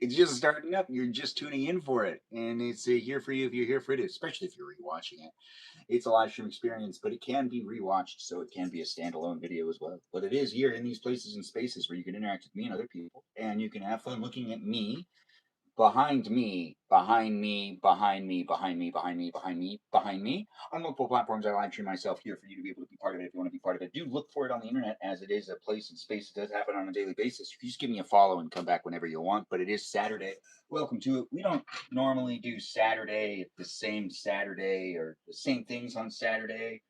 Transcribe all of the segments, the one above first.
It's just starting up. You're just tuning in for it, and it's here for you if you're here for it, especially if you're rewatching it. It's a live stream experience, but it can be rewatched, so it can be a standalone video as well. But it is here in these places and spaces where you can interact with me and other people, and you can have fun looking at me behind me, behind me, behind me, behind me, behind me, behind me, behind me. On multiple platforms, I live stream myself here for you to be able to be part of it if you want to be part of it. Do look for it on the internet as it is a place and space. It does happen on a daily basis. You just give me a follow and come back whenever you want. But it is Saturday. Welcome to it. We don't normally do Saturday, the same Saturday, or the same things on Saturday.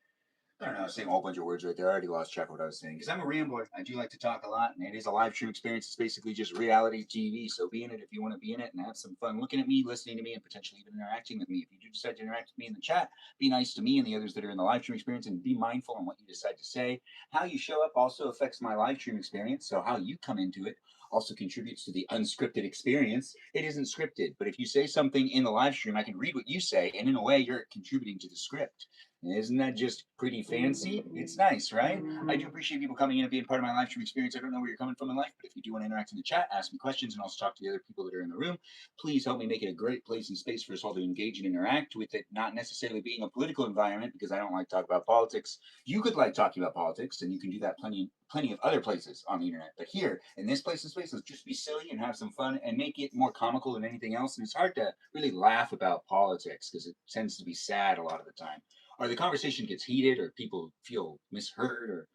I don't know, saying a whole bunch of words right there. I already lost track of what I was saying because I'm a rambler. I do like to talk a lot, and it is a live stream experience. It's basically just reality TV. So be in it if you want to be in it and have some fun looking at me, listening to me, and potentially even interacting with me. If you do decide to interact with me in the chat, be nice to me and the others that are in the live stream experience, and be mindful on what you decide to say. How you show up also affects my live stream experience. So how you come into it also contributes to the unscripted experience. It isn't scripted, but if you say something in the live stream, I can read what you say, and in a way, you're contributing to the script. Isn't that just pretty fancy? It's nice, right? I do appreciate people coming in and being part of my live stream experience. I don't know where you're coming from in life, but if you do want to interact in the chat, ask me questions, and also talk to the other people that are in the room, please help me make it a great place and space for us all to engage and interact with it, not necessarily being a political environment, because I don't like talking about politics. You could like talking about politics, and you can do that plenty of other places on the internet. But here, in this place and space, let's just be silly and have some fun and make it more comical than anything else. And it's hard to really laugh about politics because it tends to be sad a lot of the time, or the conversation gets heated, or people feel misheard, or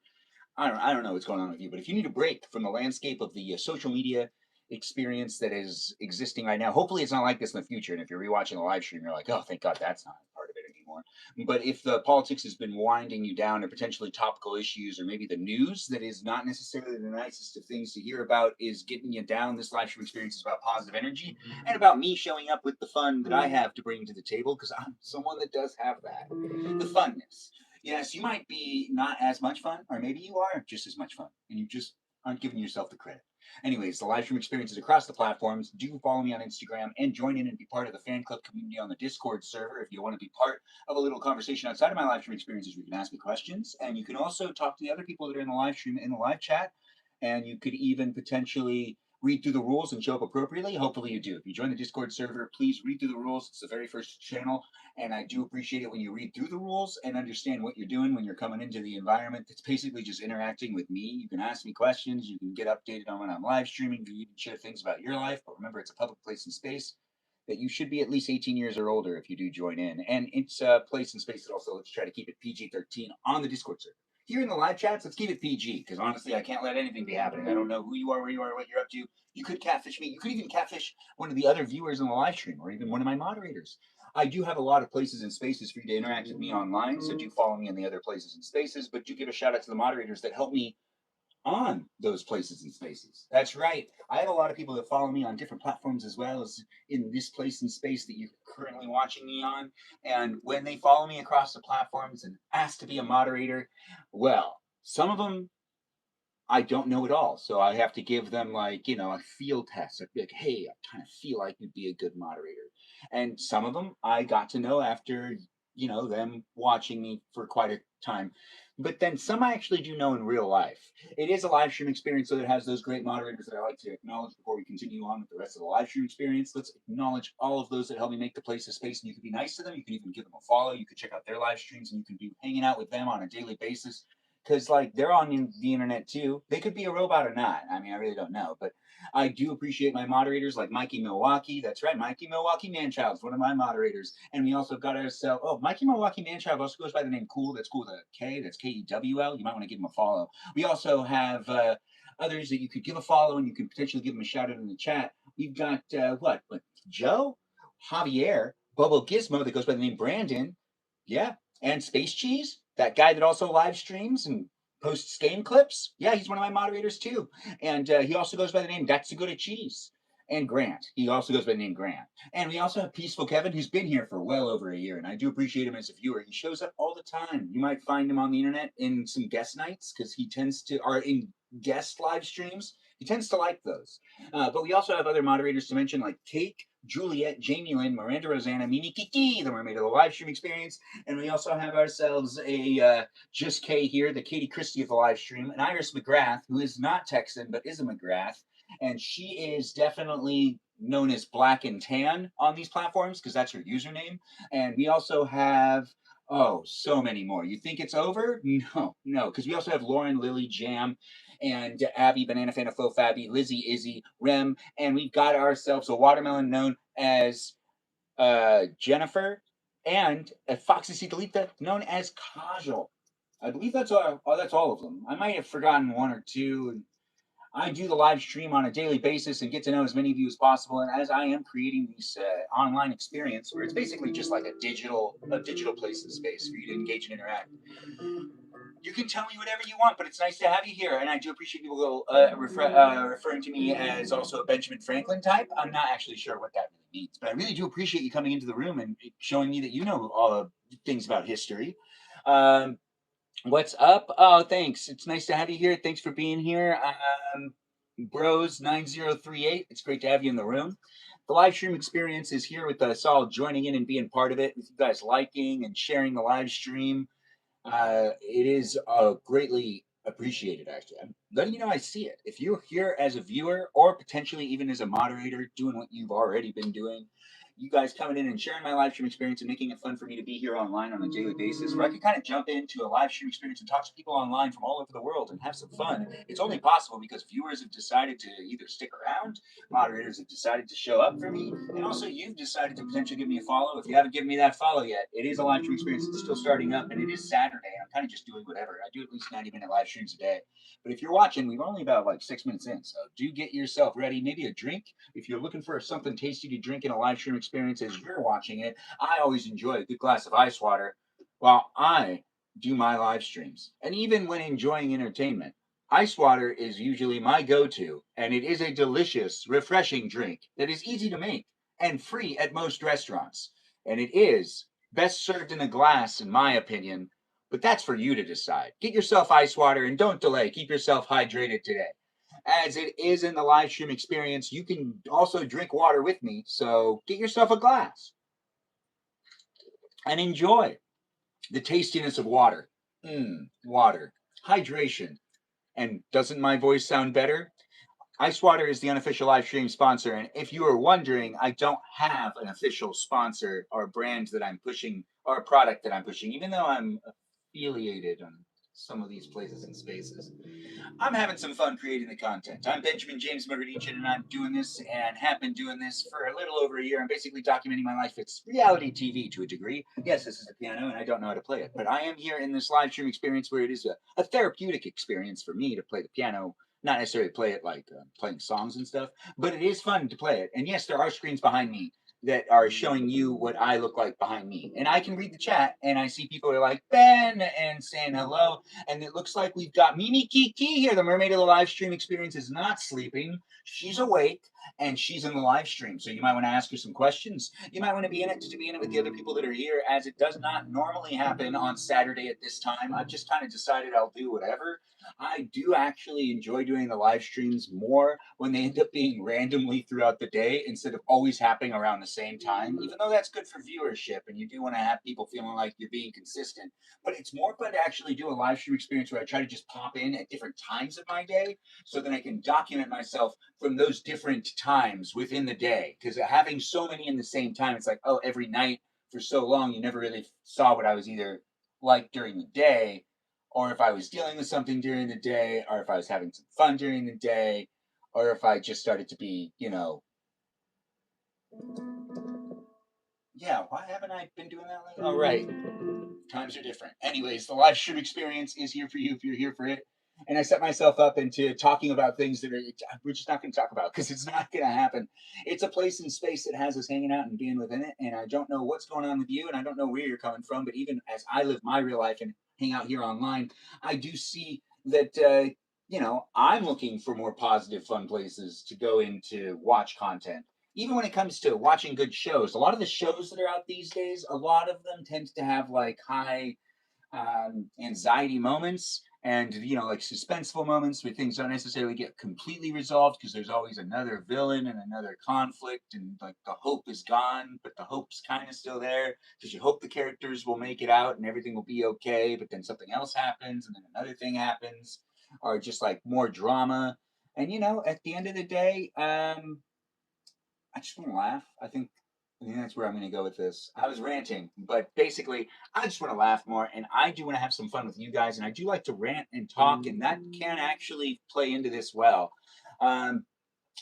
I don't know what's going on with you. But if you need a break from the landscape of the social media experience that is existing right now, hopefully it's not like this in the future. And if you're rewatching the live stream, you're like, oh, thank God that's not part of it anymore. But if the politics has been winding you down, or potentially topical issues, or maybe the news that is not necessarily the nicest of things to hear about is getting you down, this live stream experience is about positive energy and about me showing up with the fun that I have to bring to the table, because I'm someone that does have that. The funness. Yes, you might be not as much fun, or maybe you are just as much fun, and you just aren't giving yourself the credit. Anyways, the live stream experiences across the platforms. Do follow me on Instagram and join in and be part of the fan club community on the Discord server. If you want to be part of a little conversation outside of my live stream experiences, you can ask me questions, and you can also talk to the other people that are in the live stream in the live chat, and you could even potentially read through the rules and show up appropriately. Hopefully you do. If you join the Discord server, please read through the rules. It's the very first channel, and I do appreciate it when you read through the rules and understand what you're doing when you're coming into the environment. It's basically just interacting with me. You can ask me questions. You can get updated on when I'm live streaming. You can share things about your life. But remember, it's a public place and space that you should be at least 18 years or older if you do join in. And it's a place and space that also, let's try to keep it PG-13 on the Discord server. Here in the live chats, let's keep it PG, because honestly, I can't let anything be happening. I don't know who you are, where you are, what you're up to. You could catfish me. You could even catfish one of the other viewers in the live stream, or even one of my moderators. I do have a lot of places and spaces for you to interact with me online, so do follow me in the other places and spaces, but do give a shout out to the moderators that help me on those places and spaces. That's right. I have a lot of people that follow me on different platforms as well as in this place and space that you're currently watching me on. And when they follow me across the platforms and ask to be a moderator, well, some of them I don't know at all. So I have to give them, like, a field test. I'd be like, hey, I kind of feel like you'd be a good moderator. And some of them I got to know after, them watching me for quite a time. But then some I actually do know in real life. It is a live stream experience, so it has those great moderators that I like to acknowledge before we continue on with the rest of the live stream experience. Let's acknowledge all of those that help me make the place a space, and you can be nice to them. You can even give them a follow. You can check out their live streams, and you can be hanging out with them on a daily basis, because like they're on the internet too. They could be a robot or not. I mean, I really don't know, but I do appreciate my moderators like Mikey Milwaukee. That's right, Mikey Milwaukee Manchild's one of my moderators, and we also got ourselves. Oh, Mikey Milwaukee Manchild also goes by the name Cool. That's cool with a K. That's Kewl. You might want to give him a follow. We also have others that you could give a follow, and you could potentially give them a shout out in the chat. We've got what Joe, Javier, Bobo Gizmo that goes by the name Brandon. Yeah, and Space Cheese, that guy that also live streams and posts game clips. Yeah, he's one of my moderators too. And he also goes by the name That's a Good at Cheese. And Grant, he also goes by the name Grant. And we also have Peaceful Kevin, who's been here for well over a year, and I do appreciate him as a viewer. He shows up all the time. You might find him on the internet in some guest nights, because he tends to, or in guest live streams. He tends to like those. But we also have other moderators to mention, like Cake, Juliet, Jamie Lynn, Miranda Rosanna, Mini Kiki, the mermaid of the live stream experience. And we also have ourselves a Just Kay here, the Katie Christie of the live stream, and Iris McGrath, who is not Texan but is a McGrath. and she is definitely known as Black and Tan on these platforms because that's her username. And we also have so many more. You think it's over? No, no, because we also have Lauren, Lily, Jam, and Abby, Banana Fana, Faux Fabby, Lizzie, Izzy, Rem, and we've got ourselves a watermelon known as Jennifer, and a Foxycitalita known as Kajal. I believe that's all. That's all of them. I might have forgotten one or two. I do the live stream on a daily basis and get to know as many of you as possible. And as I am creating this online experience, where it's basically just like a digital place and space for you to engage and interact, you can tell me whatever you want, but it's nice to have you here. And I do appreciate people referring to me as also a Benjamin Franklin type. I'm not actually sure what that really means, but I really do appreciate you coming into the room and showing me that you know all the things about history. Um, what's up? Oh, thanks. It's nice to have you here. Thanks for being here. Bros9038. It's great to have you in the room. The live stream experience is here with us all joining in and being part of it, with you guys liking and sharing the live stream. It is greatly appreciated, actually. I'm letting you know I see it. If you're here as a viewer or potentially even as a moderator doing what you've already been doing, you guys coming in and sharing my live stream experience and making it fun for me to be here online on a daily basis, where I can kind of jump into a live stream experience and talk to people online from all over the world and have some fun. It's only possible because viewers have decided to either stick around, moderators have decided to show up for me, and also you've decided to potentially give me a follow. If you haven't given me that follow yet, it is a live stream experience. It's still starting up, and it is Saturday. I'm kind of just doing whatever. I do at least 90-minute live streams a day. But if you're watching, we've only about like 6 minutes in, so do get yourself ready. Maybe a drink. If you're looking for something tasty to drink in a live stream experience as you're watching it, I always enjoy a good glass of ice water while I do my live streams. And even when enjoying entertainment, ice water is usually my go-to, and it is a delicious, refreshing drink that is easy to make and free at most restaurants. And it is best served in a glass, in my opinion, but that's for you to decide. Get yourself ice water and don't delay. Keep yourself hydrated today. As it is in the live stream experience, you can also drink water with me, so get yourself a glass and enjoy the tastiness of water. Water. Hydration. And doesn't my voice sound better? Ice Water is the unofficial live stream sponsor, and if you are wondering, I don't have an official sponsor or brand that I'm pushing or a product that I'm pushing, even though I'm affiliated on some of these places and spaces. I'm having some fun creating the content. I'm Benjamin James Magrdichian, and I'm doing this and have been doing this for a little over a year. I'm basically documenting my life. It's reality TV to a degree. Yes, this is a piano, and I don't know how to play it, but I am here in this live stream experience where it is a therapeutic experience for me to play the piano. Not necessarily play it like playing songs and stuff, but it is fun to play it. And yes, there are screens behind me that are showing you what I look like behind me. And I can read the chat, and I see people are like, Ben, and saying hello. And it looks like we've got Mimi Kiki here. The mermaid of the live stream experience is not sleeping. She's awake, and she's in the live stream. So you might want to ask her some questions. You might want to be in it with the other people that are here, as it does not normally happen on Saturday at this time. I've just kind of decided I'll do whatever. I do actually enjoy doing the live streams more when they end up being randomly throughout the day instead of always happening around the same time, even though that's good for viewership and you do want to have people feeling like you're being consistent. But it's more fun to actually do a live stream experience where I try to just pop in at different times of my day so that I can document myself from those different times within the day. Because having so many in the same time, it's like, oh, every night for so long, you never really saw what I was either like during the day, or if I was dealing with something during the day, or if I was having some fun during the day, or if I just started to be, yeah, why haven't I been doing that lately? Oh, right. Times are different. Anyways, the live stream experience is here for you if you're here for it. And I set myself up into talking about things that we're just not going to talk about because it's not going to happen. It's a place and space that has us hanging out and being within it. And I don't know what's going on with you, and I don't know where you're coming from. But even as I live my real life and hang out here online, I do see that I'm looking for more positive, fun places to go in to watch content. Even when it comes to watching good shows, a lot of the shows that are out these days, a lot of them tend to have like high anxiety moments and like suspenseful moments where things don't necessarily get completely resolved because there's always another villain and another conflict, and like the hope is gone but the hope's kind of still there because you hope the characters will make it out and everything will be okay, but then something else happens and then another thing happens, or just like more drama. And you know, at the end of the day, I just want to laugh. I think that's where I'm going to go with this. I was ranting, but basically, I just want to laugh more, and I do want to have some fun with you guys, and I do like to rant and talk, and that can actually play into this well. Um,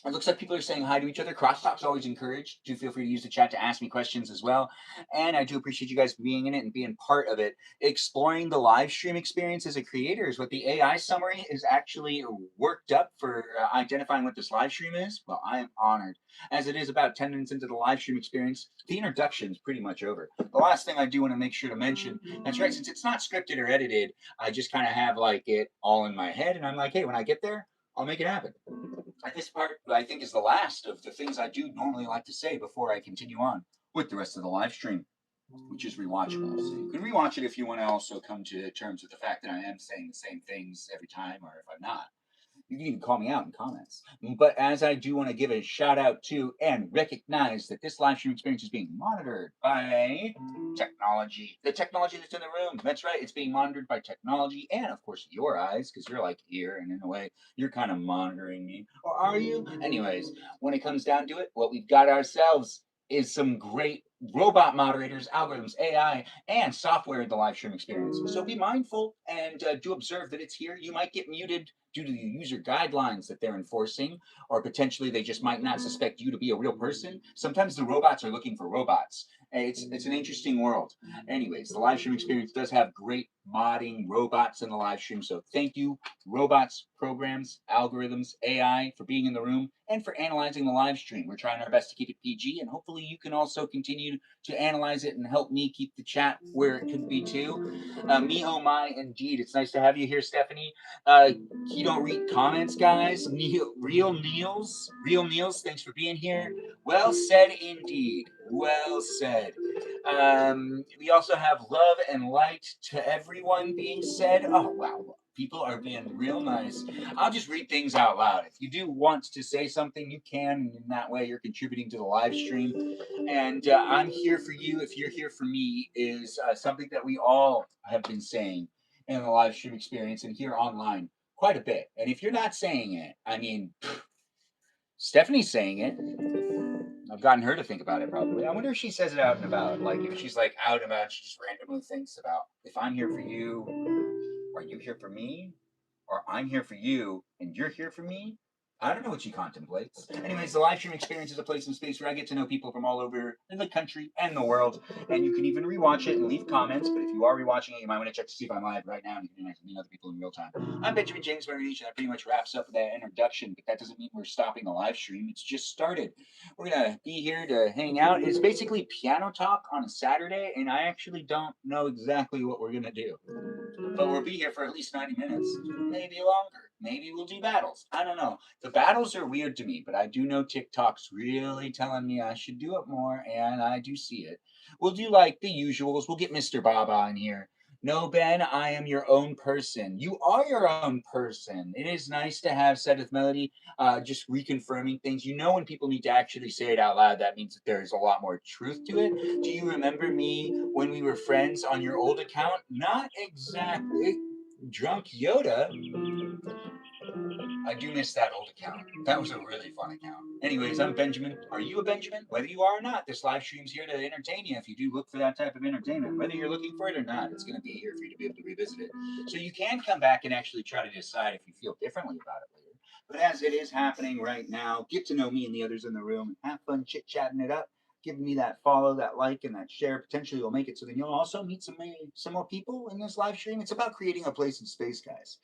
it looks like people are saying hi to each other. Crosstalk's always encouraged. Do feel free to use the chat to ask me questions as well. And I do appreciate you guys being in it and being part of it. Exploring the live stream experience as a creator is what the AI summary is actually worked up for identifying what this live stream is. Well, I am honored. As it is about 10 minutes into the live stream experience, the introduction is pretty much over. The last thing I do want to make sure to mention, that's right, since it's not scripted or edited, I just kind of have like it all in my head. And I'm like, hey, when I get there, I'll make it happen. This part, I think, is the last of the things I do normally like to say before I continue on with the rest of the live stream, which is rewatchable. So you can rewatch it if you want to also come to terms with the fact that I am saying the same things every time, or if I'm not. You can even call me out in comments. But as I do want to give a shout out to and recognize that this live stream experience is being monitored by technology. The technology that's in the room. That's right. It's being monitored by technology and, of course, your eyes, because you're like here, and in a way, you're kind of monitoring me. Or are you? Anyways, when it comes down to it, what we've got ourselves is some great robot moderators, algorithms, AI, and software in the live stream experience. So be mindful and do observe that it's here. You might get muted due to the user guidelines that they're enforcing, or potentially they just might not suspect you to be a real person. Sometimes the robots are looking for robots. It's an interesting world. Anyways, the live stream experience does have great modding robots in the live stream. So thank you, robots, programs, algorithms, AI, for being in the room and for analyzing the live stream. We're trying our best to keep it PG, and hopefully you can also continue to analyze it and help me keep the chat where it could be too. Me, oh my, indeed. It's nice to have you here, Stephanie. You don't read comments, guys. Real Niels, thanks for being here. Well said, indeed. Well said. We also have love and light to everyone being said. Oh, wow. People are being real nice. I'll just read things out loud. If you do want to say something, you can. And in that way, you're contributing to the live stream. And I'm here for you. If you're here for me, is something that we all have been saying in the live stream experience and here online quite a bit. And if you're not saying it, I mean, Stephanie's saying it. I've gotten her to think about it probably. I wonder if she says it out and about. Like if she's like out and about, she just randomly thinks about if I'm here for you, are you here for me? Or I'm here for you and you're here for me? I don't know what she contemplates. Anyways, the live stream experience is a place and space where I get to know people from all over the country and the world. And you can even rewatch it and leave comments. But if you are rewatching it, you might want to check to see if I'm live right now and you can interact with other people in real time. I'm Benjamin James Magrdichian. That pretty much wraps up that introduction. But that doesn't mean we're stopping the live stream. It's just started. We're gonna be here to hang out. It's basically piano talk on a Saturday, and I actually don't know exactly what we're gonna do. But we'll be here for at least 90 minutes, maybe longer. Maybe we'll do battles. I don't know. The battles are weird to me, but I do know TikTok's really telling me I should do it more, and I do see it. We'll do like the usuals. We'll get Mr. Baba in here. No, Ben, I am your own person. You are your own person. It is nice to have Sedith Melody just reconfirming things. You know, when people need to actually say it out loud, that means that there's a lot more truth to it. Do you remember me when we were friends on your old account? Not exactly. Drunk Yoda? I do miss that old account. That was a really fun account. Anyways, I'm Benjamin. Are you a Benjamin? Whether you are or not, this live stream's here to entertain you if you do look for that type of entertainment. Whether you're looking for it or not, it's going to be here for you to be able to revisit it. So you can come back and actually try to decide if you feel differently about it later. But as it is happening right now, get to know me and the others in the room and have fun chit-chatting it up. Giving me that follow, that like, and that share potentially will make it so then you'll also meet some more people in this live stream. It's about creating a place in space, guys,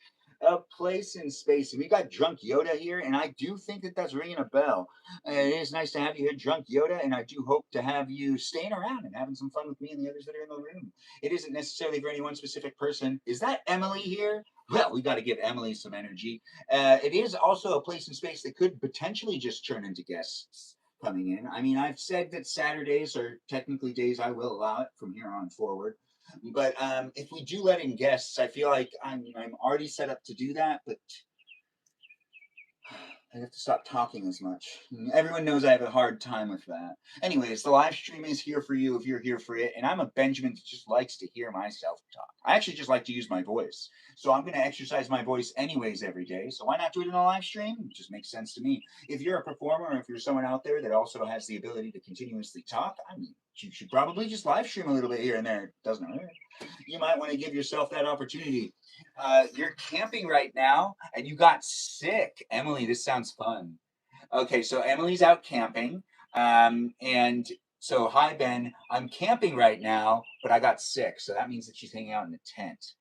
a place in space. And we got Drunk Yoda here, and I do think that that's ringing a bell. It is nice to have you here, Drunk Yoda, and I do hope to have you staying around and having some fun with me and the others that are in the room. It isn't necessarily for any one specific person. Is that Emily here? Well, we got to give Emily some energy. It is also a place in space that could potentially just turn into guests coming in. I mean, I've said that Saturdays are technically days I will allow it from here on forward. But if we do let in guests, I feel like I'm already set up to do that. But I have to stop talking as much. Everyone knows I have a hard time with that. Anyways, the live stream is here for you if you're here for it. And I'm a Benjamin that just likes to hear myself talk. I actually just like to use my voice. So I'm going to exercise my voice anyways every day. So why not do it in a live stream? It just makes sense to me. If you're a performer or if you're someone out there that also has the ability to continuously talk, I mean, you should probably just live stream a little bit here and there. It doesn't hurt. You might want to give yourself that opportunity. You're camping right now and you got sick. Emily, this sounds fun. Okay, so Emily's out camping. And so, hi, Ben. I'm camping right now, but I got sick. So that means that she's hanging out in a tent.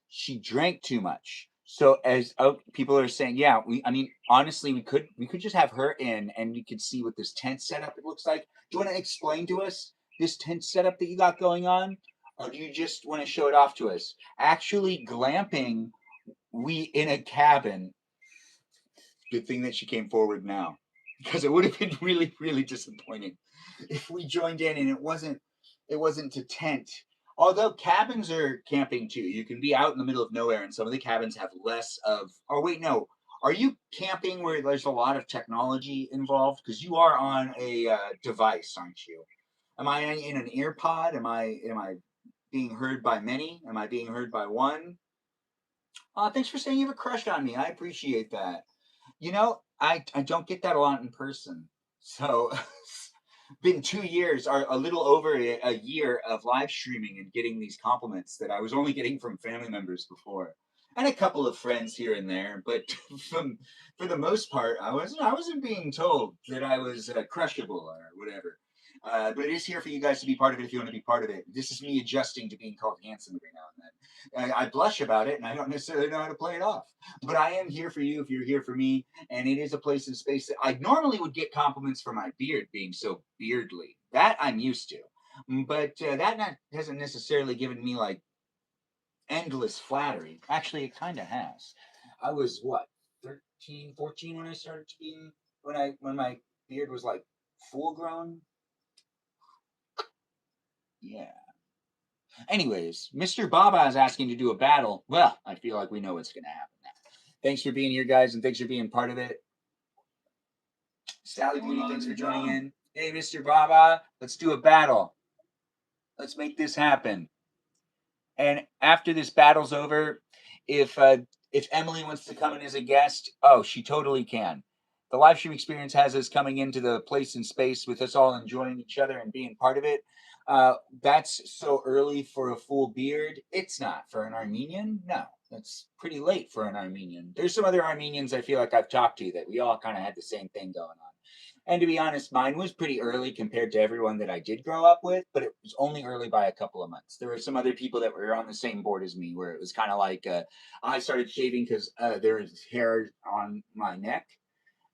She drank too much. So as people are saying, yeah, I mean, honestly, we could just have her in and we could see what this tent setup it looks like. Do you want to explain to us this tent setup that you got going on? Or do you just want to show it off to us? Actually, glamping, we in a cabin. Good thing that she came forward now, because it would have been really, really disappointing if we joined in and it wasn't a tent. Although cabins are camping too. You can be out in the middle of nowhere, and some of the cabins have less of. Oh wait, no. Are you camping where there's a lot of technology involved? Because you are on a device, aren't you? Am I in an ear pod? Am I being heard by many? Am I being heard by one? Thanks for saying you have a crush on me. I appreciate that. You know, I don't get that a lot in person. So, been 2 years, or a little over a year of live streaming and getting these compliments that I was only getting from family members before, and a couple of friends here and there. But from for the most part, I wasn't being told that I was crushable or whatever. But it is here for you guys to be part of it if you want to be part of it. This is me adjusting to being called handsome every now and then. I blush about it, and I don't necessarily know how to play it off. But I am here for you if you're here for me, and it is a place and space that I normally would get compliments for my beard being so beardly. That I'm used to. But hasn't necessarily given me like endless flattery. Actually, it kind of has. I was what, 13, 14 when I started to be when my beard was like full grown. Yeah. Anyways, Mr. Baba is asking to do a battle. Well, I feel like we know what's going to happen now. Thanks for being here, guys, and thanks for being part of it. Sally Beauty, thanks for joining in. Hey, Mr. Baba, let's do a battle. Let's make this happen. And after this battle's over, if Emily wants to come in as a guest, oh, she totally can. The live stream experience has us coming into the place and space with us all enjoying each other and being part of it. That's so early for a full beard. It's not for an Armenian. No, that's pretty late for an Armenian. There's some other Armenians I feel like I've talked to that we all kind of had the same thing going on. And to be honest, mine was pretty early compared to everyone that I did grow up with, but it was only early by a couple of months. There were some other people that were on the same board as me, where it was kind of like I started shaving because there was hair on my neck.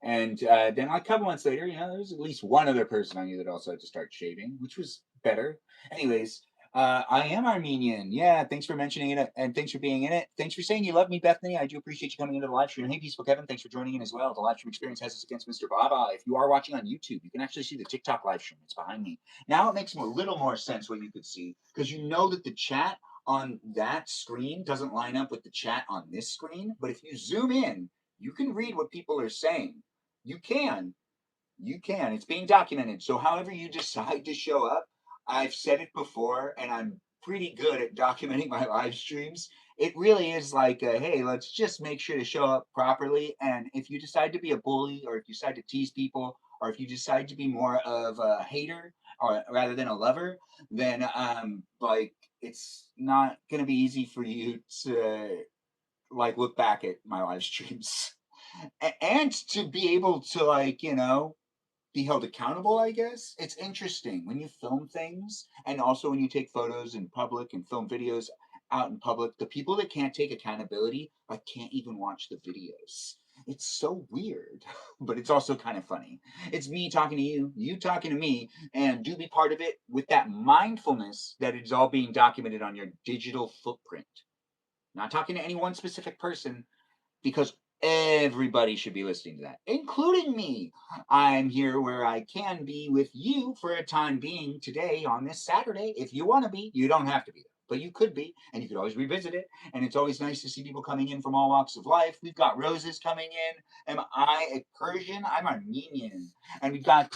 And then like a couple months later, there was at least one other person I knew that also had to start shaving, which was better. Anyways, I am Armenian. Yeah, thanks for mentioning it, and thanks for being in it. Thanks for saying you love me, Bethany. I do appreciate you coming into the live stream. Hey, Peaceful Kevin, thanks for joining in as well. The live stream experience has us against Mr. Baba. If you are watching on YouTube, you can actually see the TikTok live stream. It's behind me. Now it makes a little more sense what you could see, because you know that the chat on that screen doesn't line up with the chat on this screen. But if you zoom in, you can read what people are saying. You can. It's being documented. So however you decide to show up, I've said it before, and I'm pretty good at documenting my live streams. It really is like, hey, let's just make sure to show up properly. And if you decide to be a bully, or if you decide to tease people, or if you decide to be more of a hater, or rather than a lover, then like it's not gonna be easy for you to like look back at my live streams. And to be able to like be held accountable, I guess. It's interesting when you film things, and also when you take photos in public and film videos out in public, the people that can't take accountability like can't even watch the videos. It's so weird, but it's also kind of funny. It's me talking to you, you talking to me, and do be part of it with that mindfulness that it's all being documented on your digital footprint. Not talking to any one specific person, because everybody should be listening to that, including me. I'm here where I can be with you for a time being today on this Saturday. If you want to be, you don't have to be, but you could be, and you could always revisit it. And it's always nice to see people coming in from all walks of life. We've got Roses coming in. Am I a Persian? I'm Armenian. And we've got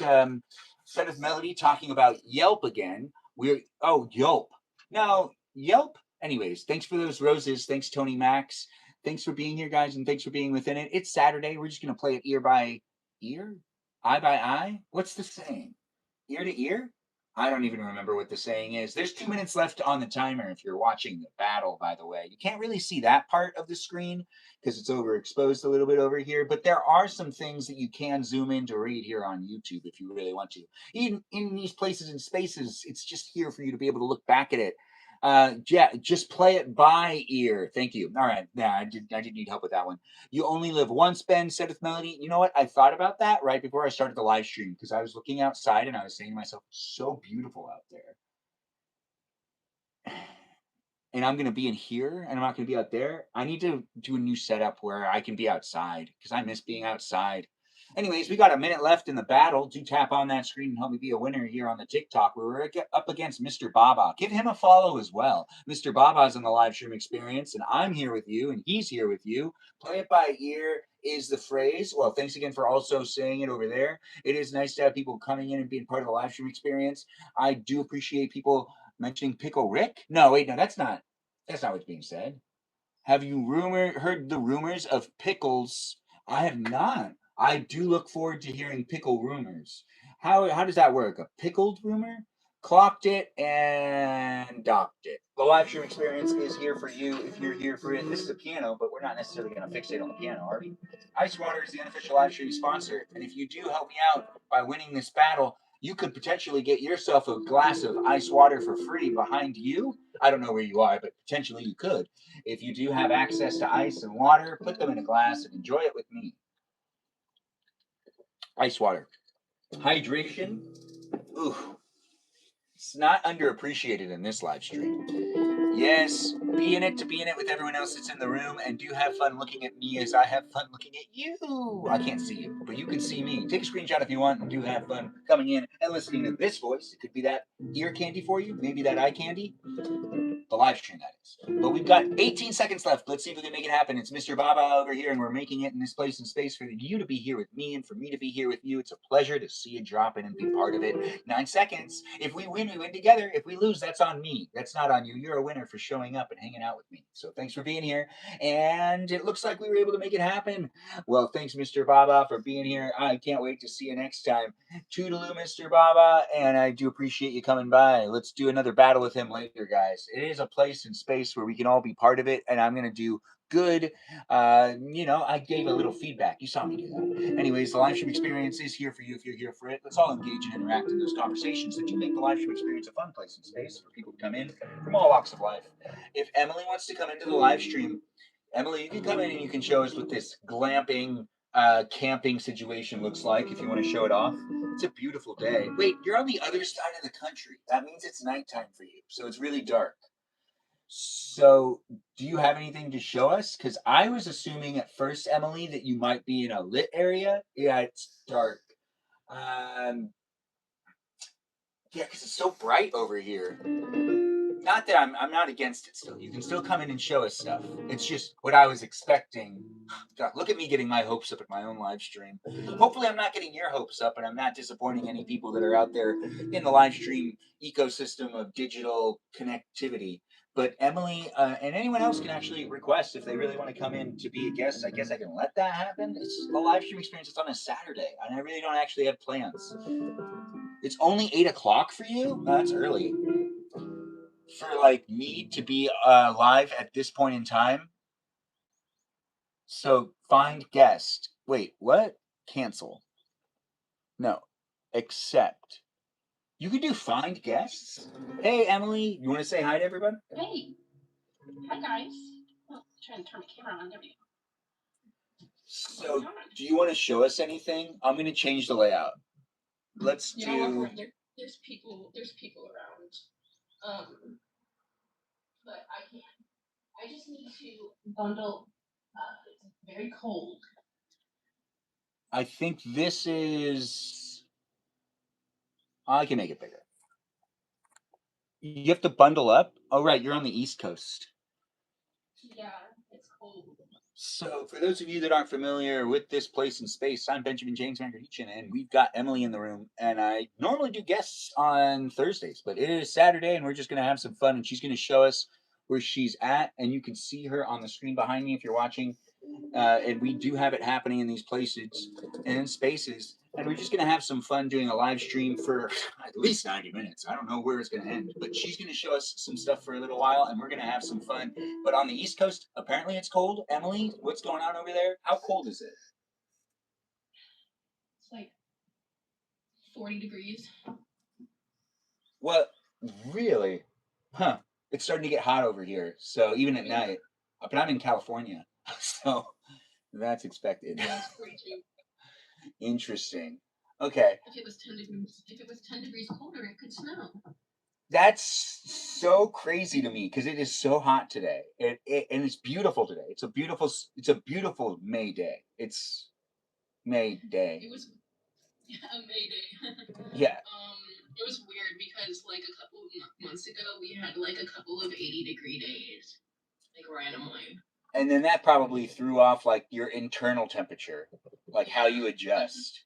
Set of Melody talking about Yelp again. Yelp. No, Yelp. Anyways, thanks for those roses. Thanks, Tony Max. Thanks for being here, guys, and thanks for being within it. It's Saturday. We're just going to play it ear by ear, eye by eye. What's the saying? Ear to ear? I don't even remember what the saying is. There's 2 minutes left on the timer if you're watching the battle, by the way. You can't really see that part of the screen because it's overexposed a little bit over here, but there are some things that you can zoom in to read here on YouTube if you really want to. Even in these places and spaces, it's just here for you to be able to look back at it. Yeah, just play it by ear. Thank you. All right. Yeah, I did need help with that one. You only live once, Ben, said with Melody. You know what? I thought about that right before I started the live stream because I was looking outside and I was saying to myself, so beautiful out there. And I'm going to be in here and I'm not going to be out there. I need to do a new setup where I can be outside because I miss being outside. Anyways, we got a minute left in the battle. Do tap on that screen and help me be a winner here on the TikTok where we're up against Mr. Baba. Give him a follow as well. Mr. Baba's in the live stream experience and I'm here with you and he's here with you. Play it by ear is the phrase. Well, thanks again for also saying it over there. It is nice to have people coming in and being part of the live stream experience. I do appreciate people mentioning Pickle Rick. No, wait, no, that's not what's being said. Have you heard the rumors of pickles? I have not. I do look forward to hearing pickle rumors. How does that work? A pickled rumor? Clocked it and docked it. The live stream experience is here for you if you're here for it. This is a piano, but we're not necessarily going to fixate on the piano, are we? Ice Water is the unofficial live stream sponsor, and if you do help me out by winning this battle, you could potentially get yourself a glass of ice water for free behind you. I don't know where you are, but potentially you could. If you do have access to ice and water, put them in a glass and enjoy it with me. Ice water. Hydration. Ooh, it's not underappreciated in this live stream. Yes, be in it to be in it with everyone else that's in the room, and do have fun looking at me as I have fun looking at you. I can't see you, but you can see me. Take a screenshot if you want, and do have fun coming in and listening to this voice. It could be that ear candy for you, maybe that eye candy. The live stream, that is. But we've got 18 seconds left. Let's see if we can make it happen. It's Mr. Baba over here, and we're making it in this place and space for you to be here with me and for me to be here with you. It's a pleasure to see you drop in and be part of it. 9 seconds. If we win, we win together. If we lose, that's on me. That's not on you. You're a winner for showing up and hanging out with me. So thanks for being here. And it looks like we were able to make it happen. Well, thanks, Mr. Baba, for being here. I can't wait to see you next time. Toodaloo, Mr. Baba, and I do appreciate you coming by. Let's do another battle with him later, guys. It is a place and space where we can all be part of it, and I'm going to do good. I gave a little feedback. You saw me do that. Anyways, the live stream experience is here for you if you're here for it. Let's all engage and interact in those conversations that do make the live stream experience a fun place and space for people to come in from all walks of life. If Emily wants to come into the live stream, Emily, you can come in and you can show us what this glamping camping situation looks like if you want to show it off. It's a beautiful day. Wait, you're on the other side of the country. That means it's nighttime for you, so it's really dark. So, do you have anything to show us? Because I was assuming at first, Emily, that you might be in a lit area. Yeah, it's dark. Um, yeah, because it's so bright over here. Not that I'm not against it still. You can still come in and show us stuff. It's just what I was expecting. God, look at me getting my hopes up at my own live stream. Hopefully I'm not getting your hopes up and I'm not disappointing any people that are out there in the live stream ecosystem of digital connectivity. But Emily and anyone else can actually request if they really want to come in to be a guest. I guess I can let that happen. It's the live stream experience. It's on a Saturday and I really don't actually have plans. It's only 8 o'clock for you? That's early for like me to be live at this point in time. So find guest. Wait, what? Cancel. No. Accept. You can do find guests? Hey, Emily, you want to say hi to everybody? Hey. Hi, guys. Oh, trying to turn my camera on. There we go. So, do you want to show us anything? I'm going to change the layout. Let's do. There's people around. But I can't. I just need to bundle. It's very cold. I think this is. I can make it bigger. You have to bundle up? Oh, right, you're on the East Coast. Yeah, it's cold. So, for those of you that aren't familiar with this place in space, I'm Benjamin James Magrdichian, and we've got Emily in the room. And I normally do guests on Thursdays, but it is Saturday, and we're just going to have some fun. And she's going to show us where she's at, and you can see her on the screen behind me if you're watching. And we do have it happening in these places and in spaces. And we're just going to have some fun doing a live stream for at least 90 minutes. I don't know where it's going to end, but she's going to show us some stuff for a little while, and we're going to have some fun. But on the East Coast, apparently it's cold. Emily, what's going on over there? How cold is it? It's like 40 degrees. What? Really? Huh. It's starting to get hot over here. So even at night, but I'm in California, so that's expected. Yeah, it's 42. Interesting. Okay. If it was 10 degrees colder, it could snow. That's so crazy to me because it is so hot today, and it's beautiful today. It's a beautiful May day. It's May day. It was May Day. Yeah. It was weird because like a couple of months ago we had like a couple of 80-degree days, like randomly. And then that probably threw off like your internal temperature, like how you adjust.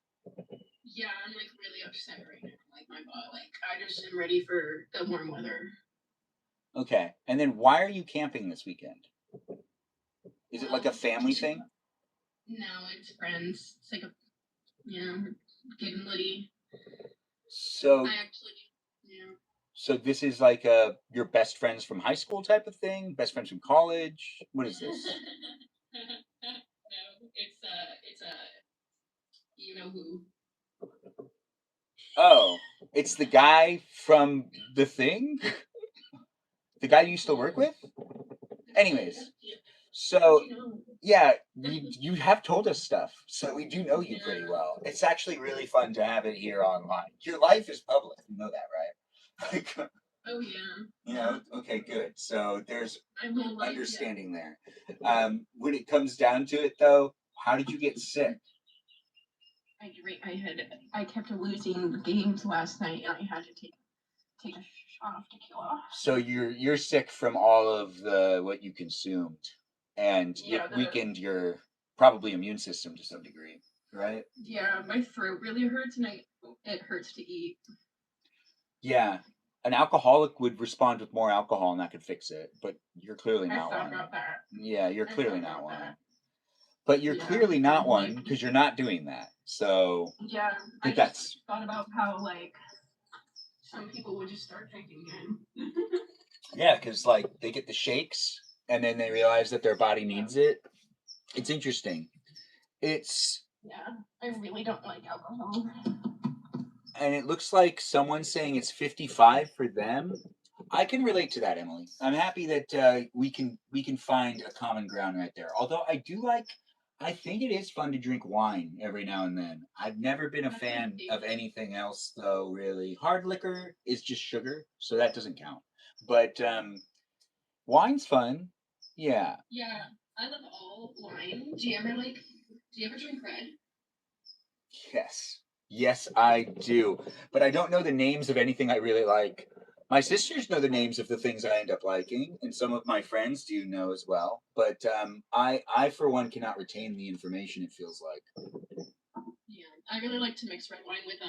Yeah, I'm like really upset right now. Like my body, like I just am ready for the warm weather. Okay. And then why are you camping this weekend? Is it like a family thing? No, it's friends. It's like a, getting litty. So I actually, yeah. So this is like your best friends from high school type of thing? Best friends from college? What is this? No, it's a, you know who. Oh, it's the guy from the thing? The guy you used to work with? Anyways, so yeah, you have told us stuff, so we do know you pretty well. It's actually really fun to have it here online. Your life is public, you know that, right? Oh yeah. You know, okay, good. So there's understanding there. When it comes down to it, though, how did you get sick? I kept losing the games last night, and I had to take a shot of tequila. So you're sick from all of the what you consumed, and it weakened your probably immune system to some degree, right? Yeah, my throat really hurts, and it hurts to eat. Yeah, an alcoholic would respond with more alcohol, and that could fix it. But you're clearly not I thought one. about that. Yeah, you're clearly not one. But you're clearly not one because you're not doing that. So yeah, I just thought about how like some people would just start drinking again. Yeah, because like they get the shakes and then they realize that their body needs it. It's interesting. It's I really don't like alcohol. And it looks like someone's saying it's 55 for them. I can relate to that, Emily. I'm happy that we can find a common ground right there. Although I think it is fun to drink wine every now and then. I've never been a fan of anything else, though. Really, hard liquor is just sugar, so that doesn't count. But wine's fun. Yeah. Yeah, I love all wine. Do you ever drink red? Yes. Yes, I do. But I don't know the names of anything I really like. My sisters know the names of the things I end up liking, and some of my friends do know as well. But I for one cannot retain the information. It feels like. Yeah, I really like to mix red wine with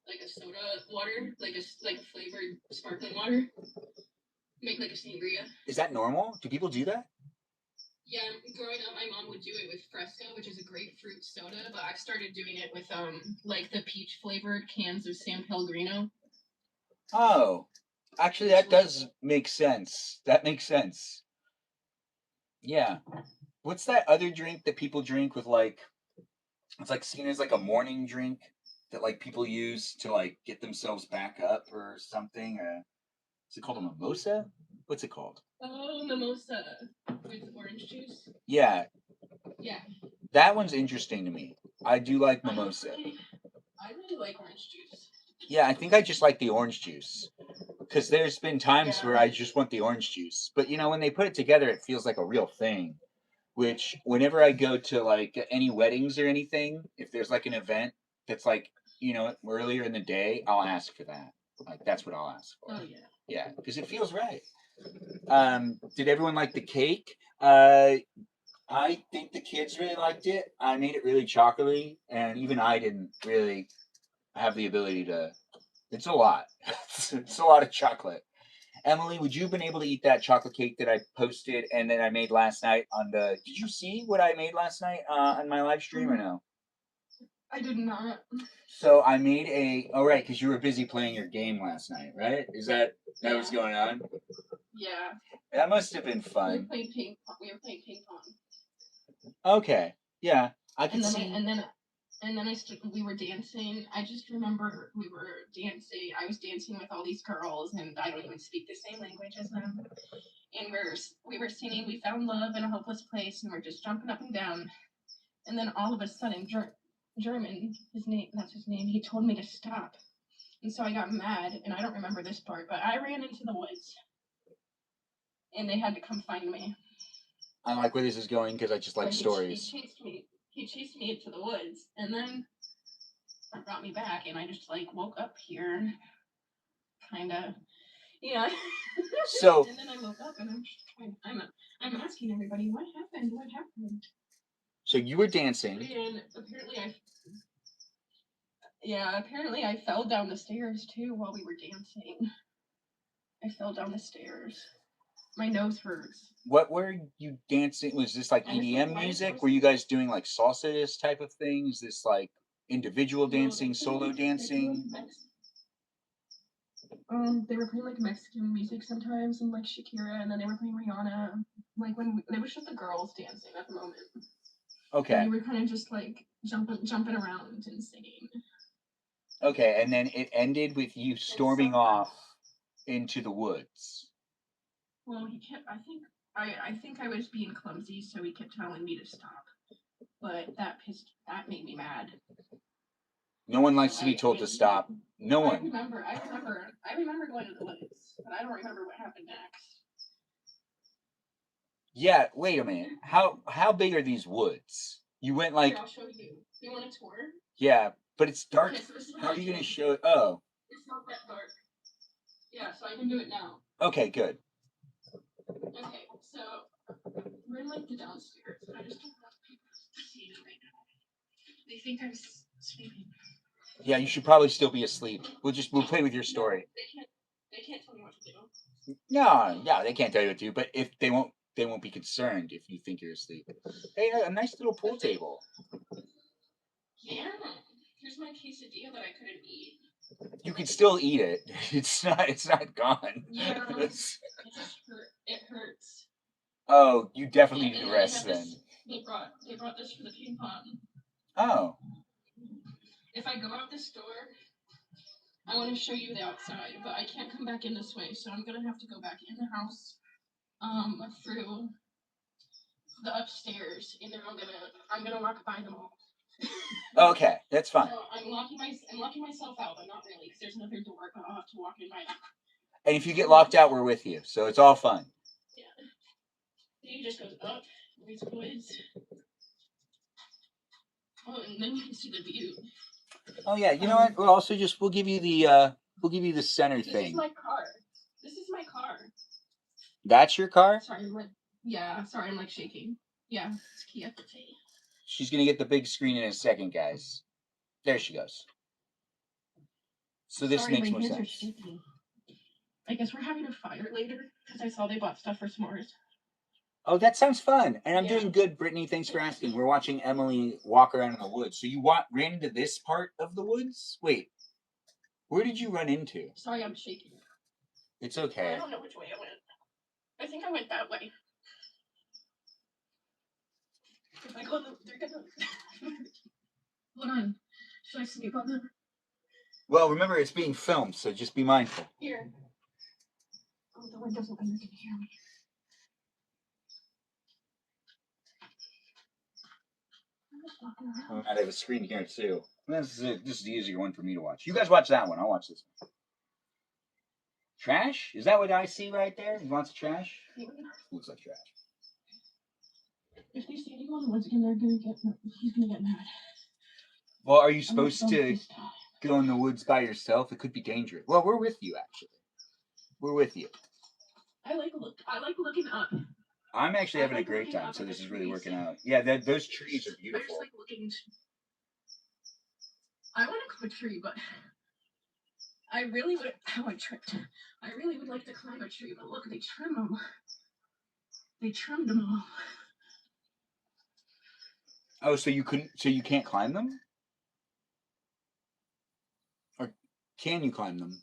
like a soda water, like a flavored sparkling water. Make like a sangria. Is that normal? Do people do that? Yeah, growing up, my mom would do it with Fresco, which is a grapefruit soda, but I've started doing it with like the peach flavored cans of San Pellegrino. Oh, actually, that does make sense. That makes sense. Yeah. What's that other drink that people drink with like? It's like seen as like a morning drink that like people use to like get themselves back up or something. Is it called a mimosa? What's it called? Oh, mimosa with orange juice. Yeah. Yeah. That one's interesting to me. I do like mimosa. I really like orange juice. Yeah, I think I just like the orange juice. Because there's been times where I just want the orange juice. But, you know, when they put it together, it feels like a real thing. Which, whenever I go to, like, any weddings or anything, if there's, like, an event that's, like, you know, earlier in the day, I'll ask for that. Like, that's what I'll ask for. Oh, yeah. Yeah, because it feels right. Did everyone like the cake? I think the kids really liked it. I made it really chocolatey, and even I didn't really have the ability to. It's a lot. It's a lot of chocolate. Emily, would you have been able to eat that chocolate cake that I posted and that I made last night on the? Did you see what I made last night on my live stream or no? I did not. So I made a. Oh right, because you were busy playing your game last night, right? Is that was going on? Yeah. That must have been We were fun. playing ping pong. We Okay, yeah, I can and then see. we were dancing. I just remember we were dancing. I was dancing with all these girls, and I don't even speak the same language as them. And we were singing "We Found Love in a Hopeless Place," and we're just jumping up and down. And then all of a sudden, German, that's his name. He told me to stop, and so I got mad. And I don't remember this part, but I ran into the woods, and they had to come find me. I like where this is going because I just like stories. He chased me into the woods, and then brought me back, and I just like woke up here, kind of, yeah. So. And then I woke up, and I'm asking everybody what happened. What happened? So you were dancing. And apparently I fell down the stairs too while we were dancing. I fell down the stairs. My nose hurts. What were you dancing? Was this like EDM music? Were you guys doing like salsa type of thing? Is this like individual dancing, solo dancing? They were playing like Mexican music sometimes, and like Shakira, and then they were playing Rihanna. Like it was just the girls dancing at the moment. Okay. And we were kind of just like jumping around and singing. Okay, and then it ended with you storming off into the woods. Well, he kept. I think I was being clumsy, so he kept telling me to stop. But that made me mad. No one likes to be told to stop. No one. I remember going to the woods, but I don't remember what happened next. Yeah, wait a minute. How big are these woods? You went like. Here, I'll show you. You want a tour? Yeah, but it's dark. Okay, so how are you gonna show it? Oh. It's not that dark. Yeah, so I can do it now. Okay, good. Okay, so we're in like the downstairs, and I just don't want people to see me right now. They think I'm sleeping. Yeah, you should probably still be asleep. We'll play with your story. No, they can't tell me what to do. No, they can't tell you what to do, but if they won't be concerned if you think you're asleep. Hey, a nice little pool table. Yeah. Here's my quesadilla that I couldn't eat. You can still eat it. It's not gone. Yeah. It hurts. Oh, you definitely need to rest then. They brought this for the ping pong. Oh. If I go out this door, I want to show you the outside, but I can't come back in this way, so I'm gonna have to go back in the house, through the upstairs, and then I'm gonna walk by them all. Okay, that's fine. So I'm locking myself out, but not really, because there's another door, but I'll have to walk in by. And if you get locked out, we're with you, so it's all fun. Yeah. He just goes up these woods. Oh, and then you can see the view. Oh yeah, you know what? We'll give you the center thing. This is my car. This is my car. That's your car? Sorry, I'm like shaking. Yeah, it's Kia. She's gonna get the big screen in a second, guys. There she goes. So this makes more sense. I guess we're having a fire later because I saw they bought stuff for s'mores. Oh, that sounds fun. And I'm doing good, Brittany. Thanks for asking. We're watching Emily walk around in the woods. So you ran into this part of the woods? Wait, where did you run into? Sorry, I'm shaking. It's okay. I don't know which way I went. I think I went that way. If I go, they're gonna. Hold on. Should I sleep on them? Well, remember, it's being filmed, so just be mindful. Here. Oh, the window's open. They can hear me. I have a screen here too. This is the easier one for me to watch. You guys watch that one. I'll watch this one. Trash? Is that what I see right there? You want some trash? Yeah. Looks like trash. If they see anyone in the woods again, he's gonna get mad. Well, are you supposed to go in the woods by yourself? It could be dangerous. Well, we're with you, actually. We're with you. I like looking up. I'm actually having a great time, so this is really working out. Yeah, those trees are beautiful. I just like looking. I want to climb a tree, but I really would. How I tripped. I really would like to climb a tree, but look, they trim them. They trimmed them all. Oh, so you can't climb them? Or can you climb them?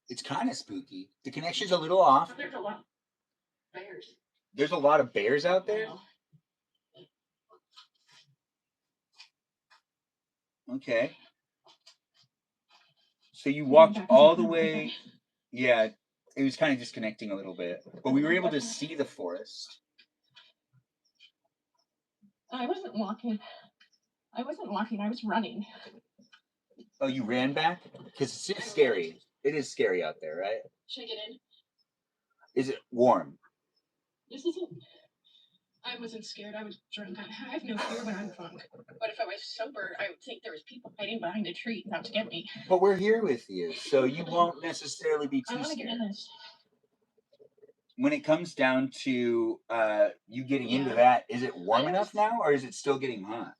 It's kind of spooky. The connection's a little off. There's a lot of bears. There's a lot of bears out there? Okay. So you walked all the way. Yeah, it was kind of disconnecting a little bit. But we were able to see the forest. I wasn't walking. I was running. Oh, you ran back? Because it's scary. It is scary out there, right? Should I get in? Is it warm? This isn't. I wasn't scared. I was drunk. I have no fear when I'm drunk. But if I was sober, I would think there was people hiding behind a tree out to get me. But we're here with you, so you won't necessarily be too scared. Get in this. When it comes down to you getting into that, is it warm enough now, or is it still getting hot?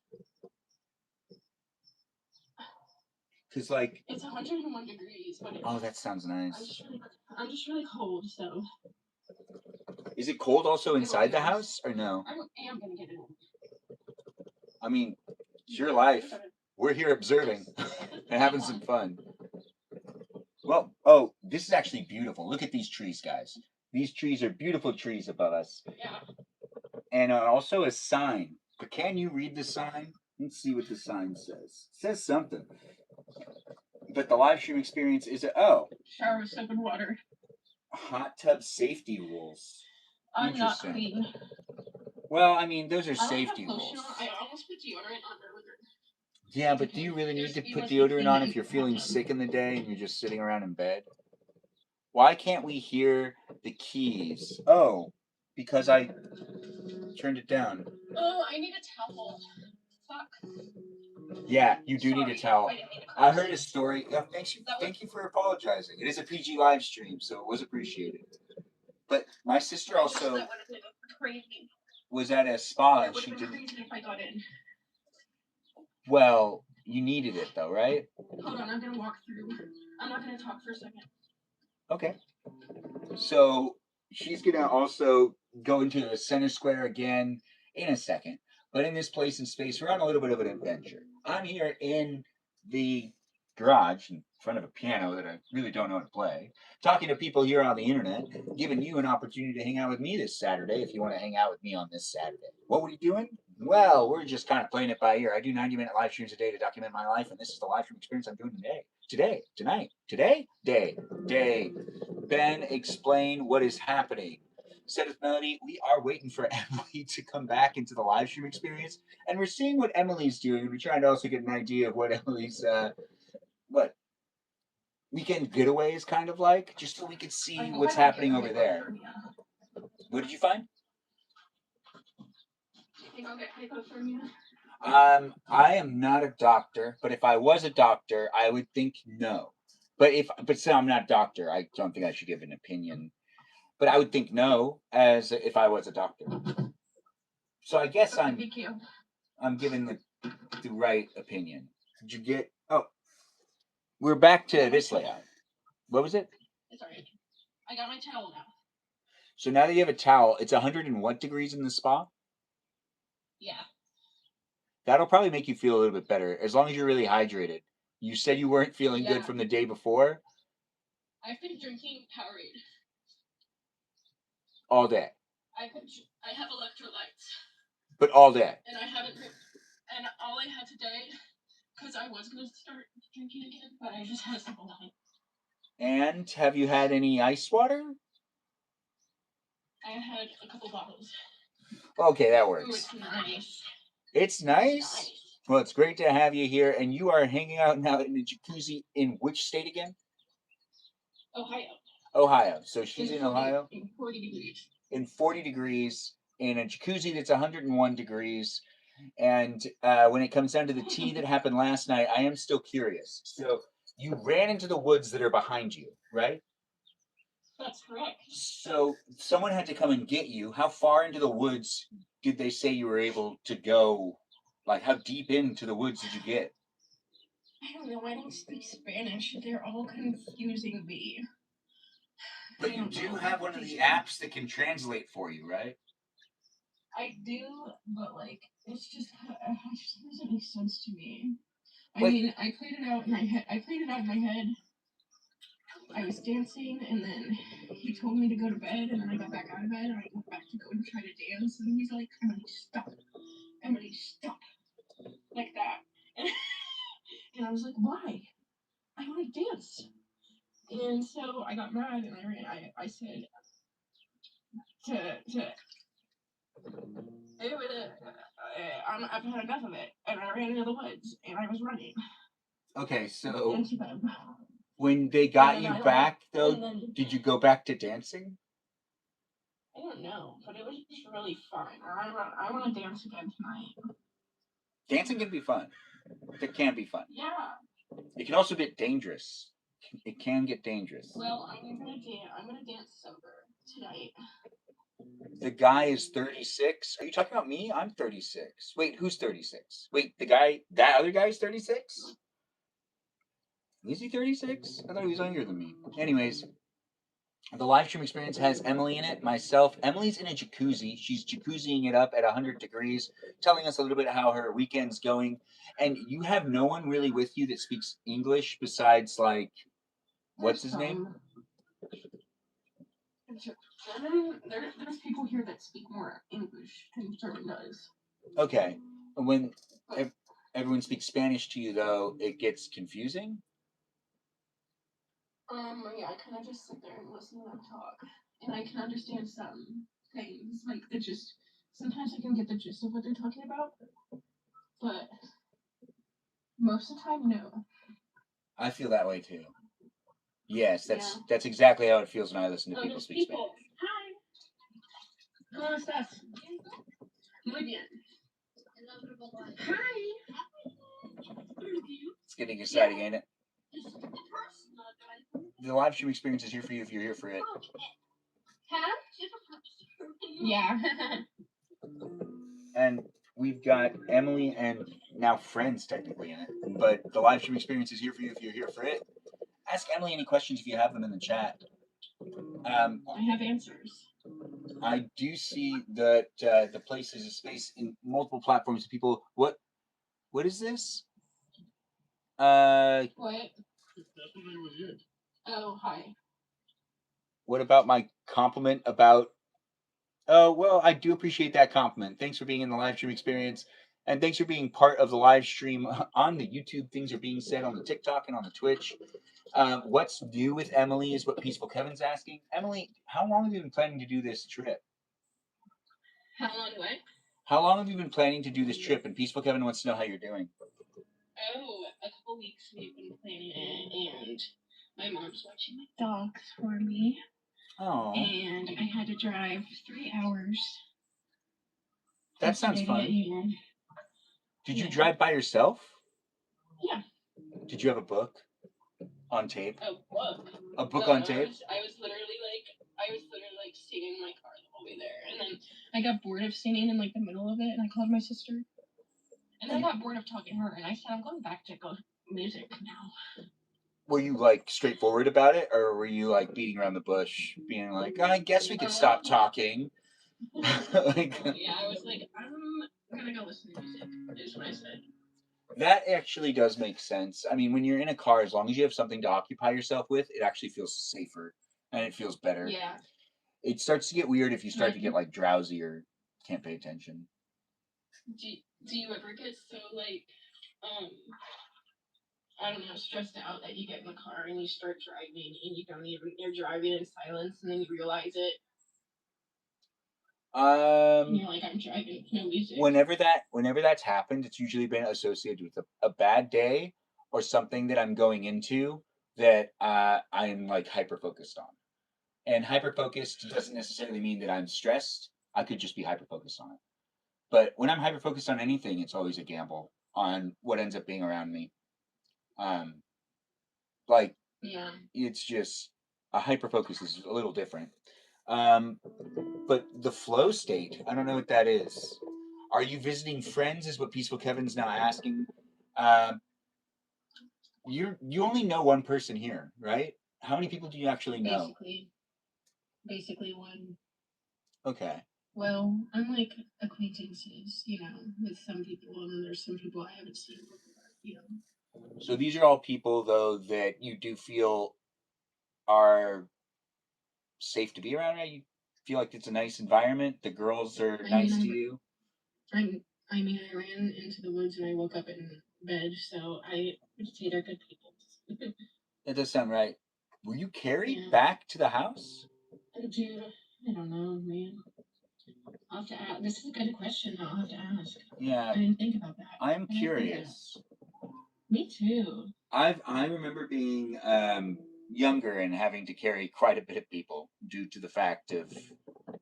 Because like it's 101 degrees. But oh, that sounds nice. I'm just really cold, so. Is it cold also inside the house, or no? I am gonna get in. I mean, it's your life. We're here observing and having some fun. Well, oh, this is actually beautiful. Look at these trees, guys. These trees are beautiful trees above us. Yeah. And also a sign. But can you read the sign? Let's see what the sign says. It says something. But the live stream experience is shower with soap and water. Hot tub safety rules. I'm not clean. Well, I mean, those are safety rules. I almost put deodorant on earlier. Yeah, but do you really need to put deodorant on if you're feeling sick in the day and you're just sitting around in bed? Why can't we hear the keys? Oh, because I turned it down. Oh, I need a towel. Fuck. Yeah, you do need a towel. I heard a story. Oh, thank you for apologizing. It is a PG live stream, so it was appreciated. But my sister also was at a spa and she didn't. Crazy if I got in. Well, you needed it though, right? Hold on, I'm gonna walk through. I'm not gonna talk for a second. Okay. So she's gonna also go into the center square again in a second. But in this place and space, we're on a little bit of an adventure. I'm here in the garage in front of a piano that I really don't know how to play, talking to people here on the internet, giving you an opportunity to hang out with me this Saturday if you want to hang out with me on this Saturday. What were you doing? Well, we're just kind of playing it by ear. I do 90-minute live streams a day to document my life, and this is the live stream experience I'm doing today. Day. Ben, explain what is happening. Said with Melody, we are waiting for Emily to come back into the live stream experience, and we're seeing what Emily's doing. We're trying to also get an idea of what Emily's weekend getaway is kind of like, just so we could see what's happening over there. What did you find? I am not a doctor, but if I was a doctor, I would think no. But so I'm not a doctor. I don't think I should give an opinion. But I would think no, as if I was a doctor. So I guess I'm giving the right opinion. Did you get? Oh, we're back to this layout. What was it? Sorry, I got my towel now. So now that you have a towel, it's 100 and what degrees in the spa? Yeah. That'll probably make you feel a little bit better, as long as you're really hydrated. You said you weren't feeling good from the day before? I've been drinking Powerade. All day? I have electrolytes. But all day? And I haven't and all I had today, because I was going to start drinking again, but I just had some wine. And have you had any ice water? I had a couple bottles. Okay, that works. Ooh, it's nice. It's nice? Well, it's great to have you here, and you are hanging out now in the jacuzzi in which state again? Ohio. So she's in Ohio? In 40 degrees. In 40 degrees, in a jacuzzi that's 101 degrees. And when it comes down to the tea that happened last night, I am still curious. So you ran into the woods that are behind you, right? That's correct. So someone had to come and get you. How far into the woods did they say you were able to go? Like, how deep into the woods did you get? I don't know. I don't speak Spanish. They're all confusing me. But you do have one of the apps that can translate for you, right? I do, but like it's just it just doesn't make sense to me. I Wait. mean, I played it out in my head. I was dancing, and then he told me to go to bed, and then I got back out of bed, and I went back to go and try to dance, and he's like, "Emily, stop! Emily, stop!" Like that, and I was like, "Why? I want to dance." And so I got mad, and I said to I've had enough of it, and I ran into the woods, and I was running Okay, so into them. when they got And you I back, though, then did you go back to dancing? I don't know, but it was just really fun. I want to dance again tonight. Dancing can be fun. It can be fun. Yeah. It can also get dangerous. It can get dangerous. Well, I'm gonna dance sober tonight. The guy is 36. Are you talking about me? I'm 36. Wait, who's 36? Wait, that other guy's 36? Is he 36? I thought he was younger than me. Anyways, the live stream experience has Emily in it, myself. Emily's in a jacuzzi. She's jacuzziing it up at 100 degrees, telling us a little bit how her weekend's going. And you have no one really with you that speaks English besides, like, what's his name? There's people here that speak more English than German does. Okay. When everyone speaks Spanish to you, though, it gets confusing? Yeah, I kind of just sit there and listen to them talk. And I can understand some things, like the gist. Sometimes I can get the gist of what they're talking about, but most of the time, no. I feel that way, too. Yes, that's exactly how it feels when I listen to people speak Spanish. Hi. ¿Cómo estás? Muy bien. Hi. It's getting exciting, ain't it? The live stream experience is here for you if you're here for it. Yeah. And we've got Emily and now friends technically in it. But the live stream experience is here for you if you're here for it. Ask Emily any questions if you have them in the chat. I have answers. I do see that the place is a space in multiple platforms. People, what is this? What? Oh, hi. What about my compliment about? Oh, well, I do appreciate that compliment. Thanks for being in the live stream experience. And thanks for being part of the live stream on the YouTube. Things are being said on the TikTok and on the Twitch. What's new with Emily is what Peaceful Kevin's asking. Emily, how long have you been planning to do this trip? How long what? How long have you been planning to do this trip? And Peaceful Kevin wants to know how you're doing. Oh, a couple weeks we've been planning it, and my mom's watching my dogs for me. Oh. And I had to drive 3 hours. That sounds fun. Did you drive by yourself? Yeah. Did you have a book on tape? A book. A book on tape? I was literally like singing in my car the whole way there, and then I got bored of singing in like the middle of it, and I called my sister. And I got bored of talking to her, and I said, I'm going back to go music now. Were you like straightforward about it, or were you like beating around the bush, being like, I guess we could stop talking? Yeah, I was like, I'm gonna go listen to music, is what I said. That actually does make sense. I mean, when you're in a car, as long as you have something to occupy yourself with, it actually feels safer and it feels better. Yeah. It starts to get weird if you start to get like drowsy or can't pay attention. Do you ever get so like I don't know, stressed out that you get in the car and you start driving and you're driving in silence and then you realize it? And you're like, I'm driving with no music. Whenever that's happened, it's usually been associated with a bad day or something that I'm going into that I'm like hyper focused on. And hyper focused doesn't necessarily mean that I'm stressed. I could just be hyper focused on it. But when I'm hyper focused on anything, it's always a gamble on what ends up being around me. Like Yeah. it's just a hyper focus is a little different. But the flow state, I don't know what that is. Are you visiting friends? Is what Peaceful Kevin's now asking. You only know one person here, right? How many people do you actually know? Basically one. Okay. Well, I'm like acquaintances, you know, with some people, and then there's some people I haven't seen before, you know. So these are all people though that you do feel are safe to be around, right? You feel like it's a nice environment. The girls are nice to you. I mean, I ran into the woods and I woke up in bed, so I would say they're good people. That does sound right. Were you carried back to the house? Dude, I don't know, man. I'll have to ask. This is a good question. I'll have to ask. Yeah. I didn't think about that. I'm curious. Me too. I remember being younger and having to carry quite a bit of people due to the fact of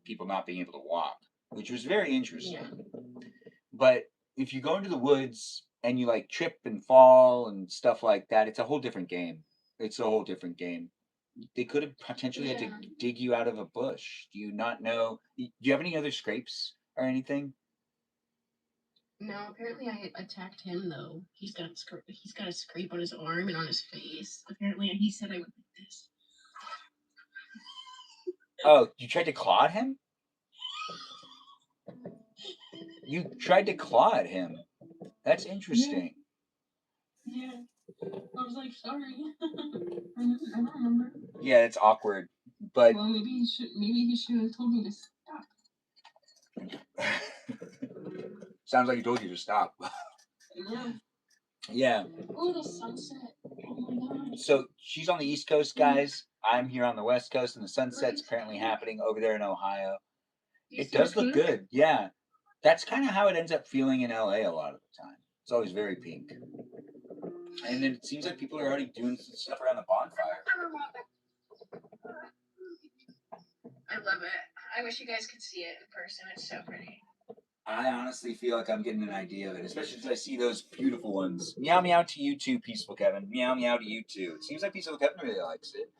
people not being able to walk, which was very interesting. Yeah. But if you go into the woods and you like trip and fall and stuff like that, it's a whole different game. It's a whole different game. They could have potentially had to dig you out of a bush. Do you not know? Do you have any other scrapes or anything? No, apparently I attacked him though. He's got a scrape on his arm and on his face. Apparently he said I would like this. Oh, you tried to claw at him? You tried to claw at him. That's interesting. Yeah. I was like, sorry. I don't remember. Yeah, it's awkward. But well, maybe he should have told me to stop. Sounds like he told you to stop. Yeah. Yeah. Oh, the sunset. Oh my god. So she's on the East Coast, guys. I'm here on the West Coast, and the sunset's apparently happening over there in Ohio. It does look good. Yeah. That's kind of how it ends up feeling in LA a lot of the time. It's always very pink. And then it seems like people are already doing some stuff around the bonfire. I love it. I wish you guys could see it in person. It's so pretty. I honestly feel like I'm getting an idea of it, especially as I see those beautiful ones. Meow meow to you too, Peaceful Kevin. Meow meow to you too. It seems like Peaceful Kevin really likes it.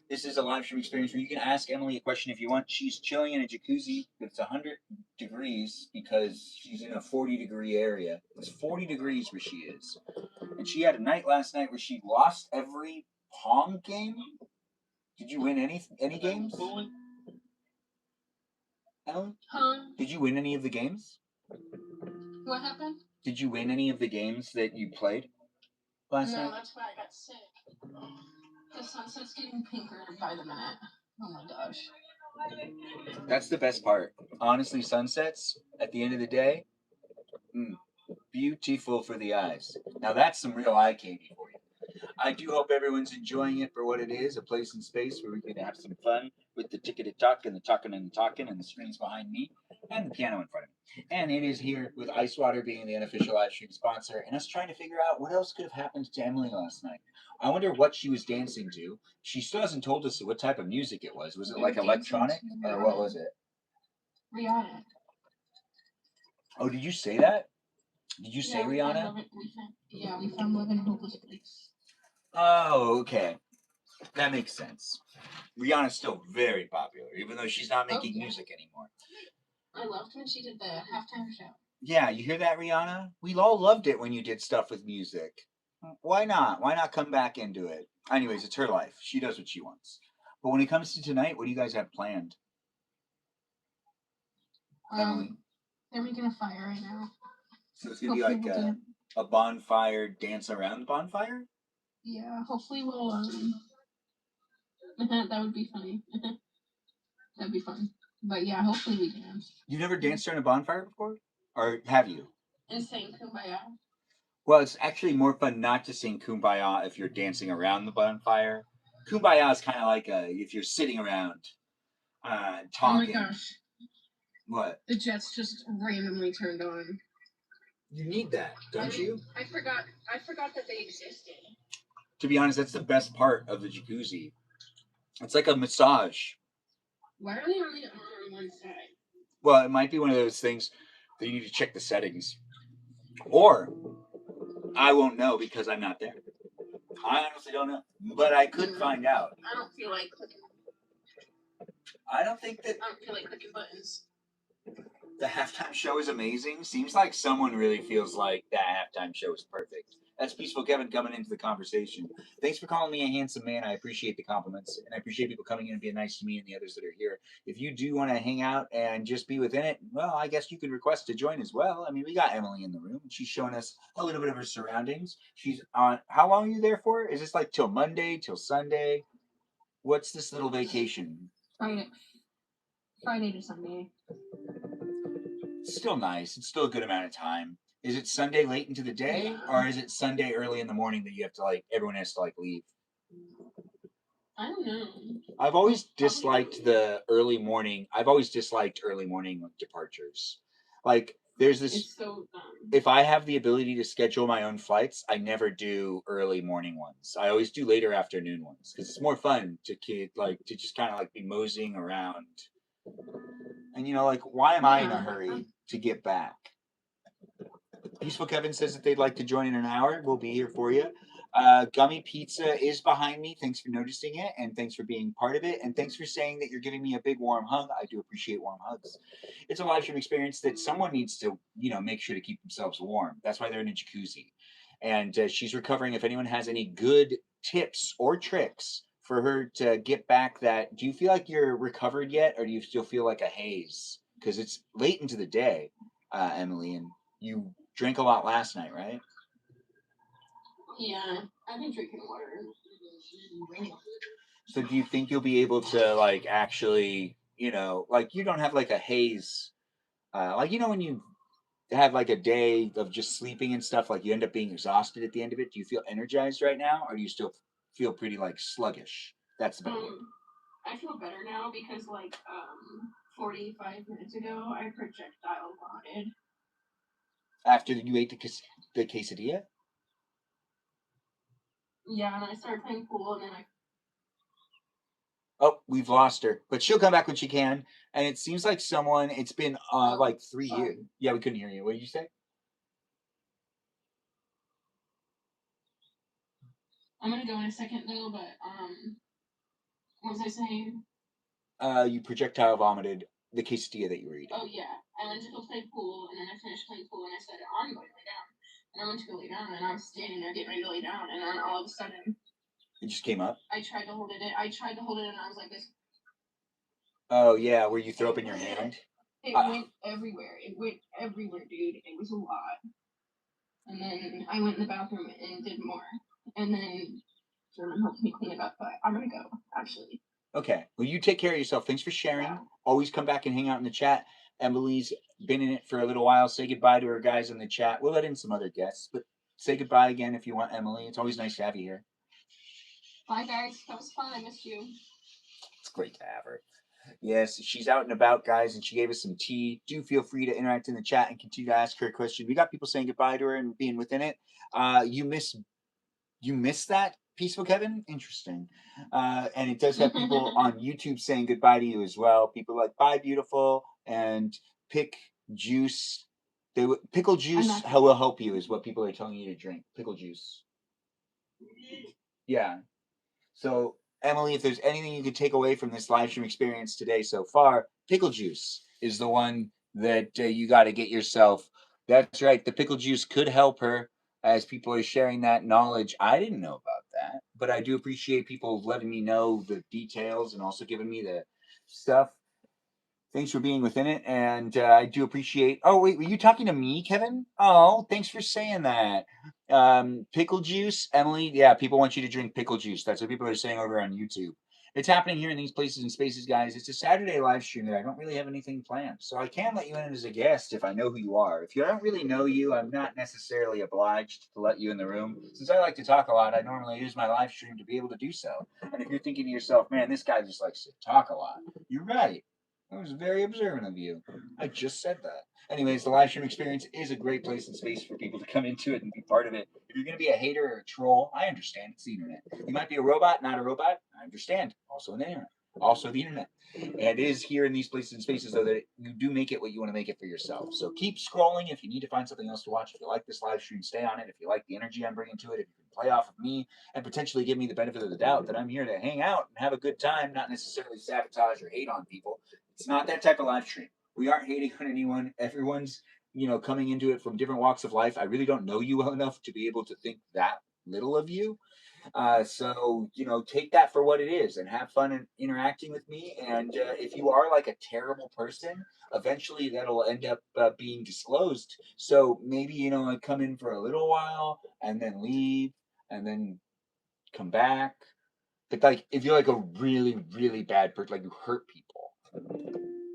This is a live stream experience where you can ask Emily a question if you want. She's chilling in a jacuzzi. It's 100 degrees because she's in a 40-degree area. It's 40 degrees where she is. And she had a night last night where she lost every Pong game. Did you win any games? Ellen? Huh? Did you win any of the games? What happened? Did you win any of the games that you played last night? No, that's why I got sick. The sunset's getting pinker by the minute. Oh my gosh. That's the best part. Honestly, sunsets, at the end of the day, beautiful for the eyes. Now that's some real eye candy for you. I do hope everyone's enjoying it for what it is, a place and space where we can have some fun with the tickety-tock and the talking and the talking and the screens behind me and the piano in front of me. And it is here with Ice Water being the unofficial live stream sponsor and us trying to figure out what else could have happened to Emily last night. I wonder what she was dancing to. She still hasn't told us what type of music it was. Was it like electronic or what was it? Rihanna. Oh, did you say that? Did you say Rihanna? We found Love in a Hopeless Place. Oh, okay. That makes sense. Rihanna's still very popular, even though she's not making music anymore. I loved when she did the halftime show. Yeah, you hear that, Rihanna? We all loved it when you did stuff with music. Why not? Why not come back into it? Anyways, it's her life. She does what she wants. But when it comes to tonight, what do you guys have planned? Emily? They're making a fire right now. So it's going to be like a bonfire, dance around the bonfire? Yeah, hopefully we'll, that would be funny. That'd be fun. But yeah, hopefully we can. You've never danced around a bonfire before? Or have you? And sing Kumbaya. Well, it's actually more fun not to sing Kumbaya if you're dancing around the bonfire. Kumbaya is kind of like if you're sitting around talking. Oh my gosh. What? The jets just randomly turned on. You need that, don't you? I forgot that they existed. To be honest, that's the best part of the jacuzzi. It's like a massage. Why are they only on one side? Well, it might be one of those things They need to check the settings. Or I won't know because I'm not there. I honestly don't know. But I could find out. I don't feel like clicking. I don't feel like clicking buttons. The halftime show is amazing. Seems like someone really feels like that halftime show is perfect. That's Peaceful Kevin coming into the conversation. Thanks for calling me a handsome man. I appreciate the compliments, and I appreciate people coming in and being nice to me and the others that are here. If you do want to hang out and just be within it, well, I guess you can request to join as well. I mean, we got Emily in the room. She's showing us a little bit of her surroundings. She's on. How long are you there for? Is this like till Monday, till Sunday? What's this little vacation? Friday to Sunday. Still nice. It's still a good amount of time. Is it Sunday late into the day, Yeah. or is it Sunday early in the morning that you have to like everyone has to like leave? I don't know. I've always disliked the early morning. I've always disliked early morning departures. Like there's this. It's so dumb. If I have the ability to schedule my own flights, I never do early morning ones. I always do later afternoon ones because it's more fun to just kind of like be moseying around. And you know, like why am I in a hurry to get back? Peaceful Kevin says that they'd like to join in an hour. We'll be here for you. Gummy Pizza is behind me. Thanks for noticing it, and thanks for being part of it, and thanks for saying that you're giving me a big warm hug. I do appreciate warm hugs. It's a live stream experience that someone needs to, make sure to keep themselves warm. That's why they're in a jacuzzi, and she's recovering. If anyone has any good tips or tricks for her to get back, do you feel like you're recovered yet, or do you still feel like a haze? Because it's late into the day, Emily, and you drank a lot last night, right? Yeah, I've been drinking water. So do you think you'll be able to like actually, like you don't have like a haze, like when you have like a day of just sleeping and stuff, like you end up being exhausted at the end of it. Do you feel energized right now, or do you still feel pretty like sluggish? That's the better word. I feel better now because 45 minutes ago I projectile vomited. After you ate the quesadilla? Yeah, and I started playing pool, and then Oh, we've lost her, but she'll come back when she can. And it seems like it's been like 3 years. Yeah, we couldn't hear you. What did you say? I'm gonna go in a second though, but what was I saying? You projectile vomited the quesadilla that you were eating. Oh yeah, I went to go play pool, and then I finished playing pool, and I said I'm going to lay down, and I went to go lay down, and I was standing there getting ready to lay down, and then all of a sudden it just came up. I tried to hold it, and I was like this. Oh yeah, where you throw up in your hand? It went everywhere. It went everywhere, dude. It was a lot. And then I went in the bathroom and did more. And then German helped me clean it up, but I'm gonna go, actually. Okay. Well, you take care of yourself. Thanks for sharing. Yeah. Always come back and hang out in the chat. Emily's been in it for a little while. Say goodbye to her guys in the chat. We'll let in some other guests, but say goodbye again if you want, Emily. It's always nice to have you here. Bye, guys. That was fun. I missed you. It's great to have her. Yes, she's out and about, guys, and she gave us some tea. Do feel free to interact in the chat and continue to ask her a question. We got people saying goodbye to her and being within it. You miss that, Peaceful Kevin? Interesting. And it does have people on YouTube saying goodbye to you as well. People like bye beautiful and pickle juice will help you is what people are telling you to drink. Pickle juice. Yeah. So Emily, if there's anything you could take away from this live stream experience today so far, pickle juice is the one that you got to get yourself. That's right. The pickle juice could help her as people are sharing that knowledge. I didn't know about that, but I do appreciate people letting me know the details and also giving me the stuff. Thanks for being within it, and I do appreciate. Oh wait, were you talking to me, Kevin? Oh, thanks for saying that. Pickle juice, Emily. Yeah, people want you to drink pickle juice. That's what people are saying over on YouTube. It's happening here in these places and spaces, guys. It's a Saturday live stream that I don't really have anything planned, so I can let you in as a guest if I know who you are. If you don't really know you, I'm not necessarily obliged to let you in the room. Since I like to talk a lot, I normally use my live stream to be able to do so. And if you're thinking to yourself, man, this guy just likes to talk a lot, you're right. I was very observant of you. I just said that. Anyways, the live stream experience is a great place and space for people to come into it and be part of it. If you're going to be a hater or a troll, I understand. It's the internet. You might be a robot, not a robot. I understand. Also an internet. also the internet. And it is here in these places and spaces, though, that you do make it what you want to make it for yourself. So keep scrolling if you need to find something else to watch. If you like this live stream, stay on it. If you like the energy I'm bringing to it, if you can play off of me and potentially give me the benefit of the doubt that I'm here to hang out and have a good time, not necessarily sabotage or hate on people. It's not that type of live stream. We aren't hating on anyone. Everyone's, coming into it from different walks of life. I really don't know you well enough to be able to think that little of you. So, take that for what it is and have fun in interacting with me. And if you are like a terrible person, eventually that'll end up being disclosed. So maybe, I come in for a little while and then leave and then come back. But like, if you're like a really, really bad person, like you hurt people.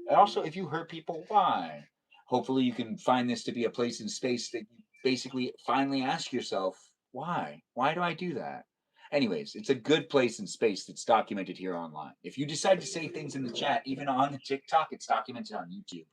And also, if you hurt people, why? Hopefully, you can find this to be a place in space that you basically finally ask yourself, why? Why do I do that? Anyways, it's a good place in space that's documented here online. If you decide to say things in the chat, even on the TikTok, it's documented on YouTube.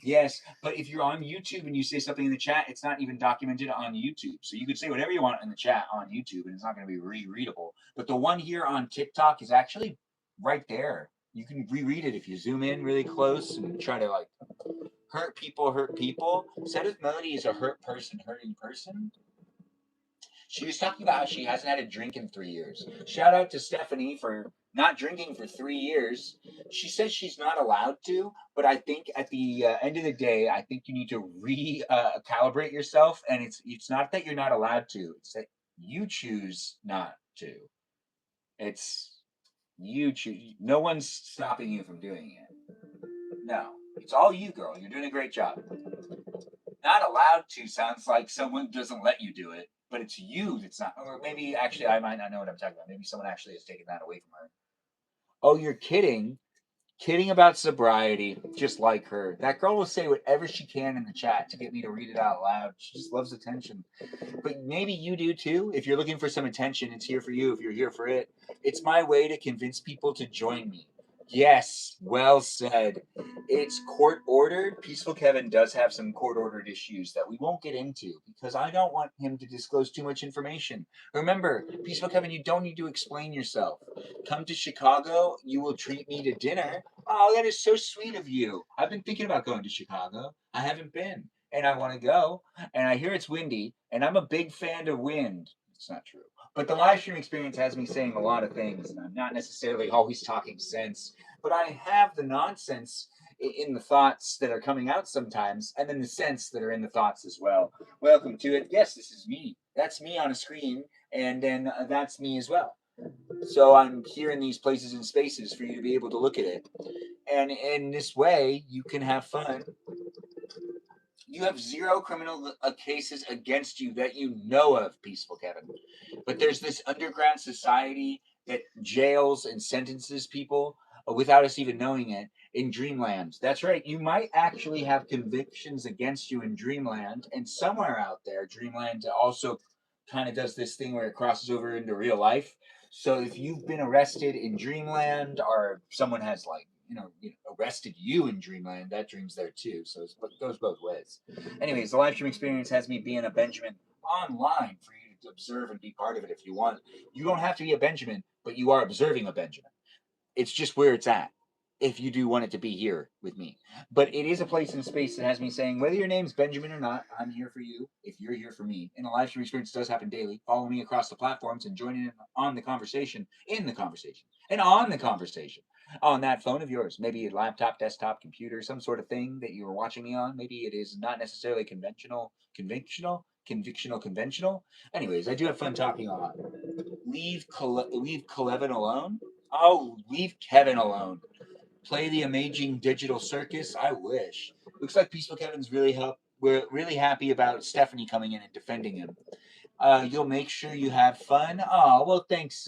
Yes, but if you're on YouTube and you say something in the chat, it's not even documented on YouTube. So you could say whatever you want in the chat on YouTube and it's not going to be rereadable. But the one here on TikTok is actually right there. You can reread it if you zoom in really close and try to like hurt people, hurt people. Said if Melody is a hurt person, hurting person. She was talking about how she hasn't had a drink in 3 years. Shout out to Stephanie for not drinking for 3 years. She says she's not allowed to, but I think at the end of the day, I think you need to recalibrate yourself. And it's not that you're not allowed to; it's that you choose not to. It's you choose. No one's stopping you from doing it. No, it's all you, girl. You're doing a great job. Not allowed to sounds like someone doesn't let you do it, but it's you that's not. Or maybe actually, I might not know what I'm talking about. Maybe someone actually has taken that away from her. Oh, you're kidding? Kidding about sobriety, just like her. That girl will say whatever she can in the chat to get me to read it out loud. She just loves attention. But maybe you do too. If you're looking for some attention, it's here for you. If you're here for it, it's my way to convince people to join me. Yes, well said. It's court ordered. Peaceful Kevin does have some court ordered issues that we won't get into because I don't want him to disclose too much information. Remember, Peaceful Kevin, you don't need to explain yourself. Come to Chicago, you will treat me to dinner. Oh, that is so sweet of you. I've been thinking about going to Chicago. I haven't been, and I want to go. And I hear it's windy, and I'm a big fan of wind. It's not true. But the live stream experience has me saying a lot of things, and I'm not necessarily always talking sense, but I have the nonsense in the thoughts that are coming out sometimes, and then the sense that are in the thoughts as well. Welcome to it. Yes, this is me. That's me on a screen, and then that's me as well. So I'm here in these places and spaces for you to be able to look at it. And in this way, you can have fun. You have zero criminal cases against you that you know of, Peaceful Kevin. But there's this underground society that jails and sentences people without us even knowing it in Dreamland. That's right. You might actually have convictions against you in Dreamland, and somewhere out there, Dreamland also kind of does this thing where it crosses over into real life. So if you've been arrested in Dreamland, or someone has like arrested you in Dreamland, that dream's there too. So it goes both ways. Anyways, the live stream experience has me being a Benjamin online for you to observe and be part of it if you want. You don't have to be a Benjamin, but you are observing a Benjamin. It's just where it's at if you do want it to be here with me. But it is a place in space that has me saying, whether your name's Benjamin or not, I'm here for you if you're here for me. And the live stream experience does happen daily. Follow me across the platforms and join in on the conversation, in the conversation, and on the conversation. On that phone of yours, maybe a laptop, desktop, computer, some sort of thing that you are watching me on. Maybe it is not necessarily conventional. Anyways, I do have fun talking on. Leave Kevin alone. Oh, leave Kevin alone. Play the amazing digital circus. I wish. Looks like Peaceful Kevin's we're really happy about Stephanie coming in and defending him. You'll make sure you have fun. Oh, well, thanks.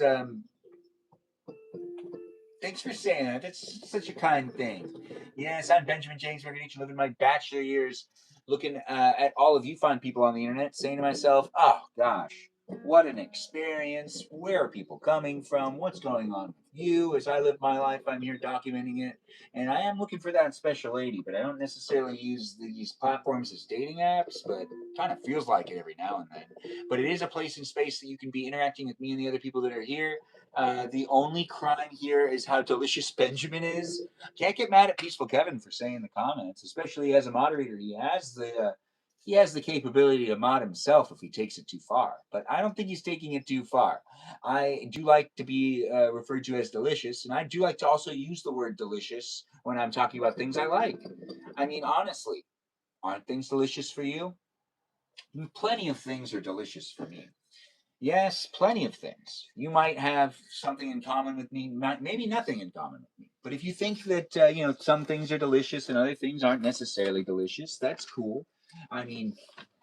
Thanks for saying that. That's such a kind thing. Yes, I'm Benjamin James Magrdichian, living my bachelor years, looking at all of you fine people on the internet, saying to myself, oh gosh, what an experience. Where are people coming from? What's going on with you? As I live my life, I'm here documenting it. And I am looking for that special lady, but I don't necessarily use these platforms as dating apps, but it kind of feels like it every now and then. But it is a place in space that you can be interacting with me and the other people that are here. The only crime here is how delicious Benjamin is. Can't get mad at Peaceful Kevin for saying the comments, especially as a moderator. He has the capability to mod himself if he takes it too far, but I don't think he's taking it too far. I do like to be referred to as delicious, and I do like to also use the word delicious when I'm talking about things I like. I mean, honestly, aren't things delicious for you? Plenty of things are delicious for me. Yes, plenty of things. You might have something in common with me, maybe nothing in common with me. But if you think that some things are delicious and other things aren't necessarily delicious, that's cool. I mean,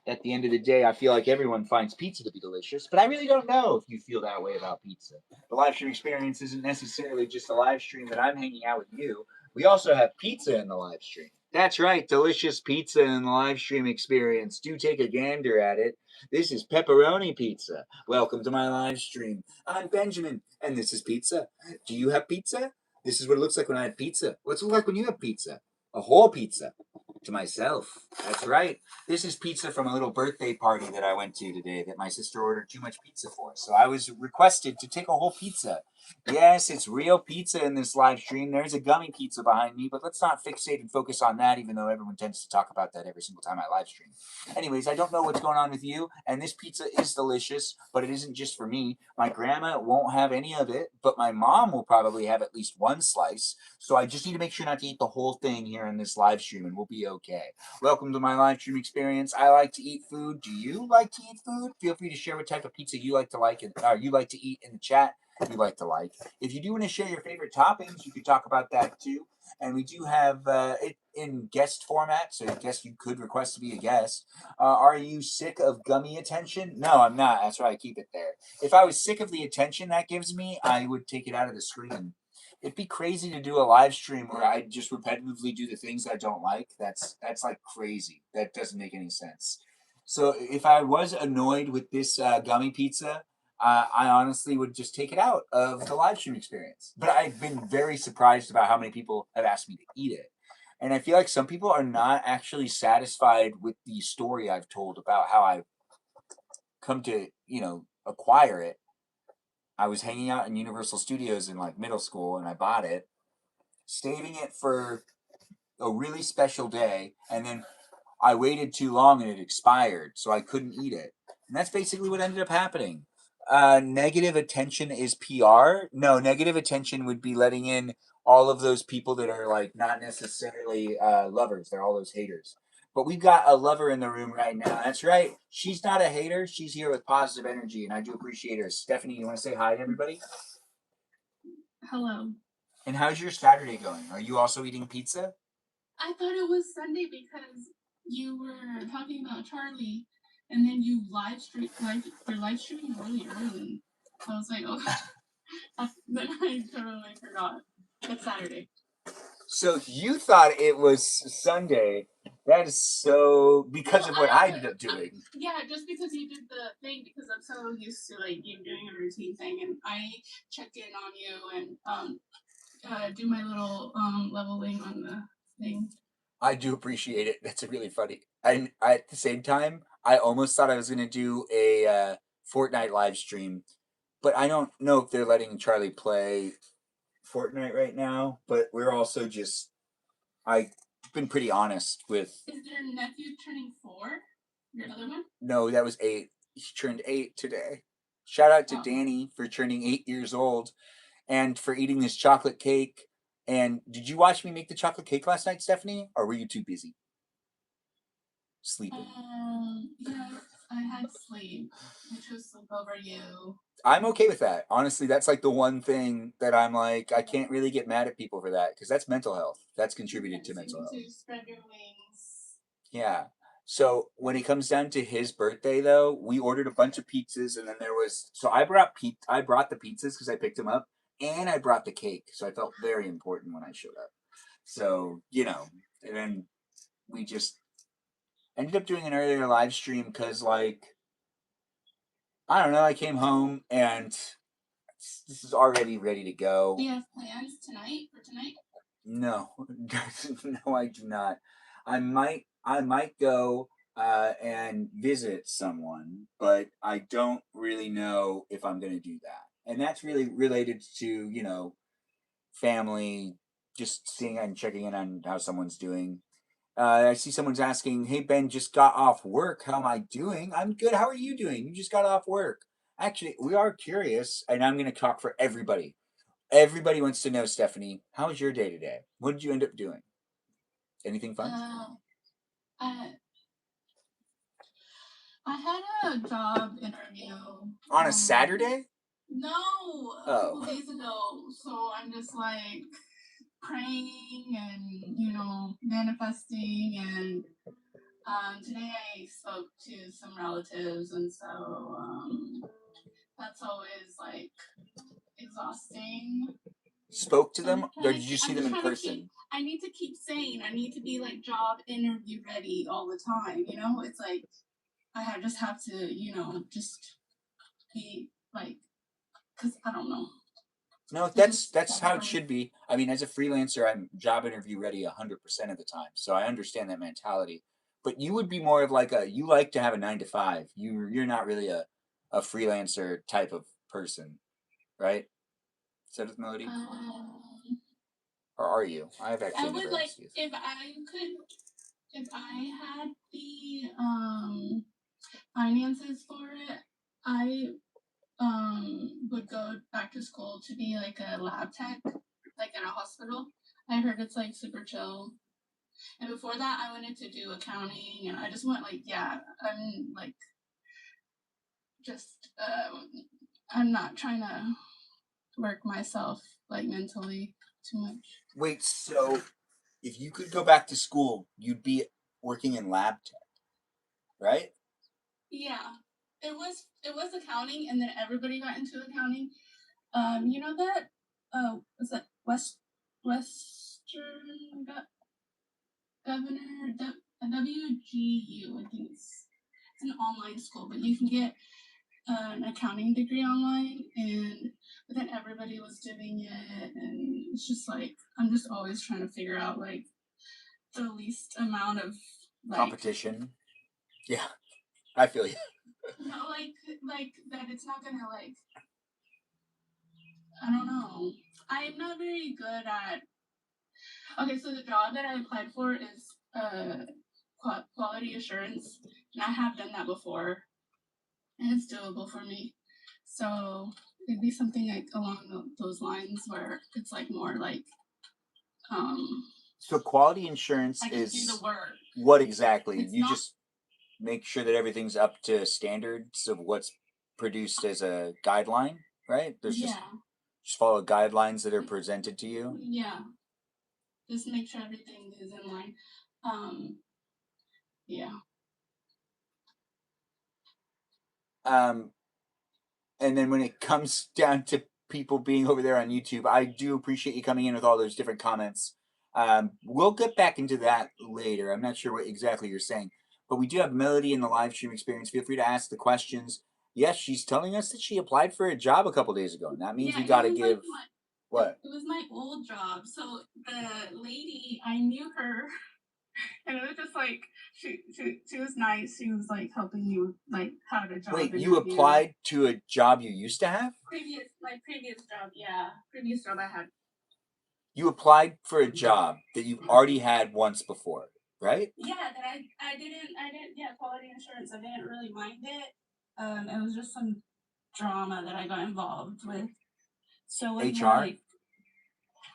at the end of the day, I feel like everyone finds pizza to be delicious, but I really don't know if you feel that way about pizza. The live stream experience isn't necessarily just a live stream that I'm hanging out with you. We also have pizza in the live stream. That's right, delicious pizza in the live stream experience. Do take a gander at it. This is pepperoni pizza. Welcome to my live stream. I'm Benjamin, and this is pizza. Do you have pizza? This is what it looks like when I have pizza. What's it look like when you have pizza? A whole pizza. To myself. That's right. This is pizza from a little birthday party that I went to today that my sister ordered too much pizza for. So I was requested to take a whole pizza. Yes, it's real pizza in this live stream. There's a gummy pizza behind me, but let's not fixate and focus on that, even though everyone tends to talk about that every single time I live stream. Anyways, I don't know what's going on with you, and this pizza is delicious, but it isn't just for me. My grandma won't have any of it, but my mom will probably have at least one slice. So I just need to make sure not to eat the whole thing here in this live stream, and we'll be okay. Welcome to my live stream experience. I like to eat food. Do you like to eat food? Feel free to share what type of pizza you like to you like to eat in the chat. You like to like. If you do want to share your favorite toppings, you could talk about that too. And we do have it in guest format, so I guess you could request to be a guest. Are you sick of gummy attention? No, I'm not. That's why I keep it there. If I was sick of the attention that gives me, I would take it out of the screen. It'd be crazy to do a live stream where I just repetitively do the things I don't like. That's like crazy. That doesn't make any sense. So if I was annoyed with this gummy pizza, I honestly would just take it out of the live stream experience. But I've been very surprised about how many people have asked me to eat it. And I feel like some people are not actually satisfied with the story I've told about how I've come to, acquire it. I was hanging out in Universal Studios in like middle school and I bought it, saving it for a really special day, and then I waited too long and it expired, so I couldn't eat it. And that's basically what ended up happening. Negative attention is PR. No, negative attention would be letting in all of those people that are like not necessarily lovers. They're all those haters. But we've got a lover in the room right now. That's right. She's not a hater. She's here with positive energy, and I do appreciate her. Stephanie, you want to say hi to everybody? Hello. And how's your Saturday going? Are you also eating pizza? I thought it was Sunday because you were talking about Charlie, and then you you're live streaming really early. I was like, oh, then I totally forgot. It's Saturday. So you thought it was Sunday. That is so because of what I ended up doing. Yeah, just because you did the thing, because I'm so used to like you doing a routine thing, and I checked in on you and do my little leveling on the thing. I do appreciate it. That's really funny. And at the same time, I almost thought I was going to do a Fortnite live stream, but I don't know if they're letting Charlie play Fortnite right now. But we're also just, I've been pretty honest with. Is your nephew turning 4? Your other one? No, that was 8. He turned 8 today. Shout out to Danny for turning 8 years old and for eating this chocolate cake. And did you watch me make the chocolate cake last night, Stephanie? Or were you too busy? Sleeping. Yeah, I had sleep. I chose sleep over you. I'm okay with that. Honestly, that's like the one thing that I'm like, I can't really get mad at people for that because that's mental health. That's contributed to mental health. To spread your wings. Yeah. So when it comes down to his birthday, though, we ordered a bunch of pizzas, and then there was. So I brought the pizzas because I picked them up, and I brought the cake. So I felt very important when I showed up. So and then we just ended up doing an earlier live stream because, like, I don't know, I came home and this is already ready to go. Do you have plans for tonight? No, no, I do not. I might go and visit someone, but I don't really know if I'm going to do that. And that's really related to, family, just seeing and checking in on how someone's doing. I see someone's asking, "Hey Ben, just got off work. How am I doing?" I'm good. How are you doing? You just got off work. Actually, we are curious, and I'm going to talk for everybody. Everybody wants to know, Stephanie, how was your day today? What did you end up doing? Anything fun? I had a job interview On a Saturday? No, a couple days ago. So I'm just like praying and manifesting, and today I spoke to some relatives, and so that's always like exhausting. Spoke to them, or did you see them in person? I need to keep saying I need to be like job interview ready all the time. It's like I just have to just be like, because I don't know. No, that's how it should be. I mean, as a freelancer, I'm job interview ready 100% of the time, so I understand that mentality. But you would be more of like you like to have a 9 to 5. You're not really a freelancer type of person, right? Is that with Melody? Or are you? I've actually never asked you. If I had the finances for it, I would go back to school to be like a lab tech, like in a hospital. I heard it's like super chill. And before that, I wanted to do accounting, and I just went like, I'm like, just I'm not trying to work myself like mentally too much. Wait, so if you could go back to school, you'd be working in lab tech, right? Yeah, it was accounting, and then everybody got into accounting. You know that was that Western Governor WGU? I think it's an online school, but you can get an accounting degree online, but then everybody was doing it, and it's just like I'm just always trying to figure out like the least amount of competition. Yeah, I feel you. No, like that. It's not gonna like. I don't know. I'm not very good at. Okay, so the job that I applied for is quality assurance, and I have done that before, and it's doable for me. So it'd be something like along those lines where it's like more like. So quality insurance is do the work. What exactly? You just make sure that everything's up to standards of what's produced as a guideline, right? There's just follow guidelines that are presented to you. Yeah. Just make sure everything is in line. Yeah. And then when it comes down to people being over there on YouTube, I do appreciate you coming in with all those different comments. We'll get back into that later. I'm not sure what exactly you're saying, but we do have Melody in the live stream experience. Feel free to ask the questions. Yes, she's telling us that she applied for a job a couple days ago, and that means we got to give. Like what? It was my old job. So the lady, I knew her, and it was just like she was nice. She was like helping me with like how to job. Wait, you applied to a job you used to have? My previous job, yeah, previous job I had. You applied for a job that you've already had once before, right? Yeah, that I didn't. Yeah, quality insurance. I didn't really mind it. It was just some drama that I got involved with. So it was HR? like,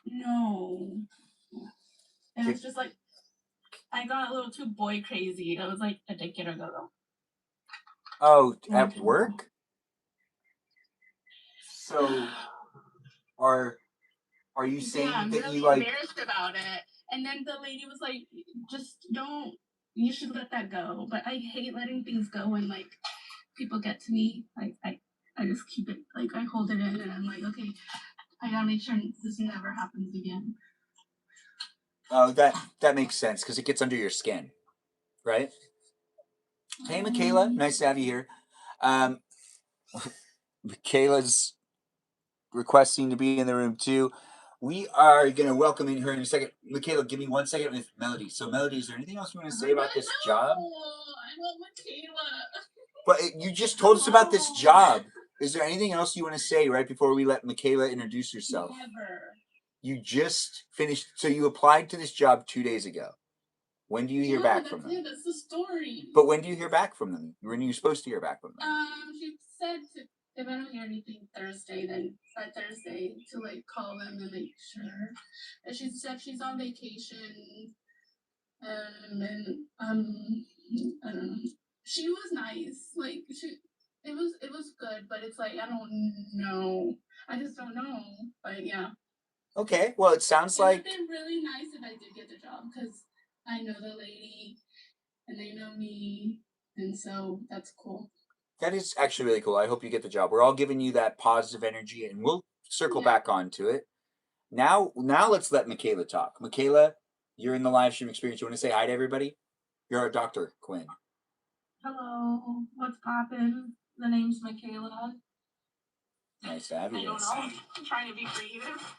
no. It was just like I got a little too boy crazy. It was like a decade ago. Oh, at work? So are you saying I'm that really you like embarrassed about it? And then the lady was like, just don't, you should let that go. But I hate letting things go when like people get to me. Like I just keep it, like I hold it in, and I'm like, okay, I gotta make sure this never happens again. Oh, that makes sense because it gets under your skin, right? Hey, Michaela, nice to have you here. Michaela's requesting to be in the room too. We are gonna welcome in her in a second. Michaela, give me 1 second with Melody. So, Melody, is there anything else you want to say about this job? I love Michaela. But you just told us about this job. Is there anything else you want to say right before we let Michaela introduce herself? Never. You just finished, so you applied to this job 2 days ago. When do you hear back from them? Yeah, that's the story. But when do you hear back from them? When are you supposed to hear back from them? She said if I don't hear anything Thursday, then by Thursday to like call them and make sure. And she said she's on vacation. And I don't know. She was nice. Like it was good, but it's like I don't know. I just don't know. But yeah. Okay, well, it sounds It would like have been really nice if I did get the job because I know the lady and they know me, and so that's cool. that is actually really cool. I hope you get the job. We're all giving you that positive energy, and we'll circle back onto it. Now let's let Michaela talk. Michaela, you're in the live stream experience. You want to say hi to everybody? You're Dr. Quinn. Hello, what's poppin'? The name's Michaela. Nice to have you. I don't know. I'm trying to be creative.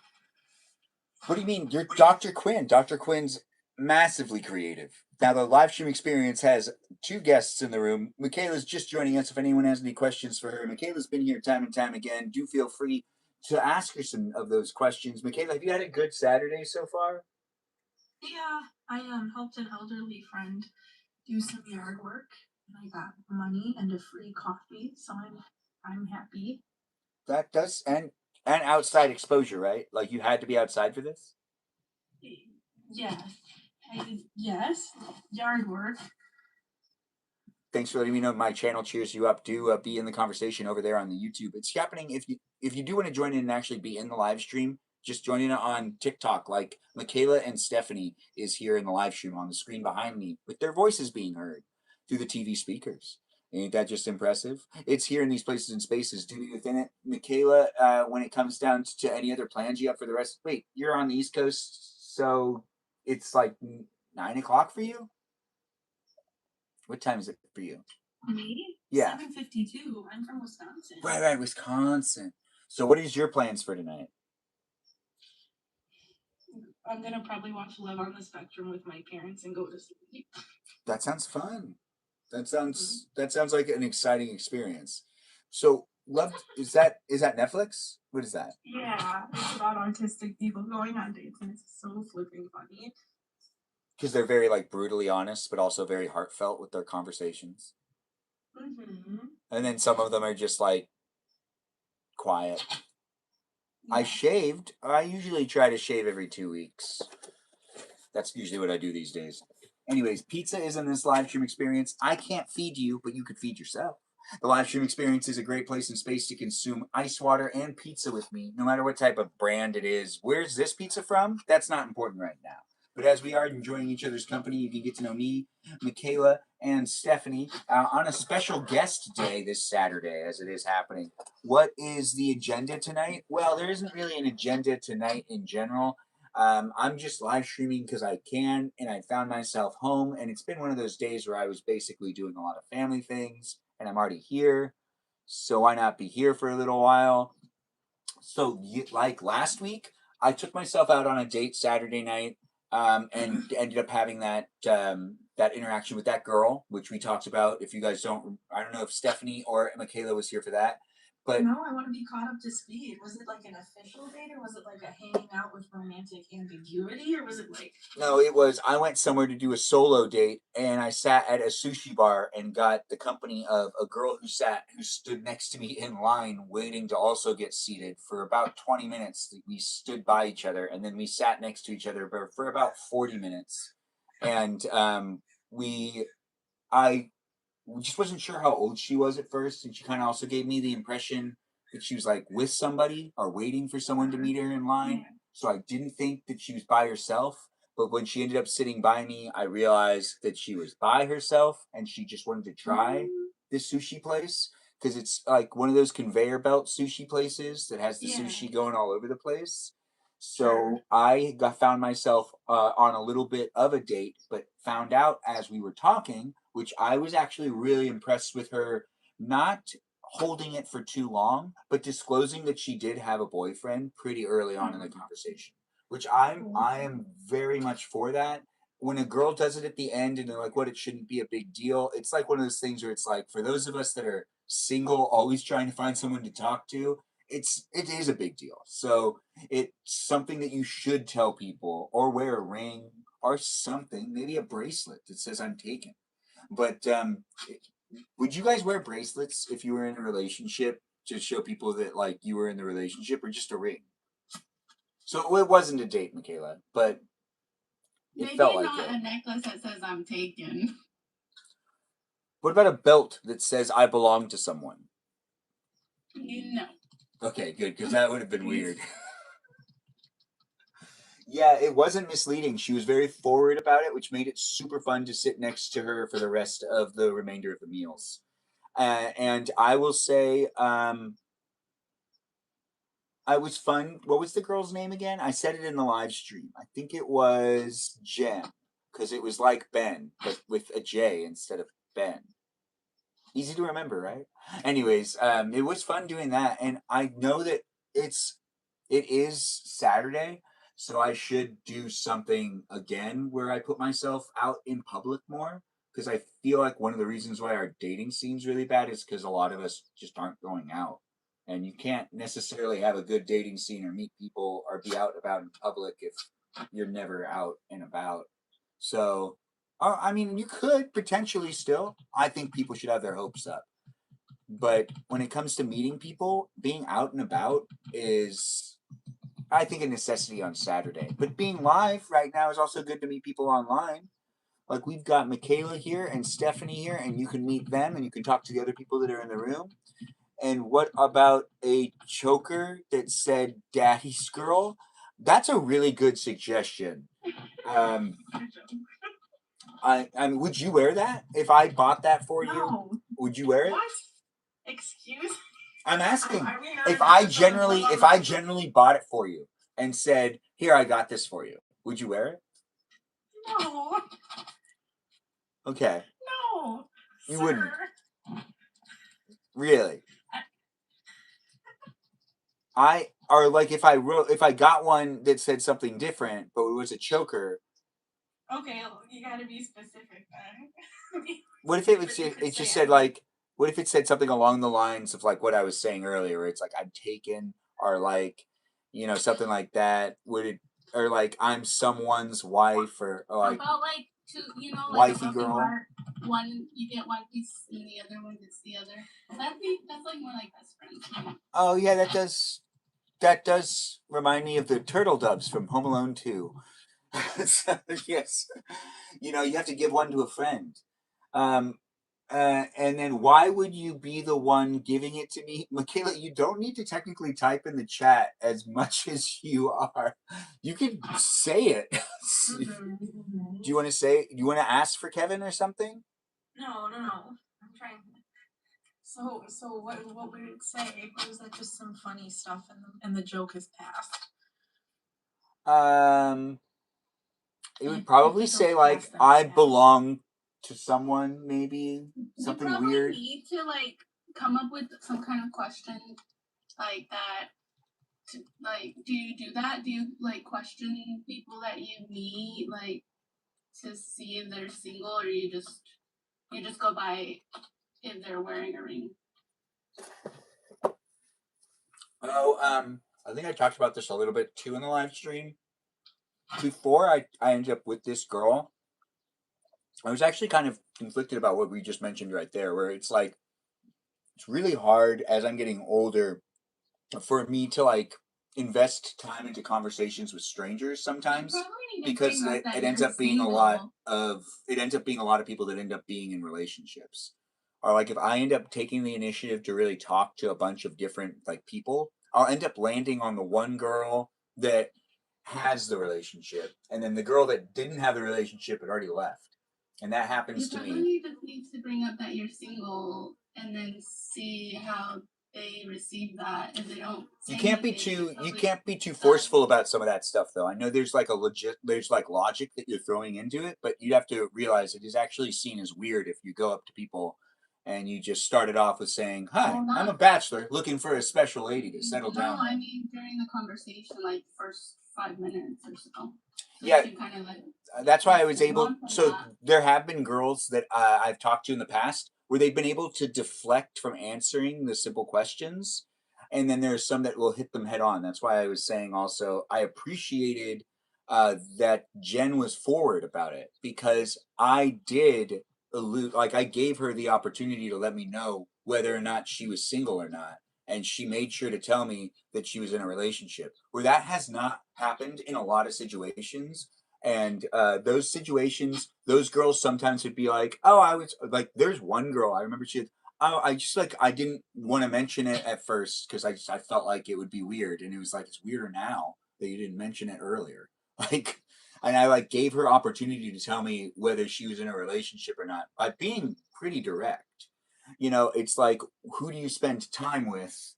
What do you mean? You're Dr. Quinn. Dr. Quinn's massively creative. Now, the live stream experience has 2 guests in the room. Michaela's just joining us. If anyone has any questions for her, Michaela's been here time and time again. Do feel free to ask her some of those questions. Michaela, have you had a good Saturday so far? Yeah, I helped an elderly friend do some yard work, and I got money and a free coffee, so I'm happy. That does, and outside exposure, right? Like you had to be outside for this? Yes. Yes. Yard work. Thanks for letting me know. My channel cheers you up. Do be in the conversation over there on the YouTube. It's happening. If you do want to join in and actually be in the live stream, just join in on TikTok. Like Michaela and Stephanie is here in the live stream on the screen behind me with their voices being heard through the TV speakers. Ain't that just impressive? It's here in these places and spaces. Do be within it. Michaela, when it comes down to any other plans you have for the rest, wait, you're on the East Coast, so it's like 9 o'clock for you? What time is it for you? Me? Yeah. 7:52. I'm from Wisconsin. Right, Wisconsin. So what is your plans for tonight? I'm gonna probably watch Love on the Spectrum with my parents and go to sleep. That sounds fun. That sounds like an exciting experience. So Love is that Netflix? What is that? Yeah, it's about autistic people going on dates, and it's so flipping funny. Because they're very like brutally honest, but also very heartfelt with their conversations. And then some of them are just like quiet. Yeah. I shaved. I usually try to shave every 2 weeks. That's usually what I do these days. Anyways, pizza is in this live stream experience. I can't feed you, but you could feed yourself. The live stream experience is a great place and space to consume ice water and pizza with me, no matter what type of brand it is. Where's this pizza from? That's not important right now. But as we are enjoying each other's company, you can get to know me, Michaela, and Stephanie on a special guest day this Saturday as it is happening. What is the agenda tonight? Well, there isn't really an agenda tonight in general. I'm just live streaming because I can, and I found myself home, and it's been one of those days where I was basically doing a lot of family things, and I'm already here, so why not be here for a little while? So, like last week, I took myself out on a date Saturday night, and ended up having that that interaction with that girl, which we talked about. If you guys don't, I don't know if Stephanie or Michaela was here for that. But no, I want to be caught up to speed. Was it like an official date, or was it like a hanging out with romantic ambiguity, or was it like? No, it was. I went somewhere to do a solo date, and I sat at a sushi bar and got the company of a girl who stood next to me in line, waiting to also get seated for about 20 minutes. We stood by each other, and then we sat next to each other for about 40 minutes, and I just wasn't sure how old she was at first, and she kind of also gave me the impression that she was like with somebody or waiting for someone to meet her in line. So I didn't think that she was by herself. But when she ended up sitting by me, I realized that she was by herself and she just wanted to try this sushi place because it's like one of those conveyor belt sushi places that has the sushi going all over the place. So I found myself on a little bit of a date, but found out as we were talking, which I was actually really impressed with her not holding it for too long, but disclosing that she did have a boyfriend pretty early on in the conversation, which I am very much for that. when a girl does it at the end and they're like, what, it shouldn't be a big deal. It's like one of those things where it's like, for those of us that are single, always trying to find someone to talk to, it is a big deal. So it's something that you should tell people, or wear a ring or something, maybe a bracelet that says I'm taken. But would you guys wear bracelets if you were in a relationship to show people that like you were in the relationship, or just a ring? So it wasn't a date, Michaela, but it Maybe felt like not it. a necklace that says I'm taken. What about a belt that says I belong to someone? No. Okay, good, because that would have been weird. Yeah, it wasn't misleading. She was very forward about it, which made it super fun to sit next to her for the rest of the remainder of the meals. And I will say, I was fun. What was the girl's name again? I said it in the live stream. I think it was Jen, because it was like Ben, but with a J instead of Ben. Easy to remember, right? Anyways, it was fun doing that, and I know that it is Saturday, so I should do something again where I put myself out in public more, because I feel like one of the reasons why our dating scene's really bad is because a lot of us just aren't going out, and you can't necessarily have a good dating scene or meet people or be out about in public if you're never out and about. So I mean, you could potentially still. I think people should have their hopes up. But when it comes to meeting people, being out and about is, I think, a necessity on Saturday. But being live right now is also good to meet people online. Like we've got Michaela here and Stephanie here, and you can meet them and you can talk to the other people that are in the room. And what about a choker that said "Daddy's Girl"? That's a really good suggestion. Um, I mean, would you wear that if I bought that for you? No. Would you wear it? What? Excuse? I'm asking if I generally bought it for you and said, "Here, I got this for you." Would you wear it? No. Okay. No. You sir. wouldn't. Really? Or like if I got one that said something different, but it was a choker. Okay, you gotta be specific then. What if it just said like, what if it said something along the lines of like what I was saying earlier, where it's like I'm taken, or like, something like that? Would it, or like I'm someone's wife, or like about like two, like wifey a girl? bar. One you get one piece and the other one gets the other. That's like more like best friends. Oh yeah, that does remind me of the turtle doves from Home Alone 2. So, yes, you have to give one to a friend. Um, and then why would you be the one giving it to me? Michaela, you don't need to technically type in the chat as much as you are. You could say it. Do you want to say? Do you want to ask for Kevin or something? No. I'm trying. So what would it say? Or is that just some funny stuff and the joke is passed? It would probably say like I belong to someone, maybe something you probably weird. Need to like come up with some kind of question like that. Like, do you do that? Do you like question people that you meet, like to see if they're single, or you just go by if they're wearing a ring? Oh, I think I talked about this a little bit too in the live stream. Before I ended up with this girl, I was actually kind of conflicted about what we just mentioned right there, where it's like, it's really hard as I'm getting older for me to like invest time into conversations with strangers sometimes, because it ends up being a lot of people that end up being in relationships. Or like if I end up taking the initiative to really talk to a bunch of different like people, I'll end up landing on the one girl that has the relationship, and then the girl that didn't have the relationship had already left. And that happens to me. You just need to bring up that you're single and then see how they receive that. If they don't, you can't be too forceful about some of that stuff, though. I know there's like logic that you're throwing into it, but you have to realize it is actually seen as weird if you go up to people and you just start it off with saying, "Hi, I'm a bachelor looking for a special lady to settle down." No, I mean during the conversation, like first 5 minutes or so. So Yeah. you kind of like. That's why I was able. Move on from So that. there have been girls that I've talked to in the past where they've been able to deflect from answering the simple questions, and then there's some that will hit them head on. That's why I was saying also I appreciated that Jen was forward about it, because I did allude, like I gave her the opportunity to let me know whether or not she was single or not, and she made sure to tell me that she was in a relationship. Where that has not happened in a lot of situations. And those situations, those girls sometimes would be like, "Oh, I was like," there's one girl I remember, she had, "Oh, I just like I didn't want to mention it at first because I felt like it would be weird," and it was like, it's weirder now that you didn't mention it earlier, like, and I like gave her opportunity to tell me whether she was in a relationship or not by being pretty direct. It's like, who do you spend time with?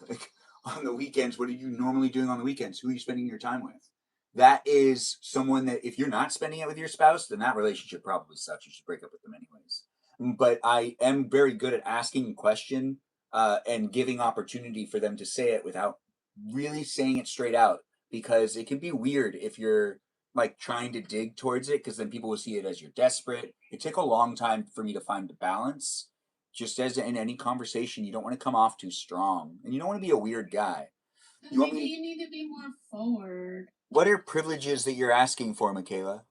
Like, on the weekends, what are you normally doing on the weekends? Who are you spending your time with? That is someone that, if you're not spending it with your spouse, then that relationship probably sucks. You should break up with them anyways. But I am very good at asking a question and giving opportunity for them to say it without really saying it straight out, because it can be weird if you're like trying to dig towards it, because then people will see it as you're desperate. It took a long time for me to find the balance. Just as in any conversation, you don't want to come off too strong, and you don't want to be a weird guy. Maybe you need to be more forward. What are privileges that you're asking for, Michaela?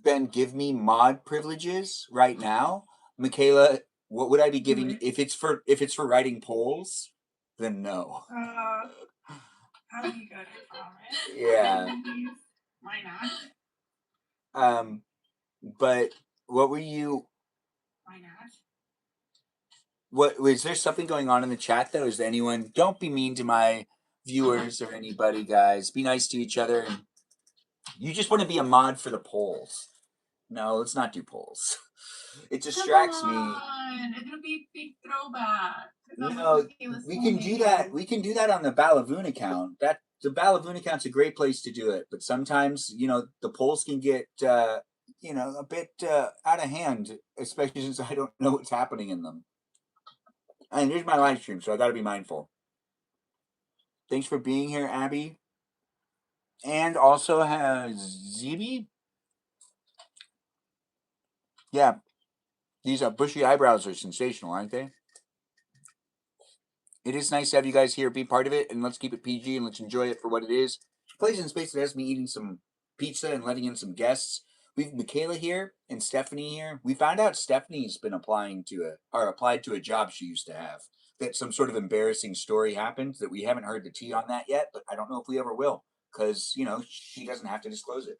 Ben, give me mod privileges right now. Michaela, what would I be giving if it's for writing polls? Then no. How do you go to comment? Yeah. Why not? But what were you? Why not? What was there something going on in the chat though? Is there anyone? Don't be mean to my viewers or anybody, guys. Be nice to each other. And you just want to be a mod for the polls. No, let's not do polls. It distracts me. It'll be a big throwback. No, we can do that. We can do that on the Balavoon account. The Balavoon account's a great place to do it. But sometimes, the polls can get, a bit out of hand, especially since I don't know what's happening in them. And here's my live stream, so I got to be mindful. Thanks for being here, Abby. And also has ZB. Yeah, these bushy eyebrows are sensational, aren't they? It is nice to have you guys here, be part of it, and let's keep it PG and let's enjoy it for what it is. Plays in space that has me eating some pizza and letting in some guests. We've Michaela here and Stephanie here. We found out Stephanie's been applied to a job she used to have. That some sort of embarrassing story happened that we haven't heard the tea on that yet, but I don't know if we ever will, because she doesn't have to disclose it.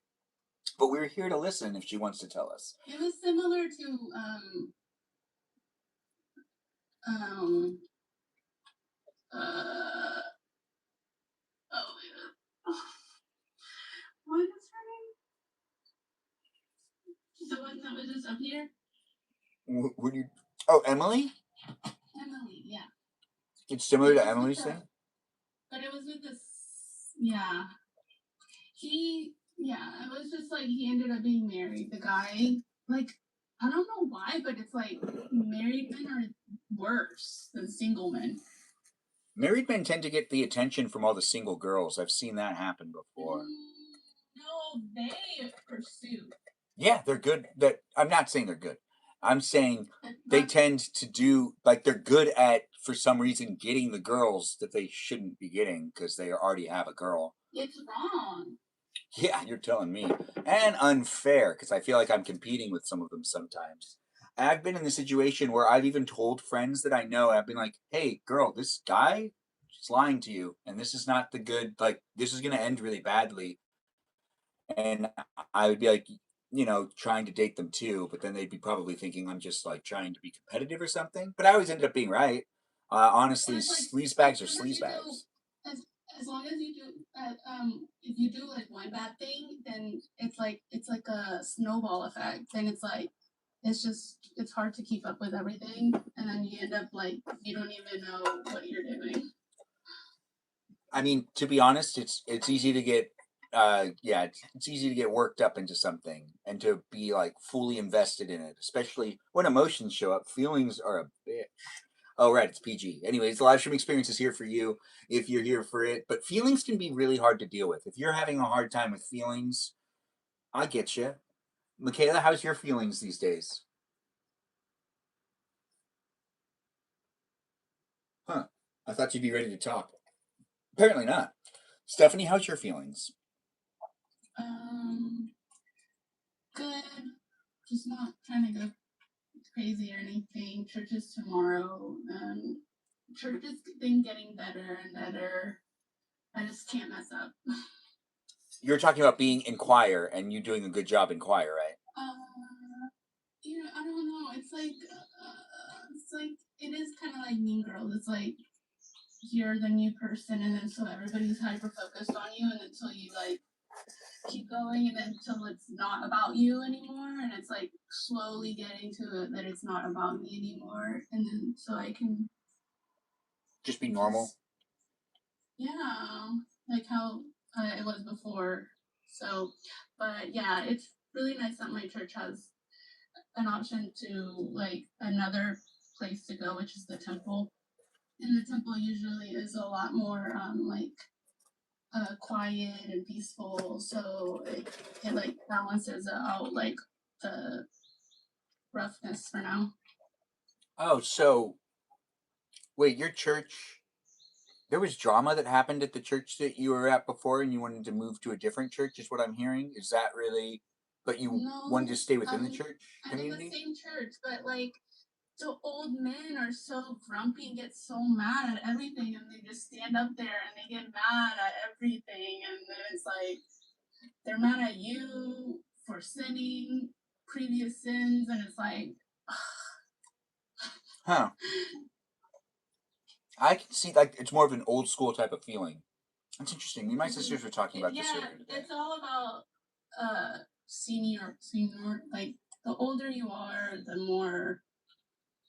But we're here to listen if she wants to tell us. It was similar to oh, what is her name? The one that was just up here? What do you? Oh, Emily. Emily, yeah. It's similar to Emily's thing. But it was with this, yeah. It was just like he ended up being married. The guy, like, I don't know why, but it's like married men are worse than single men. Married men tend to get the attention from all the single girls. I've seen that happen before. No, they pursue. Yeah, they're good. I'm not saying they're good. I'm saying they tend to do, like, they're good at, for some reason, getting the girls that they shouldn't be getting because they already have a girl. It's wrong. Yeah, you're telling me. And unfair, because I feel like I'm competing with some of them sometimes. And I've been in the situation where I've even told friends that I know, I've been like, hey, girl, this guy is lying to you, and this is not the good, like, this is going to end really badly. And I would be like, trying to date them too, but then they'd be probably thinking I'm just like trying to be competitive or something. But I always ended up being right. Honestly, like, sleazebags are sleazebags. As long as you do, if you do like one bad thing, then it's like a snowball effect. Then it's hard to keep up with everything, and then you end up like you don't even know what you're doing. I mean, to be honest, it's easy to get it's easy to get worked up into something and to be like fully invested in it, especially when emotions show up. Feelings are a bitch. Oh, right, it's PG. Anyways, the live stream experience is here for you if you're here for it. But feelings can be really hard to deal with. If you're having a hard time with feelings, I get you. Michaela, how's your feelings these days? Huh. I thought you'd be ready to talk. Apparently not. Stephanie, how's your feelings? Good. Just not trying to go crazy or anything. Church is tomorrow. Church has been getting better and better. I just can't mess up. You're talking about being in choir and you doing a good job in choir, right? I don't know. It's like it is kind of like Mean Girls. It's like you're the new person, and then so everybody's hyper focused on you, and until you like keep going, and then until it's not about you anymore, and it's like slowly getting to it that it's not about me anymore, and then so I can just be normal. Yeah, like how it was before. So, but yeah, it's really nice that my church has an option to like another place to go, which is the temple. And the temple usually is a lot more quiet and peaceful, so it like balances out like the roughness for now. Oh, so wait, your church, there was drama that happened at the church that you were at before and you wanted to move to a different church, is what I'm hearing. Is that really, but you wanted to stay within the church community? I'm in the same church, but like the old men are so grumpy and get so mad at everything, and they just stand up there and they get mad at everything, and then it's like they're mad at you for sinning previous sins, and it's like Huh. I can see, like, it's more of an old school type of feeling. That's interesting. Me and my sisters were talking about this earlier today. It's all about senior. Like the older you are, the more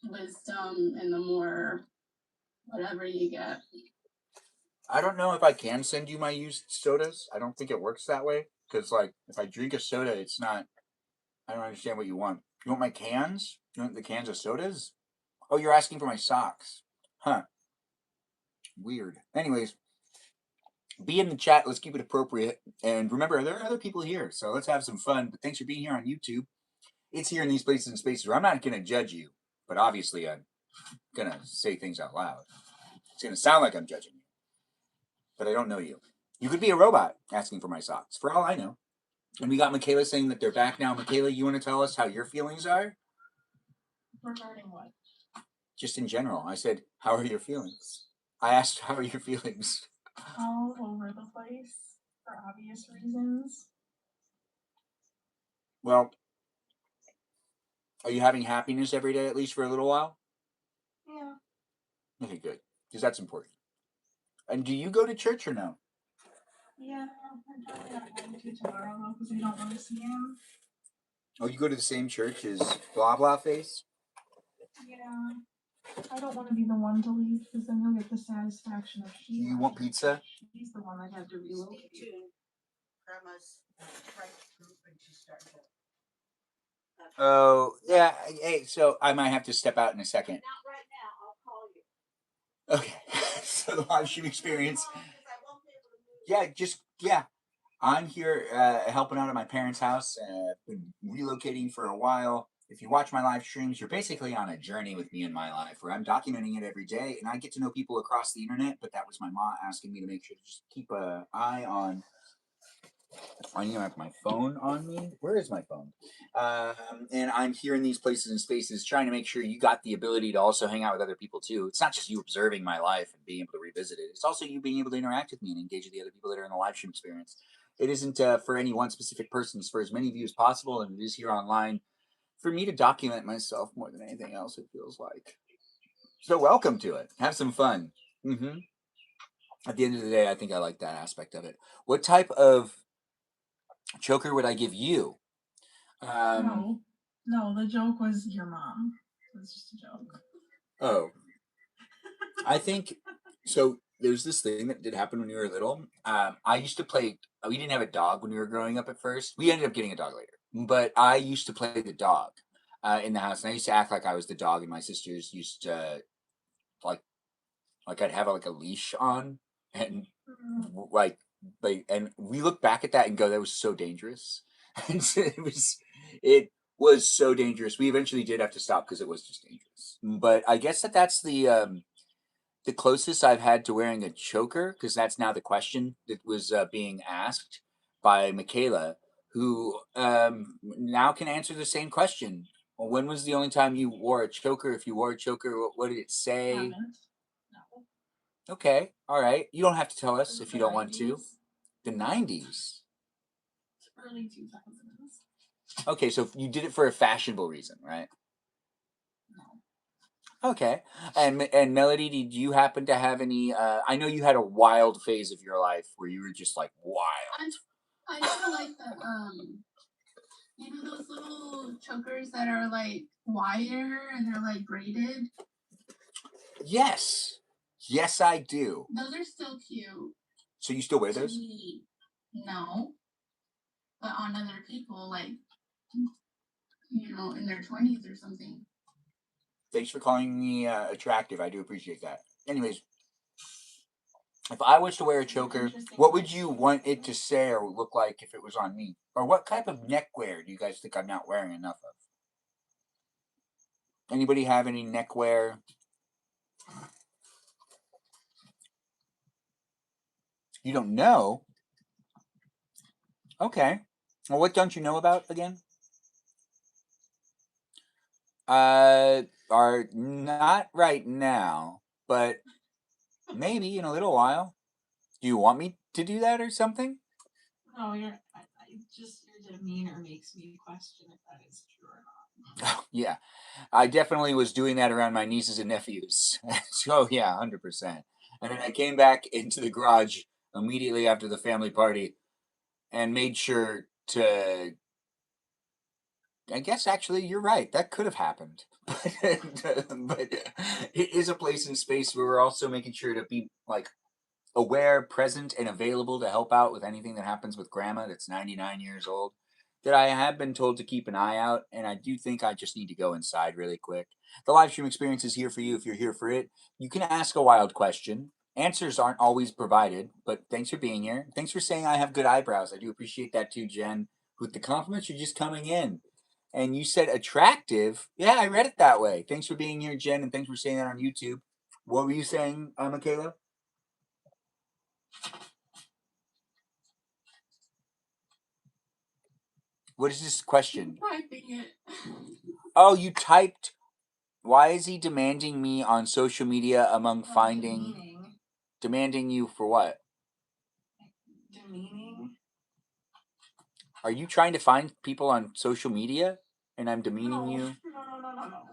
wisdom and the more whatever you get. I don't know if I can send you my used sodas. I don't think it works that way. Because, like, if I drink a soda, it's not. I don't understand what you want. You want my cans? You want the cans of sodas? Oh, you're asking for my socks. Huh. Weird. Anyways, be in the chat. Let's keep it appropriate. And remember, there are other people here. So let's have some fun. But thanks for being here on YouTube. It's here in these places and spaces where I'm not going to judge you. But obviously, I'm going to say things out loud. It's going to sound like I'm judging you. But I don't know you. You could be a robot asking for my socks, for all I know. And we got Michaela saying that they're back now. Michaela, you want to tell us how your feelings are? Regarding what? Just in general. I said, how are your feelings? I asked, how are your feelings? All over the place for obvious reasons. Well, are you having happiness every day, at least for a little while? Yeah. Okay, good. Because that's important. And do you go to church or no? Yeah, I'm probably not going to tomorrow though because I don't want to see him. Oh, you go to the same church as Blah Blah Face? Yeah. I don't want to be the one to leave because then he'll get the satisfaction of he. You want pizza? He's the one that had to relocate. Grandma's right group and she started. Oh, yeah. Hey, so I might have to step out in a second. Not right now. I'll call you. Okay. So the live stream experience. Yeah. I'm here helping out at my parents' house. Been relocating for a while. If you watch my live streams, you're basically on a journey with me in my life where I'm documenting it every day and I get to know people across the internet. But that was my mom asking me to make sure to just keep an eye on. I need to have my phone on me. Where is my phone? And I'm here in these places and spaces trying to make sure you got the ability to also hang out with other people too. It's not just you observing my life and being able to revisit it. It's also you being able to interact with me and engage with the other people that are in the live stream experience. It isn't for any one specific person. It's for as many of you as possible, and it is here online for me to document myself more than anything else, it feels like. So welcome to it. Have some fun. At the end of the day, I think I like that aspect of it. What type of choker would I give you? No, the joke was your mom. It was just a joke. Oh, I think so. There's this thing that did happen when we were little. I used to play. We didn't have a dog when we were growing up at first. We ended up getting a dog later. But I used to play the dog in the house, and I used to act like I was the dog, and my sisters used to like I'd have like a leash on, and and we look back at that and go, that was so dangerous. And it was so dangerous. We eventually did have to stop because it was just dangerous. But I guess that's the closest I've had to wearing a choker, because that's now the question that was being asked by Michaela, who now can answer the same question. Well, when was the only time you wore a choker? If you wore a choker, what did it say? Haven't. No. Okay, all right. You don't have to tell us if you The don't want to. 90s. The 90s. Early 2000s. Okay, so you did it for a fashionable reason, right? No. Okay. And Melody, did you happen to have any I know you had a wild phase of your life where you were just like wild. I feel like the you know those little chokers that are like wire and they're like braided? Yes. Yes, I do. Those are still cute. So you still wear those? No. But on other people, like, you know, in their 20s or something. Thanks for calling me attractive. I do appreciate that. Anyways, if I was to wear a choker, what would you want it to say or look like if it was on me? Or what type of neckwear do you guys think I'm not wearing enough of? Anybody have any neckwear? You don't know? Okay. Well, what don't you know about again? Are not right now, but maybe in a little while. Do you want me to do that or something? No, your demeanor makes me question if that is true or not. Yeah, I definitely was doing that around my nieces and nephews. So yeah, 100%. And then I came back into the garage immediately after the family party and made sure to. I guess actually you're right. That could have happened, but it is a place and space where we're also making sure to be like aware, present, and available to help out with anything that happens with grandma that's 99 years old. That I have been told to keep an eye out, and I do think I just need to go inside really quick. The live stream experience is here for you if you're here for it. You can ask a wild question. Answers aren't always provided, but thanks for being here. Thanks for saying I have good eyebrows. I do appreciate that too, Jen. With the compliments, you're just coming in. And you said attractive. Yeah, I read it that way. Thanks for being here, Jen, and thanks for saying that on YouTube. What were you saying, Michaela? What is this question? I'm typing it. Oh, you typed. Why is he demanding me on social media among finding. Demanding you for what? Demeaning. Are you trying to find people on social media and I'm demeaning you? No.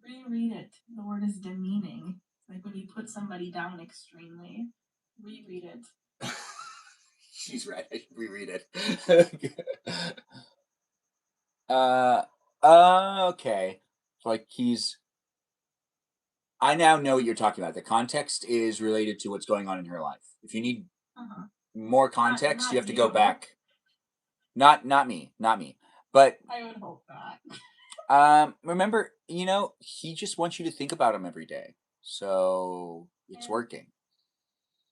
Reread it. The word is demeaning. It's like when you put somebody down extremely. Reread it. She's right. I should reread it. Okay. So like I now know what you're talking about. The context is related to what's going on in her life. If you need more context, Not you have to you. go back. Not me. But I would hope not. remember, he just wants you to think about him every day. So it's working.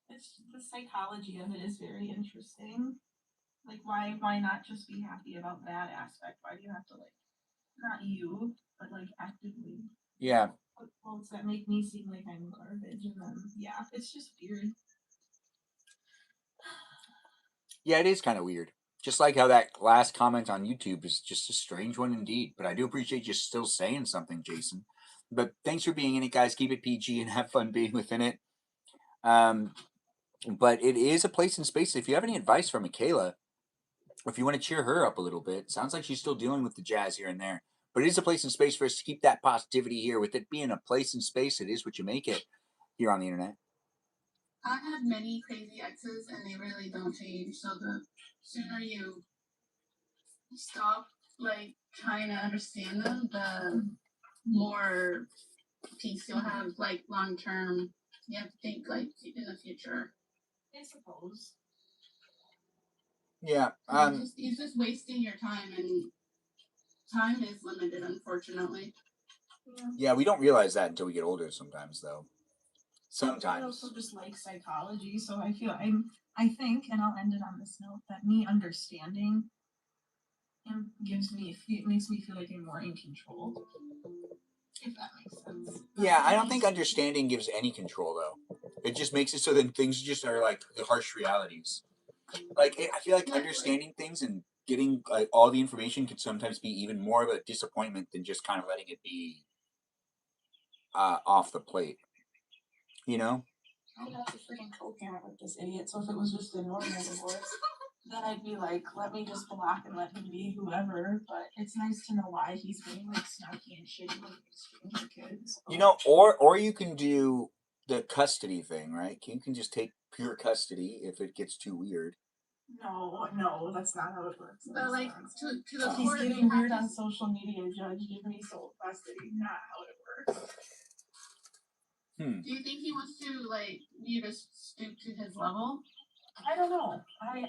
It's the psychology of it is very interesting. Like why not just be happy about that aspect? Why do you have to not you, but actively? Yeah. Well, does that make me seem like I'm garbage? And then it's just weird. Yeah, it is kind of weird. Just like how that last comment on YouTube is just a strange one indeed. But I do appreciate you still saying something, Jason. But thanks for being in it, guys. Keep it PG and have fun being within it. But it is a place and space. If you have any advice for Michaela, if you want to cheer her up a little bit, sounds like she's still dealing with the jazz here and there. But it is a place and space for us to keep that positivity here. With it being a place and space, it is what you make it here on the internet. I have many crazy exes, and they really don't change. So the sooner you stop trying to understand them, the more peace you'll have long term. You have to think in the future. I suppose. Yeah. You're just wasting your time, and time is limited, unfortunately. Yeah, we don't realize that until we get older sometimes, though. I Sometimes. also just like psychology, so I feel I think, and I'll end it on this note, that me understanding him makes me feel like I'm more in control. If that makes sense. Yeah, I don't think understanding gives any control, though. It just makes it so that things just are like the harsh realities. Like, I feel like understanding things and getting like all the information can sometimes be even more of a disappointment than just kind of letting it be off the plate. You know? I'd have to freaking co-parent with this idiot, so if it was just a normal divorce, then I'd be like, let me just block and let him be whoever. But it's nice to know why he's being like snarky and shitty when he's stranger kids. You know, or you can do the custody thing, right? You can just take pure custody if it gets too weird. No, that's not how it works. But like to the He's court, getting weird on social media, Judge. Give me sole custody. Not how it works. Do you think he wants to like you to stoop to his level? I don't know.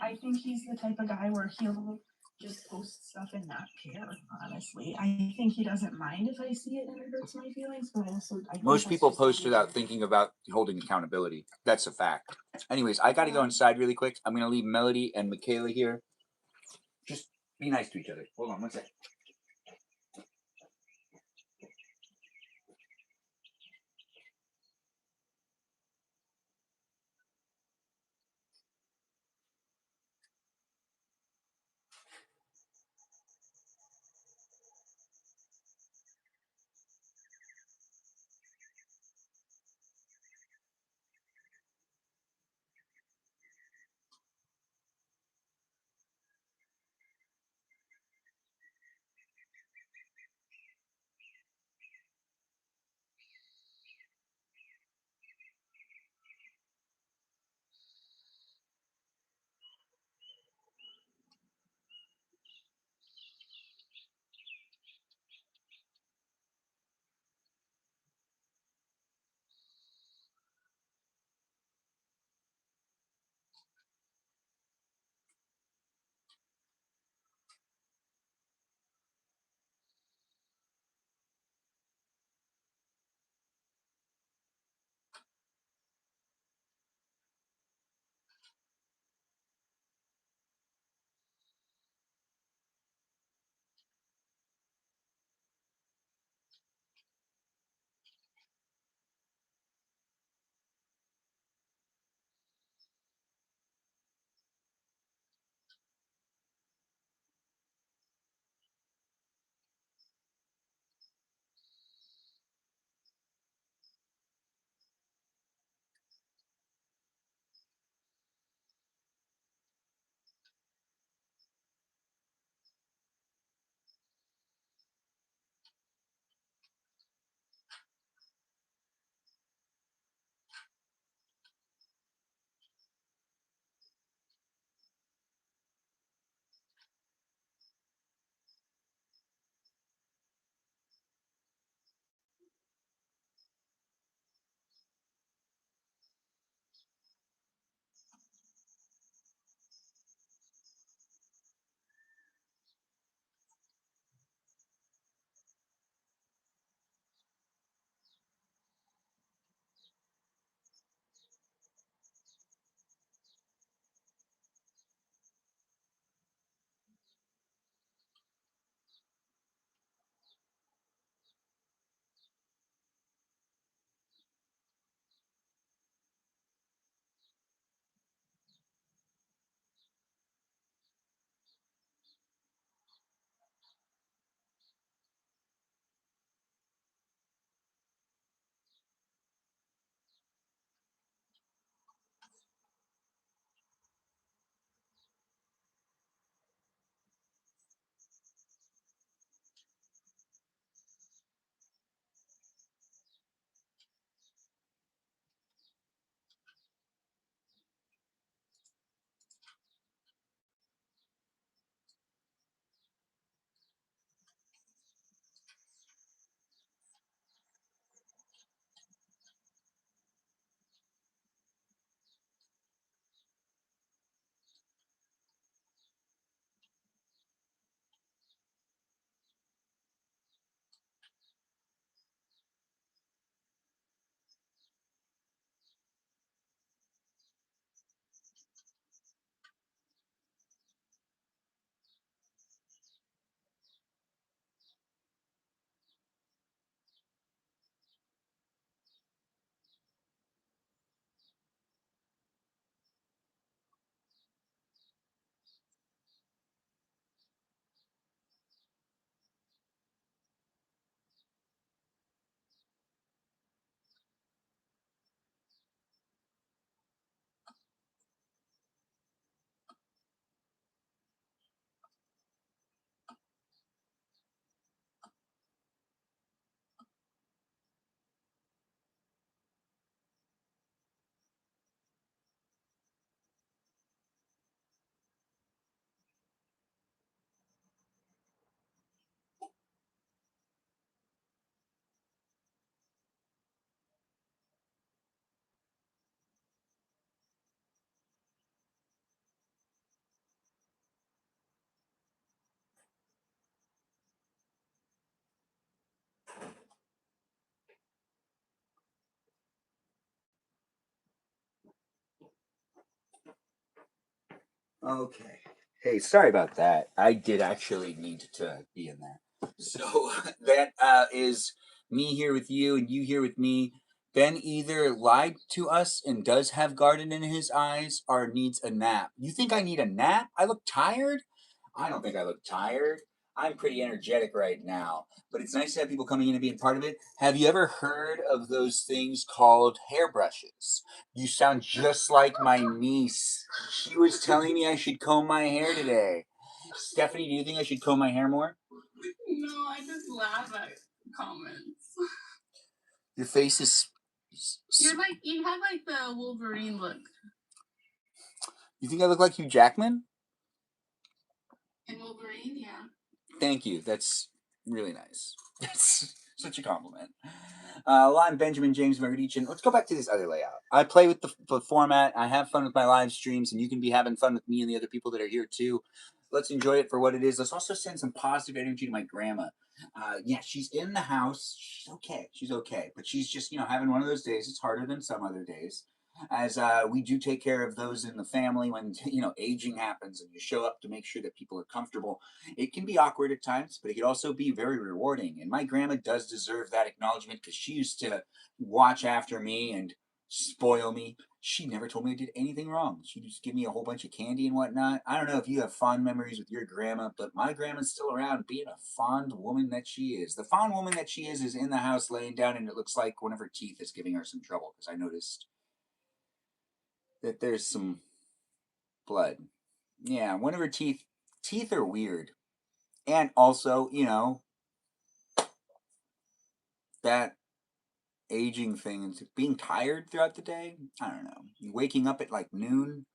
I think he's the type of guy where he'll just post stuff and not care, honestly. I think he doesn't mind if I see it and it hurts my feelings, but also I think Most that's people just post how without they thinking about holding accountability. That's a fact. Anyways, I gotta go inside really quick. I'm gonna leave Melody and Michaela here. Just be nice to each other. Hold on one sec. Okay. Hey, sorry about that. I did actually need to be in there. So that is me here with you and you here with me. Ben either lied to us and does have garden in his eyes or needs a nap. You think I need a nap? I look tired? I don't think I look tired. I'm pretty energetic right now. But it's nice to have people coming in and being part of it. Have you ever heard of those things called hairbrushes? You sound just like my niece. She was telling me I should comb my hair today. Stephanie, do you think I should comb my hair more? No, I just laugh at comments. Your face is. You're like, you have like the Wolverine look. You think I look like Hugh Jackman? In Wolverine, yeah. Thank you. That's really nice. That's such a compliment. Well, I'm Benjamin James Magrdichian. Let's go back to this other layout. I play with the format. I have fun with my live streams, and you can be having fun with me and the other people that are here too. Let's enjoy it for what it is. Let's also send some positive energy to my grandma. Yeah, she's in the house. She's okay. She's okay. But she's just, having one of those days. It's harder than some other days. As we do take care of those in the family when, aging happens and you show up to make sure that people are comfortable. It can be awkward at times, but it can also be very rewarding. And my grandma does deserve that acknowledgement because she used to watch after me and spoil me. She never told me I did anything wrong. She just give me a whole bunch of candy and whatnot. I don't know if you have fond memories with your grandma, but my grandma's still around being a fond woman that she is. The fond woman that she is in the house laying down, and it looks like one of her teeth is giving her some trouble because I noticed that there's some blood. Yeah, one of her teeth are weird. And also, that aging thing and being tired throughout the day. I don't know. Waking up at like noon.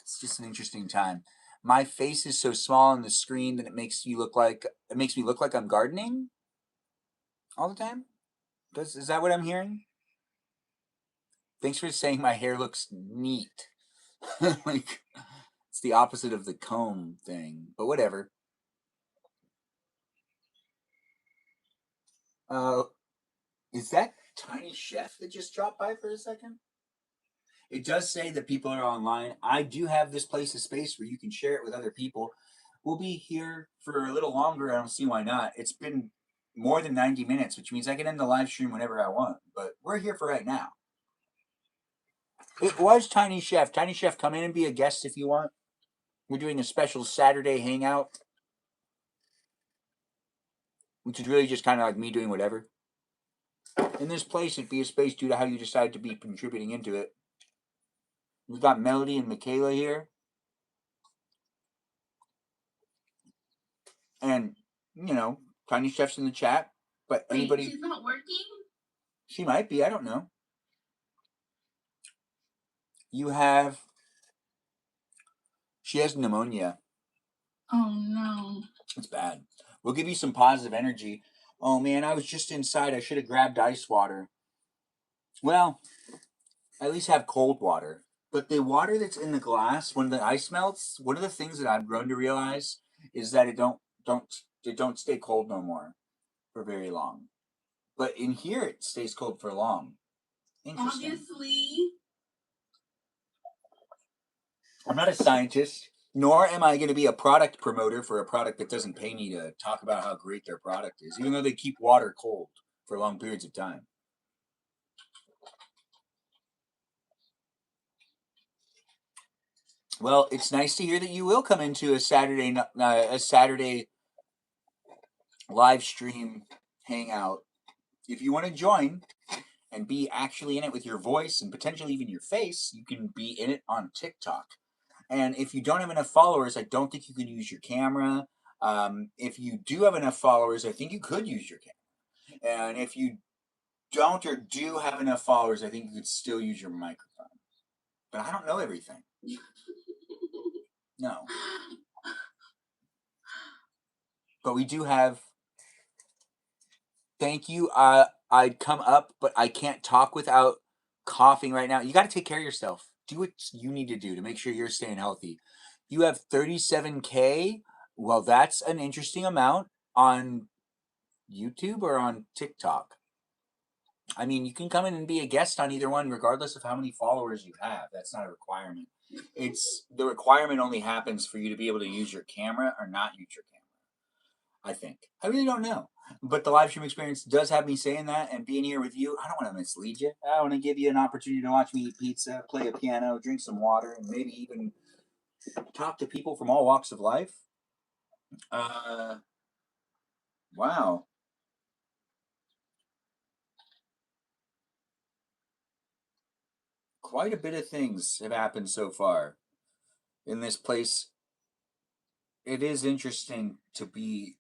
It's just an interesting time. My face is so small on the screen that it makes me look like I'm gardening all the time. Is that what I'm hearing? Thanks for saying my hair looks neat. Like it's the opposite of the comb thing, but whatever. Uh, is that Tiny Chef that just dropped by for a second? It does say that people are online. I do have this place of space where you can share it with other people. We'll be here for a little longer. I don't see why not. It's been more than 90 minutes, which means I can end the live stream whenever I want. But we're here for right now. It was Tiny Chef. Tiny Chef, come in and be a guest if you want. We're doing a special Saturday hangout, which is really just kind of like me doing whatever. In this place, it'd be a space due to how you decide to be contributing into it. We've got Melody and Michaela here. And, Tiny Chef's in the chat. But anybody. Wait, she's not working? She might be. I don't know. She has pneumonia. Oh no. It's bad. We'll give you some positive energy. Oh man, I was just inside. I should have grabbed ice water. Well, at least have cold water. But the water that's in the glass, when the ice melts, one of the things that I've grown to realize is that it don't stay cold no more for very long. But in here, it stays cold for long. Interesting. Obviously. I'm not a scientist, nor am I going to be a product promoter for a product that doesn't pay me to talk about how great their product is, even though they keep water cold for long periods of time. Well, it's nice to hear that you will come into a Saturday live stream hangout. If you want to join and be actually in it with your voice and potentially even your face, you can be in it on TikTok. And if you don't have enough followers, I don't think you can use your camera. If you do have enough followers, I think you could use your camera. And if you don't or do have enough followers, I think you could still use your microphone. But I don't know everything. No. But we do have. Thank you. I'd come up, but I can't talk without coughing right now. You got to take care of yourself. Do what you need to do to make sure you're staying healthy. You have 37K. Well, that's an interesting amount on YouTube or on TikTok. I mean, you can come in and be a guest on either one, regardless of how many followers you have. That's not a requirement. It's the requirement only happens for you to be able to use your camera or not use your camera. I think. I really don't know. But the live stream experience does have me saying that, and being here with you, I don't want to mislead you. I want to give you an opportunity to watch me eat pizza, play a piano, drink some water, and maybe even talk to people from all walks of life. Wow. Quite a bit of things have happened so far in this place. It is interesting to be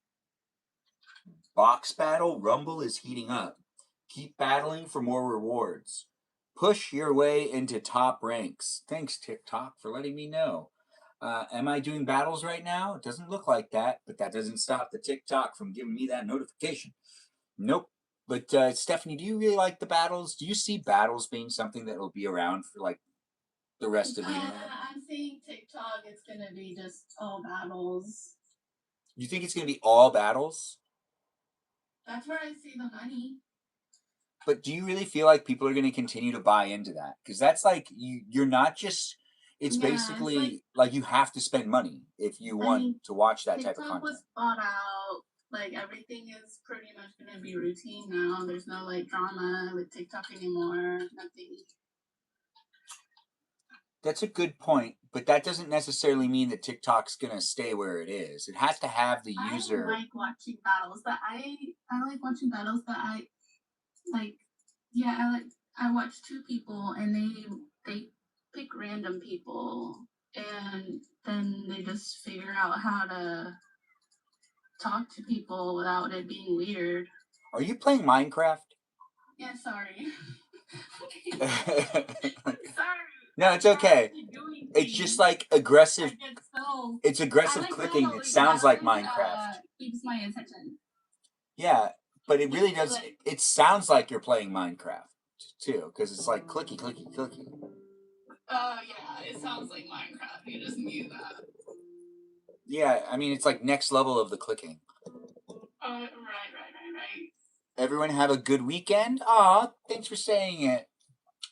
box battle. Rumble is heating up. Keep battling for more rewards. Push your way into top ranks. Thanks, TikTok, for letting me know. Am I doing battles right now? It doesn't look like that, but that doesn't stop the TikTok from giving me that notification. Nope. But Stephanie, do you really like the battles? Do you see battles being something that will be around for like the rest of the internet? I'm seeing TikTok. It's gonna be just all battles. You think it's going to be all battles? That's where I see the money. But do you really feel like people are going to continue to buy into that? Because that's like you're not just. It's basically like you have to spend money if you want to watch that type of content. TikTok was bought out. Like everything is pretty much gonna be routine now. There's no like drama with TikTok anymore. Nothing. That's a good point, but that doesn't necessarily mean that TikTok's gonna stay where it is. It has to have the user. I like watching battles, but I like watching battles that I like. Yeah, I watch two people and they pick random people and then they just figure out how to talk to people without it being weird. Are you playing Minecraft? Yeah, sorry. Sorry. No, it's okay. It's just like aggressive. It's aggressive clicking. It sounds like Minecraft. Keeps my attention. Yeah, but it really does. It sounds like you're playing Minecraft too, because it's like clicky, clicky, clicky. Oh yeah, it sounds like Minecraft. You just knew that. Yeah, I mean it's like next level of the clicking. Right. Everyone have a good weekend. Aw, thanks for saying it.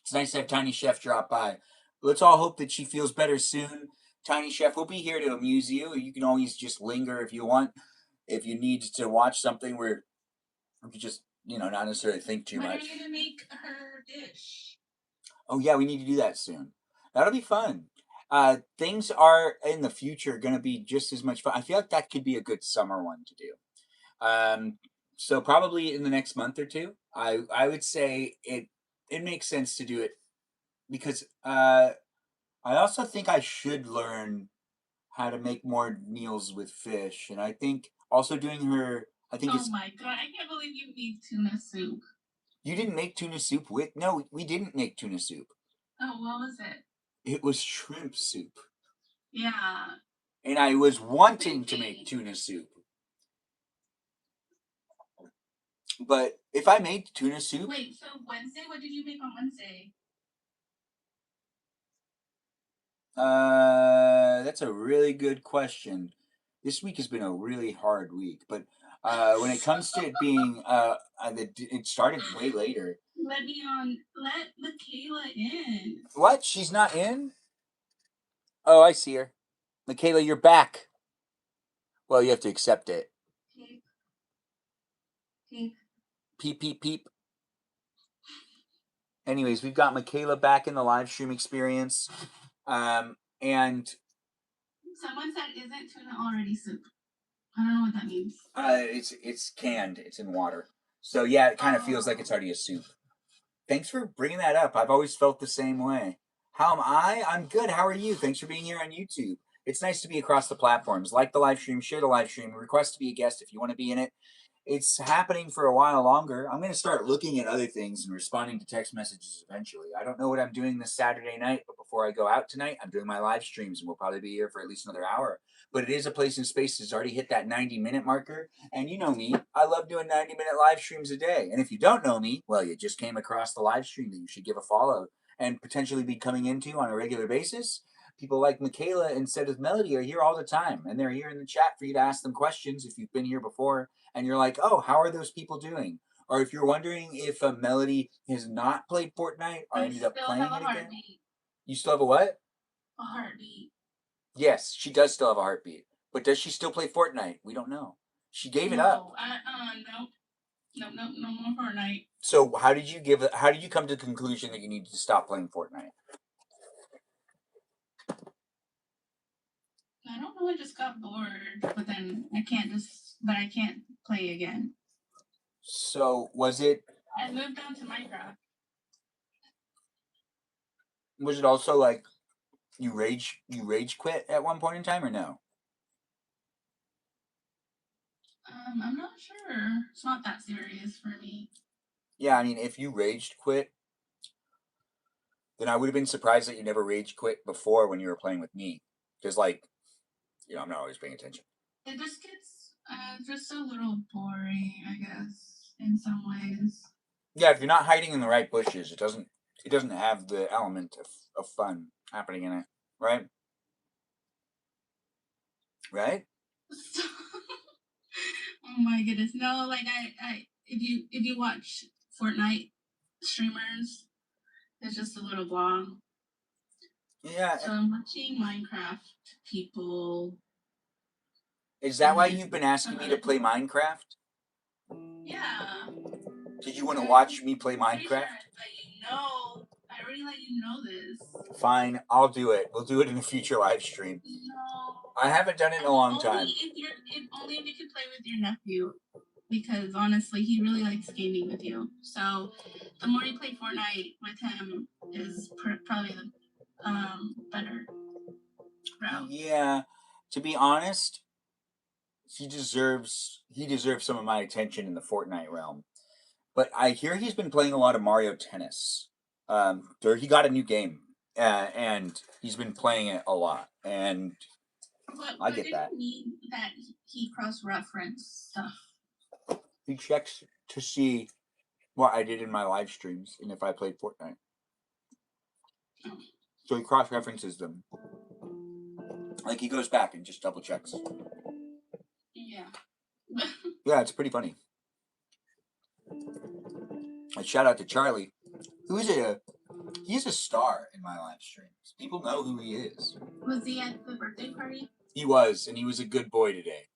It's nice to have Tiny Chef drop by. Let's all hope that she feels better soon. Tiny Chef will be here to amuse you. You can always just linger if you want. If you need to watch something where you can just, not necessarily think too much. When are you gonna make her dish? Oh yeah, we need to do that soon. That'll be fun. Things are in the future going to be just as much fun. I feel like that could be a good summer one to do. So probably in the next month or two, I would say it makes sense to do it because I also think I should learn how to make more meals with fish, and I think also doing her. I think oh my god! I can't believe you made tuna soup. You didn't make tuna soup with? No, we didn't make tuna soup. Oh, what was it? It was shrimp soup. Yeah. And I was wanting to make tuna soup. But if I made tuna soup... Wait, so Wednesday? What did you make on Wednesday? That's a really good question. This week has been a really hard week. But when it comes to it being... it started way later. Let Michaela in. What? She's not in? Oh, I see her. Michaela, you're back. Well, you have to accept it. Peep. Peep. Peep, peep, peep. Anyways, we've got Michaela back in the live stream experience. And... Someone said, isn't tuna already soup? I don't know what that means. It's canned. It's in water. So, yeah, it kind of feels like it's already a soup. Thanks for bringing that up. I've always felt the same way. How am I? I'm good. How are you? Thanks for being here on YouTube. It's nice to be across the platforms. Like the live stream, share the live stream, request to be a guest if you want to be in it. It's happening for a while longer. I'm going to start looking at other things and responding to text messages eventually. I don't know what I'm doing this Saturday night, but before I go out tonight, I'm doing my live streams, and we'll probably be here for at least another hour. But it is a place and space that's already hit that 90-minute marker. And you know me, I love doing 90-minute live streams a day. And if you don't know me, well, you just came across the live stream that you should give a follow and potentially be coming into on a regular basis. People like Michaela instead of Melody are here all the time, and they're here in the chat for you to ask them questions if you've been here before and you're like, oh, how are those people doing? Or if you're wondering if a Melody has not played Fortnite or ended up playing it again. You still have a what? A heartbeat. Yes, she does still have a heartbeat. But does she still play Fortnite? We don't know. She gave it up. No more Fortnite. So how did you come to the conclusion that you needed to stop playing Fortnite? I don't know. I just got bored, but then I can't play again. So was it I moved on to Minecraft. also like you rage quit at one point in time or no? I'm not sure. It's not that serious for me. Yeah, I mean, if you rage quit, then I would have been surprised that you never rage quit before when you were playing with me. Because, like, I'm not always paying attention. It just gets just a little boring, I guess, in some ways. Yeah, if you're not hiding in the right bushes, it doesn't have the element of fun happening in it, right? Right? Oh my goodness. No, like I if you watch Fortnite streamers, it's just a little long. Yeah. So I'm watching Minecraft people. Is that why you've been asking me to play Minecraft? Yeah. Did you want to watch me play Minecraft? I already let you know this. Fine, I'll do it. We'll do it in a future live stream. No. I haven't done it in a long time. Only if you could play with your nephew. Because honestly, he really likes gaming with you. So the more you play Fortnite with him is probably the better route. Yeah, to be honest, he deserves some of my attention in the Fortnite realm. But I hear he's been playing a lot of Mario Tennis. He got a new game, and he's been playing it a lot. And I get that. You mean that he cross-reference stuff? He checks to see what I did in my live streams and if I played Fortnite. So he cross-references them. Like he goes back and just double checks. Yeah. Yeah, it's pretty funny. A shout out to Charlie, he's a star in my live streams. People know who he is. Was he at the birthday party? He was, and he was a good boy today.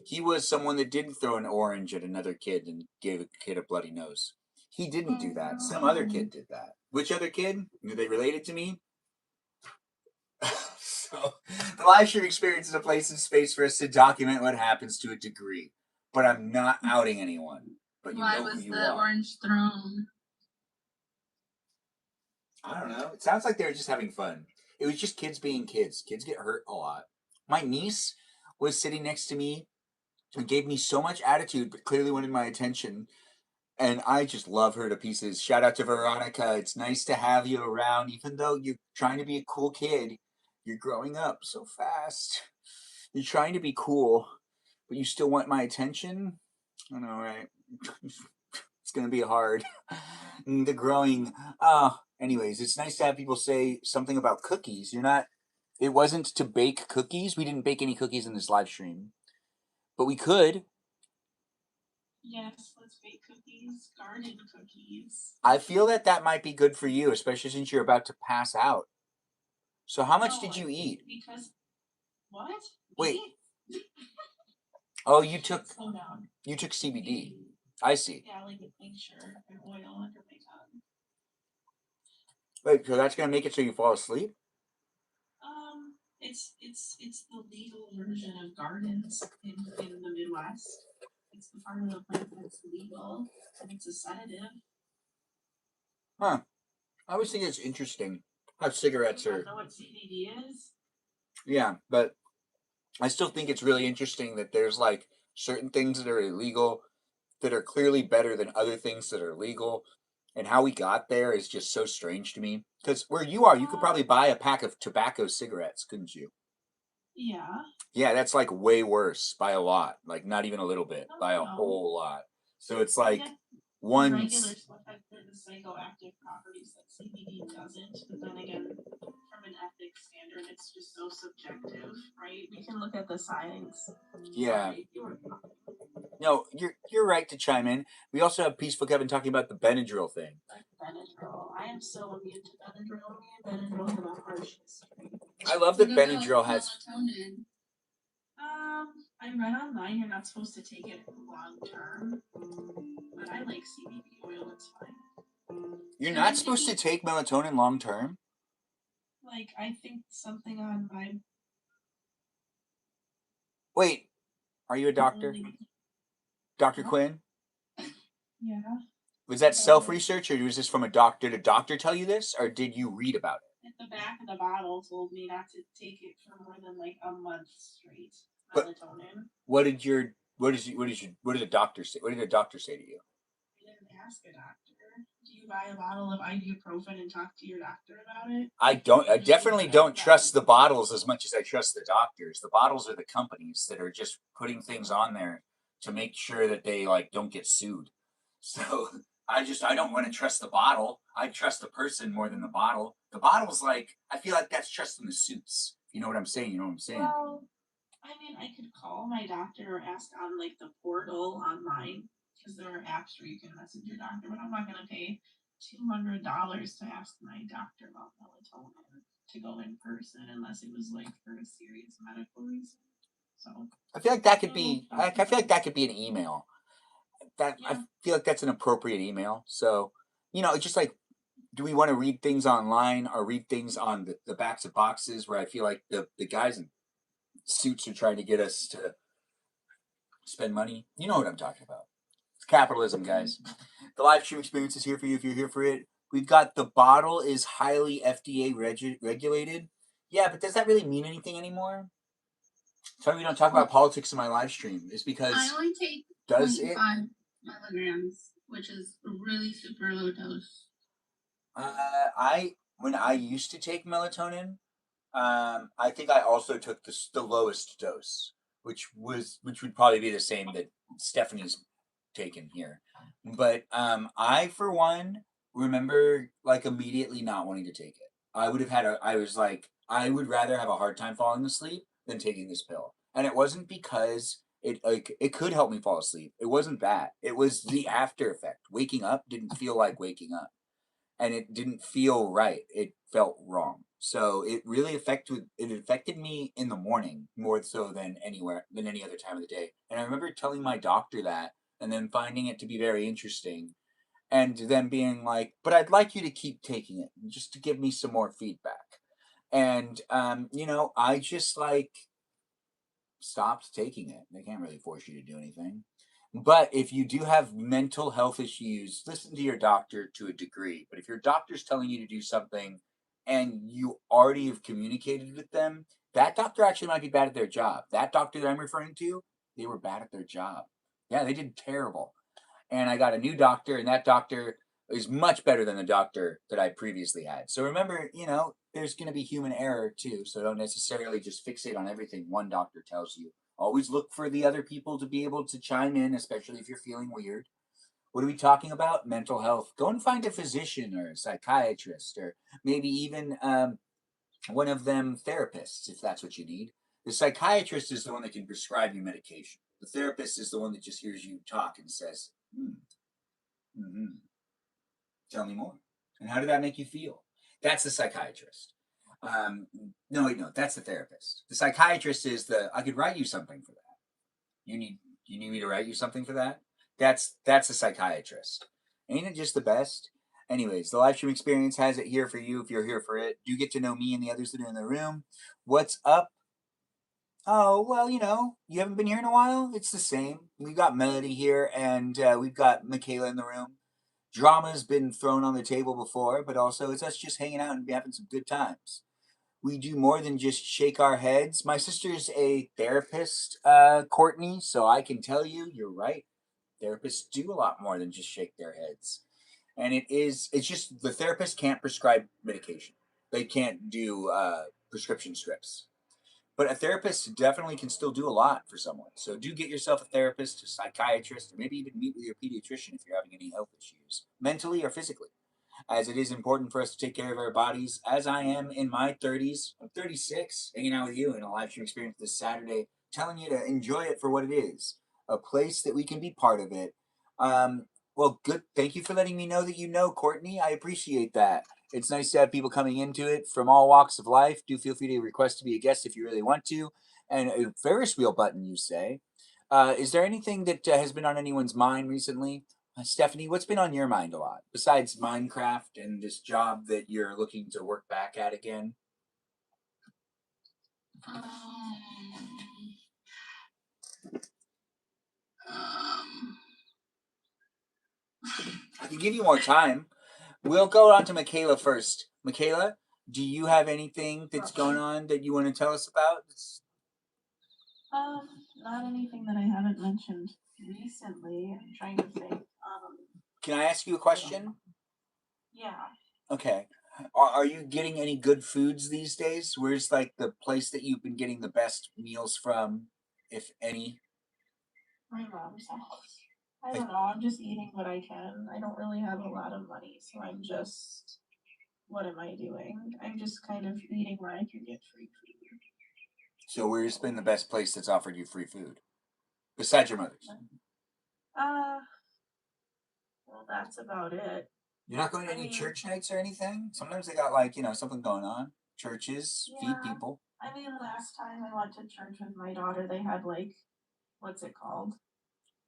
He was someone that didn't throw an orange at another kid and gave a kid a bloody nose. He didn't do that. Some other kid did that. Which other kid? Are they related to me? So, the live stream experience is a place and space for us to document what happens to a degree. But I'm not outing anyone. But you know who you are. Why was the orange thrown? I don't know. It sounds like they were just having fun. It was just kids being kids. Kids get hurt a lot. My niece was sitting next to me and gave me so much attitude, but clearly wanted my attention. And I just love her to pieces. Shout out to Veronica. It's nice to have you around, even though you're trying to be a cool kid. You're growing up so fast. You're trying to be cool, but you still want my attention? I know, right? It's going to be hard. The growing. Anyways, it's nice to have people say something about cookies. It wasn't to bake cookies. We didn't bake any cookies in this live stream. But we could. Yes, let's bake cookies. Garden cookies. I feel that might be good for you, especially since you're about to pass out. So how much did you eat? Because what? Wait. Oh, you took CBD. I see. Yeah, like a tincture and oil under my tongue. Wait, so that's gonna make it so you fall asleep? It's the legal version of gardens in the Midwest. It's the part of the plant that's legal, and it's a sedative. Huh. I always think it's interesting how cigarettes are. You know what CBD is? Yeah, but I still think it's really interesting that there's like certain things that are illegal that are clearly better than other things that are legal. And how we got there is just so strange to me. Because where you are, you could probably buy a pack of tobacco cigarettes, couldn't you? Yeah. Yeah, that's like way worse by a lot. Like not even a little bit, by a whole lot. So it's like one. Regular stuff has the psychoactive properties that CBD doesn't. But then again, from an ethics standard, it's just so subjective, right? We can look at the science. Yeah. No, you're right to chime in. We also have Peaceful Kevin talking about the Benadryl thing. Benadryl. I am so immune to Benadryl. Me and Benadryl have a harsh history. I love that Benadryl has. Melatonin. I read online you're not supposed to take it long term, but I like CBD oil. It's fine. You're not supposed to take melatonin long term. Like I think something on my. Wait, are you a doctor, Dr. Quinn? Yeah. Was that self-research, or was this from a doctor? Did a doctor tell you this, or did you read about it? At the back of the bottle told me not to take it for more than like a month straight. But- Melatonin. What did the doctor say? What did the doctor say to you? I didn't ask a doctor. Do you buy a bottle of ibuprofen and talk to your doctor about it? I definitely don't trust the bottles as much as I trust the doctors. The bottles are the companies that are just putting things on there to make sure that they like don't get sued. So I don't want to trust the bottle. I trust the person more than the bottle. The bottle's like, I feel like that's trusting the suits. You know what I'm saying? You know what I'm saying? Well, I mean, I could call my doctor or ask on like the portal online because there are apps where you can message your doctor, but I'm not gonna pay $200 to ask my doctor about melatonin to go in person unless it was like for a serious medical reason. So I feel like that could be. I feel like that could be an email. I feel like that's an appropriate email. So, it's just like, do we want to read things online or read things on the backs of boxes where I feel like the guys in suits are trying to get us to spend money? You know what I'm talking about. It's capitalism, guys. The live stream experience is here for you if you're here for it. We've got the bottle is highly FDA regulated. Yeah, but does that really mean anything anymore? Sorry, we don't talk about politics in my live stream. Is because I only take does it 0.5 milligrams, which is a really super low dose. When I used to take melatonin, I think I also took the lowest dose, which would probably be the same that Stephanie's taken here. But I for one remember like immediately not wanting to take it. I would rather have a hard time falling asleep than taking this pill. And it wasn't because it could help me fall asleep. It wasn't that. It was the after effect. Waking up didn't feel like waking up. And it didn't feel right. It felt wrong. So it really affected me in the morning more so than any other time of the day. And I remember telling my doctor that and then finding it to be very interesting and then being like, but I'd like you to keep taking it just to give me some more feedback. And I just like stopped taking it. They can't really force you to do anything. But if you do have mental health issues, listen to your doctor to a degree. But if your doctor's telling you to do something and you already have communicated with them, that doctor actually might be bad at their job. That doctor that I'm referring to, they were bad at their job. Yeah, they did terrible. And I got a new doctor, and that doctor is much better than the doctor that I previously had. So remember, there's going to be human error too. So don't necessarily just fixate on everything one doctor tells you. Always look for the other people to be able to chime in, especially if you're feeling weird. What are we talking about? Mental health. Go and find a physician or a psychiatrist or maybe even one of them therapists if that's what you need. The psychiatrist is the one that can prescribe you medication. The therapist is the one that just hears you talk and says, tell me more. And how did that make you feel? That's the psychiatrist. No, that's the therapist. The psychiatrist is I could write you something for that. You need me to write you something for that? That's a psychiatrist. Ain't it just the best? Anyways, the live stream experience has it here for you if you're here for it. Do get to know me and the others that are in the room. What's up? Oh, well, you haven't been here in a while? It's the same. We've got Melody here, and we've got Michaela in the room. Drama's been thrown on the table before, but also it's us just hanging out and having some good times. We do more than just shake our heads. My sister's a therapist, Courtney, so I can tell you, you're right. Therapists do a lot more than just shake their heads. And it's just the therapist can't prescribe medication. They can't do prescription scripts. But a therapist definitely can still do a lot for someone. So do get yourself a therapist, a psychiatrist, or maybe even meet with your pediatrician if you're having any health issues, mentally or physically. As it is important for us to take care of our bodies, as I am in my 30s. I'm 36, hanging out with you in a live stream experience this Saturday, telling you to enjoy it for what it is, a place that we can be part of it. Well, good. Thank you for letting me know that you know, Courtney. I appreciate that. It's nice to have people coming into it from all walks of life. Do feel free to request to be a guest if you really want to. And a Ferris wheel button, you say. Is there anything that has been on anyone's mind recently? Stephanie, what's been on your mind a lot besides Minecraft and this job that you're looking to work back at again? I can give you more time. We'll go on to Michaela first. Michaela, do you have anything that's going on that you want to tell us about? Not anything that I haven't mentioned recently. I'm trying to think. Can I ask you a question? Yeah. Okay. Are you getting any good foods these days? Where's like the place that you've been getting the best meals from, if any? My mom's house. I don't know. I'm just eating what I can. I don't really have a lot of money, so I'm just. What am I doing? I'm just kind of eating where I can get free food. So where's been the best place that's offered you free food? Besides your mother's. Well, that's about it. You're not going to any church nights or anything? Sometimes they got like, something going on. Churches feed people. I mean, last time I went to church with my daughter, they had like, what's it called?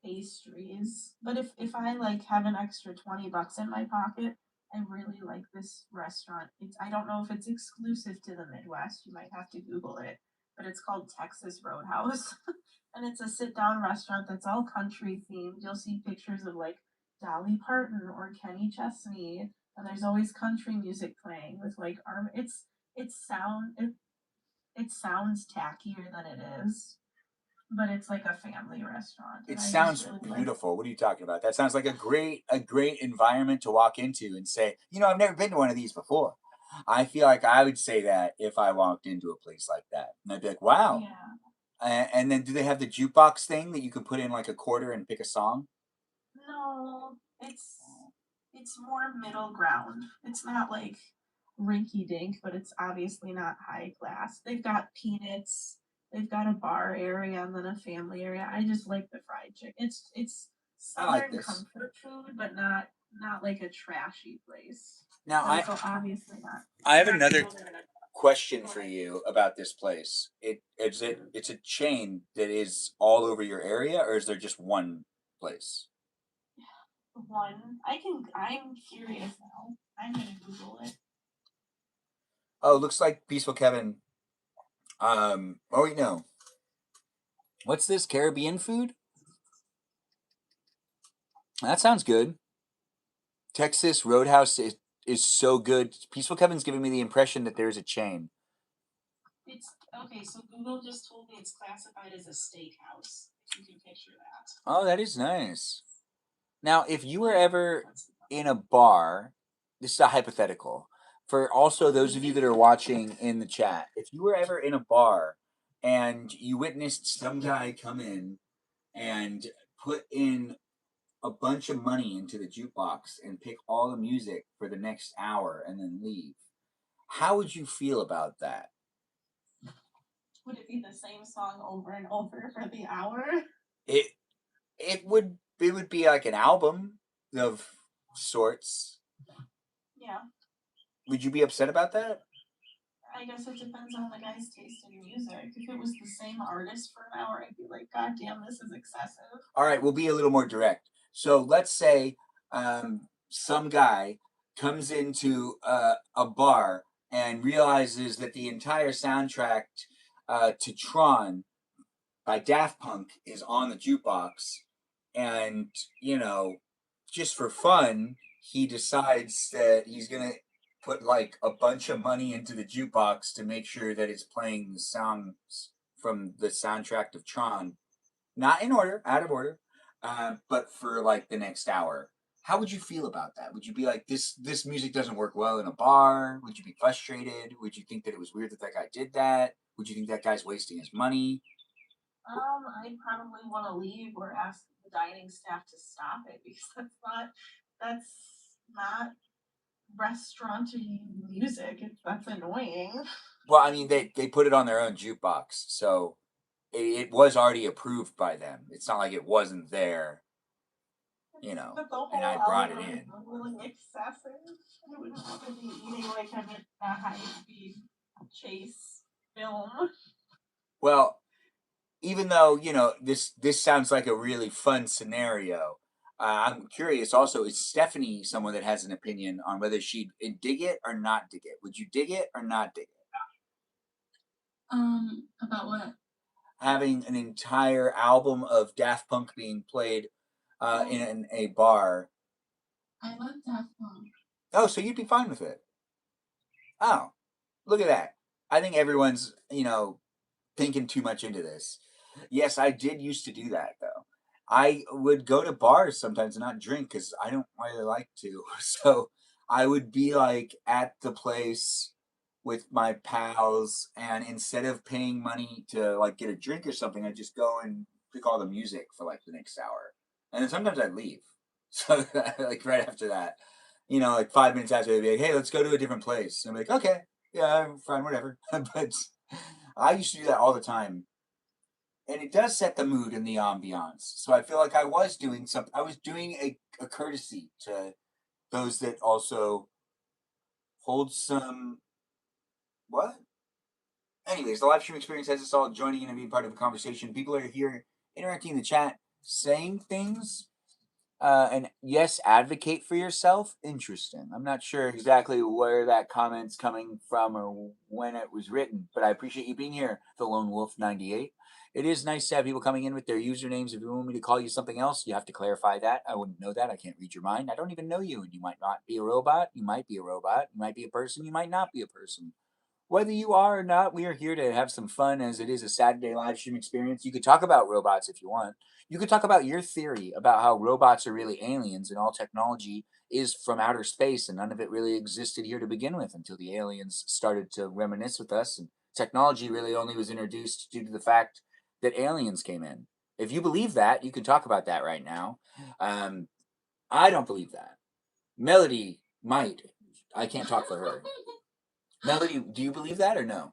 Pastries. But if I like have an extra $20 in my pocket, I really like this restaurant. I don't know if it's exclusive to the Midwest. You might have to Google it, but it's called Texas Roadhouse, and it's a sit-down restaurant that's all country themed. You'll see pictures of like Dolly Parton or Kenny Chesney, and there's always country music playing with like it sounds tackier than it is, but it's like a family restaurant. It sounds beautiful. What are you talking about? That sounds like a great environment to walk into and say, I've never been to one of these before. I feel like I would say that if I walked into a place like that. And I'd be like, wow. Yeah. And then do they have the jukebox thing that you can put in like a quarter and pick a song? No, it's more middle ground. It's not like rinky dink, but it's obviously not high class. They've got peanuts, they've got a bar area and then a family area. I just like the fried chicken. It's southern comfort food, but not like a trashy place. Now obviously not. I have another question for you about this place. It's a chain that is all over your area, or is there just one place? One. I'm curious now. I'm gonna Google it. Oh, looks like Peaceful Kevin. Oh wait, no. What's this? Caribbean food? That sounds good. Texas Roadhouse is so good. Peaceful Kevin's giving me the impression that there's a chain. It's okay, so Google just told me it's classified as a steakhouse. If you can picture that. Oh, that is nice. Now, if you were ever in a bar, this is a hypothetical. For also those of you that are watching in the chat, if you were ever in a bar and you witnessed some guy come in and put in a bunch of money into the jukebox and pick all the music for the next hour and then leave, how would you feel about that? Would it be the same song over and over for the hour? It would be like an album of sorts. Yeah. Would you be upset about that? I guess it depends on the guy's taste in music. If it was the same artist for an hour, I'd be like, God damn, this is excessive. All right, we'll be a little more direct. So let's say some guy comes into a bar and realizes that the entire soundtrack to Tron by Daft Punk is on the jukebox, and just for fun, he decides that he's gonna put like a bunch of money into the jukebox to make sure that it's playing the songs from the soundtrack of Tron, not in order, out of order, but for like the next hour. How would you feel about that? Would you be like, this music doesn't work well in a bar? Would you be frustrated? Would you think that it was weird that guy did that? Would you think that guy's wasting his money? I'd probably want to leave or ask the dining staff to stop it because that's not restaurant-y music. That's annoying. Well, I mean, they put it on their own jukebox, so it was already approved by them. It's not like it wasn't there. you know, But the whole and I brought it element in. was really excessive. I would rather be eating like a high speed chase film. Well, even though, you know, this sounds like a really fun scenario, I'm curious also, is Stephanie someone that has an opinion on whether she'd dig it or not dig it? Would you dig it or not dig it? About what? Having an entire album of Daft Punk being played in a bar. I love Daft Punk. Oh, so you'd be fine with it? Oh, look at that. I think everyone's, you know, thinking too much into this. Yes, I did used to do that though. I would go to bars sometimes and not drink because I don't really like to. So I would be like at the place with my pals, and instead of paying money to like get a drink or something, I'd just go and pick all the music for like the next hour. And then sometimes I'd leave. So like right after that, you know, like 5 minutes after, they'd be like, "Hey, let's go to a different place." And I'm like, "Okay, yeah, fine, whatever." But I used to do that all the time, and it does set the mood and the ambiance. So I feel like I was doing something. I was doing a courtesy to those that also hold some what? Anyways, the live stream experience has us all joining in and being part of a conversation. People are here interacting in the chat, saying things. And yes, advocate for yourself. Interesting. I'm not sure exactly where that comment's coming from or when it was written, but I appreciate you being here, the Lone Wolf 98. It is nice to have people coming in with their usernames. If you want me to call you something else, you have to clarify that. I wouldn't know that. I can't read your mind. I don't even know you, and you might not be a robot. You might be a robot. You might be a person. You might not be a person. Whether you are or not, we are here to have some fun, as it is a Saturday live stream experience. You could talk about robots if you want. You could talk about your theory about how robots are really aliens and all technology is from outer space and none of it really existed here to begin with until the aliens started to reminisce with us. And technology really only was introduced due to the fact that aliens came in. If you believe that, you can talk about that right now. I don't believe that. Melody might. I can't talk for her. Melody, do you believe that or no?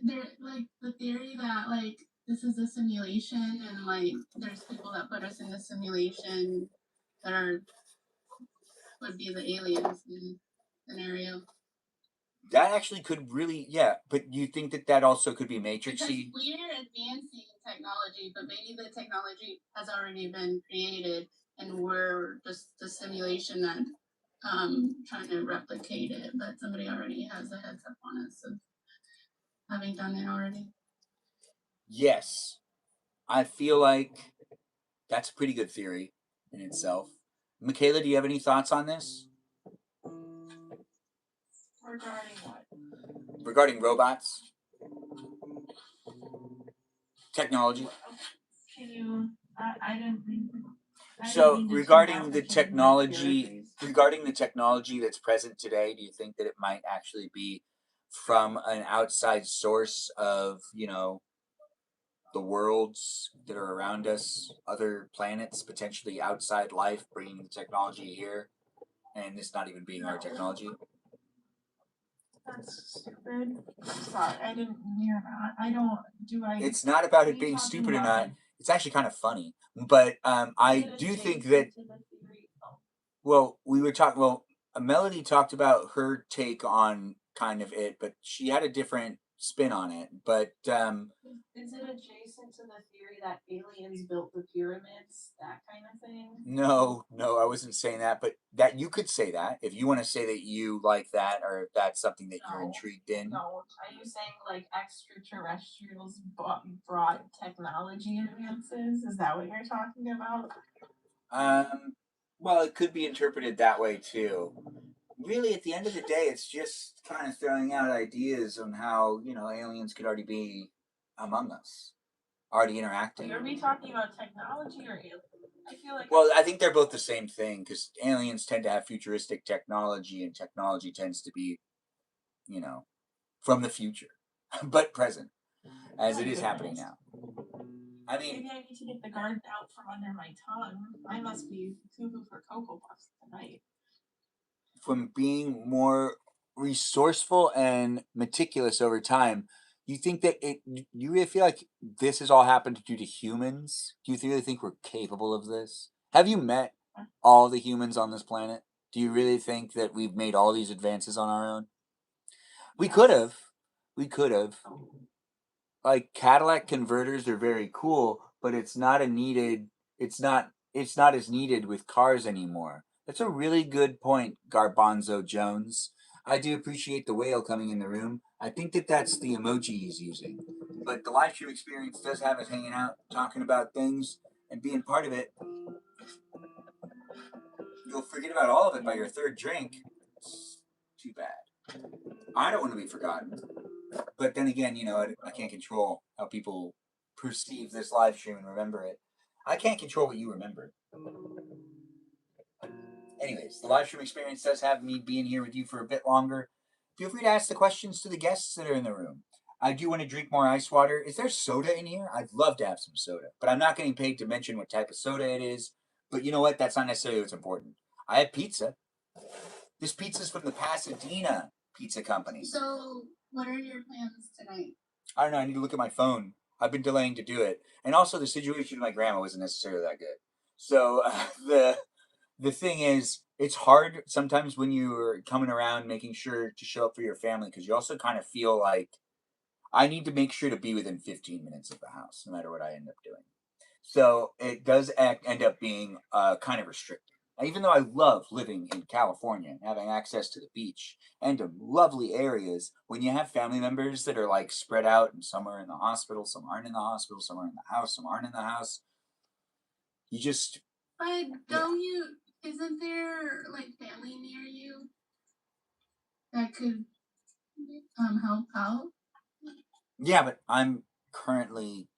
There like the theory that like this is a simulation and like there's people that put us in the simulation that are would be the aliens in the scenario. That actually could really, yeah. But you think that that also could be Because matrixy? we're advancing technology, but maybe the technology has already been created and we're just the simulation that trying to replicate it, but somebody already has a heads up on us of having done it already. Yes, I feel like that's a pretty good theory in itself. Michaela, do you have any thoughts on this Regarding what? regarding robots, technology? Can you? I didn't mean. So regarding the technology, that's present today, do you think that it might actually be from an outside source of, you know, the worlds that are around us, other planets, potentially outside life, bringing the technology here, and this not even being our technology? That's stupid. Sorry, I didn't hear that. I don't. Do I? It's not about it being stupid or not. It's actually kind of funny, but I do think that. Well, we were talking. Well, Melody talked about her take on kind of it, but she had a different spin on it. But Is it adjacent to the theory that aliens built the pyramids? That kind of thing? no, I wasn't saying that. But that you could say that if you want to say that you like that, or if that's something that you're intrigued in. No, are you saying like extraterrestrials brought technology advances? Is that what you're talking about? Well, it could be interpreted that way too. Really, at the end of the day, it's just kind of throwing out ideas on how, you know, aliens could already be among us, already interacting. Are we talking about technology or aliens? I feel like. Well, I think they're both the same thing because aliens tend to have futuristic technology, and technology tends to be, you know, from the future, but present, as it is happening now. I mean, maybe I need to get the garden out from under my tongue. I must be cuckoo for Cocoa Puffs tonight. from being more resourceful and meticulous over time, You think that you really feel like this has all happened due to humans? Do you really think we're capable of this? Have you met all the humans on this planet? Do you really think that we've made all these advances on our own? We could have. We could have. Like Cadillac converters are very cool, but it's not a needed. It's not as needed with cars anymore. That's a really good point, Garbanzo Jones. I do appreciate the whale coming in the room. I think that that's the emoji he's using. But the live stream experience does have us hanging out, talking about things, and being part of it. You'll forget about all of it by your third drink. It's too bad. I don't want to be forgotten. But then again, I can't control how people perceive this live stream and remember it. I can't control what you remember. Anyways, the live stream experience does have me being here with you for a bit longer. Feel free to ask the questions to the guests that are in the room. I do want to drink more ice water. Is there soda in here? I'd love to have some soda, but I'm not getting paid to mention what type of soda it is. But you know what? That's not necessarily what's important. I have pizza. This pizza's from the Pasadena Pizza Company. So, what are your plans tonight? I don't know. I need to look at my phone. I've been delaying to do it, and also the situation with my grandma wasn't necessarily that good. So the thing is, it's hard sometimes when you're coming around making sure to show up for your family because you also kind of feel like I need to make sure to be within 15 minutes of the house, no matter what I end up doing. So it does end up being kind of restricted. Even though I love living in California and having access to the beach and to lovely areas, when you have family members that are like spread out and some are in the hospital, some aren't in the hospital, some are in the house, some aren't in the house, you just. But don't you? Isn't there like family near you that could help out? Yeah, but I'm currently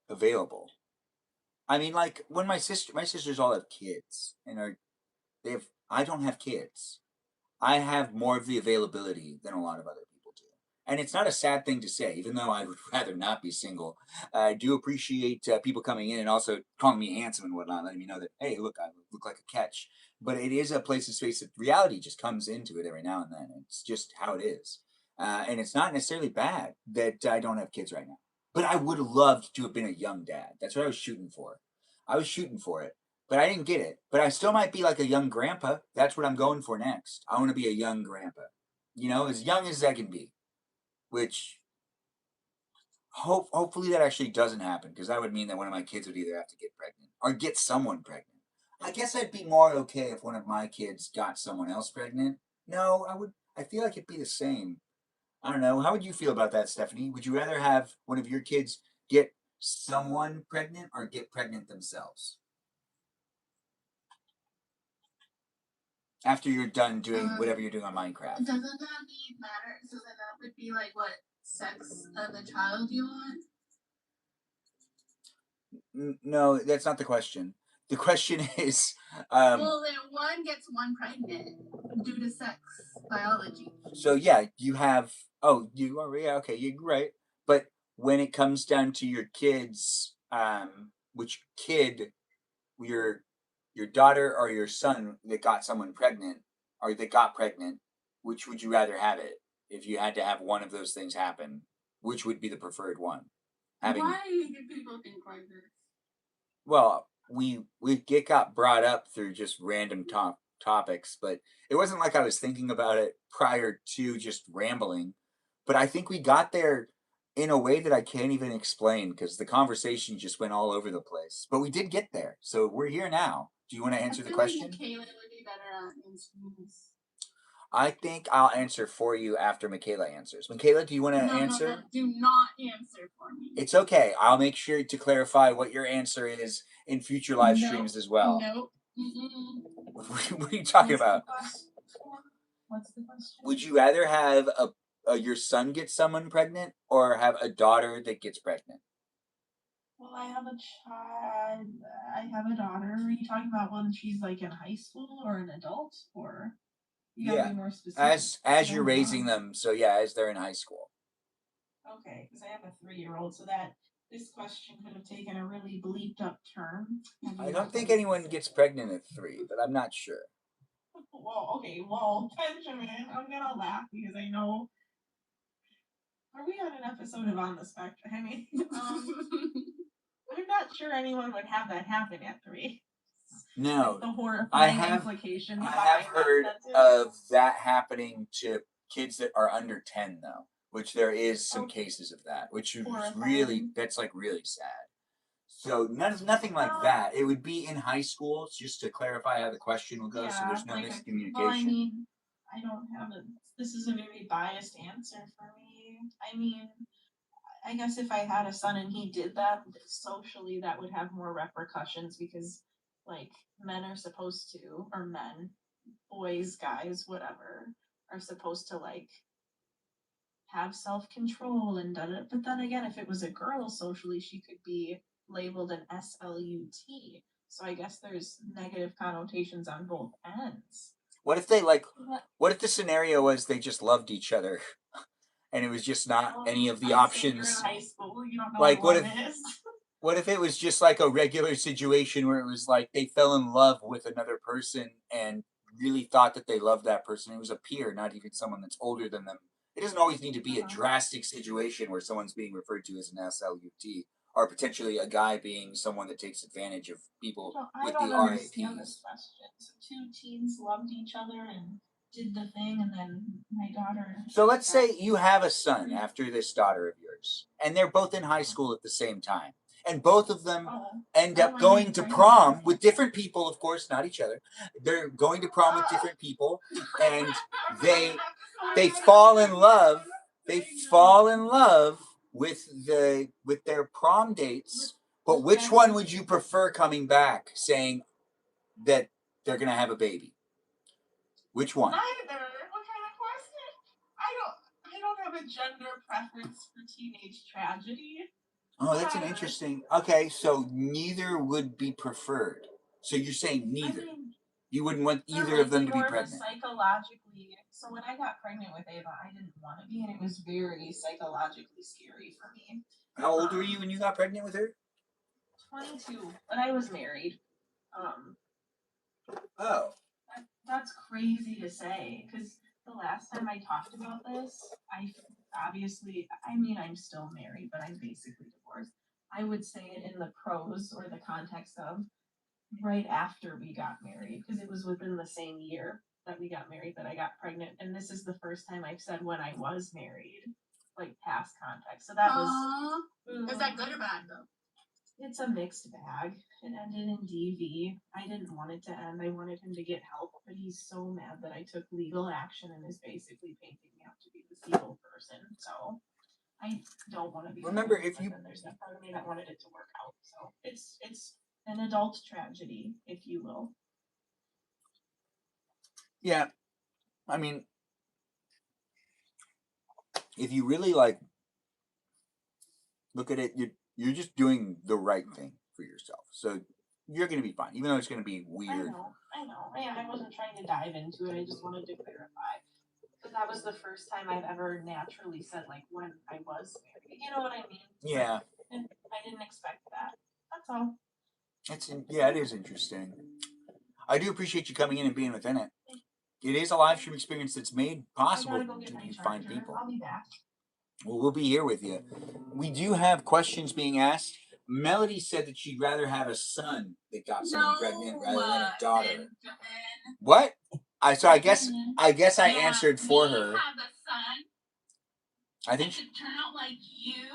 available. I mean, like when my sisters all have kids and I don't have kids. I have more of the availability than a lot of other people do. And it's not a sad thing to say, even though I would rather not be single. I do appreciate people coming in and also calling me handsome and whatnot, letting me know that, hey, look, I look like a catch. But it is a place of space that reality just comes into it every now and then. It's just how it is. And it's not necessarily bad that I don't have kids right now. But I would have loved to have been a young dad. That's what I was shooting for. I was shooting for it. But I didn't get it. But I still might be like a young grandpa. That's what I'm going for next. I want to be a young grandpa. As young as I can be. Which, hopefully that actually doesn't happen. Because that would mean that one of my kids would either have to get pregnant. Or get someone pregnant. I guess I'd be more okay if one of my kids got someone else pregnant. No, I feel like it'd be the same. I don't know. How would you feel about that, Stephanie? Would you rather have one of your kids get someone pregnant or get pregnant themselves? After you're done doing whatever you're doing on Minecraft. Doesn't that need matter? So then that would be like what sex of the child you want? No, that's not the question. The question is, Well, then one gets one pregnant due to sex biology. so yeah, you have. Oh, you are, yeah, okay, you're right. But when it comes down to your kids, which kid, your daughter or your son that got someone pregnant, or that got pregnant, which would you rather have it? If you had to have one of those things happen, which would be the preferred one? Why do people think like this? Well, we got brought up through just random topics, but it wasn't like I was thinking about it prior to just rambling. But I think we got there in a way that I can't even explain because the conversation just went all over the place. But we did get there, so we're here now. Do you want to answer the question? Like Michaela would be better at answering this. I think I'll answer for you after Michaela answers. Michaela, do you want to answer? No, do not answer for me. It's okay. I'll make sure to clarify what your answer is in future live streams as well. Nope. What are you talking about? What's the question? Would you rather have your son get someone pregnant or have a daughter that gets pregnant? Well, I have a child. I have a daughter. Are you talking about when she's like in high school or an adult, or you gotta be more specific? As you're raising them, so yeah, as they're in high school. Okay, because I have a 3-year-old, so that this question could have taken a really bleeped up turn. I don't think anyone gets pregnant at 3, but I'm not sure. Well, okay, Benjamin, I'm gonna laugh because I know Are we on an episode of On the Spectrum? I mean, I'm not sure anyone would have that happen at 3. No, Like the horrifying I have implications. I behind have that heard sentence. of that happening to kids that are under 10 though, which there is some Oh. cases of that, which is Horrifying. really, that's like really sad. So nothing like that. It would be in high school, just to clarify how the question will go, so there's no miscommunication. Well, I mean, I don't have a. This is a very biased answer for me. I mean, I guess if I had a son and he did that, socially that would have more repercussions because, like, men are supposed to, or men, boys, guys, whatever, are supposed to, like, have self-control and da-da. But then again, if it was a girl socially, she could be labeled an SLUT. So I guess there's negative connotations on both ends. What if they like? What if the scenario was they just loved each other, and it was just not any of the options? You're in high school, you don't know Like, what what if- love is. What if it was just like a regular situation where it was like they fell in love with another person and really thought that they loved that person? It was a peer, not even someone that's older than them. It doesn't always need to be a drastic situation where someone's being referred to as an SLUT, or potentially a guy being someone that takes advantage of people with the understand RAPs. this question. So 2 teens loved each other and did the thing, and then my daughter. So let's say you have a son after this daughter of yours, and they're both in high school at the same time. And both of them end up going to prom with different people, of course, not each other. They're going to prom with different people, and they fall in love. They fall in love with their prom dates. But which one would you prefer coming back, saying that they're gonna have a baby? Which one? Neither. What kind of question? I don't have a gender preference for teenage tragedy. Oh, that's an interesting. Okay, so neither would be preferred. So you're saying neither. I mean, You wouldn't want either of them to be pregnant. Psychologically, so when I got pregnant with Ava, I didn't want to be, and it was very psychologically scary for me. How old were you when you got pregnant with her? 22, but I was married. Oh. That's crazy to say, because the last time I talked about this, I'm still married, but I'm basically divorced. I would say it in the prose or the context of right after we got married, because it was within the same year that we got married that I got pregnant, and this is the first time I've said when I was married, like past context. So that was. Is that good or bad though? It's a mixed bag. It ended in DV. I didn't want it to end. I wanted him to get help, but he's so mad that I took legal action and is basically painting me out to be this evil person. So I don't want to be. Remember, if you. There's that part of me that wanted it to work out. So it's an adult tragedy, if you will. Yeah, I mean, if you really like look at it, you're just doing the right thing for yourself. So you're going to be fine, even though it's going to be weird. I know. Yeah, I wasn't trying to dive into it. I just wanted to clarify. Because that was the first time I've ever naturally said, like, when I was married. You know what I mean? Yeah. And I didn't expect that. That's all. It is interesting. I do appreciate you coming in and being within it. It is a live stream experience that's made possible to find people. I'll be back. Well, we'll be here with you. We do have questions being asked. Melody said that she'd rather have a son that got someone pregnant rather than a daughter. Benjamin. What? I guess I answered for her. Have a son. I think should turn out like you.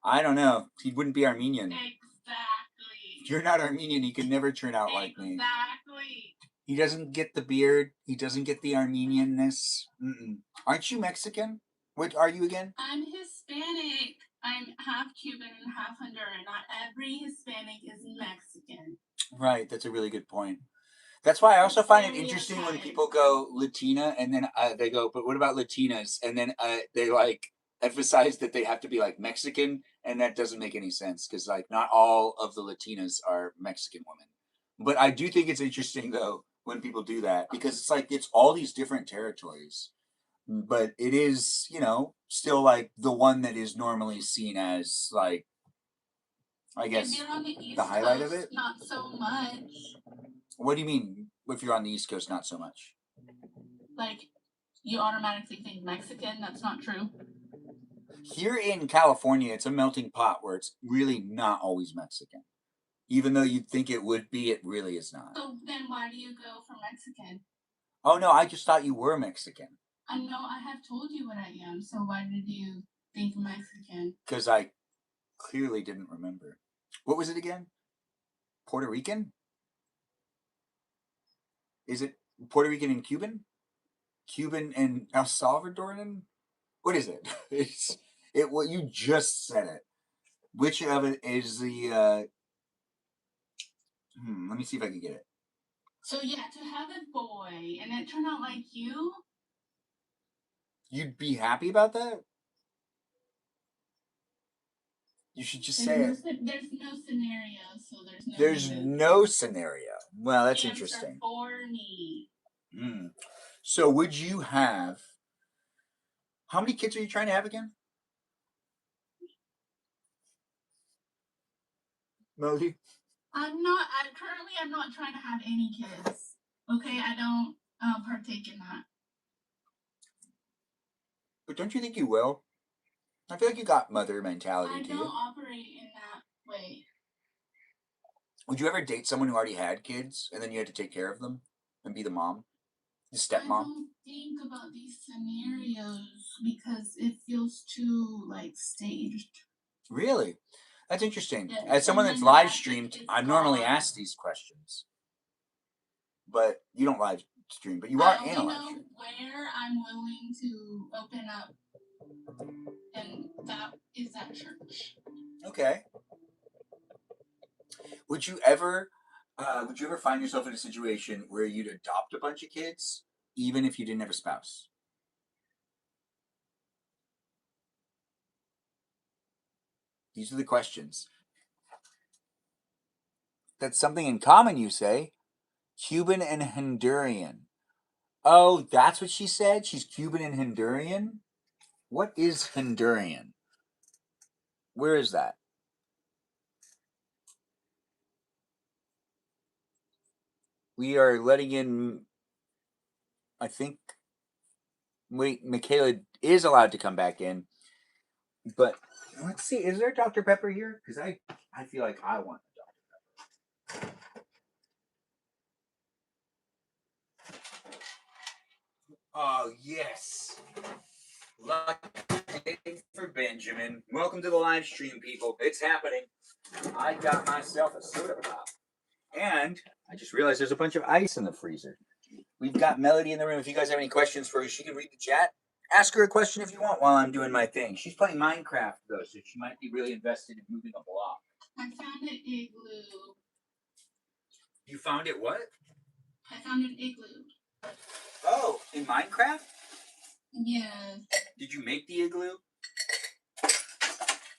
I don't know. He wouldn't be Armenian. Exactly. You're not Armenian. He could never turn out like me. Exactly. He doesn't get the beard. He doesn't get the Armenianness. Aren't you Mexican? What are you again? I'm Hispanic. I'm half Cuban and half Honduran. Not every Hispanic is Mexican. Right. That's a really good point. That's why I also find it interesting when people go Latina and then they go, but what about Latinas? And then they like emphasize that they have to be like Mexican, and that doesn't make any sense because like not all of the Latinas are Mexican women. But I do think it's interesting though when people do that because it's like it's all these different territories, but it is, you know, still like the one that is normally seen as like, I guess, if you're on the East the highlight Coast, of it. Not so much. What do you mean if you're on the East Coast, not so much? Like, you automatically think Mexican. That's not true. Here in California, it's a melting pot where it's really not always Mexican. Even though you'd think it would be, it really is not. So then why do you go for Mexican? Oh no, I just thought you were Mexican. I know I have told you what I am, so why did you think Mexican? Because I clearly didn't remember. What was it again? Puerto Rican? Is it Puerto Rican and Cuban? Cuban and El Salvadoran? What is it? It's it. What you just said it. Which of it is the? Let me see if I can get it. So yeah, to have a boy and it turned out like you. You'd be happy about that? You should just say it. There's no scenario, so there's no. There's no scenario. Well, that's interesting. For me. So, would you have? How many kids are you trying to have again? Melody? I'm not trying to have any kids. Okay, I don't partake in that. But don't you think you will? I feel like you got mother mentality to you. I don't operate in that way. Would you ever date someone who already had kids and then you had to take care of them and be the mom? The stepmom? I don't think about these scenarios because it feels too like staged. Really? That's interesting. Yeah, As someone that's live streamed, I'm normally asked these questions. But you don't live stream, but you are in a live stream. Where I'm willing to open up, and that is at church. Okay. Would you ever find yourself in a situation where you'd adopt a bunch of kids, even if you didn't have a spouse? These are the questions. That's something in common, you say. Cuban and Honduran. Oh, that's what she said? She's Cuban and Honduran? What is Honduran? Where is that? We are letting in, I think, wait, Michaela is allowed to come back in. But let's see, is there Dr. Pepper here? Because I feel like I want Dr. Pepper. Oh, yes. Lucky for Benjamin. Welcome to the live stream, people. It's happening. I got myself a soda pop. And I just realized there's a bunch of ice in the freezer. We've got Melody in the room. If you guys have any questions for her, she can read the chat. Ask her a question if you want while I'm doing my thing. She's playing Minecraft, though, so she might be really invested in moving a block. I found an igloo. You found it what? I found an igloo. Oh, in Minecraft? Yes. Did you make the igloo?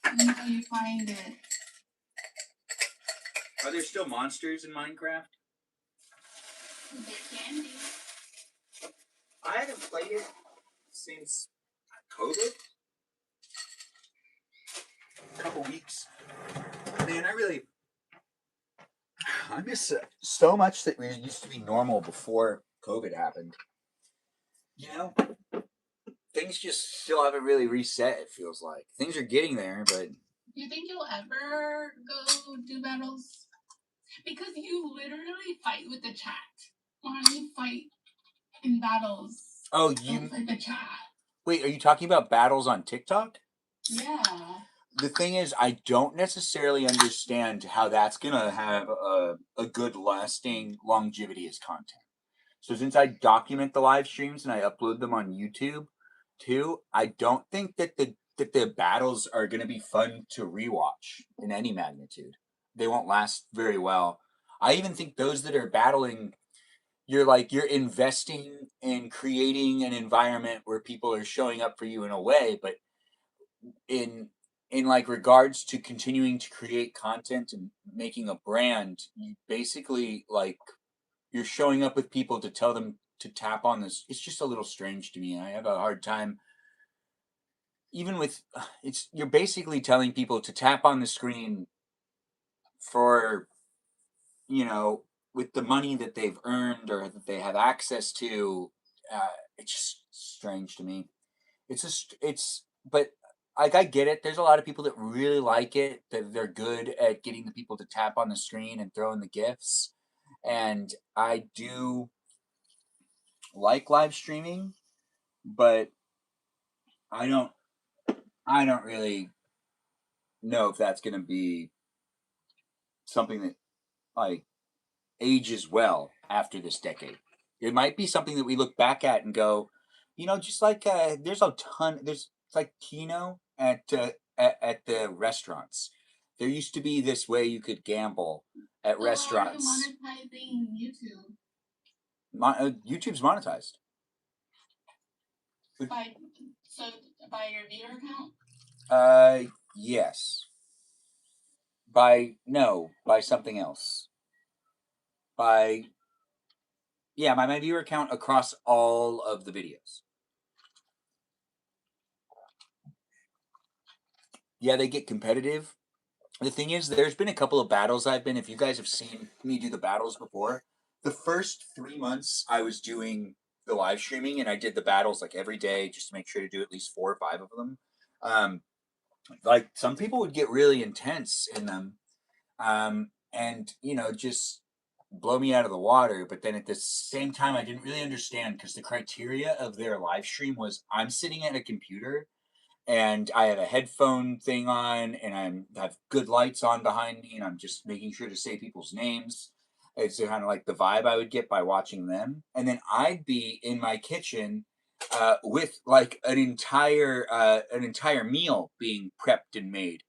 Until you find it. Are there still monsters in Minecraft? There can be. I haven't played it since COVID. A couple weeks. Man, I miss so much that used to be normal before COVID happened. You know, things just still haven't really reset, it feels like. Things are getting there, but... Do you think you'll ever go do battles? Because you literally fight with the chat. Why don't you fight in battles? Oh, you... With the chat. Wait, are you talking about battles on TikTok? Yeah. The thing is, I don't necessarily understand how that's going to have a good lasting longevity as content. So since I document the live streams and I upload them on YouTube too, I don't think that the battles are going to be fun to rewatch in any magnitude. They won't last very well. I even think those that are battling, you're investing in creating an environment where people are showing up for you in a way, but in like regards to continuing to create content and making a brand, you basically like you're showing up with people to tell them to tap on this. It's just a little strange to me. I have a hard time even with you're basically telling people to tap on the screen for, with the money that they've earned or that they have access to. It's just strange to me. But like, I get it. There's a lot of people that really like it, that they're good at getting the people to tap on the screen and throw in the gifs. And I do like live streaming, but I don't really know if that's going to be something that like ages well after this decade. It might be something that we look back at and go, just like there's a ton. There's it's like Keno at the restaurants. There used to be this way you could gamble at So restaurants. how are you monetizing YouTube? YouTube's monetized. By your viewer count? Yes. By something else. My viewer count across all of the videos. Yeah, they get competitive. The thing is, there's been a couple of battles I've been. If you guys have seen me do the battles before, the first 3 months I was doing the live streaming and I did the battles like every day just to make sure to do at least 4 or 5 of them. Like some people would get really intense in them, and just blow me out of the water. But then at the same time, I didn't really understand because the criteria of their live stream was I'm sitting at a computer and I have a headphone thing on and have good lights on behind me and I'm just making sure to say people's names. It's kind of like the vibe I would get by watching them. And then I'd be in my kitchen with like an entire meal being prepped and made.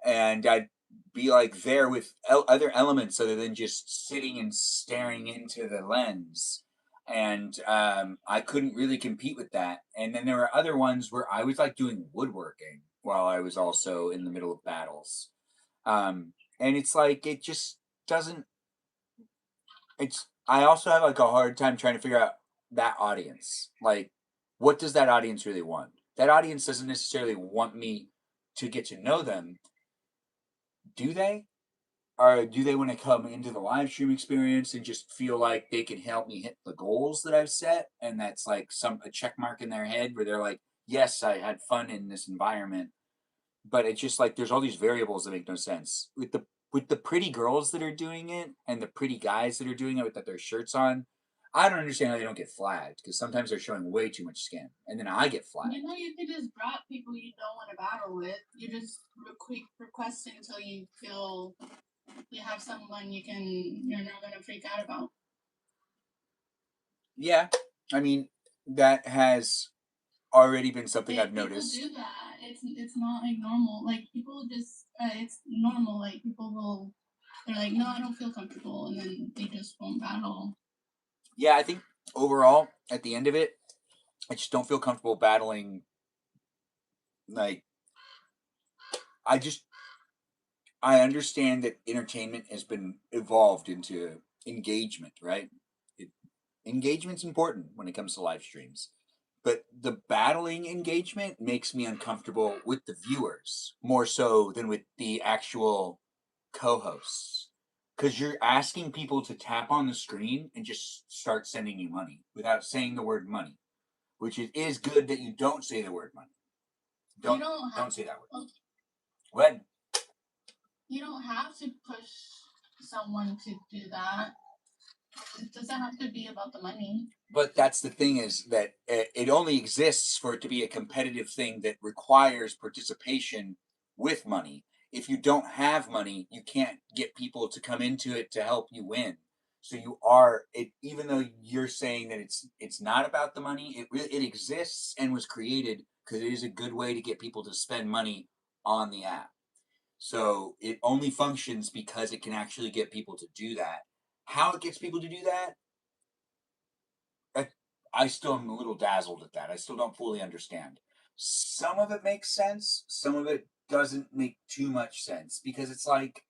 And I'd be like there with other elements other than just sitting and staring into the lens. And I couldn't really compete with that. And then there were other ones where I was like doing woodworking while I was also in the middle of battles. And it's like it just doesn't. I also have like a hard time trying to figure out that audience. Like, what does that audience really want? That audience doesn't necessarily want me to get to know them. Do they? Or do they want to come into the live stream experience and just feel like they can help me hit the goals that I've set? And that's like a check mark in their head where they're like, yes, I had fun in this environment. But it's just like there's all these variables that make no sense. With the pretty girls that are doing it and the pretty guys that are doing it with their shirts on, I don't understand how they don't get flagged because sometimes they're showing way too much skin, and then I get flagged. You could just drop people you don't want to battle with. You just request until you feel you have someone you're not gonna freak out about. Yeah, I mean that has already been something I've noticed. People do that. It's not like normal. Like people just it's normal. Like they're like, no, I don't feel comfortable, and then they just won't battle. Yeah, I think overall at the end of it, I just don't feel comfortable battling. Like, I understand that entertainment has been evolved into engagement, right? Engagement's important when it comes to live streams. But the battling engagement makes me uncomfortable with the viewers more so than with the actual co-hosts. Because you're asking people to tap on the screen and just start sending you money without saying the word money, which it is good that you don't say the word money. Don't say that word. Okay. When? You don't have to push someone to do that. It doesn't have to be about the money. But that's the thing is that it only exists for it to be a competitive thing that requires participation with money. If you don't have money, you can't get people to come into it to help you win. So even though you're saying that it's not about the money, it exists and was created because it is a good way to get people to spend money on the app. So it only functions because it can actually get people to do that. How it gets people to do that, I still am a little dazzled at that. I still don't fully understand. Some of it makes sense. Some of it doesn't make too much sense because it's like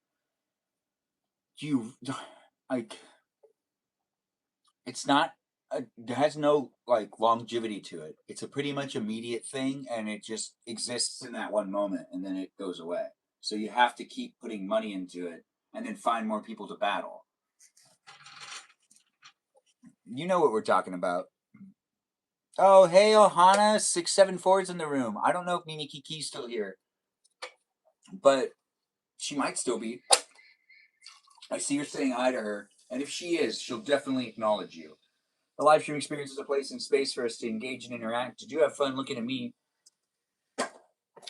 it's not. It has no like longevity to it. It's a pretty much immediate thing, and it just exists in that one moment, and then it goes away. So you have to keep putting money into it, and then find more people to battle. You know what we're talking about. Oh, hey, Ohana, 674 is in the room. I don't know if Mimi Kiki's still here, but she might still be. I see her saying hi to her, and if she is, she'll definitely acknowledge you. The live stream experience is a place and space for us to engage and interact. Did you have fun looking at me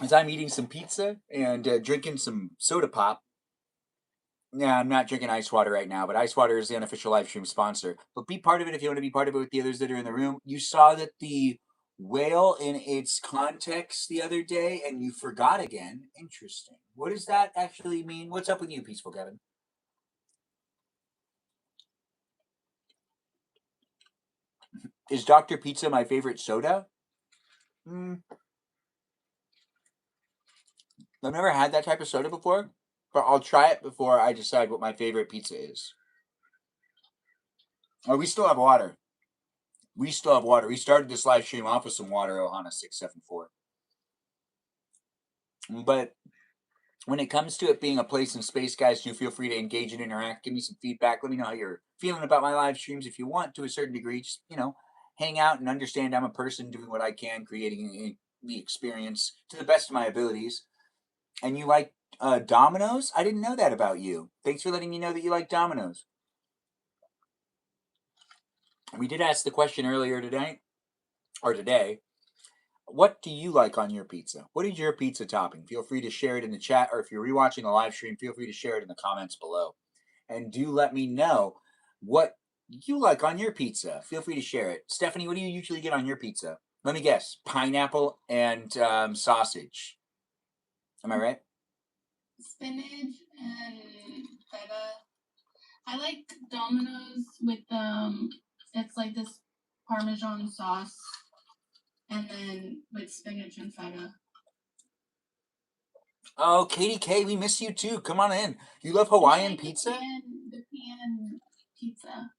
as I'm eating some pizza and drinking some soda pop? Yeah, I'm not drinking ice water right now, but ice water is the unofficial live stream sponsor. But be part of it if you want to be part of it with the others that are in the room. You saw that the whale in its context the other day, and you forgot again. Interesting. What does that actually mean? What's up with you, Peaceful Kevin? Is Dr. Pizza my favorite soda? I've never had that type of soda before, but I'll try it before I decide what my favorite pizza is. Oh, we still have water. We still have water. We started this live stream off with some water, Ohana 674. But when it comes to it being a place and space, guys, do feel free to engage and interact. Give me some feedback. Let me know how you're feeling about my live streams. If you want, to a certain degree, just, hang out and understand I'm a person doing what I can, creating the experience to the best of my abilities. And you like Domino's? I didn't know that about you. Thanks for letting me know that you like Domino's. We did ask the question earlier today, what do you like on your pizza? What is your pizza topping? Feel free to share it in the chat, or if you're rewatching the live stream, feel free to share it in the comments below. And do let me know what you like on your pizza. Feel free to share it. Stephanie, what do you usually get on your pizza? Let me guess, pineapple and sausage. Am I right? Spinach and feta. I like Domino's with it's like this Parmesan sauce, and then with spinach and feta. Oh, Katie K, we miss you too. Come on in. You love Hawaiian like pizza? The pan pizza.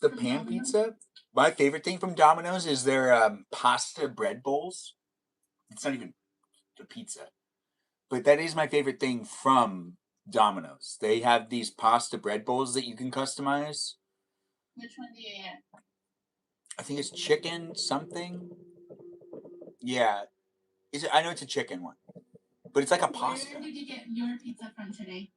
The pan pizza? My favorite thing from Domino's is their pasta bread bowls. It's not even a pizza, but that is my favorite thing from Domino's. They have these pasta bread bowls that you can customize. Which one do you get? I think it's chicken something. Yeah, is it? I know it's a chicken one, but it's like a pasta. Where did you get your pizza from today?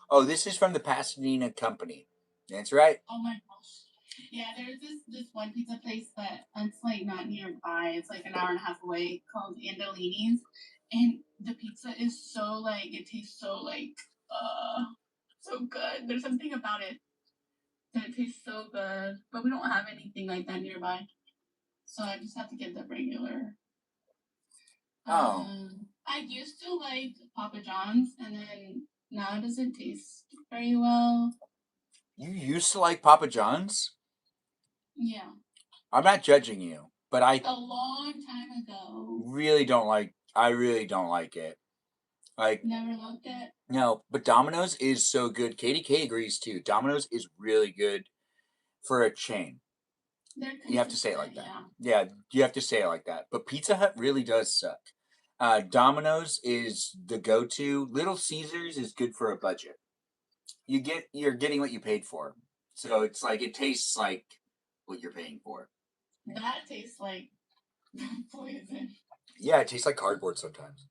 Oh, this is from the Pasadena company. That's right. Oh my gosh. Yeah, there's this one pizza place, but it's like not nearby. It's like an hour and a half away, called Andolini's, and the pizza is so like it tastes so so good. There's something about it that it tastes so good, but we don't have anything like that nearby, so I just have to get the regular. I used to like Papa John's, and then now it doesn't taste very well. You used to like Papa John's? Yeah. I'm not judging you, but I a long time ago. I really don't like it. Like, never loved it. No, but Domino's is so good. Katie K agrees too. Domino's is really good for a chain. You have to say it like that. Yeah, you have to say it like that. But Pizza Hut really does suck. Domino's is the go-to. Little Caesars is good for a budget. You're getting what you paid for. So it's like it tastes like what you're paying for. That tastes like poison. Yeah, it tastes like cardboard sometimes.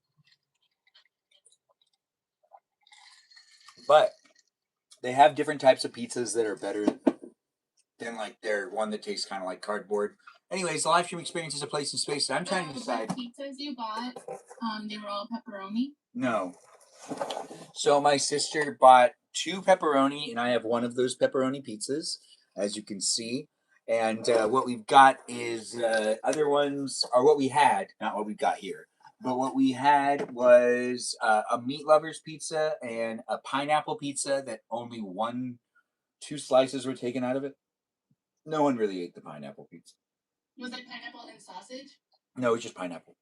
But they have different types of pizzas that are better than like their one that tastes kind of like cardboard. Anyways, the live stream experience is a place and space. I'm trying to decide. The pizzas you bought, they were all pepperoni? No. So my sister bought 2 pepperoni, and I have one of those pepperoni pizzas, as you can see. And what we've got is other ones, or what we had, not what we've got here. But what we had was a meat lover's pizza and a pineapple pizza that only 2 slices were taken out of it. No one really ate the pineapple pizza. Was it pineapple and sausage? No, it was just pineapple.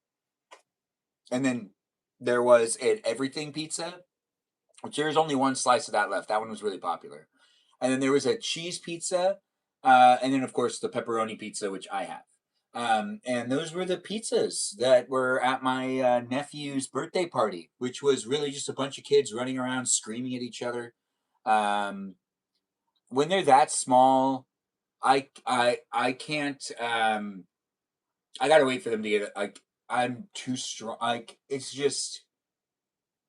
And then there was an everything pizza, which there's only 1 slice of that left. That one was really popular. And then there was a cheese pizza, and then of course the pepperoni pizza, which I have. And those were the pizzas that were at my nephew's birthday party, which was really just a bunch of kids running around screaming at each other. When they're that small, I can't I gotta wait for them to get it. Like, I'm too strong. Like, it's just,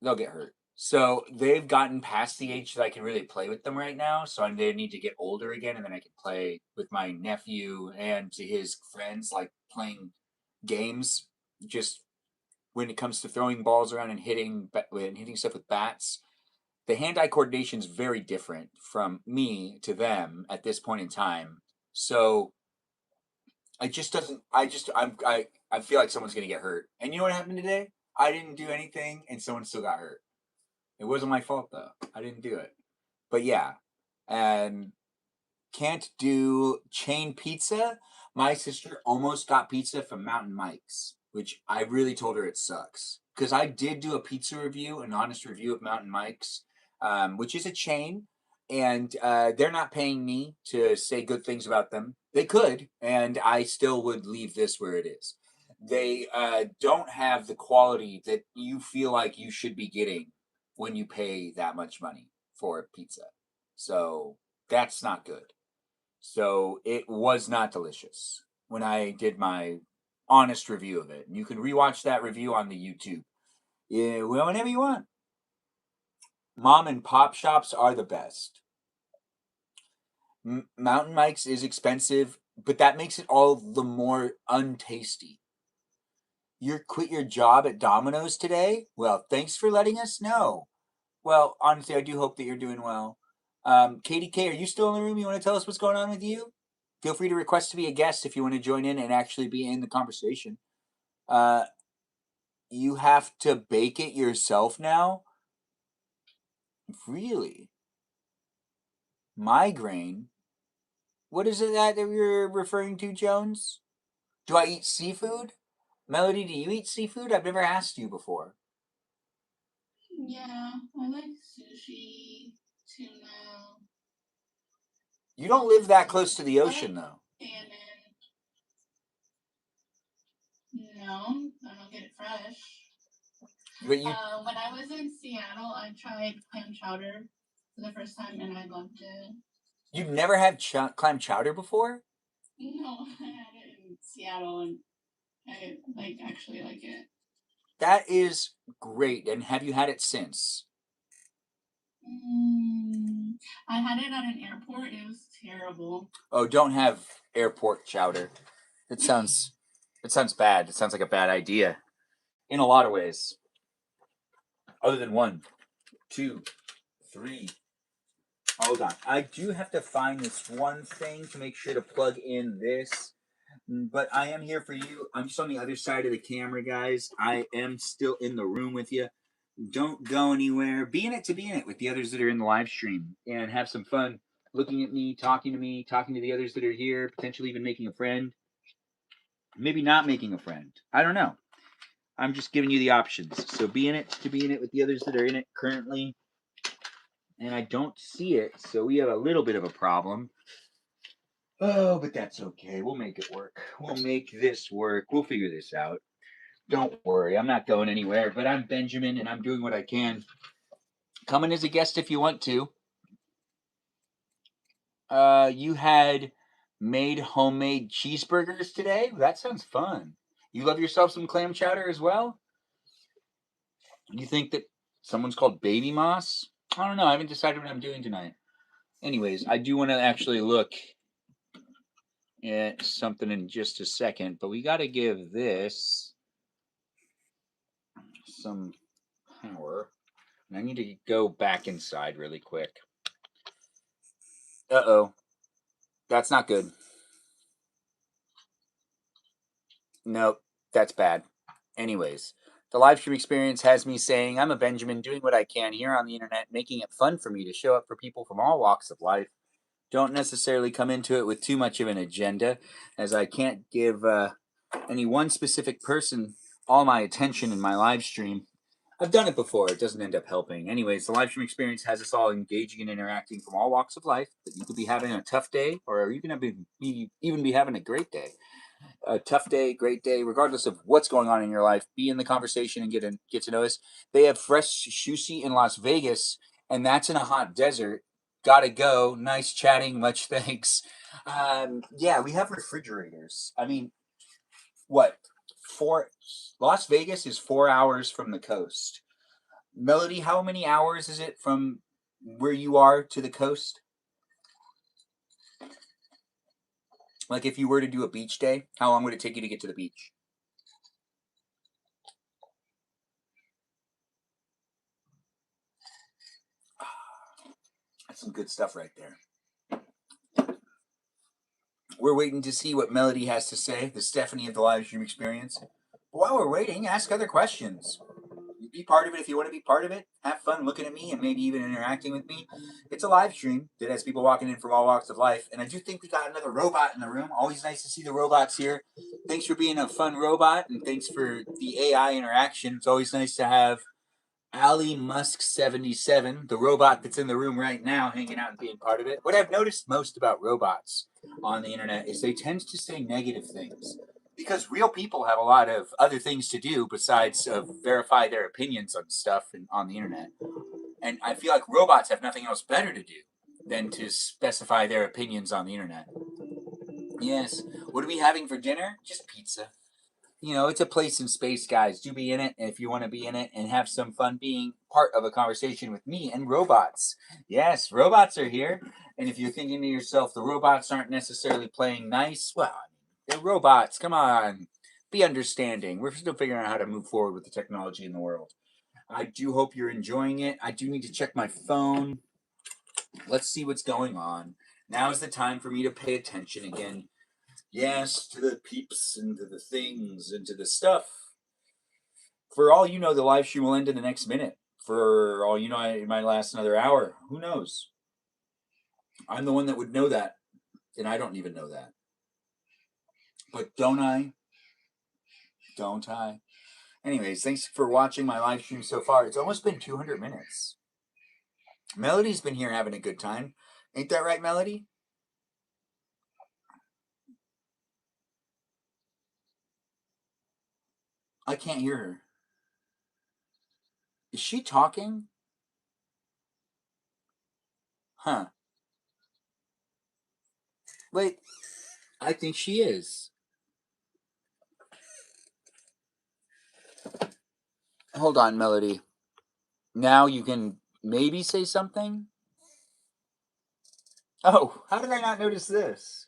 they'll get hurt. So they've gotten past the age that I can really play with them right now. So they need to get older again, and then I can play with my nephew and his friends, like playing games. Just when it comes to throwing balls around and hitting stuff with bats, the hand-eye coordination is very different from me to them at this point in time. So it just doesn't. I feel like someone's gonna get hurt. And you know what happened today? I didn't do anything, and someone still got hurt. It wasn't my fault though. I didn't do it. But yeah, and can't do chain pizza. My sister almost got pizza from Mountain Mike's, which I really told her it sucks. Because I did do a pizza review, an honest review of Mountain Mike's, which is a chain, and they're not paying me to say good things about them. They could, and I still would leave this where it is. They don't have the quality that you feel like you should be getting when you pay that much money for pizza. So that's not good. So it was not delicious when I did my honest review of it. And you can rewatch that review on the YouTube. Yeah, well, whenever you want. Mom and pop shops are the best. Mountain Mike's is expensive, but that makes it all the more untasty. You quit your job at Domino's today? Well, thanks for letting us know. Well, honestly, I do hope that you're doing well. Katie K, are you still in the room? You want to tell us what's going on with you? Feel free to request to be a guest if you want to join in and actually be in the conversation. You have to bake it yourself now? Really? Migraine? What is it that you're referring to, Jones? Do I eat seafood? Melody, do you eat seafood? I've never asked you before. Yeah, I like sushi, tuna. You don't live that close to the ocean, though. Salmon. No, I don't get it fresh. But you, when I was in Seattle, I tried clam chowder for the first time, and I loved it. you've never had clam chowder before? No, I had it in Seattle, and I actually like it. That is great. And have you had it since? I had it at an airport. It was terrible. Oh, don't have airport chowder. It sounds bad. It sounds like a bad idea. In a lot of ways. Other than 1, 2, 3. Hold on. I do have to find this one thing to make sure to plug in this. But I am here for you. I'm just on the other side of the camera, guys. I am still in the room with you. Don't go anywhere. Be in it with the others that are in the live stream and have some fun looking at me, talking to the others that are here, potentially even making a friend. Maybe not making a friend. I don't know. I'm just giving you the options. So be in it with the others that are in it currently. And I don't see it, so we have a little bit of a problem. Oh, but that's okay. We'll make it work. We'll make this work. We'll figure this out. Don't worry. I'm not going anywhere, but I'm Benjamin, and I'm doing what I can. Come in as a guest if you want to. You had made homemade cheeseburgers today? That sounds fun. You love yourself some clam chowder as well? You think that someone's called Baby Moss? I don't know. I haven't decided what I'm doing tonight. Anyways, I do want to actually look at something in just a second, but we got to give this some power. And I need to go back inside really quick. Uh-oh. That's not good. Nope, that's bad. Anyways, the live stream experience has me saying I'm a Benjamin doing what I can here on the internet, making it fun for me to show up for people from all walks of life. Don't necessarily come into it with too much of an agenda, as I can't give any one specific person all my attention in my live stream. I've done it before. It doesn't end up helping. Anyways, the live stream experience has us all engaging and interacting from all walks of life. That you could be having a tough day, or you can even be having a great day. A tough day, great day, regardless of what's going on in your life, be in the conversation and get to know us. They have fresh sushi in Las Vegas, and that's in a hot desert. Gotta go. Nice chatting. Much thanks. Yeah, we have refrigerators. I mean, what? Las Vegas is 4 hours from the coast. Melody, how many hours is it from where you are to the coast? Like if you were to do a beach day, how long would it take you to get to the beach? That's some good stuff right there. We're waiting to see what Melody has to say, the Stephanie of the live stream experience. But while we're waiting, ask other questions. Be part of it if you want to be part of it. Have fun looking at me and maybe even interacting with me. It's a live stream that has people walking in from all walks of life. And I do think we got another robot in the room. Always nice to see the robots here. Thanks for being a fun robot, and thanks for the AI interaction. It's always nice to have Ali Musk 77, the robot that's in the room right now, hanging out and being part of it. What I've noticed most about robots on the internet is they tend to say negative things, because real people have a lot of other things to do besides verify their opinions on stuff on the internet. And I feel like robots have nothing else better to do than to specify their opinions on the internet. Yes. What are we having for dinner? Just pizza. You know, it's a place in space, guys. Do be in it if you want to be in it and have some fun being part of a conversation with me and robots. Yes, robots are here. And if you're thinking to yourself, the robots aren't necessarily playing nice, well, they're robots. Come on. Be understanding. We're still figuring out how to move forward with the technology in the world. I do hope you're enjoying it. I do need to check my phone. Let's see what's going on. Now is the time for me to pay attention again. Yes, to the peeps and to the things and to the stuff. For all you know, the live stream will end in the next minute. For all you know, it might last another hour. Who knows? I'm the one that would know that, and I don't even know that. But don't I? Don't I? Anyways, thanks for watching my live stream so far. It's almost been 200 minutes. Melody's been here having a good time. Ain't that right, Melody? I can't hear her. Is she talking? Huh. Wait, I think she is. Hold on, Melody. Now you can maybe say something? Oh, how did I not notice this?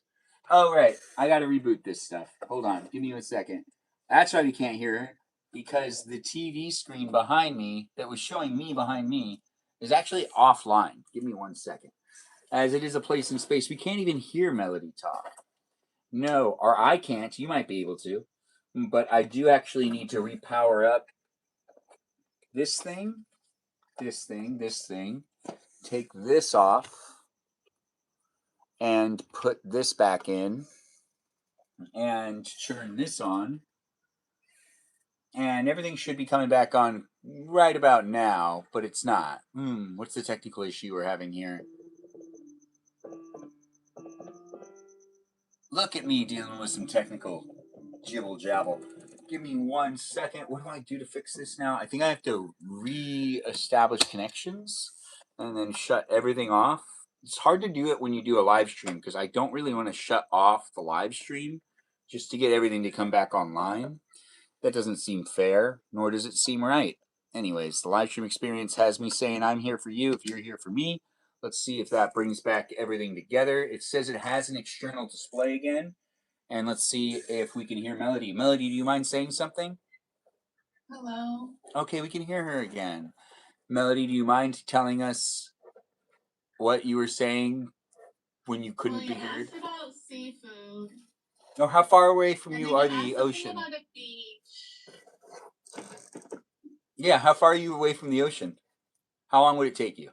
Oh, right. I got to reboot this stuff. Hold on. Give me a second. That's why we can't hear her. Because the TV screen behind me, that was showing me behind me, is actually offline. Give me 1 second. As it is a place in space, we can't even hear Melody talk. No, or I can't. You might be able to. But I do actually need to repower up this thing, this thing, this thing. Take this off. And put this back in. And turn this on. And everything should be coming back on right about now, but it's not. What's the technical issue we're having here? Look at me dealing with some technical jibble jabble. Give me 1 second. What do I do to fix this now? I think I have to re-establish connections and then shut everything off. It's hard to do it when you do a live stream because I don't really want to shut off the live stream just to get everything to come back online. That doesn't seem fair, nor does it seem right. Anyways, the live stream experience has me saying I'm here for you if you're here for me. Let's see if that brings back everything together. It says it has an external display again. And let's see if we can hear Melody. Melody, do you mind saying something? Hello. Okay, we can hear her again. Melody, do you mind telling us what you were saying when you couldn't be heard? Asked about seafood. No, how far away from And you then are you the asked something ocean? about a beach. Yeah, how far are you away from the ocean? How long would it take you?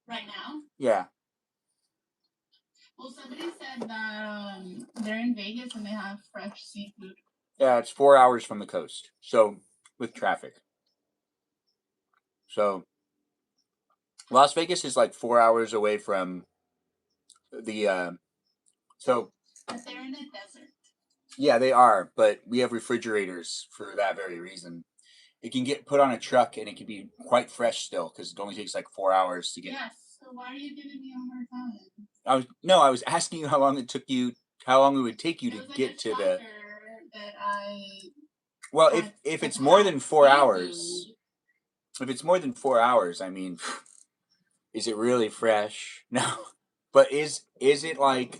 Right now? Yeah. Well, somebody said that they're in Vegas and they have fresh seafood. Yeah, it's 4 hours from the coast. So, with traffic. So, Las Vegas is like 4 hours away from the, so. But they're in a desert. Yeah, they are, but we have refrigerators for that very reason. It can get put on a truck and it can be quite fresh still because it only takes like 4 hours to get. Yes. So why are you giving me a hard time? I was asking you how long it would take you to get to the. that I Well, have if it's more than 4 seafood. hours, if it's more than 4 hours, I mean, is it really fresh? No. But is it like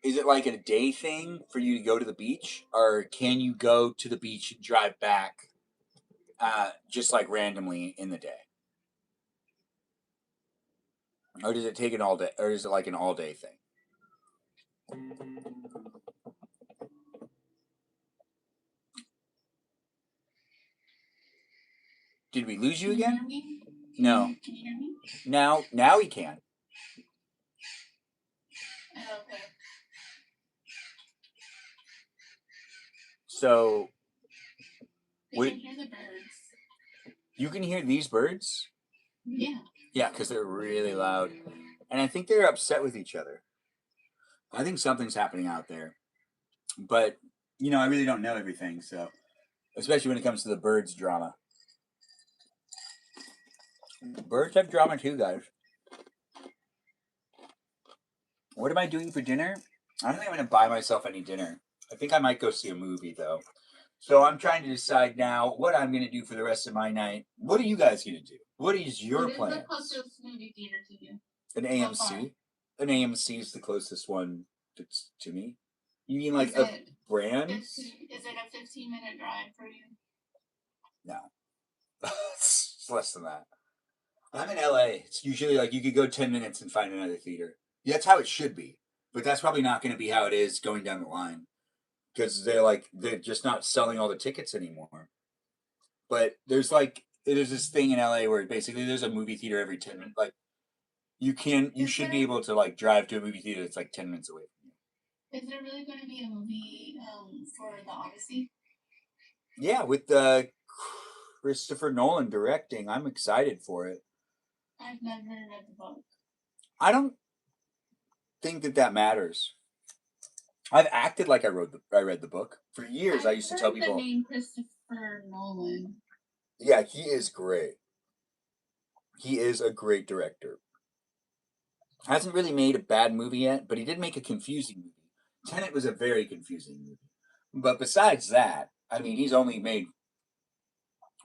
a day thing for you to go to the beach, or can you go to the beach and drive back just like randomly in the day? Or does it take an all day, or is it like an all day thing? Did we lose you Can you again? hear me? No. Can you hear me? Now we can. Oh, okay. So I can hear the birds. you can hear these birds? Yeah. Yeah, because they're really loud. And I think they're upset with each other. I think something's happening out there. But, I really don't know everything, so especially when it comes to the birds drama. Birds have drama too, guys. What am I doing for dinner? I don't think I'm going to buy myself any dinner. I think I might go see a movie, though. So I'm trying to decide now what I'm going to do for the rest of my night. What are you guys going to do? What is your plan? What is the closest movie theater to you? An AMC? An AMC is the closest one to me. You mean like a brand? Is it a 15-minute drive for you? No. It's less than that. I'm in LA. It's usually like you could go 10 minutes and find another theater. Yeah, that's how it should be. But that's probably not going to be how it is going down the line. Because they're just not selling all the tickets anymore. But there's this thing in LA where basically there's a movie theater every 10 minutes. Like you should be able to like drive to a movie theater that's like 10 minutes away from you. Is there really going to be a movie for the Odyssey? Yeah, with Christopher Nolan directing. I'm excited for it. I've never read the book. I don't think that matters. I've acted like I read the book. For years, I used to tell people. The name Christopher Nolan. Yeah, he is great. He is a great director. Hasn't really made a bad movie yet, but he did make a confusing movie. Tenet was a very confusing movie. But besides that, I mean, he's only made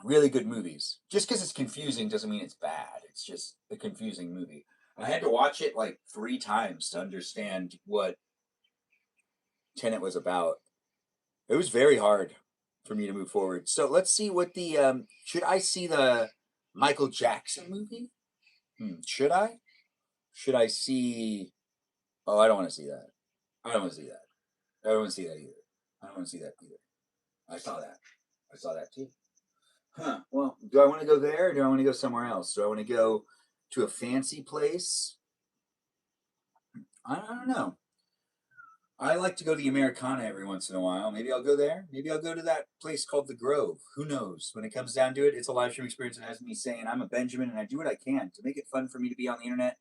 really good movies. Just because it's confusing doesn't mean it's bad. It's just a confusing movie. I had to watch it like 3 times to understand what Tenet was about. It was very hard for me to move forward. So let's see what the should I see the Michael Jackson movie? Should I? Should I see? Oh, I don't want to see that. I don't want to see that. I don't want to see that either. I don't want to see that either. I saw that. I saw that too. Huh. Well, do I want to go there or do I want to go somewhere else? Do I want to go to a fancy place? I don't know. I like to go to the Americana every once in a while. Maybe I'll go there. Maybe I'll go to that place called the Grove. Who knows? When it comes down to it, it's a live stream experience that has me saying I'm a Benjamin and I do what I can to make it fun for me to be on the internet.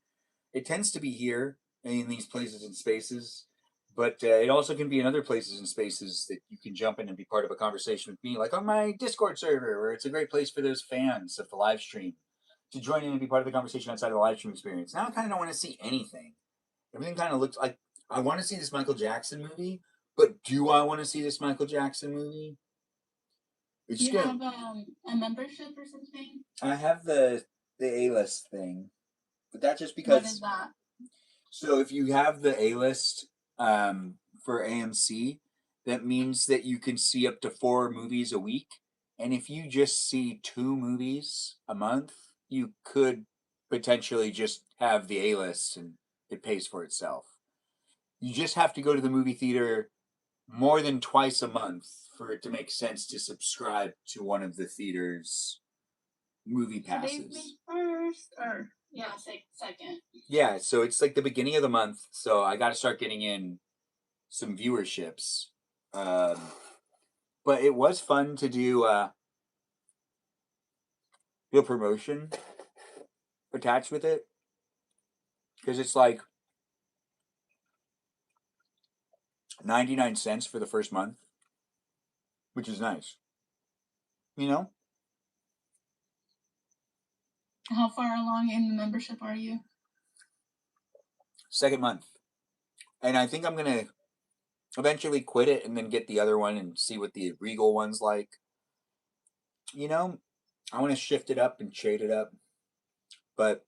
It tends to be here in these places and spaces, but it also can be in other places and spaces that you can jump in and be part of a conversation with me, like on my Discord server, where it's a great place for those fans of the live stream to join in and be part of the conversation outside of the live stream experience. Now I kind of don't want to see anything. Everything kind of looks like I want to see this Michael Jackson movie, but do I want to see this Michael Jackson movie? Do you have a membership or something? I have the A-list thing, but that's just because. What is that? So if you have the A-list for AMC, that means that you can see up to 4 movies a week. And if you just see 2 movies a month, you could potentially just have the A-list and it pays for itself. You just have to go to the movie theater more than twice a month for it to make sense to subscribe to one of the theater's movie passes. Today's May 1st, or second. Yeah, so it's like the beginning of the month, so I got to start getting in some viewerships. But it was fun to do the promotion attached with it, because it's like 99 cents for the first month, which is nice. You know? How far along in the membership are you? 2nd month. And I think I'm going to eventually quit it and then get the other one and see what the Regal one's like. You know, I want to shift it up and shade it up. But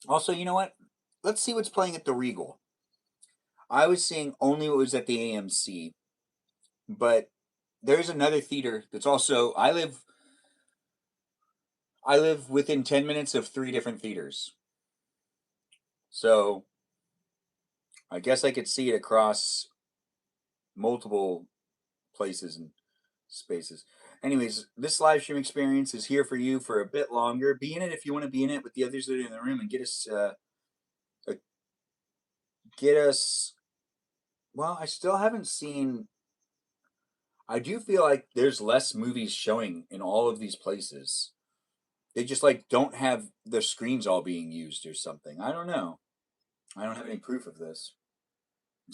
also, you know what? Let's see what's playing at the Regal. I was seeing only what was at the AMC, but there's another theater that's also I live within 10 minutes of 3 different theaters. So I guess I could see it across multiple places and spaces. Anyways, this live stream experience is here for you for a bit longer. Be in it if you want to be in it with the others that are in the room and get us. Well, I still haven't seen. I do feel like there's less movies showing in all of these places. They just like don't have the screens all being used or something. I don't know. I don't have any proof of this,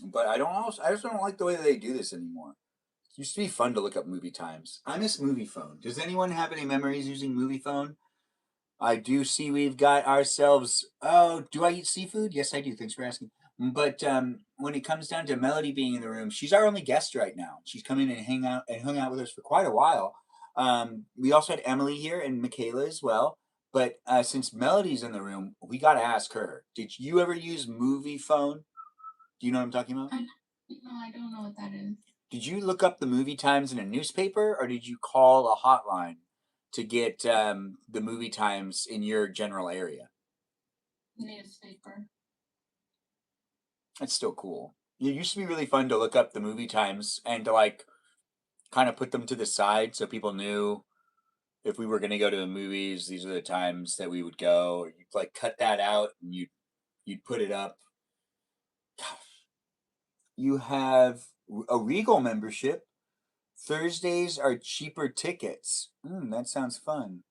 but I just don't like the way that they do this anymore. It used to be fun to look up movie times. I miss Movie Phone. Does anyone have any memories using Movie Phone? I do see we've got ourselves. Oh, do I eat seafood? Yes, I do. Thanks for asking. But when it comes down to Melody being in the room, she's our only guest right now. She's come in and hung out with us for quite a while. We also had Emily here and Michaela as well. But since Melody's in the room, we got to ask her. Did you ever use Movie Phone? Do you know what I'm talking about? No, I don't know what that is. Did you look up the movie times in a newspaper, or did you call a hotline to get the movie times in your general area? Newspaper. That's still cool. It used to be really fun to look up the movie times and to like kind of put them to the side so people knew if we were going to go to the movies, these are the times that we would go. Or you'd like cut that out and you'd put it up. You have a Regal membership. Thursdays are cheaper tickets. That sounds fun.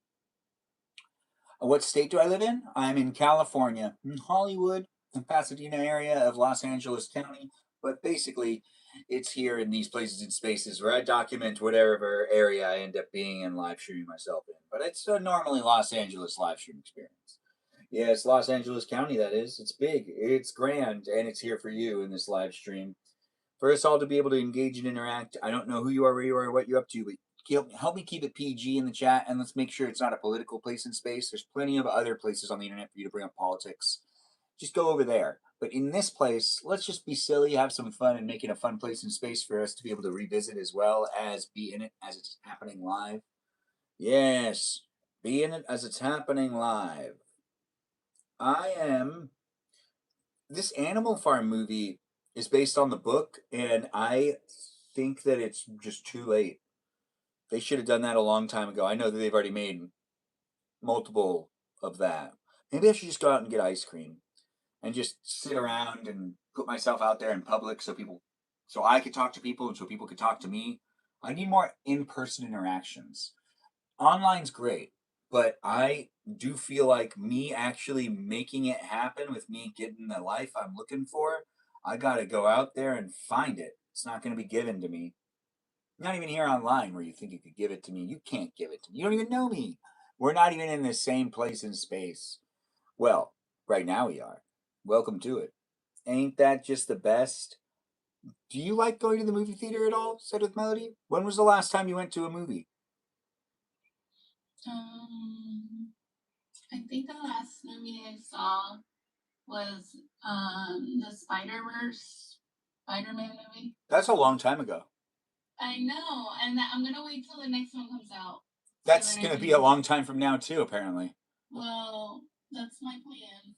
What state do I live in? I'm in California, in Hollywood, the Pasadena area of Los Angeles County. But basically, it's here in these places and spaces where I document whatever area I end up being in live streaming myself in. But it's a normally Los Angeles live stream experience. Yes, Los Angeles County, that is. It's big, it's grand, and it's here for you in this live stream. For us all to be able to engage and interact. I don't know who you are, where you are, what you're up to, but help me keep it PG in the chat, and let's make sure it's not a political place and space. There's plenty of other places on the internet for you to bring up politics. Just go over there. But in this place, let's just be silly, have some fun, and make it a fun place and space for us to be able to revisit as well as be in it as it's happening live. Yes, be in it as it's happening live. This Animal Farm movie is based on the book, and I think that it's just too late. They should have done that a long time ago. I know that they've already made multiple of that. Maybe I should just go out and get ice cream and just sit around and put myself out there in public so I could talk to people and so people could talk to me. I need more in-person interactions. Online's great, but I do feel like me actually making it happen with me getting the life I'm looking for, I gotta go out there and find it. It's not gonna be given to me. Not even here online where you think you could give it to me. You can't give it to me. You don't even know me. We're not even in the same place in space. Well, right now we are. Welcome to it. Ain't that just the best? Do you like going to the movie theater at all? Said with Melody. When was the last time you went to a movie? I think the last movie I saw was the Spider-Man movie. That's a long time ago. I know, and I'm gonna wait till the next one comes out. That's gonna be a long time from now too, apparently. Well, that's my plan.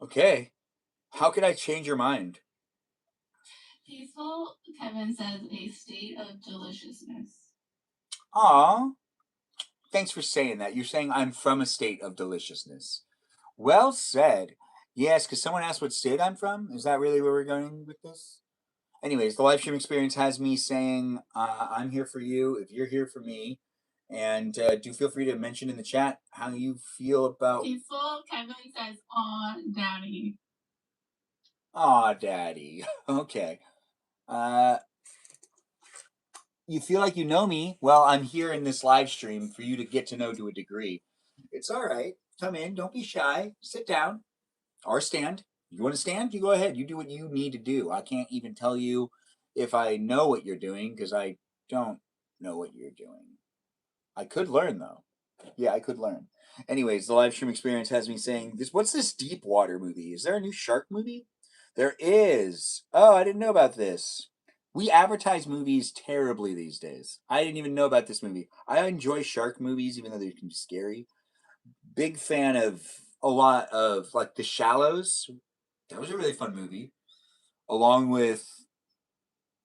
Okay. How could I change your mind? Peaceful, Kevin says, a state of deliciousness. Aw. Thanks for saying that. You're saying I'm from a state of deliciousness. Well said. Yes, because someone asked what state I'm from. Is that really where we're going with this? Anyways, the live stream experience has me saying I'm here for you if you're here for me. And do feel free to mention in the chat how you feel about... Peaceful, Kevin says, aw, daddy. Aw, daddy. Okay. You feel like you know me? Well, I'm here in this live stream for you to get to know to a degree. It's all right. Come in. Don't be shy. Sit down or stand. You want to stand? You go ahead. You do what you need to do. I can't even tell you if I know what you're doing because I don't know what you're doing. I could learn though. Yeah, I could learn. Anyways, the live stream experience has me saying, "This what's this deep water movie? Is there a new shark movie?" There is. Oh, I didn't know about this. We advertise movies terribly these days. I didn't even know about this movie. I enjoy shark movies, even though they can be scary. Big fan of a lot of like The Shallows. That was a really fun movie. Along with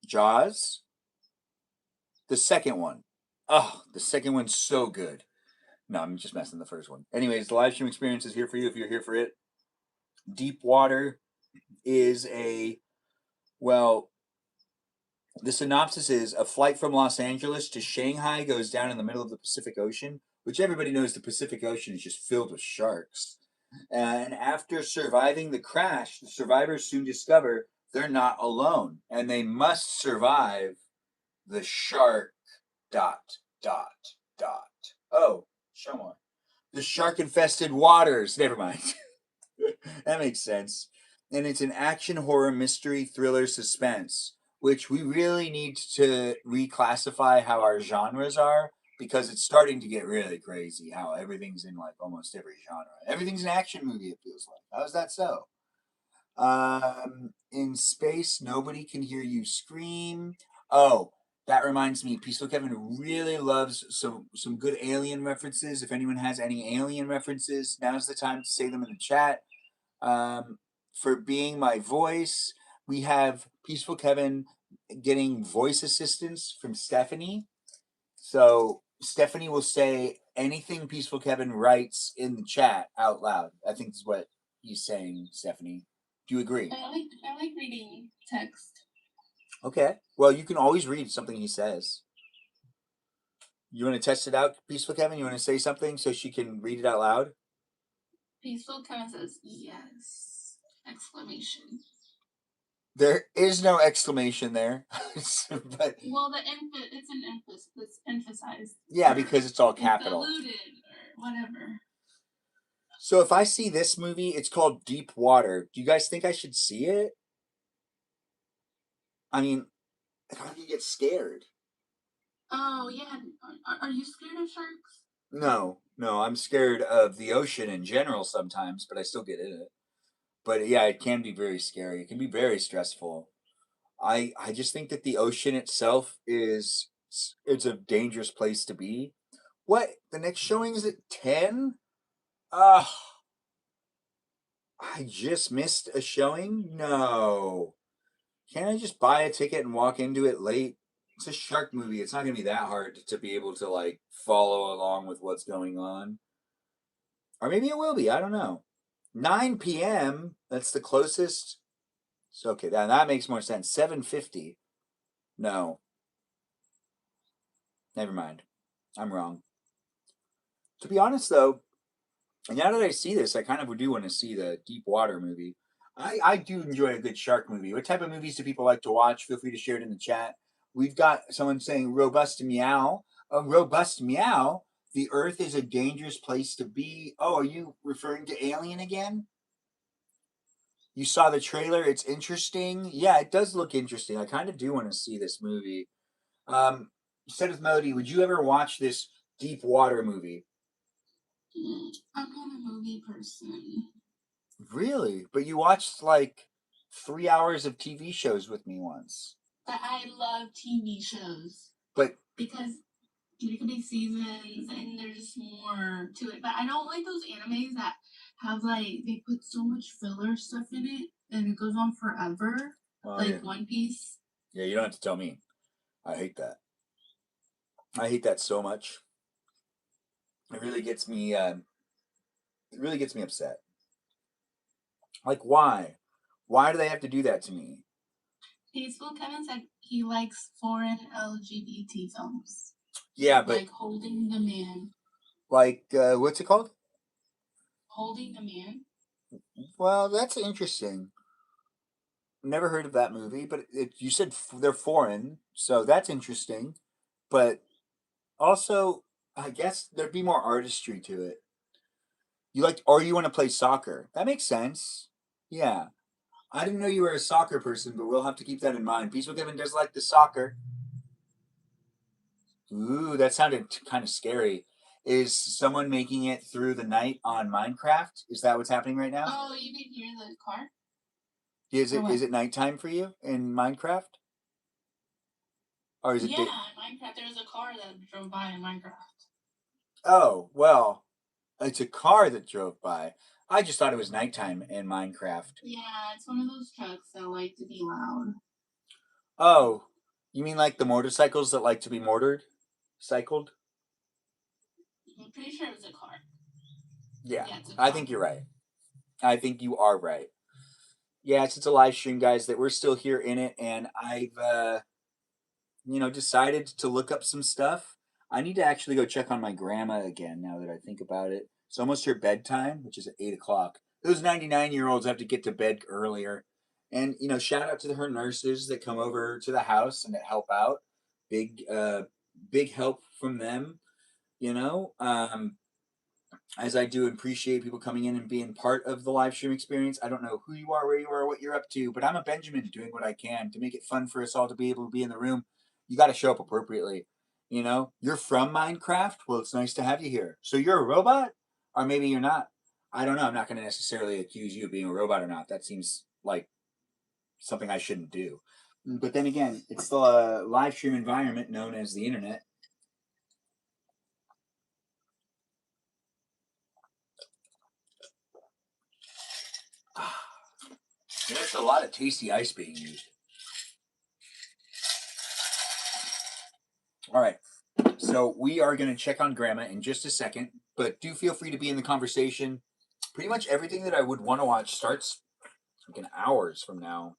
Jaws. The second one. Oh, the second one's so good. No, I'm just messing the first one. Anyways, the live stream experience is here for you if you're here for it. Deep Water is well, the synopsis is a flight from Los Angeles to Shanghai goes down in the middle of the Pacific Ocean, which everybody knows the Pacific Ocean is just filled with sharks. And after surviving the crash, the survivors soon discover they're not alone and they must survive the shark dot dot dot. Oh, show more. The shark infested waters. Never mind. That makes sense. And it's an action, horror, mystery, thriller, suspense, which we really need to reclassify how our genres are because it's starting to get really crazy how everything's in like almost every genre. Everything's an action movie, it feels like. How is that so? In space, nobody can hear you scream. Oh, that reminds me, Peaceful Kevin really loves some good alien references. If anyone has any alien references, now's the time to say them in the chat. For being my voice, we have Peaceful Kevin getting voice assistance from Stephanie. So Stephanie will say anything Peaceful Kevin writes in the chat out loud. I think is what he's saying, Stephanie. Do you agree? I like reading text. Okay. Well, you can always read something he says. You want to test it out, Peaceful Kevin? You want to say something so she can read it out loud? Peaceful Kevin says yes! Exclamation. There is no exclamation there. But well, it's an emphasis. It's emphasized. Yeah, because it's all capital. It's diluted or whatever. So if I see this movie, it's called Deep Water. Do you guys think I should see it? I mean, I can get scared. Oh yeah, are you scared of sharks? No, I'm scared of the ocean in general sometimes, but I still get in it. But yeah, it can be very scary. It can be very stressful. I just think that the ocean itself it's a dangerous place to be. What? The next showing is at 10? I just missed a showing? No. Can't I just buy a ticket and walk into it late? It's a shark movie. It's not going to be that hard to be able to like follow along with what's going on. Or maybe it will be. I don't know. 9 p.m. That's the closest. So okay, that makes more sense. 7:50. No. Never mind. I'm wrong. To be honest though, now that I see this, I kind of do want to see the Deep Water movie. I do enjoy a good shark movie. What type of movies do people like to watch? Feel free to share it in the chat. We've got someone saying robust meow. Robust meow. The Earth is a dangerous place to be. Oh, are you referring to Alien again? You saw the trailer. It's interesting. Yeah, it does look interesting. I kind of do want to see this movie. Said with Melody, would you ever watch this Deep Water movie? I'm not a movie person. Really? But you watched like 3 hours of TV shows with me once. But I love TV shows. But because there could be seasons and there's just more to it. But I don't like those animes that have like they put so much filler stuff in it and it goes on forever. Like One Piece. Yeah, you don't have to tell me. I hate that. I hate that so much. It really gets me upset. Like why? Why do they have to do that to me? Peaceful Kevin said he likes foreign LGBT films. Yeah, but like Holding the Man. Like what's it called? Holding the Man. Well, that's interesting. Never heard of that movie, but you said they're foreign, so that's interesting. But also, I guess there'd be more artistry to it. You want to play soccer? That makes sense. Yeah, I didn't know you were a soccer person, but we'll have to keep that in mind. Peaceful Kevin does like the soccer. Ooh, that sounded kind of scary. Is someone making it through the night on Minecraft? Is that what's happening right now? Oh, you can hear the car? Is Or it what? is it nighttime for you in Minecraft? Or is it Yeah, in Minecraft. There was a car that drove by in Minecraft. Oh, well, it's a car that drove by. I just thought it was nighttime in Minecraft. Yeah, it's one of those trucks that like to be loud. Oh, you mean like the motorcycles that like to be mortared? Cycled? I'm pretty sure it was a car. Yeah, it's a I car. think you're right. I think you are right. Yes, it's a live stream, guys, that we're still here in it, and I've, decided to look up some stuff. I need to actually go check on my grandma again now that I think about it. It's almost her bedtime, which is at 8 o'clock. Those 99-year-olds have to get to bed earlier. And, shout out to her nurses that come over to the house and that help out. Big help from them, as I do appreciate people coming in and being part of the live stream experience. I don't know who you are, where you are, what you're up to, but I'm a Benjamin doing what I can to make it fun for us all to be able to be in the room. You got to show up appropriately. You're from Minecraft. Well, it's nice to have you here. So you're a robot, or maybe you're not. I don't know. I'm not going to necessarily accuse you of being a robot or not. That seems like something I shouldn't do. But then again, it's the live stream environment known as the internet. There's a lot of tasty ice being used. All right. So we are going to check on Grandma in just a second, but do feel free to be in the conversation. Pretty much everything that I would want to watch starts like in hours from now.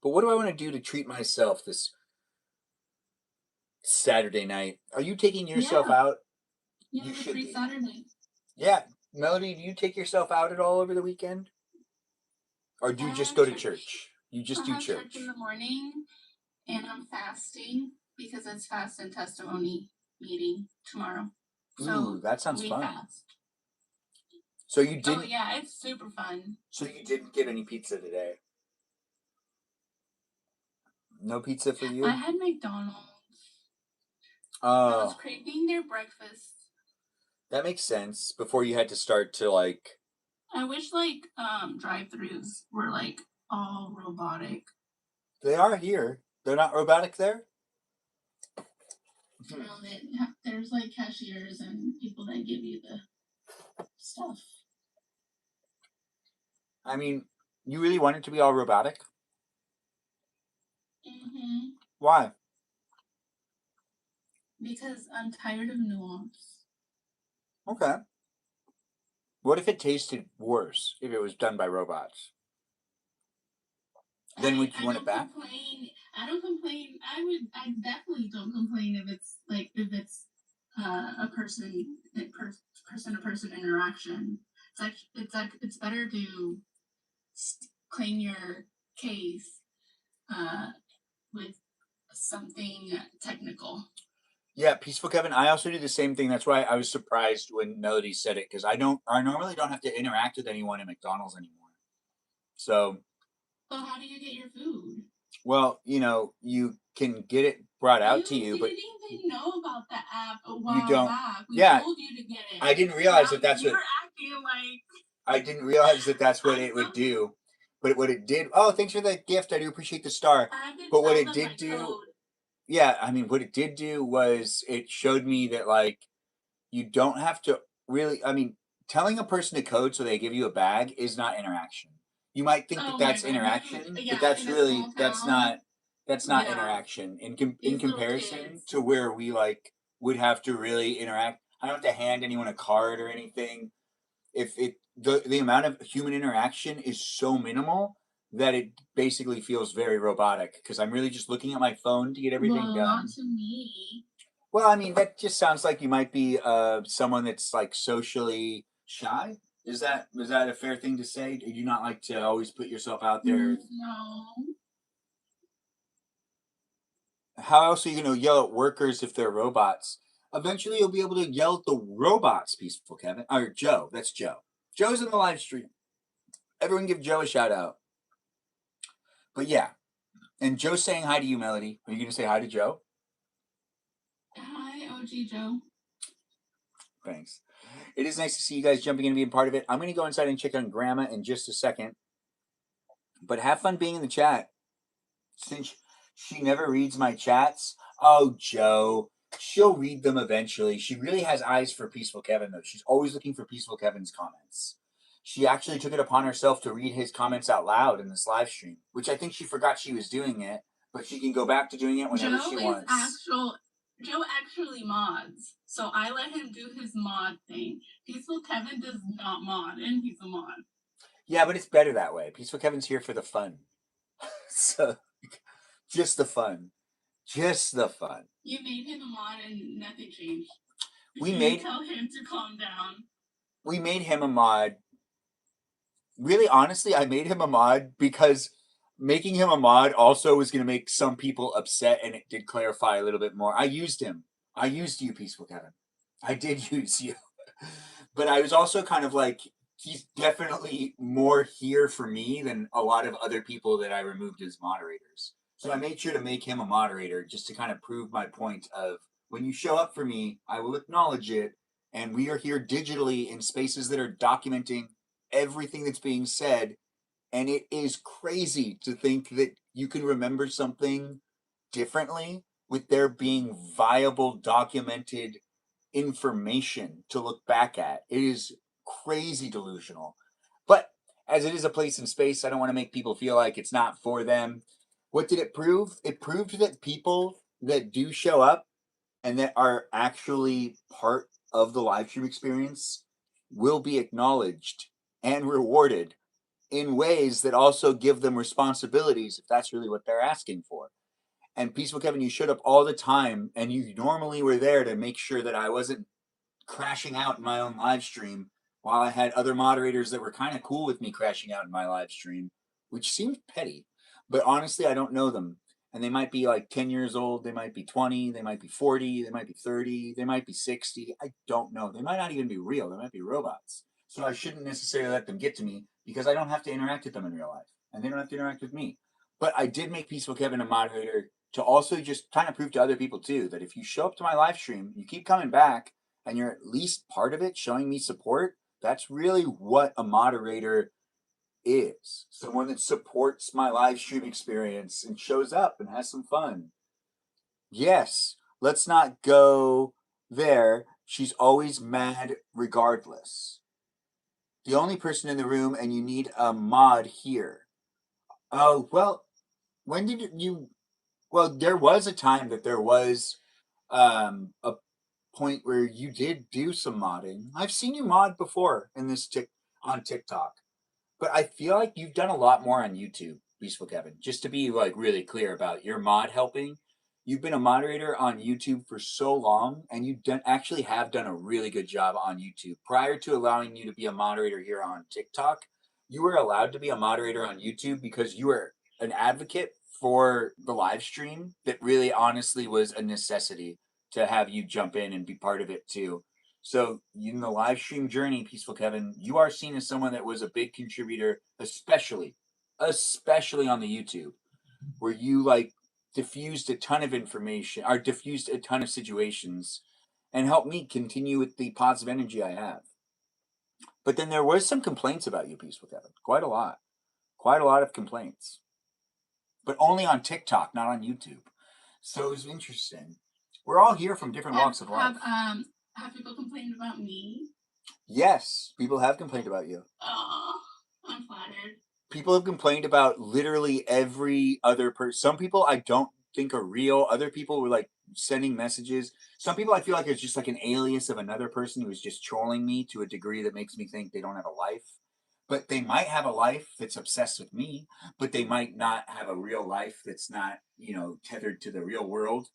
But what do I want to do to treat myself this Saturday night? Are you taking yourself out? Yeah, You it's a should free be. Saturday. Yeah. Melody, do you take yourself out at all over the weekend? Or do you just go to church? You just do have church. in the morning, and I'm fasting because it's fast and testimony meeting tomorrow. Ooh, that sounds fun. Fast. So you didn't? Oh yeah, it's super fun. So you didn't get any pizza today? No pizza for you? I had McDonald's. I Oh, was craving their breakfast. that makes sense. Before you had to start to like. I wish drive-throughs were like all robotic. They are here. They're not robotic there? You know, there's like cashiers and people that give you the stuff. I mean, you really want it to be all robotic? Mm-hmm. Why? Because I'm tired of nuance. Okay. What if it tasted worse if it was done by robots? Then would you want it back? I don't complain. I definitely don't complain if it's a person to person interaction. It's better to claim your case with something technical. Yeah, Peaceful Kevin. I also do the same thing. That's why I was surprised when Melody said it, because I normally don't have to interact with anyone at McDonald's anymore. So. So how do you get your food? Well, you can get it brought out to you, but you didn't even know about the app a while you don't. back. We Yeah, told you to get it. I didn't realize that that's you what. were acting like. I didn't realize that that's what it would do. But what it did. Oh, thanks for the gift. I do appreciate the star. But what it did do. Code. Yeah, I mean, what it did do was it showed me that like you don't have to really. I mean, telling a person to code so they give you a bag is not interaction. You might think that that's interaction, but that's really that's not interaction in comparison to where we like would have to really interact. I don't have to hand anyone a card or anything. If the amount of human interaction is so minimal that it basically feels very robotic because I'm really just looking at my phone to get everything done. Not to me. Well, I mean, that just sounds like you might be someone that's like socially shy. Is that a fair thing to say? Do you not like to always put yourself out there? No. How else are you going to yell at workers if they're robots? Eventually, you'll be able to yell at the robots, Peaceful Kevin. Or Joe. That's Joe. Joe's in the live stream. Everyone give Joe a shout out. But yeah. And Joe's saying hi to you, Melody. Are you going to say hi to Joe? Hi, OG Joe. Thanks. It is nice to see you guys jumping in and being part of it. I'm going to go inside and check on Grandma in just a second. But have fun being in the chat. Since she never reads my chats, oh, Joe, she'll read them eventually. She really has eyes for Peaceful Kevin, though. She's always looking for Peaceful Kevin's comments. She actually took it upon herself to read his comments out loud in this live stream, which I think she forgot she was doing it, but she can go back to doing it whenever she wants. Joe actually mods, so I let him do his mod thing. Peaceful Kevin does not mod, and he's a mod. Yeah, but it's better that way. Peaceful Kevin's here for the fun. So, just the fun. Just the fun. You made him a mod and nothing changed. Tell him to calm down. We made him a mod. Really, honestly, I made him a mod because making him a mod also was going to make some people upset, and it did clarify a little bit more. I used him. I used you, Peaceful Kevin. I did use you. But I was also kind of like, he's definitely more here for me than a lot of other people that I removed as moderators. So I made sure to make him a moderator just to kind of prove my point of, when you show up for me, I will acknowledge it. And we are here digitally in spaces that are documenting everything that's being said. And it is crazy to think that you can remember something differently with there being viable, documented information to look back at. It is crazy delusional. But as it is a place in space, I don't want to make people feel like it's not for them. What did it prove? It proved that people that do show up and that are actually part of the live stream experience will be acknowledged and rewarded in ways that also give them responsibilities if that's really what they're asking for. And Peaceful Kevin, you showed up all the time, and you normally were there to make sure that I wasn't crashing out in my own live stream, while I had other moderators that were kind of cool with me crashing out in my live stream, which seemed petty. But honestly, I don't know them. And they might be like 10 years old, they might be 20, they might be 40, they might be 30, they might be 60. I don't know. They might not even be real, they might be robots. So I shouldn't necessarily let them get to me because I don't have to interact with them in real life. And they don't have to interact with me. But I did make Peaceful Kevin a moderator to also just kind of prove to other people too that if you show up to my live stream, you keep coming back, and you're at least part of it, showing me support, that's really what a moderator is. Someone that supports my live stream experience and shows up and has some fun. Yes, let's not go there. She's always mad regardless. The only person in the room, and you need a mod here. Oh, well, when did you... Well, there was a time that there was a point where you did do some modding. I've seen you mod before in this on TikTok, but I feel like you've done a lot more on YouTube, Peaceful Kevin. Just to be like really clear about your mod helping, you've been a moderator on YouTube for so long, and you actually have done a really good job on YouTube. Prior to allowing you to be a moderator here on TikTok, you were allowed to be a moderator on YouTube because you were an advocate for the live stream that really honestly was a necessity to have you jump in and be part of it too. So in the live stream journey, Peaceful Kevin, you are seen as someone that was a big contributor, especially on the YouTube, where you like diffused a ton of information or diffused a ton of situations and helped me continue with the positive energy I have. But then there was some complaints about you, Peaceful Kevin. Quite a lot of complaints, but only on TikTok, not on YouTube. So it was interesting. We're all here from different walks of life. Have people complained about me? Yes, people have complained about you. Oh, I'm flattered. People have complained about literally every other person. Some people I don't think are real. Other people were like sending messages. Some people I feel like it's just like an alias of another person who is just trolling me to a degree that makes me think they don't have a life. But they might have a life that's obsessed with me, but they might not have a real life that's not, tethered to the real world.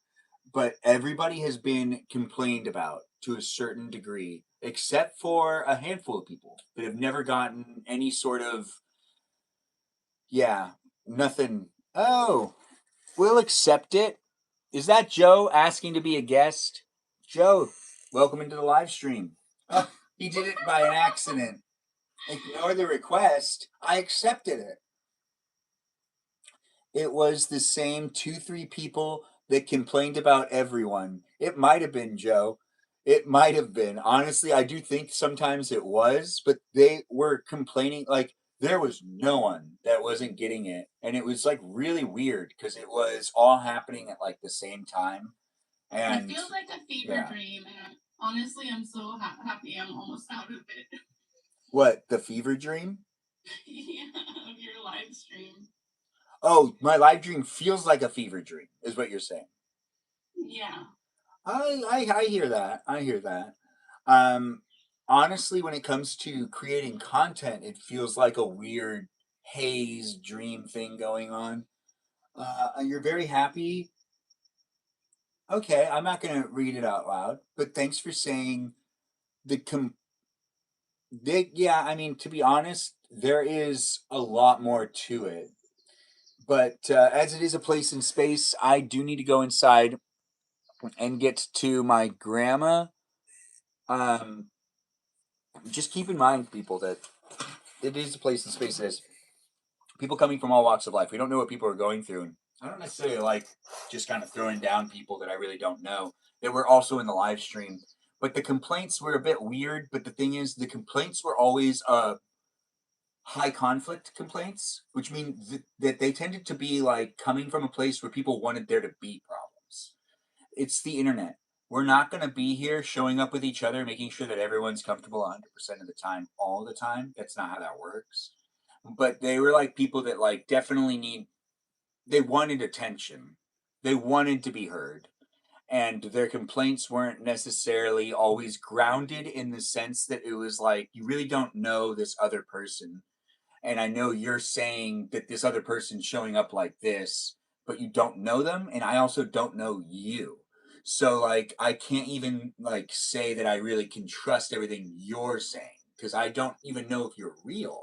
But everybody has been complained about to a certain degree, except for a handful of people that have never gotten any sort of, nothing. Oh, we'll accept it. Is that Joe asking to be a guest? Joe, welcome into the live stream. Oh, he did it by an accident. Ignore the request. I accepted it. it was the same 2-3 people that complained about everyone. It might have been Joe. It might have been. Honestly, I do think sometimes it was, but they were complaining like there was no one that wasn't getting it. And it was like really weird because it was all happening at like the same time. And it feels like a fever yeah. dream, and honestly, I'm so happy I'm almost out of it. What, the fever dream? Yeah, of your live stream. Oh, my live dream feels like a fever dream, is what you're saying. Yeah. I hear that. I hear that. Um, honestly, when it comes to creating content, it feels like a weird haze dream thing going on. And you're very happy. Okay, I'm not gonna read it out loud, but thanks for saying the yeah. I mean, to be honest, there is a lot more to it. But as it is a place in space, I do need to go inside and get to my grandma. Um, just keep in mind, people, that it is a place in space that has people coming from all walks of life. We don't know what people are going through. And I don't necessarily like just kind of throwing down people that I really don't know that were also in the live stream. But the complaints were a bit weird. But the thing is, the complaints were always high conflict complaints, which means that they tended to be like coming from a place where people wanted there to be problems. It's the internet. We're not going to be here showing up with each other, making sure that everyone's comfortable 100% of the time, all the time. That's not how that works. But they were like people that like definitely they wanted attention. They wanted to be heard. And their complaints weren't necessarily always grounded in the sense that it was like, you really don't know this other person. And I know you're saying that this other person's showing up like this, but you don't know them, and I also don't know you. So like I can't even like say that I really can trust everything you're saying because I don't even know if you're real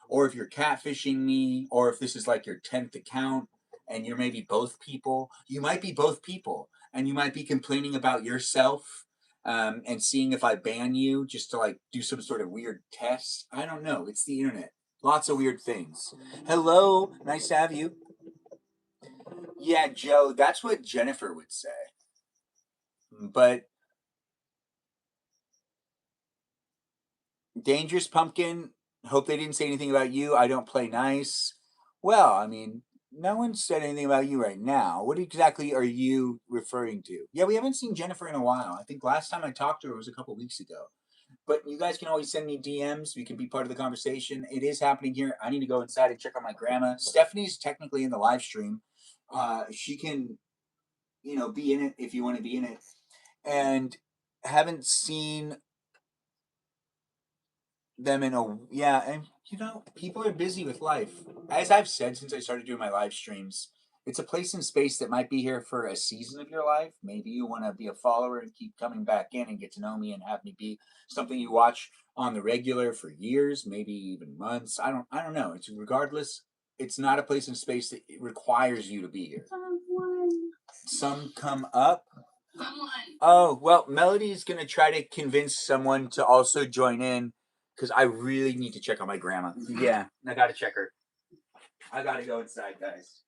or if you're catfishing me or if this is like your 10th account and you're maybe both people. You might be both people and you might be complaining about yourself and seeing if I ban you just to like do some sort of weird test. I don't know. It's the internet. Lots of weird things. Hello, nice to have you. Yeah, Joe, that's what Jennifer would say. But Dangerous Pumpkin, hope they didn't say anything about you. I don't play nice. Well, I mean, no one said anything about you right now. What exactly are you referring to? Yeah, we haven't seen Jennifer in a while. I think last time I talked to her was a couple weeks ago. But you guys can always send me DMs. We can be part of the conversation. It is happening here. I need to go inside and check on my grandma. Stephanie's technically in the live stream. She can, be in it if you want to be in it. And haven't seen them in a and people are busy with life. As I've said since I started doing my live streams, it's a place in space that might be here for a season of your life. Maybe you want to be a follower and keep coming back in and get to know me and have me be something you watch on the regular for years, maybe even months. I don't know. It's regardless, it's not a place in space that requires you to be here. Some come up. Someone. Oh, well, Melody's going to try to convince someone to also join in because I really need to check on my grandma. Yeah, I got to check her. I got to go inside, guys.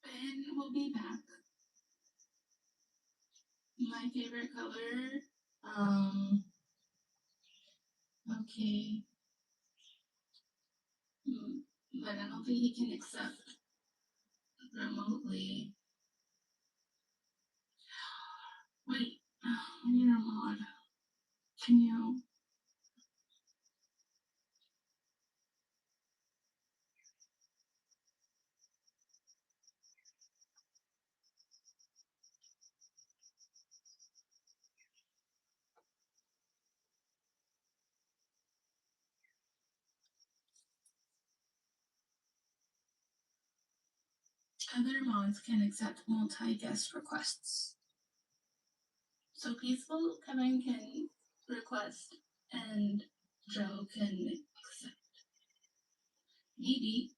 Ben will be back. My favorite color. Okay. But I don't think he can accept remotely. Wait, I need a mod. Can you? Other mods can accept multi-guest requests. So Peaceful Kevin can request and Joe can accept. Maybe.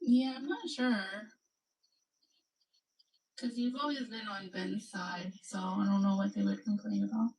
Yeah, I'm not sure. Because you've always been on Ben's side, so I don't know what they would complain about.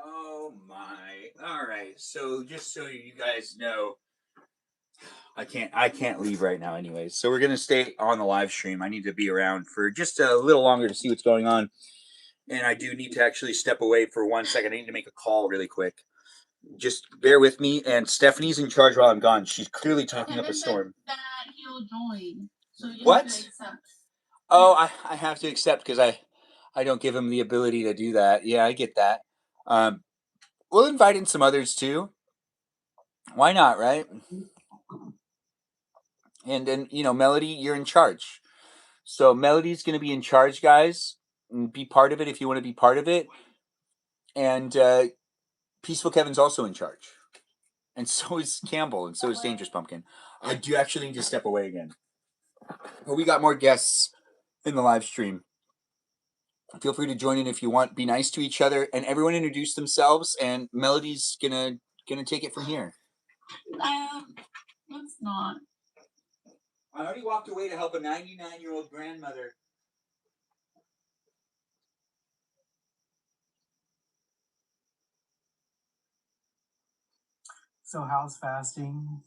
Oh my! All right. So just so you guys know, I can't leave right now, anyways. So we're gonna stay on the live stream. I need to be around for just a little longer to see what's going on, and I do need to actually step away for 1 second. I need to make a call really quick. Just bear with me. And Stephanie's in charge while I'm gone. She's clearly talking up a storm. That he'll join. So you What? have to accept. Oh, I have to accept because I don't give him the ability to do that. Yeah, I get that. We'll invite in some others too. Why not, right? And then, Melody, you're in charge. So Melody's going to be in charge, guys. And be part of it if you want to be part of it. And Peaceful Kevin's also in charge. And so is Campbell, and so is Dangerous Pumpkin. I do actually need to step away again. But we got more guests in the live stream. Feel free to join in if you want. Be nice to each other, and everyone introduce themselves. And Melody's gonna take it from here. Let's not. I already walked away to help a 99-year-old grandmother. So how's fasting?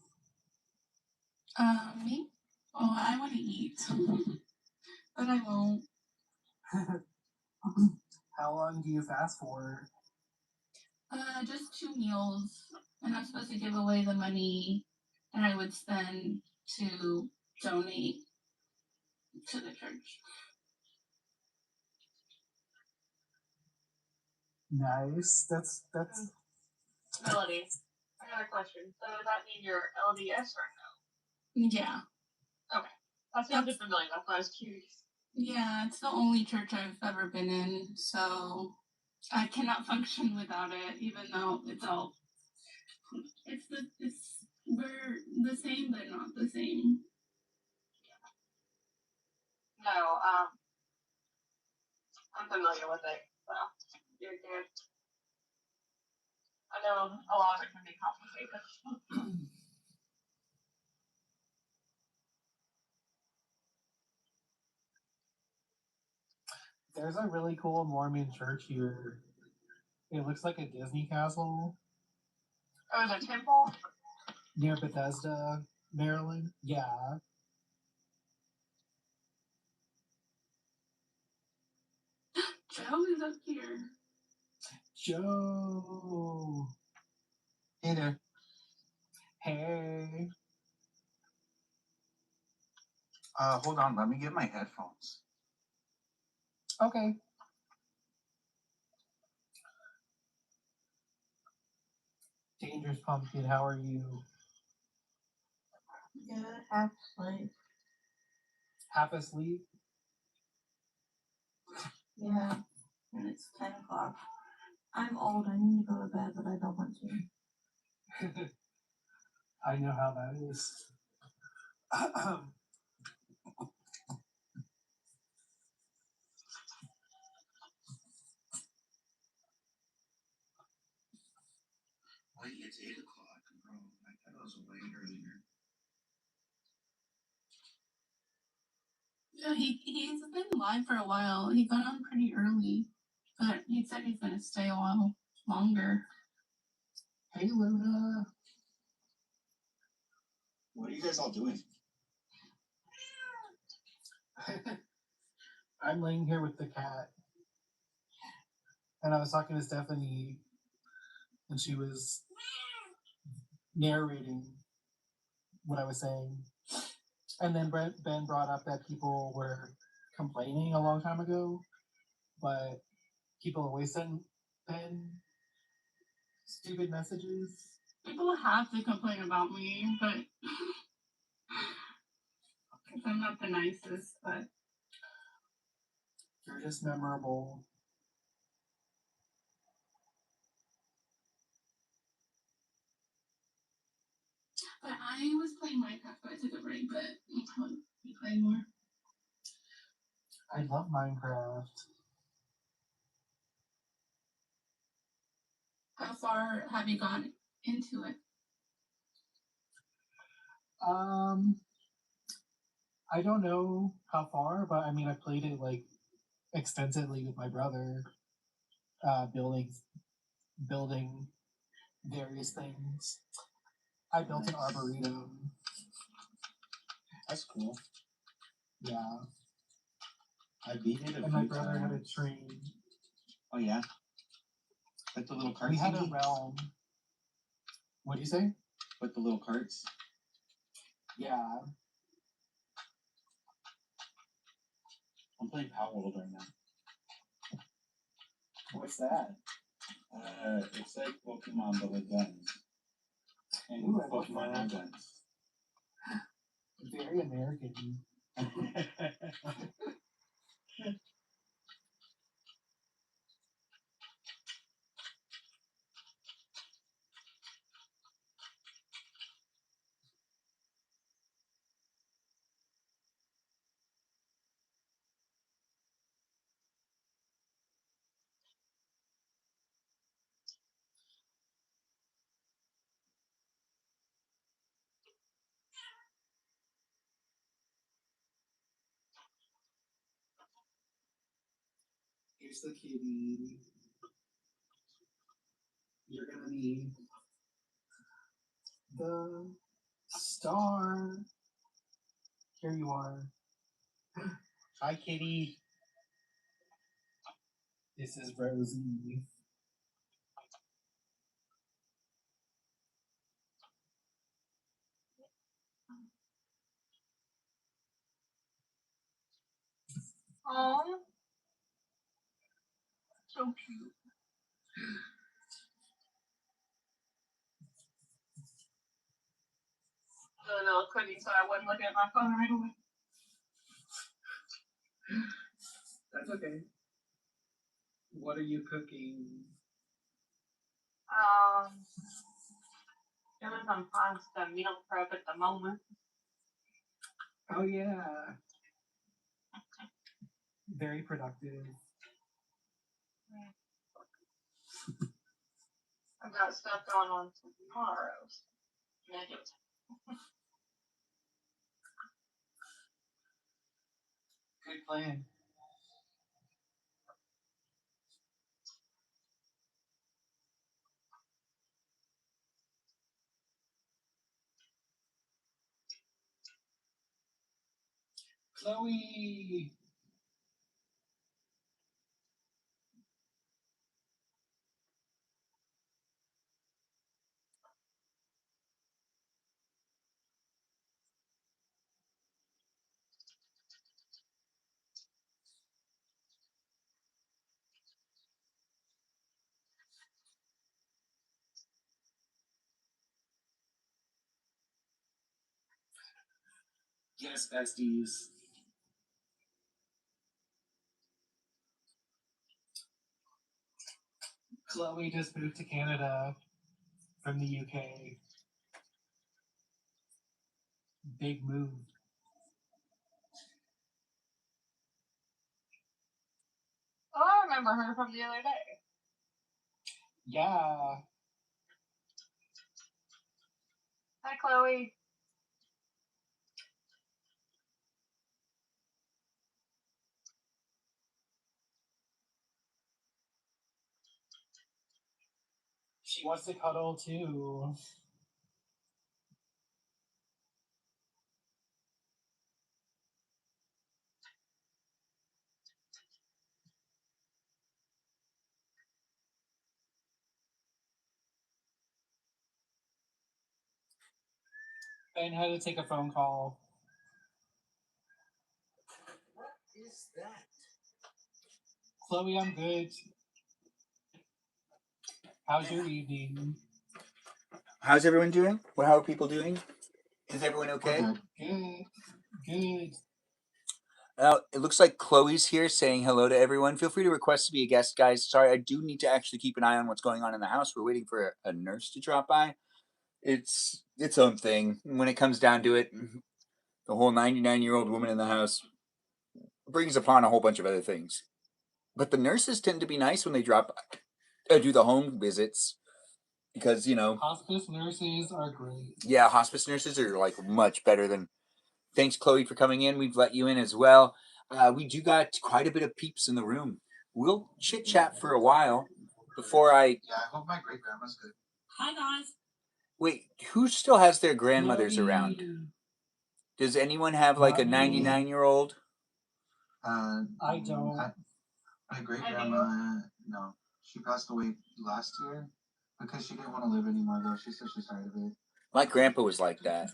Me? Oh, I want to eat, but I won't. How long do you fast for? Just 2 meals, and I'm supposed to give away the money that I would spend to donate to the church. Nice. That's Melody, I got a question. So does that mean you're LDS or no? Yeah. Okay. That sounded familiar. That's why I was curious. Yeah, it's the only church I've ever been in, so I cannot function without it, even though we're the same but not the same. No, I'm familiar with it. So you're good. I know a lot of it can be complicated. there's a really cool Mormon church here. It looks like a Disney castle Oh, there's a temple? near Bethesda, Maryland. Yeah. Joe is up here. Joe. Hey there. Hey. Hold on. Let me get my headphones. Okay. Dangerous Pumpkin, how are you? Good, half asleep. Half asleep? Yeah, and it's 10 o'clock. I'm old, I need to go to bed, but I don't want to. I know how that is. Wait, it's 8 o'clock, bro. I thought it was way earlier. Yeah, he's been live for a while. He got on pretty early, but he said he's gonna stay a while longer. Hey, Luna. What are you guys all doing? I'm laying here with the cat. And I was talking to Stephanie, and she was narrating what I was saying. And then Ben brought up that people were complaining a long time ago, but people always send Ben stupid messages. People have to complain about me, but because I'm not the nicest, but You're just memorable. I was playing Minecraft, but I took a break, but I'll probably be playing more. I love Minecraft. How far have you gone into it? I don't know how far, but I mean, I played it like extensively with my brother, building various things. I built an arboretum. That's cool. Yeah, I beat it a and few my brother had a times. train. Oh, yeah? Like the little carts? We had a realm. What'd you say? With the little carts? Yeah. I'm playing Power World right now. What's that? It's like Pokemon, but with guns. And Ooh, I love Pokemon that. have guns. Very American. Here's the kitty. You're gonna be the star. Here you are. Hi, kitty. This is Rosie. Oh, so cute. Really little cookie, so I wouldn't look at my phone right away. That's okay. What are you cooking? Doing some pasta meal prep at the moment. Oh yeah. Very productive. I've got stuff going on tomorrow. Good plan. Chloe. Yes, besties. Chloe just moved to Canada from the UK. Big move. Oh, I remember her from the other day. Yeah. Hi, Chloe. She wants to cuddle too. Ben had to take a phone call. What is that? Chloe, I'm good. How's your evening? How's everyone doing? Well, how are people doing? Is everyone okay? Good. Good. It looks like Chloe's here saying hello to everyone. Feel free to request to be a guest, guys. Sorry, I do need to actually keep an eye on what's going on in the house. We're waiting for a nurse to drop by. It's its own thing. When it comes down to it, the whole 99-year-old woman in the house brings upon a whole bunch of other things. But the nurses tend to be nice when they drop do the home visits because, you know, Hospice nurses are great. yeah, hospice nurses are like much better than. Thanks, Chloe, for coming in. We've let you in as well. We do got quite a bit of peeps in the room. We'll chit chat for a while before I. Yeah, I hope my great grandma's good. Hi guys. Wait, who still has their grandmothers Chloe. around? Does anyone have like a Not me. 99-year-old? I don't. My great grandma, no, she passed away last year because she didn't want to live anymore. Though she said she's tired of it. My grandpa was like that.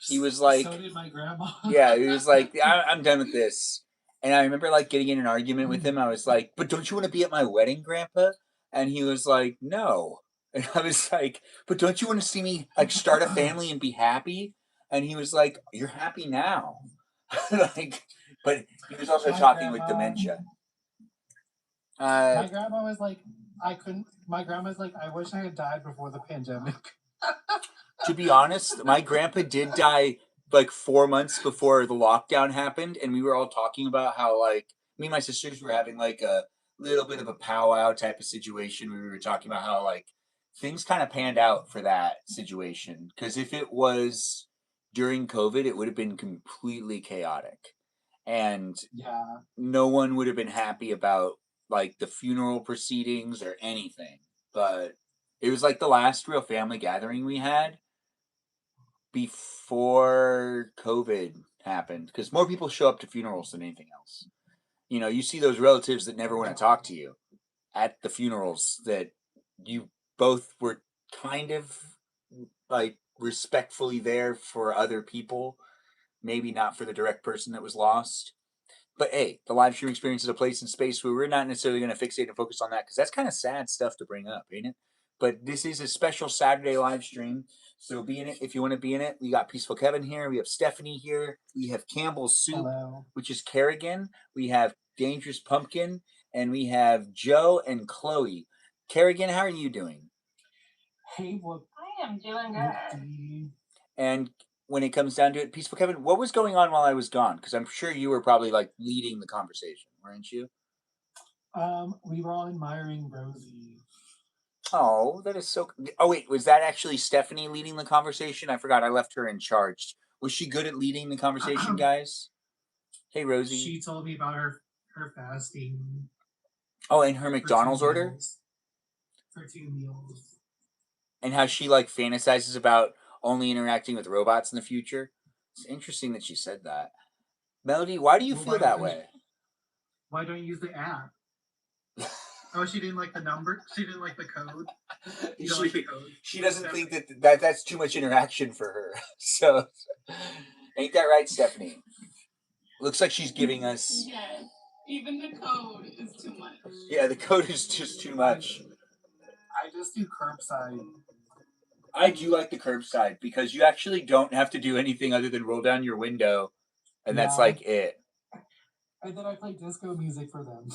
He was like, So did my grandma. yeah, he was like, I'm done with this. And I remember like getting in an argument with him. I was like, but don't you want to be at my wedding, Grandpa? And he was like, no. And I was like, but don't you want to see me like start a family and be happy? And he was like, you're happy now. Like, but he was also My talking with grandma- dementia. My grandma was like, my grandma's like, I wish I had died before the pandemic. To be honest, my grandpa did die like 4 months before the lockdown happened, and we were all talking about how like me and my sisters were having like a little bit of a powwow type of situation. We were talking about how like things kind of panned out for that situation because if it was during COVID, it would have been completely chaotic, and Yeah. no one would have been happy about like the funeral proceedings or anything. But it was like the last real family gathering we had before COVID happened because more people show up to funerals than anything else. You know, you see those relatives that never want to talk to you at the funerals that you both were kind of like respectfully there for other people, maybe not for the direct person that was lost. But hey, the live stream experience is a place and space where we're not necessarily going to fixate and focus on that because that's kind of sad stuff to bring up, ain't it? But this is a special Saturday live stream, so be in it if you want to be in it. We got Peaceful Kevin here. We have Stephanie here. We have Campbell's Soup, Hello. which is Kerrigan. We have Dangerous Pumpkin, and we have Joe and Chloe. Kerrigan, how are you doing? Hey, what? I am doing good. Whoopsie. And when it comes down to it, Peaceful Kevin, what was going on while I was gone? Because I'm sure you were probably like leading the conversation, weren't you? We were all admiring Rosie. Oh, that is so. Oh wait, was that actually Stephanie leading the conversation? I forgot. I left her in charge. Was she good at leading the conversation, guys? Hey, Rosie. She told me about her fasting. Oh, and her McDonald's order, For 2 meals. and how she like fantasizes about only interacting with robots in the future. It's interesting that she said that. Melody, why do you Well, feel why that don't way? Why don't you use the app? Oh, she didn't like the number. She didn't like the code. You don't like the code. She doesn't think that's too much interaction for her. So, ain't that right, Stephanie? Looks like she's giving us. Yes. Even the code is too much. Yeah, the code is just too much. I just do curbside. I do like the curbside because you actually don't have to do anything other than roll down your window And that's Yeah. like it. And then I play disco music for them.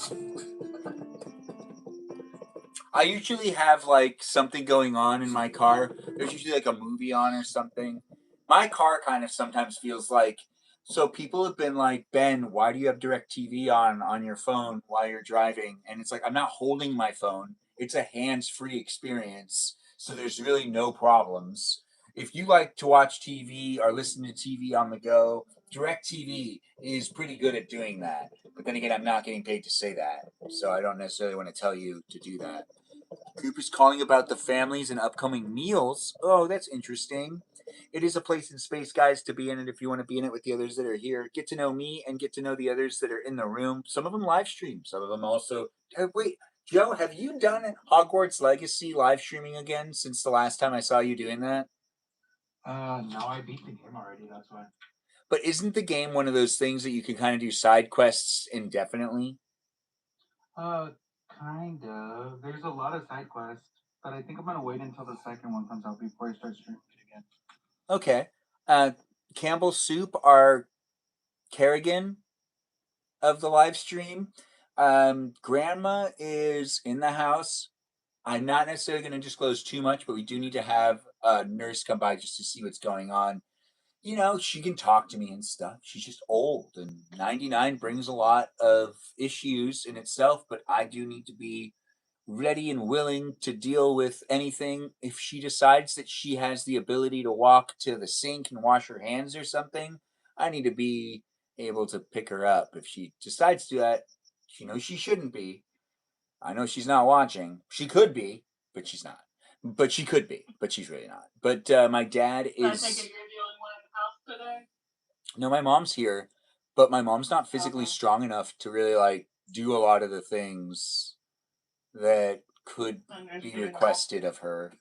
I usually have like something going on in my car. There's usually like a movie on or something. My car kind of sometimes feels like, so people have been like, Ben, why do you have DirecTV on your phone while you're driving? And it's like, I'm not holding my phone. It's a hands-free experience. So there's really no problems. If you like to watch TV or listen to TV on the go, DirecTV is pretty good at doing that. But then again, I'm not getting paid to say that. So I don't necessarily want to tell you to do that. Cooper's calling about the families and upcoming meals. Oh, that's interesting. It is a place in space, guys, to be in it if you want to be in it with the others that are here. Get to know me and get to know the others that are in the room. Some of them live stream, some of them also. Wait, Joe, have you done Hogwarts Legacy live streaming again since the last time I saw you doing that? No, I beat the game already, that's why. But isn't the game one of those things that you can kind of do side quests indefinitely? Kind of. There's a lot of side quests, but I think I'm gonna wait until the second one comes out before I start streaming it again. Okay. Campbell Soup, our Kerrigan of the live stream. Grandma is in the house. I'm not necessarily going to disclose too much, but we do need to have a nurse come by just to see what's going on. You know, she can talk to me and stuff. She's just old, and 99 brings a lot of issues in itself, but I do need to be ready and willing to deal with anything. If she decides that she has the ability to walk to the sink and wash her hands or something, I need to be able to pick her up. If she decides to do that, she knows she shouldn't be. I know she's not watching. She could be, but she's not. But she could be, but she's really not. But my dad So I is. take it you're the only one in the house today? No, my mom's here, but my mom's not physically Okay. strong enough to really like do a lot of the things that could be Understandable. requested of her.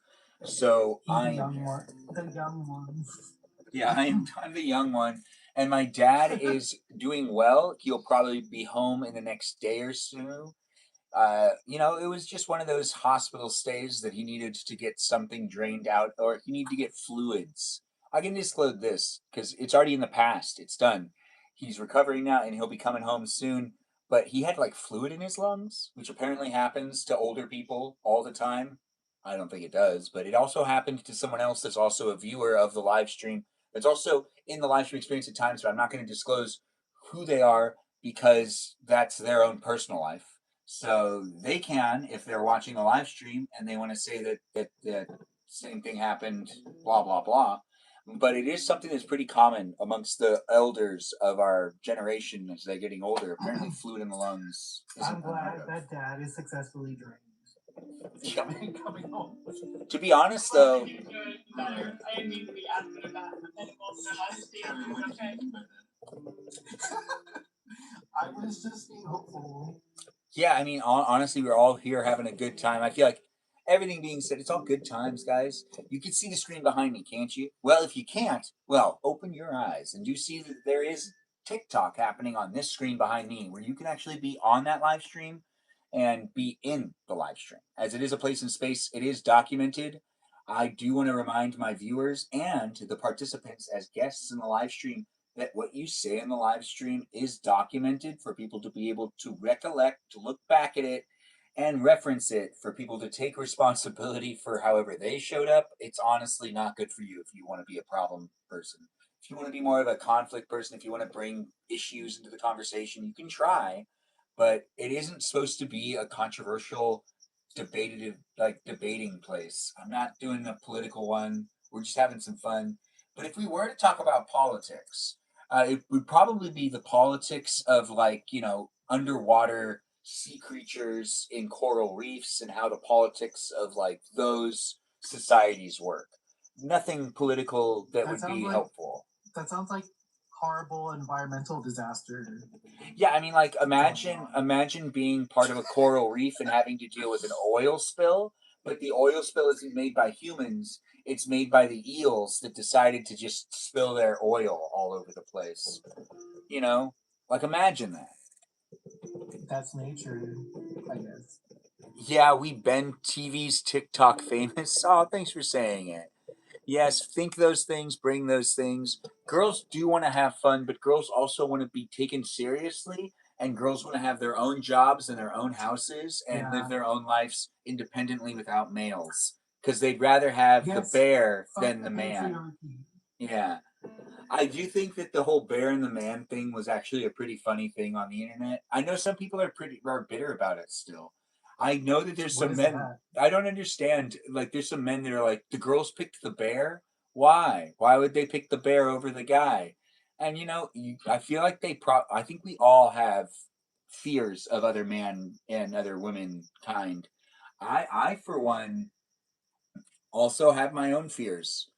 So The I'm young one. The young ones. yeah, I'm the young one, and my dad is doing well. He'll probably be home in the next day or so. You know, it was just one of those hospital stays that he needed to get something drained out, or he needed to get fluids. I can disclose this because it's already in the past. It's done. He's recovering now, and he'll be coming home soon. But he had like fluid in his lungs, which apparently happens to older people all the time. I don't think it does, but it also happened to someone else that's also a viewer of the live stream. That's also in the live stream experience at times, but I'm not going to disclose who they are because that's their own personal life. So they can, if they're watching a live stream and they want to say that same thing happened, blah blah blah. But it is something that's pretty common amongst the elders of our generation as they're getting older. Apparently, fluid in the lungs. I'm glad that dad is successfully drained. Coming home. To be honest, though, I didn't mean to be asking about animals and honesty. Okay. I was just being hopeful. yeah, I mean, honestly, we're all here having a good time. I feel like everything being said, it's all good times, guys. You can see the screen behind me, can't you? Well, if you can't, well, open your eyes and do see that there is TikTok happening on this screen behind me where you can actually be on that live stream and be in the live stream. As it is a place in space, it is documented. I do want to remind my viewers and the participants as guests in the live stream that what you say in the live stream is documented for people to be able to recollect, to look back at it, and reference it for people to take responsibility for however they showed up. It's honestly not good for you if you want to be a problem person. If you want to be more of a conflict person, if you want to bring issues into the conversation, you can try, but it isn't supposed to be a controversial debating place. I'm not doing a political one. We're just having some fun. But if we were to talk about politics, it would probably be the politics of like, you know, underwater sea creatures in coral reefs and how the politics of like those societies work. Nothing political that would be helpful. That sounds like horrible environmental disaster. Yeah, I mean, like imagine being part of a coral reef and having to deal with an oil spill, but the oil spill isn't made by humans. It's made by the eels that decided to just spill their oil all over the place. You know, like imagine that. That's nature, I guess. Yeah, we been TV's TikTok famous. Oh, thanks for saying it. Yes, think those things, bring those things. Girls do want to have fun, but girls also want to be taken seriously, and girls want to have their own jobs and their own houses and live Yeah. their own lives independently without males. Because they'd rather have Yes, the bear fuck than the the man. patriarchy. Yeah. I do think that the whole bear and the man thing was actually a pretty funny thing on the internet. I know some people are bitter about it still. I know that there's What some is men. that? I don't understand. Like, there's some men that are like, the girls picked the bear. Why? Why would they pick the bear over the guy? And I feel like I think we all have fears of other man and other women kind. I for one also have my own fears.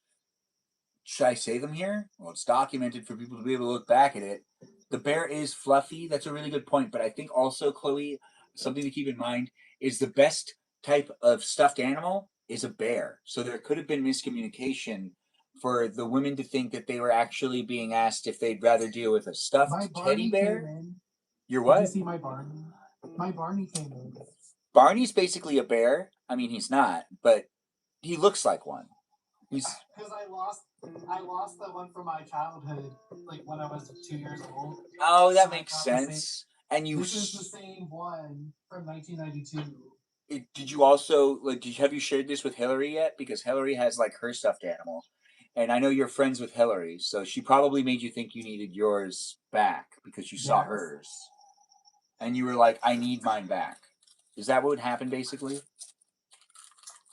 Should I say them here? Well, it's documented for people to be able to look back at it. The bear is fluffy. That's a really good point. But I think also, Chloe, something to keep in mind is the best type of stuffed animal is a bear. So there could have been miscommunication for the women to think that they were actually being asked if they'd rather deal with a stuffed My teddy Barney came bear. in. Your Did you what? see my Barney? My Barney came in. Barney's basically a bear. I mean, he's not, but he looks like one. He's Because I lost the one from my childhood, like when I was 2 years old. Oh, that So I makes got the same- sense. And you This is the same one from 1992. did you also have you shared this with Hillary yet? Because Hillary has like her stuffed animal, and I know you're friends with Hillary, so she probably made you think you needed yours back because you saw Yes. hers, and you were like, "I need mine back." Is that what would happen basically?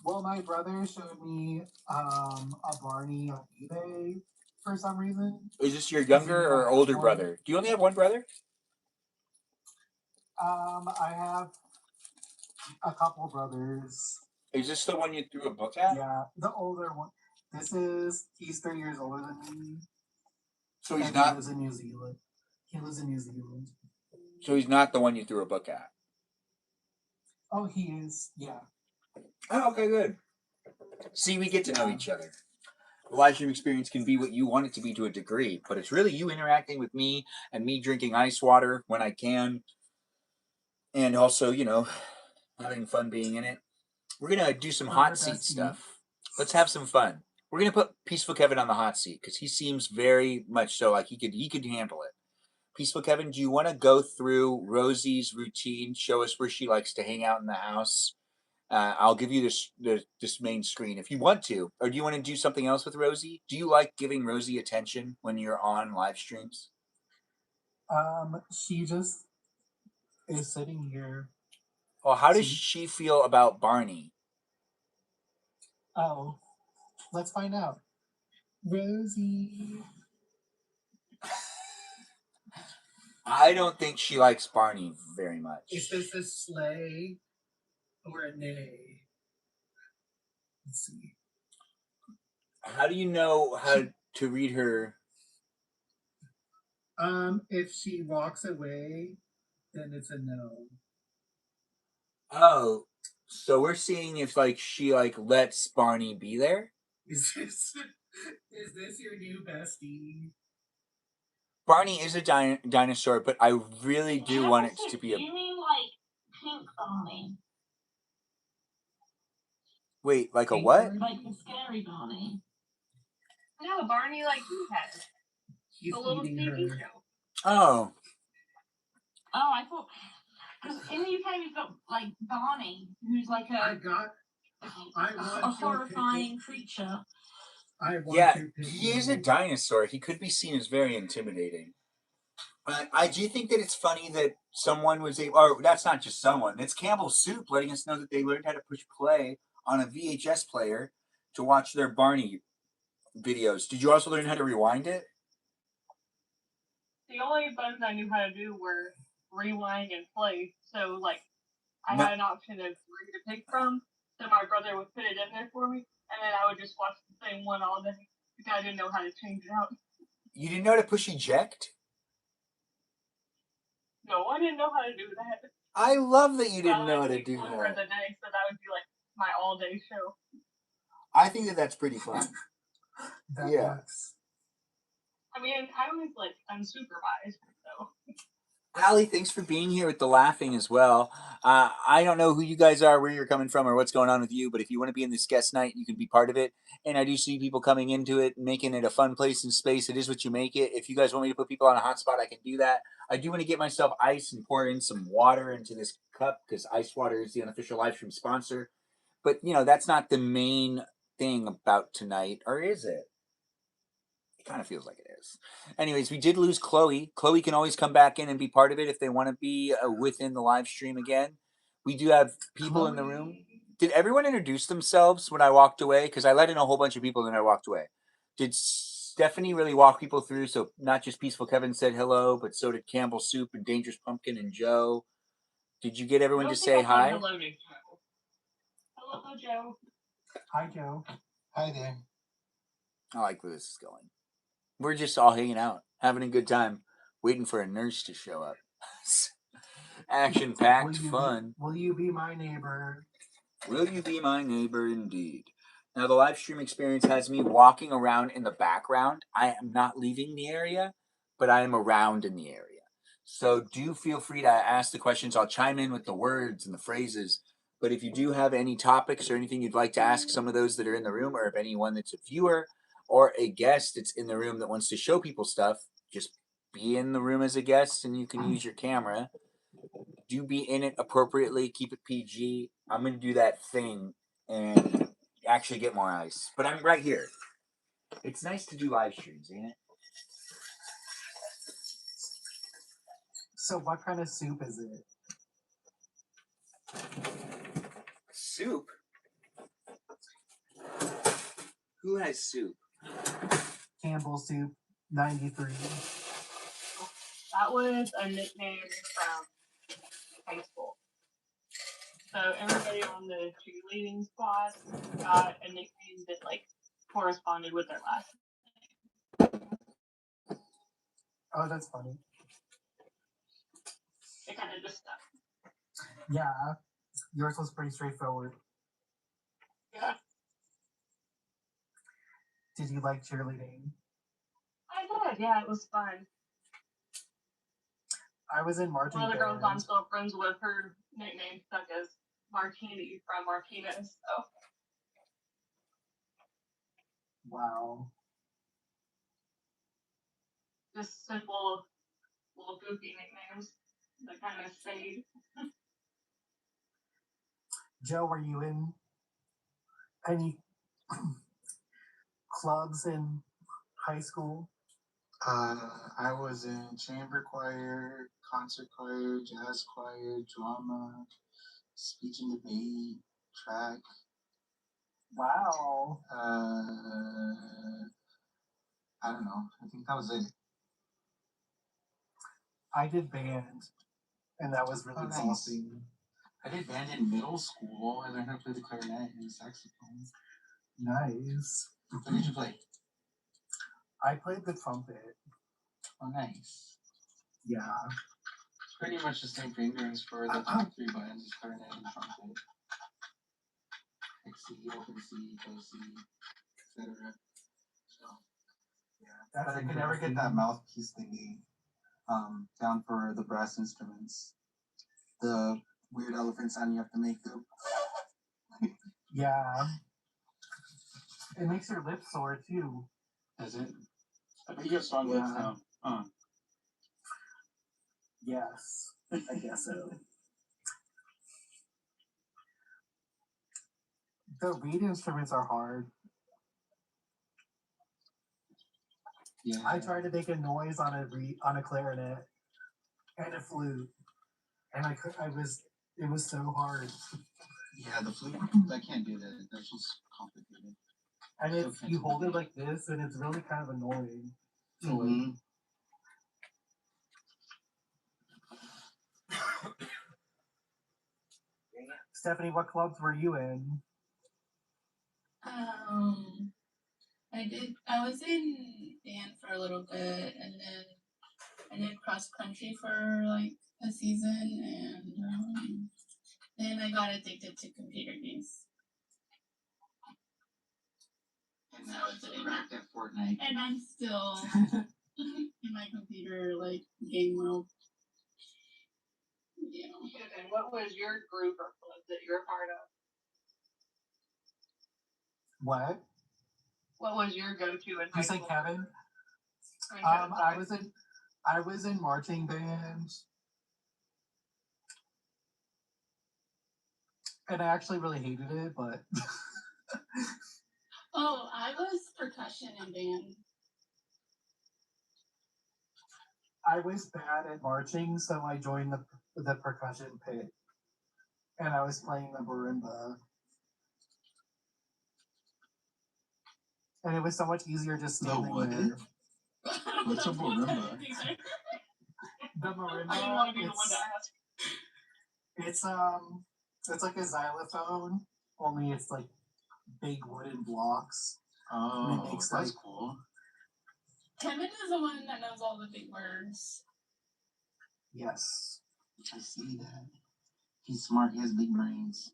Well, my brother showed me a Barney on eBay for some reason. Is this your Does he younger know I or have older one? brother? Do you only have one brother? I have a couple brothers. Is this the one you threw a book at? Yeah, the older one. He's 3 years older than me. So he's and not. He lives in New Zealand. So he's not the one you threw a book at. Oh, he is. Yeah. Oh, okay, good. See, we get to know each other. The live stream experience can be what you want it to be to a degree, but it's really you interacting with me and me drinking ice water when I can, and also, having fun being in it. We're gonna do some hot seat stuff. Let's have some fun. We're gonna put Peaceful Kevin on the hot seat because he seems very much so like he could handle it. Peaceful Kevin, do you want to go through Rosie's routine? Show us where she likes to hang out in the house. I'll give you this main screen if you want to, or do you want to do something else with Rosie? Do you like giving Rosie attention when you're on live streams? She just is sitting here. Well, how does she feel about Barney? Oh, let's find out. Rosie. I don't think she likes Barney very much. Is this a sleigh or a neigh? Let's see. How do you know how to read her? If she walks away, then it's a no. Oh, so we're seeing if she lets Barney be there. Is this your new bestie? Barney is a dinosaur, but I really do want it to be a. You mean like pink Barney? Wait, like a what? Like the scary Barney? No, Barney like you had. He's The little eating TV her. show. Oh. Oh, I thought. Because in the UK we've got like Barney, who's like a horrifying creature. Yeah, he is a dinosaur. He could be seen as very intimidating. I do think that it's funny that someone was able, or that's not just someone, it's Campbell Soup letting us know that they learned how to push play on a VHS player to watch their Barney videos. Did you also learn how to rewind it? The only buttons I knew how to do were rewind and play. So, I had an option of where to pick from. So my brother would put it in there for me, and then I would just watch the same one all day because I didn't know how to change it out. You didn't know how to push eject? No, I didn't know how to do that. I love that you didn't know how to do For that. the day, so that would be my all-day show. I think that that's pretty fun. That works. I mean, I was unsupervised, so. Allie, thanks for being here with the laughing as well. I don't know who you guys are, where you're coming from, or what's going on with you, but if you want to be in this guest night, you can be part of it. And I do see people coming into it, making it a fun place and space. It is what you make it. If you guys want me to put people on a hotspot, I can do that. I do want to get myself ice and pour in some water into this cup because ice water is the unofficial live stream sponsor. But, that's not the main thing about tonight, or is it? It kind of feels like it is. Anyways, we did lose Chloe. Chloe can always come back in and be part of it if they want to be within the live stream again. We do have people in the room. Did everyone introduce themselves when I walked away? Because I let in a whole bunch of people and then I walked away. Did Stephanie really walk people through? So not just Peaceful Kevin said hello, but so did Campbell Soup and Dangerous Pumpkin and Joe. Did you get everyone to say hi? Hello to Joe. Hello, Joe. Hi, Joe. Hi there. I like where this is going. We're just all hanging out, having a good time, waiting for a nurse to show up. Action-packed fun. Will you be my neighbor? Will you be my neighbor indeed? Now, the live stream experience has me walking around in the background. I am not leaving the area, but I am around in the area. So do feel free to ask the questions. I'll chime in with the words and the phrases. But if you do have any topics or anything you'd like to ask some of those that are in the room, or if anyone that's a viewer or a guest that's in the room that wants to show people stuff, just be in the room as a guest and you can use your camera. Do be in it appropriately. Keep it PG. I'm going to do that thing and actually get more ice. But I'm right here. It's nice to do live streams, ain't it? So what kind of soup is it? Soup? Who has soup? Campbell Soup 93. That was a nickname from high school. So everybody on the cheerleading squad got a nickname that corresponded with their last name. Oh, that's funny. It kind of just stuck. Yeah, yours was pretty straightforward. Yeah. Did you like cheerleading? I did. Yeah, it was fun. I was in marching One of the girls band. I'm still friends with, her nickname stuck as Martini from Martinez. So. Wow. Just simple, little goofy nicknames that kind of stayed. Joe, were you in any clubs in high school? I was in chamber choir, concert choir, jazz choir, drama, speech and debate, track. Wow. I don't know. I think that was it. I did band, and that was really Oh, nice. exhausting. I did band in middle school. I learned how to play the clarinet and the saxophone. Nice. What did you play? I played the trumpet. Oh, nice. Yeah. It's pretty much the same fingerings for the top three buttons, clarinet and trumpet. Like C, open C, close C, etc. So, yeah. But I could never get that mouthpiece thingy down for the brass instruments. The weird elephant sound you have to make though. Yeah. It makes your lips sore too. Does it? I bet you have strong lips now. Yes, I guess so. The reed instruments are hard. Yeah. I tried to make a noise on a clarinet and a flute, and it was so hard. Yeah, the flute, I can't do that. That's just complicated. And if you hold it like this, and it's really kind of annoying. Mm-hmm. Stephanie, what clubs were you in? I was in band for a little bit, and then I did cross country for like a season, and then I got addicted to computer games. And now it's wrapped at Fortnite. And I'm still in my computer like game world. you. Okay, what was your group or club that you're a part of? What? What was your go-to in high You say school? Kevin? I was in marching band, and I actually really hated it, but Oh, I was percussion in band. I was bad at marching, so I joined the percussion pit, and I was playing the marimba, and it was so much easier just standing what? there. What's a marimba? The I didn't want marimba, to be the one to ask. it's like a xylophone, only it's like big wooden blocks. Oh, makes, that's like- cool. Kevin is the one that knows all the big words. Yes. I see that. He's smart. He has big brains.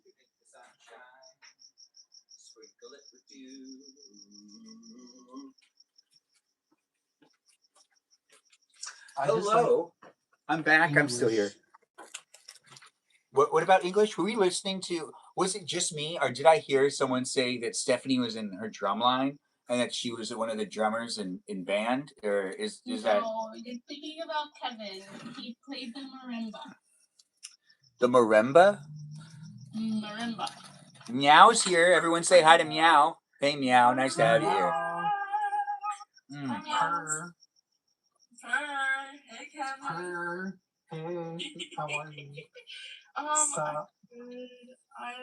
Hello. I'm back. I'm still here. What about English? Were we listening to? Was it just me, or did I hear someone say that Stephanie was in her drum line and that she was one of the drummers in band? Or is that No, you're thinking about Kevin. He played the marimba. the marimba? Marimba. Meow's here. Everyone say hi to Meow. Hey Meow, nice to have you here. Mm. Purr, Hey, Kevin. purr. Hey, how are you? Good. I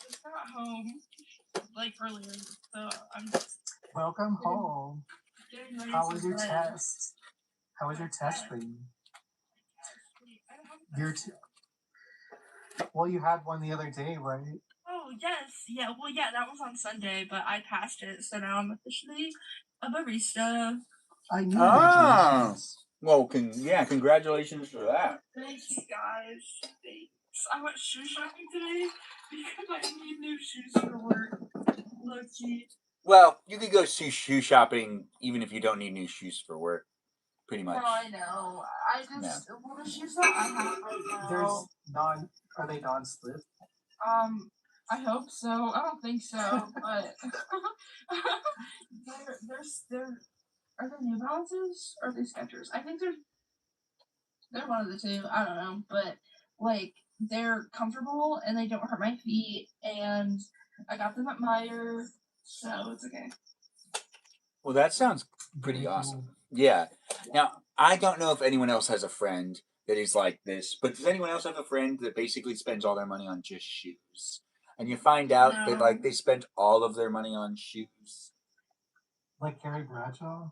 just got home like earlier, so I'm just Welcome home. getting ready How for was your bed. test? How was your test thing? Your well, you had one the other day, right? Oh yes, yeah. Well, yeah, that was on Sunday, but I passed it, so now I'm officially a barista. I knew. Ah. Well, congratulations for that. Thanks, guys. Thanks. I went shoe shopping today because I need new shoes for work. Low-key. Well, you could go shoe shopping even if you don't need new shoes for work. Pretty much. No, I know. I just well, the shoes that I have right now. Are they non-slip? I hope so. I don't think so, but they're are they New Balances or are they Skechers? I think they're one of the two. I don't know, but like they're comfortable and they don't hurt my feet, and I got them at Meijer, so it's okay. Well, that sounds pretty awesome. Yeah. Now, I don't know if anyone else has a friend that is like this, but does anyone else have a friend that basically spends all their money on just shoes? And you find out that like they spent all of their money on shoes. Like Carrie Bradshaw?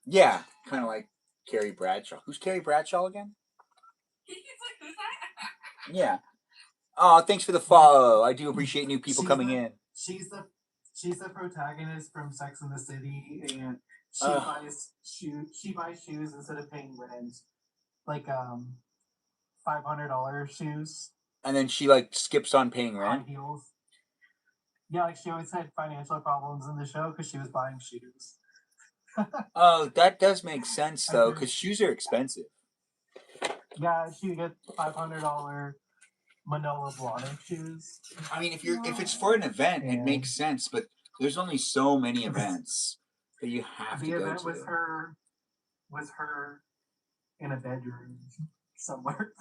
Yeah, kind of like Carrie Bradshaw. Who's Carrie Bradshaw again? Yeah. Oh, thanks for the follow. I do appreciate new people coming in. She's the protagonist from Sex and the City, and she buys shoes instead of paying rent, like $500 shoes. And then she like skips on paying rent. High heels. Yeah, like she always had financial problems in the show because she was buying shoes. Oh, that does make sense though, because shoes are expensive. Yeah, she would get $500 Manila Blahnik shoes. I mean, if it's for an event, it makes sense, but there's only so many events that you have to go to. The event was her in a bedroom somewhere.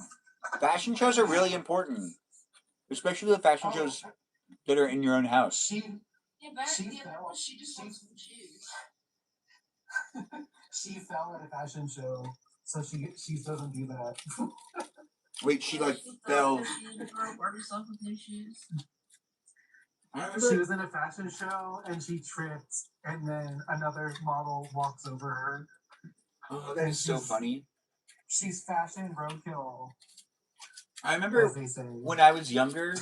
Fashion shows are really important, especially the fashion shows that are in your own house. She fell at a fashion show, so she doesn't do that. Wait, she like fell. She was in a fashion show and she tripped, and then another model walks over her. Oh, that is so funny. She's fashion roadkill. I remember when I was younger,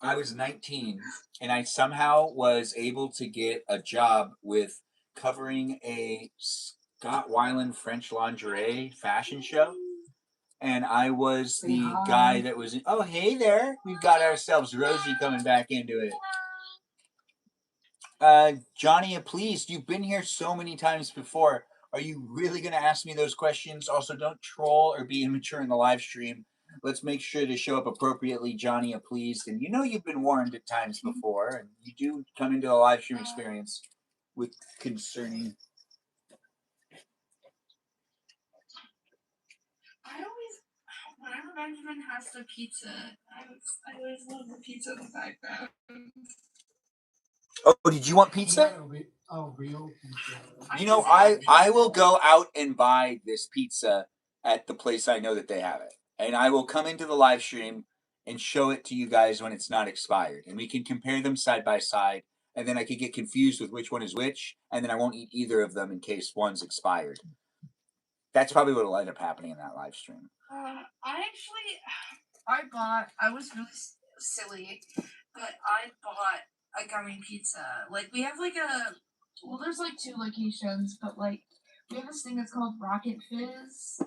I was 19, and I somehow was able to get a job with covering a Scott Weiland French lingerie fashion show. And I was the guy that was, oh, hey there. We've got ourselves Rosie coming back into it. Johnny, please, you've been here so many times before. Are you really going to ask me those questions? Also, don't troll or be immature in the live stream. Let's make sure to show up appropriately, Johnny, please. And you know you've been warned at times before, and you do come into a live stream experience with concerning. I always, whenever Benjamin has the pizza, I always love the pizza in the background. Oh, did you want pizza? Real pizza. You know, I will go out and buy this pizza at the place I know that they have it. And I will come into the live stream and show it to you guys when it's not expired. And we can compare them side by side. And then I could get confused with which one is which. And then I won't eat either of them in case one's expired. That's probably what will end up happening in that live stream. I was really silly, but I bought a gummy pizza. Like, we have there's like 2 locations, but like, we have this thing that's called Rocket Fizz.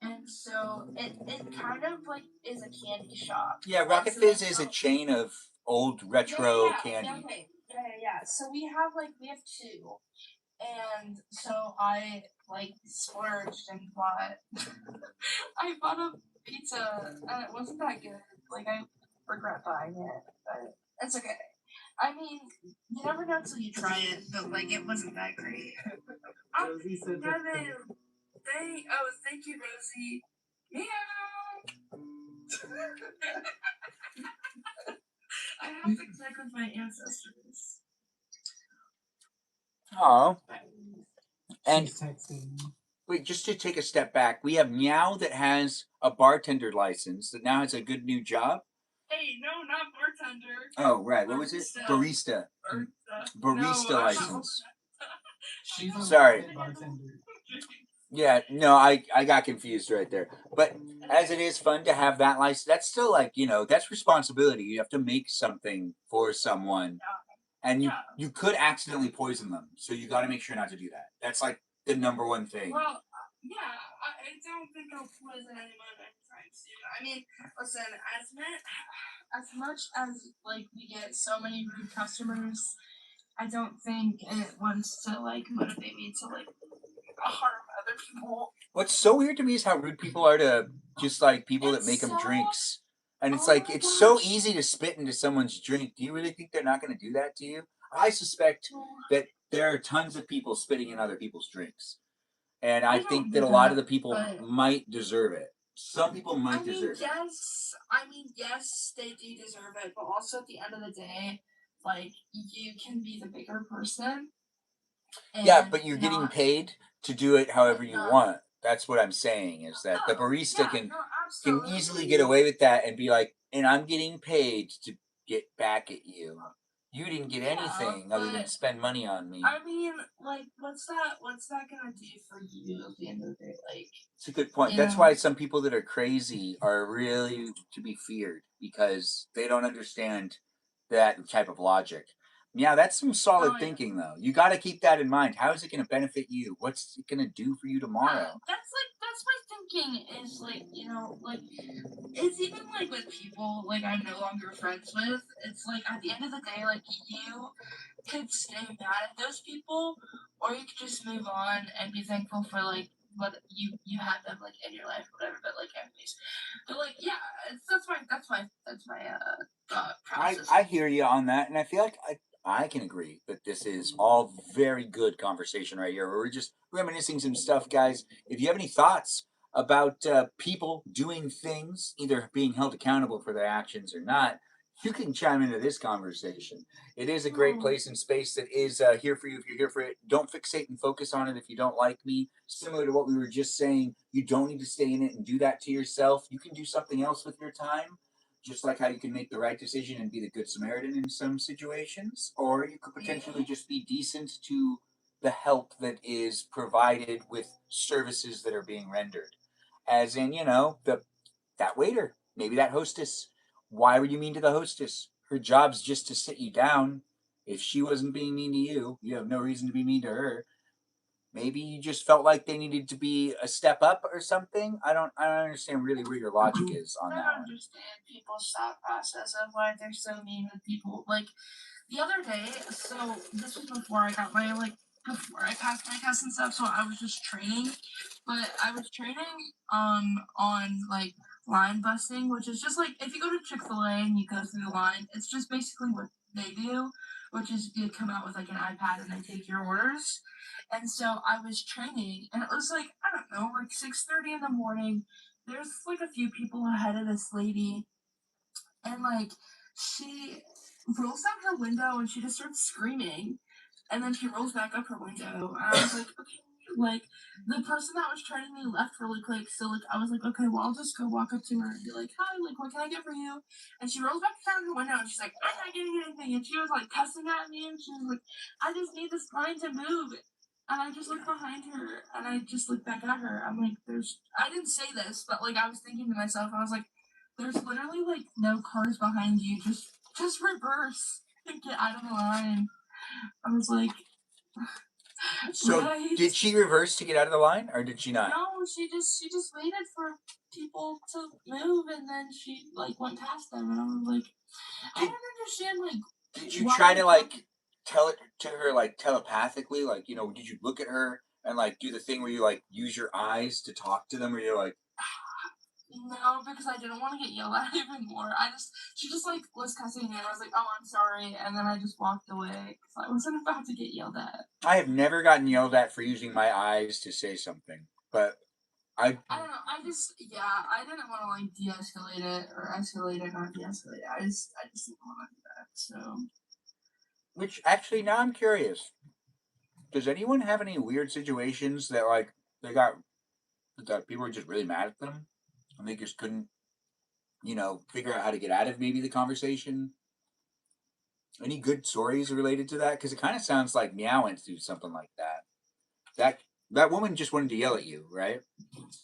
And so it kind of like is a candy shop. Yeah, Rocket Fizz is a chain of old retro candy. Okay. Yeah. So we have 2. And so I splurged and bought I bought a pizza and it wasn't that good. Like, I regret buying it, but it's okay. I mean, you never know till you try it, but like, it wasn't that great. Rosie said that. Thank you, Rosie. Meow. I have to check with my ancestors. Oh. And She's texting. wait, just to take a step back, we have Meow that has a bartender license that now has a good new job. Hey, no, not bartender. Oh, right. What was it? Barista. Barista No, license. She's a Sorry. bartender. Yeah, no, I got confused right there. But as it is fun to have that license, that's still like, you know, that's responsibility. You have to make something for someone. And you could accidentally poison them. So you got to make sure not to do that. That's like the number one thing. Well, yeah, I don't think I'll poison anyone anytime soon. I mean, listen, as much as like we get so many rude customers, I don't think it wants to like motivate me to like harm other people. What's so weird to me is how rude people are to just like people that make them drinks. And it's like, it's so easy to spit into someone's drink. Do you really think they're not going to do that to you? I suspect that there are tons of people spitting in other people's drinks. And I think that a lot of the people might deserve it. Some people might deserve it. Yes, they do deserve it. But also at the end of the day, like, you can be the bigger person. Yeah, but you're getting paid to do it however you want. That's what I'm saying, is that the barista can easily get away with that and be like, and I'm getting paid to get back at you. You didn't get anything other than spend money on me. I mean, like, what's that gonna do for you at the end of the day? Like, it's a good point. That's why some people that are crazy are really to be feared, because they don't understand that type of logic. Yeah, that's some solid thinking, though. You got to keep that in mind. How is it going to benefit you? What's it going to do for you tomorrow? That's my thinking. Is like, you know, like, it's even like with people like I'm no longer friends with. It's like at the end of the day, like, you could stay mad at those people, or you could just move on and be thankful for like what you had them like in your life, whatever. But like, anyways, but like, yeah, that's my thought process. I hear you on that, and I feel like I can agree that this is all very good conversation right here. We're just reminiscing some stuff, guys. If you have any thoughts about people doing things, either being held accountable for their actions or not, you can chime into this conversation. It is a great place and space that is here for you if you're here for it. Don't fixate and focus on it if you don't like me. Similar to what we were just saying, you don't need to stay in it and do that to yourself. You can do something else with your time. Just like how you can make the right decision and be the good Samaritan in some situations, or you could potentially just be decent to the help that is provided with services that are being rendered. As in, you know, that waiter, maybe that hostess. Why were you mean to the hostess? Her job's just to sit you down. If she wasn't being mean to you, you have no reason to be mean to her. Maybe you just felt like they needed to be a step up or something. I don't understand really where your logic is on that. I don't understand people's thought process of why they're so mean with people. Like, the other day, so this was before I I passed my test and stuff, so I was just training. But I was training on like line busting, which is just like if you go to Chick-fil-A and you go through the line, it's just basically what they do, which is you come out with like an iPad and they take your orders. And so I was training, and it was like, I don't know, like 6:30 in the morning. There's like a few people ahead of this lady, and like she rolls down her window and she just starts screaming, and then she rolls back up her window, and I was like, okay, like the person that was training me left really quick, so like I was like, okay, well I'll just go walk up to her and be like, hi, like what can I get for you? And she rolls back down her window and she's like, I'm not getting anything, and she was like cussing at me, and she was like, I just need this line to move. And I just looked behind her and I just looked back at her. I'm like, I didn't say this, but like I was thinking to myself, I was like, there's literally like no cars behind you. Just reverse and get out of the line. I was like, So right? did she reverse to get out of the line, or did she not? No, she just waited for people to move, and then she like went past them, and I was like, I don't understand. Like, Did you why try to people- like tell it to her like telepathically, like, you know, did you look at her and like do the thing where you like use your eyes to talk to them, or you're like, No, because I didn't want to get yelled at even more. She just like was cussing me, and I was like, oh, I'm sorry, and then I just walked away because I wasn't about to get yelled at. I have never gotten yelled at for using my eyes to say something, but I don't know. I didn't want to like de-escalate it or escalate it, not de-escalate it. I just didn't want to do that. So. which actually now I'm curious. Does anyone have any weird situations that like that people were just really mad at them and they just couldn't, you know, figure out how to get out of maybe the conversation? Any good stories related to that? Because it kind of sounds like Meow went through something like that. That woman just wanted to yell at you, right?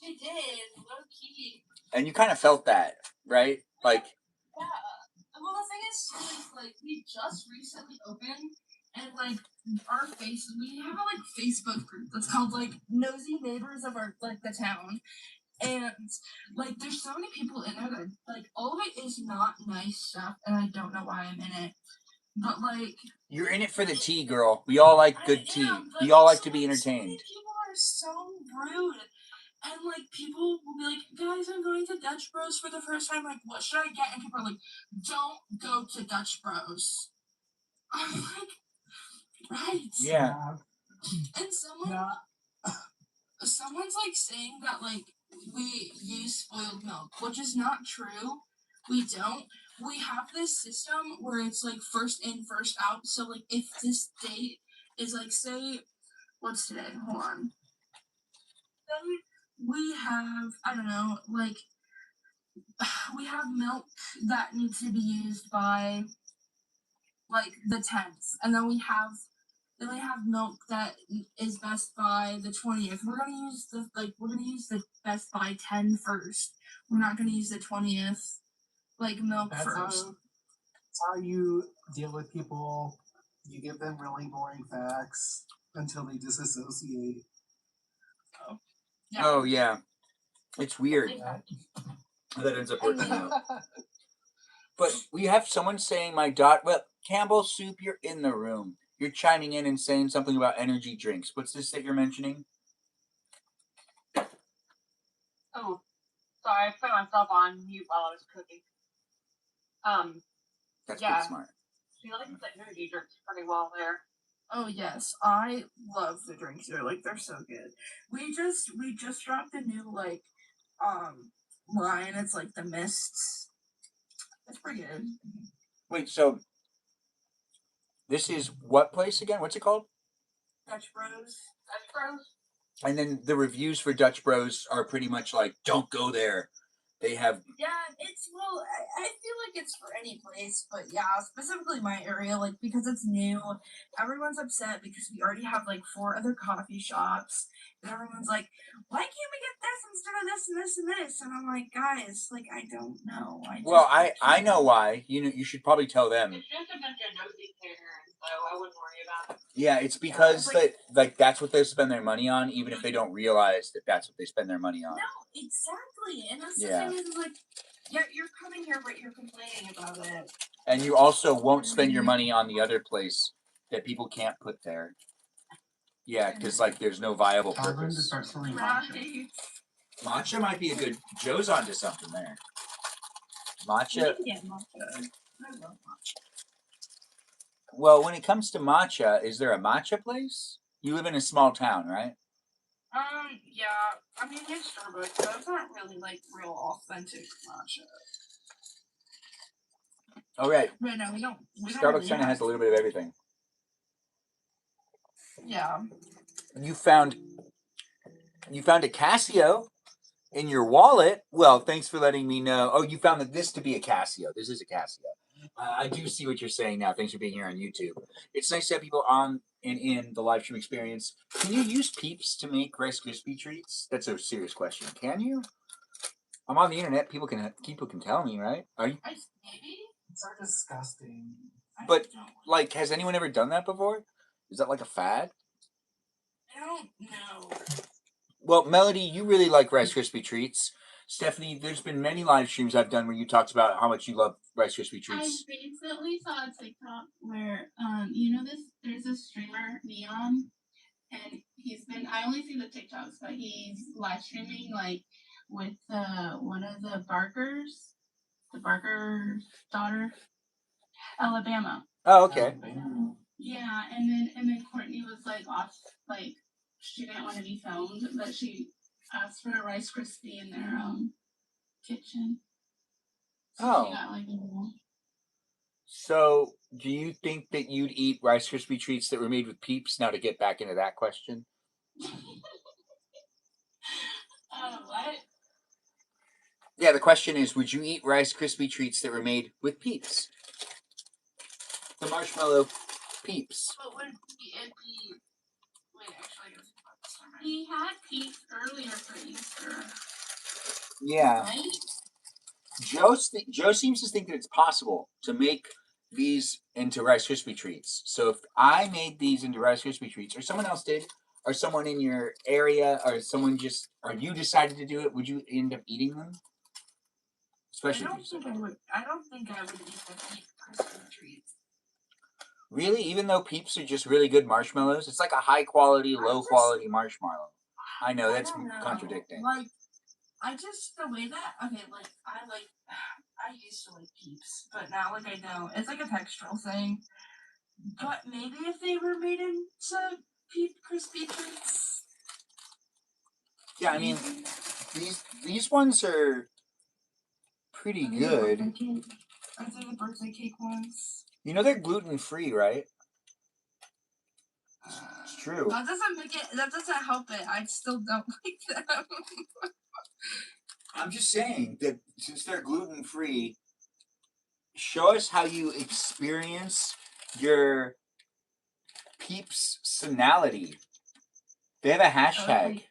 She did, low key. And you kind of felt that, right? Like, Yeah. Well, the thing is, like, we just recently opened, and like we have a like Facebook group that's called like Nosy Neighbors of our like the town, and like there's so many people in there that like all of it is not nice stuff, and I don't know why I'm in it, but like you're in it for the tea, girl. We all like good tea. We all like to be entertained. So many people are so rude. And, like, people will be like, guys, I'm going to Dutch Bros for the first time. Like, what should I get? And people are like, don't go to Dutch Bros. I'm like, right. Yeah. And someone's, like, saying that, like, we use spoiled milk, which is not true. We don't. We have this system where it's, like, first in, first out. So, like, if this date is, like, say, what's today? Hold on. Then we have, I don't know, like, we have milk that needs to be used by, like, the 10th, and then we have milk that is best by the 20th. We're gonna use the best by 10 first. We're not gonna use the 20th, like, milk first. That's how you deal with people. You give them really boring facts until they disassociate. Yeah. Oh, yeah. It's weird. That ends up working out. But we have someone saying well, Campbell Soup, you're in the room. You're chiming in and saying something about energy drinks. What's this that you're mentioning? Oh, sorry, I put myself on mute while I was cooking. That's yeah. pretty smart. She likes the energy drinks pretty well there. Oh yes, I love the drinks here. Like, they're so good. We just dropped a new like line. It's like the mists. It's pretty good. Wait, so this is what place again? What's it called? Dutch Bros. Dutch Bros? And then the reviews for Dutch Bros are pretty much like, don't go there. They have... Yeah, I feel like it's for any place, but yeah, specifically my area, like, because it's new, everyone's upset because we already have, like, 4 other coffee shops, and everyone's like, why can't we get this instead of this and this and this? And I'm like, guys, like, I don't know. I know why. You should probably tell them. It's just a bunch of nosy parents, so I wouldn't worry about it. Yeah, it's because that's what they spend their money on, even if they don't realize that that's what they spend their money on. No, exactly. And that's the thing is, like, you're coming here, but you're complaining about it. And you also won't spend your money on the other place that people can't put there. Yeah, because like there's no viable Tell them to purpose. start selling matcha. Right. Matcha might be a good. Joe's onto something there. We Matcha. need to get matcha. I love matcha. Well, when it comes to matcha, is there a matcha place? You live in a small town, right? Yeah. I mean, there's Starbucks, but it's not really like real authentic matcha. Oh, right. But no, we don't Starbucks really kind of have- has a little bit of everything. Yeah. You found a Casio in your wallet. Well, thanks for letting me know. Oh, you found this to be a Casio. This is a Casio. I do see what you're saying now. Thanks for being here on YouTube. It's nice to have people on and in the live stream experience. Can you use Peeps to make Rice Krispie treats? That's a serious question. Can you? I'm on the internet. People can tell me, right? Are you? Maybe. It's so disgusting. But like, has anyone ever done that before? Is that like a fad? I don't know. Well, Melody, you really like Rice Krispie treats. Stephanie, there's been many live streams I've done where you talked about how much you love Rice Krispie I treats. recently saw a TikTok where you know this there's a streamer Neon and I only see the TikToks, but he's live streaming like with one of the Barkers, the Barker daughter, Alabama. Oh, okay. Yeah, and then Courtney was like off, like she didn't want to be filmed, but she asked for a Rice Krispie in their kitchen. So Oh. she got like a little. So, do you think that you'd eat Rice Krispie treats that were made with Peeps? Now, to get back into that question. What? Yeah, the question is, would you eat Rice Krispie treats that were made with Peeps? The marshmallow Peeps. But would it be? Wait, actually, I was He had Peeps earlier for Easter. Yeah. Right? Joe seems to think that it's possible to make these into Rice Krispie treats. So if I made these into Rice Krispie treats, or someone else did, or someone in your area, or you decided to do it, would you end up eating them? Especially if you said. I don't think I would eat the Krispie treats. Really? Even though Peeps are just really good marshmallows? It's like a high quality, low quality marshmallow. I know, that's contradicting. Like, I just, the way that, okay, I used to like Peeps, but now, like, I don't. It's like a textural thing. But maybe if they were made into Krispie treats. Yeah, I mean, these ones are pretty good. Are they the birthday cake ones? You know they're gluten-free, right? It's true. That doesn't help it. I still don't like them. I'm just saying that since they're gluten-free, show us how you experience your Peeps-sonality. They have a hashtag.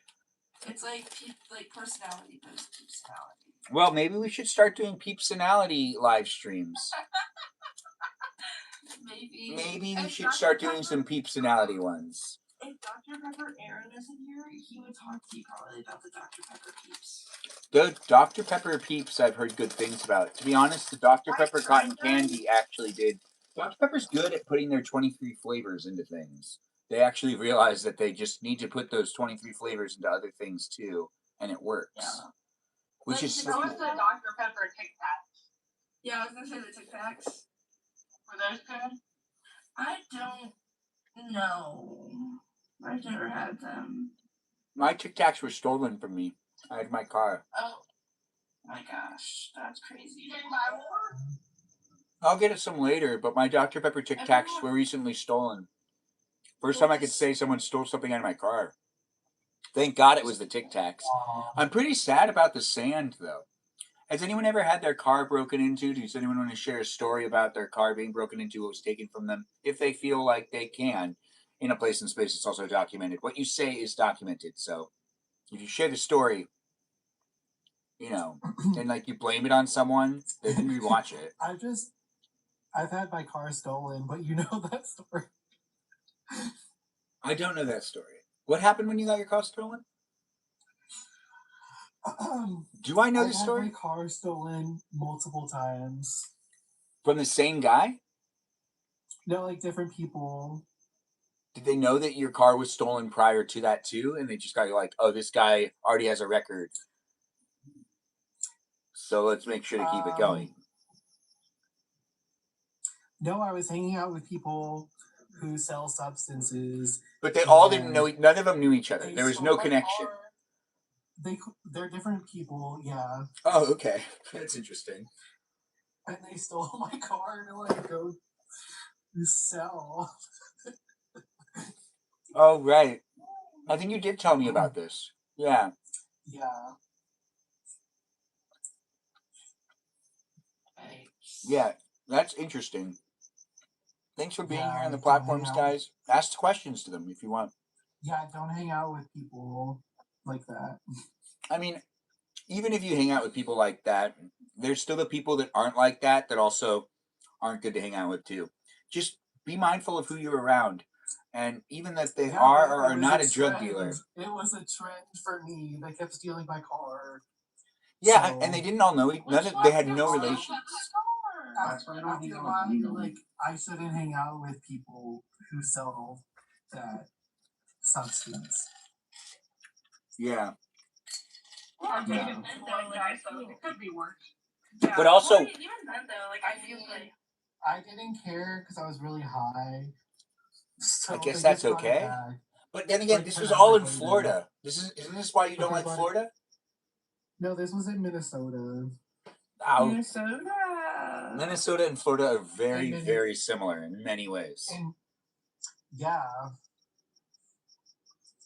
It's like personality, but it's Peepsonality. Well, maybe we should start doing Peepsonality live streams. Maybe we should start doing some Peepsonality ones. If Dr. Pepper Aaron isn't here, he would talk to you probably about the Dr. Pepper Peeps. The Dr. Pepper Peeps I've heard good things about. To be honest, the Dr. Pepper Cotton Candy actually did. Dr. Pepper's good at putting their 23 flavors into things. They actually realize that they just need to put those 23 flavors into other things too, and it works. Yeah. Which is so How was cool. the Dr. Pepper Tic Tacs? Yeah, I was gonna say the Tic Tacs. Were those good? I don't know. I've never had them. My Tic Tacs were stolen from me. I had my car. Oh my gosh, that's crazy. You didn't buy more? I'll get it some later, but my Dr. Pepper Tic Tacs were recently stolen. First time I could say someone stole something out of my car. Thank God it was the Tic Tacs. I'm pretty sad about the sand, though. Has anyone ever had their car broken into? Does anyone want to share a story about their car being broken into, what was taken from them? If they feel like they can. In a place and space, it's also documented. What you say is documented. So if you share the story, you know, and like you blame it on someone, they can rewatch it. I've had my car stolen, but you know that story. I don't know that story. What happened when you got your car stolen? Do I know the story? I've had my car stolen multiple times. From the same guy? No, like different people. Did they know that your car was stolen prior to that too? And they just got like, oh, this guy already has a record, so let's make sure to keep it going. No, I was hanging out with people who sell substances. But they all didn't know. None of them knew each other. There was no connection. They're different people, yeah. Oh, okay. That's interesting. And they stole my car to like go sell. Oh, right. I think you did tell me about this. Yeah. Yeah. Yeah, that's interesting. Thanks for being here on the don't platforms, hang out. guys. Ask questions to them if you want. Yeah, don't hang out with people like that. I mean, even if you hang out with people like that, there's still the people that aren't like that that also aren't good to hang out with too. Just be mindful of who you're around. And even that they are or are not a drug dealer. It was a trend for me. They kept stealing my car. Yeah, So- and they didn't all know it. They had no relations. After a while, like, I shouldn't hang out with people who sell that substance. Yeah. Well, Yeah. even then, though, like, so it could be worse. But also, Well, even then, though, like, I feel like I didn't care because I was really high. So I guess they that's just brought it okay. back. But then again, Like this 10 was all hours in later. Florida. Isn't this why you don't like Florida? No, this was in Minnesota. Oh, Minnesota. Minnesota and Florida are very, And very similar in many ways. And yeah,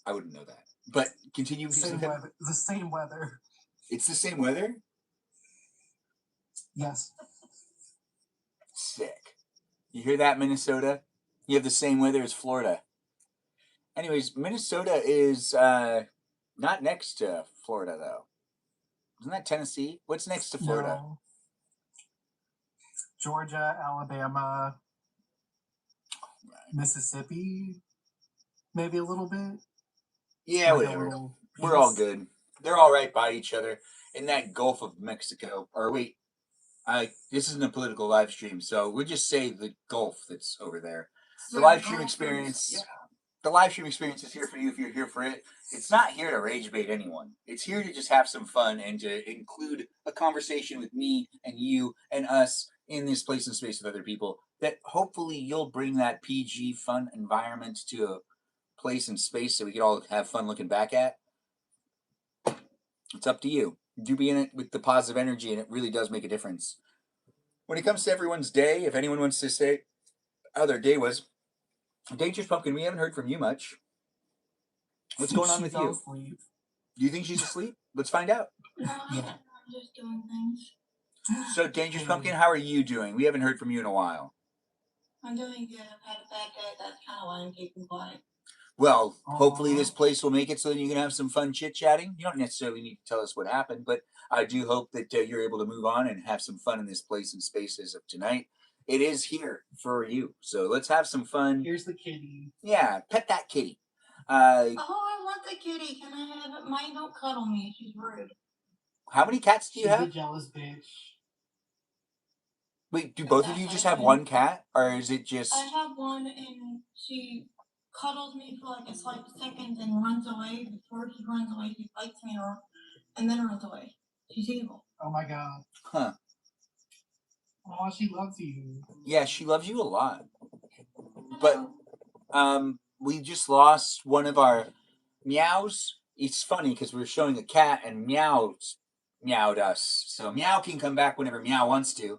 I wouldn't know that. But continue. same weather. The same weather. It's the same weather? Yes. Sick. You hear that, Minnesota? You have the same weather as Florida. Anyways, Minnesota is not next to Florida, though. Isn't that Tennessee? What's next to Florida? No. Georgia, Alabama, Mississippi, maybe a little bit. Yeah, Like a whatever. little We're all piece. good. They're all right by each other in that Gulf of Mexico. Or wait, this isn't a political live stream, so we'll just say the Gulf that's over there. The live stream experience. Yeah. The live stream experience is here for you if you're here for it. It's not here to rage bait anyone. It's here to just have some fun and to include a conversation with me and you and us in this place and space with other people that hopefully you'll bring that PG fun environment to a place and space so we can all have fun looking back at. It's up to you. Do be in it with the positive energy and it really does make a difference. When it comes to everyone's day, if anyone wants to say how their day was, Dangerous Pumpkin, we haven't heard from you much. What's going on She with fell you? asleep. Do you think she's asleep? Let's find out. No, I'm just doing things. So, Dangerous Pumpkin, how are you doing? We haven't heard from you in a while. I'm doing good. I've had a bad day. That's kind of why I'm keeping quiet. Well, hopefully this place will make it so that you can have some fun chit-chatting. You don't necessarily need to tell us what happened, but I do hope that you're able to move on and have some fun in this place and space as of tonight. It is here for you, so let's have some fun. Here's the kitty. Yeah, pet that kitty. Oh, I want the kitty. Can I have it? Mine don't cuddle me. She's rude. How many cats do you She's have? a jealous bitch. Wait, do both of you just have one cat, or is it just? I have one, and she cuddles me for like a slight second and runs away. Before she runs away, she bites me and then runs away. She's evil. Oh my god. Huh. Oh, she loves you. Yeah, she loves you a lot. But we just lost one of our meows. It's funny because we were showing a cat and meowed us. So Meow can come back whenever Meow wants to.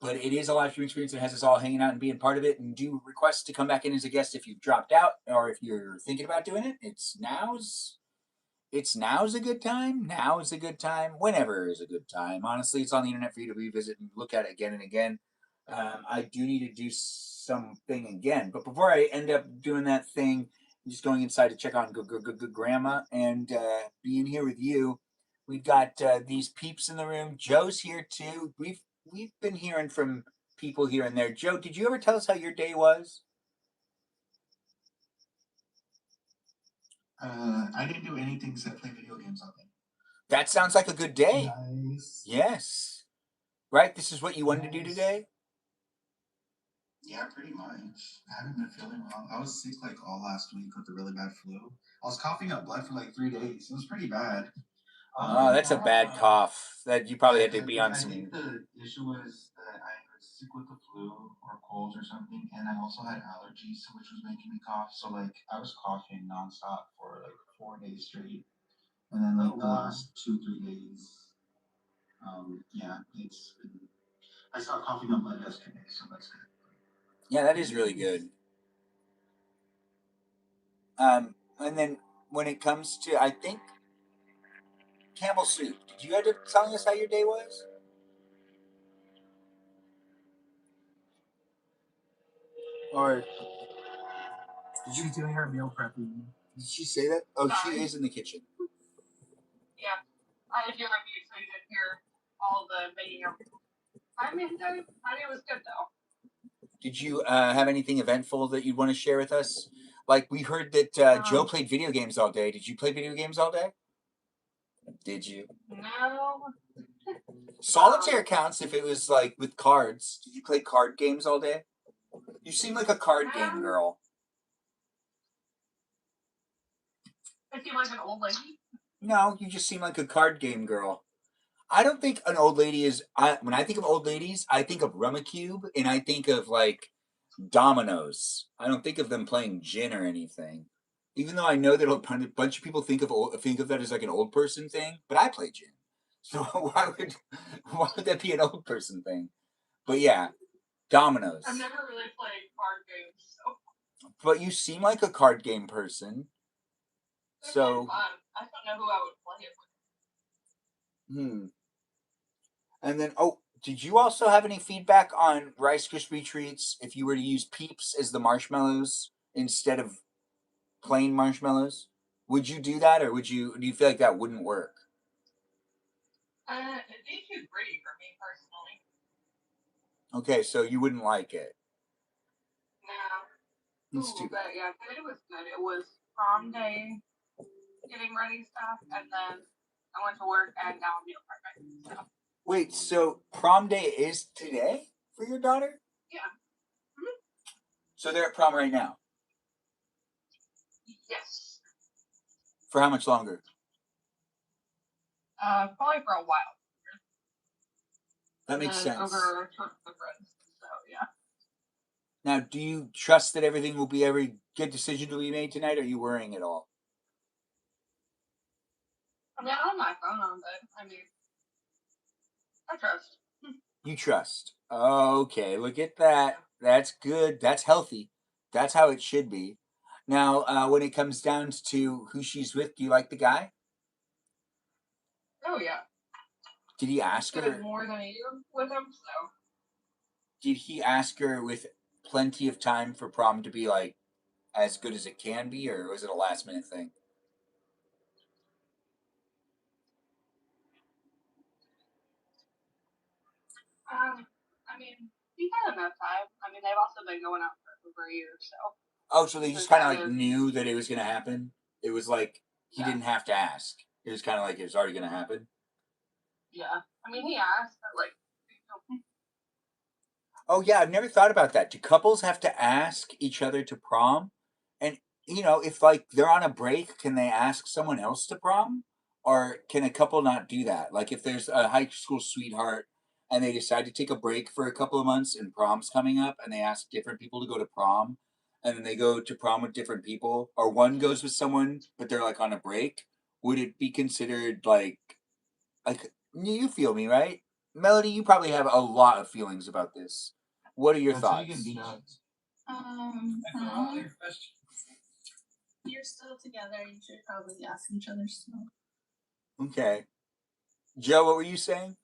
But it is a live stream experience that has us all hanging out and being part of it. And do request to come back in as a guest if you've dropped out or if you're thinking about doing it. It's now's a good time. Now is a good time. Whenever is a good time. Honestly, it's on the internet for you to revisit and look at it again and again. I do need to do something again. But before I end up doing that thing, I'm just going inside to check on good grandma and being here with you. We've got these peeps in the room. Joe's here too. We've been hearing from people here and there. Joe, did you ever tell us how your day was? I didn't do anything except play video games all day. That sounds like a good day. Nice. Yes. Right? This is what you wanted to do today? Yeah, pretty much. I haven't been feeling well. I was sick like all last week with a really bad flu. I was coughing up blood for like 3 days. It was pretty bad. Oh, that's a bad cough. That you probably had to be on I some. think the issue was that I was sick with the flu or colds or something, and I also had allergies, which was making me cough. So like I was coughing nonstop for like 4 days straight, and then like the last 2-3 days, yeah, it's been. I stopped coughing up blood yesterday, so that's good. Yeah, that is really good. And then when it comes to, I think, Campbell soup. Did you end up telling us how your day was? Or She's doing her meal prepping. did she say that? Oh, Sorry. she is in the kitchen. Yeah. I had you on mute so you didn't hear all the making of. My day was good though. Did you have anything eventful that you'd want to share with us? Like, we heard that Joe played video games all day. Did you play video games all day? Did you? No. Solitaire counts if it was like with cards. Did you play card games all day? You seem like a card game girl. I seem like an old lady. No, you just seem like a card game girl. I don't think an old lady is. When I think of old ladies, I think of Rummikub and I think of like dominoes. I don't think of them playing gin or anything. Even though I know that a bunch of people think of that as like an old person thing, but I play gin, so why would that be an old person thing? But yeah, dominoes. I've never really played card games, so. But you seem like a card game person. So Fun. I don't know who I would play it with. And then, did you also have any feedback on Rice Krispie treats if you were to use Peeps as the marshmallows instead of plain marshmallows? Would you do that, or do you feel like that wouldn't work? It'd be too gritty for me personally. Okay, so you wouldn't like it. No. Let's do that. But yeah, today was good. It was prom day, getting ready stuff, and then I went to work and now I'm meal prepping. So. Wait, so prom day is today for your daughter? Yeah. Mm-hmm. So they're at prom right now? Yes. For how much longer? Probably for a while. That makes sense. Over a trip with friends. So yeah. Now, do you trust that everything will be every good decision to be made tonight, or are you worrying at all? I mean, I don't my phone on, but I mean, I trust. You trust. Okay, look at that. That's good. That's healthy. That's how it should be. Now, when it comes down to who she's with, do you like the guy? Oh yeah. Did he ask her? More than a year with him, so. Did he ask her with plenty of time for prom to be like as good as it can be, or was it a last minute thing? I mean, he had enough time. I mean, they've also been going out for over a year, so. Oh, so they just kind of like knew that it was going to happen? It was like he didn't have to ask. It was kind of like it was already going to happen? Yeah. I mean, he asked, but like. Oh, yeah, I've never thought about that. Do couples have to ask each other to prom? And, if like they're on a break, can they ask someone else to prom? Or can a couple not do that? Like if there's a high school sweetheart and they decide to take a break for a couple of months and prom's coming up and they ask different people to go to prom and then they go to prom with different people, or one goes with someone but they're like on a break, would it be considered like you feel me, right? Melody, you probably have a lot of feelings about this. What are your thoughts? You're still together. You should probably ask each other still. Okay. Joe, what were you saying?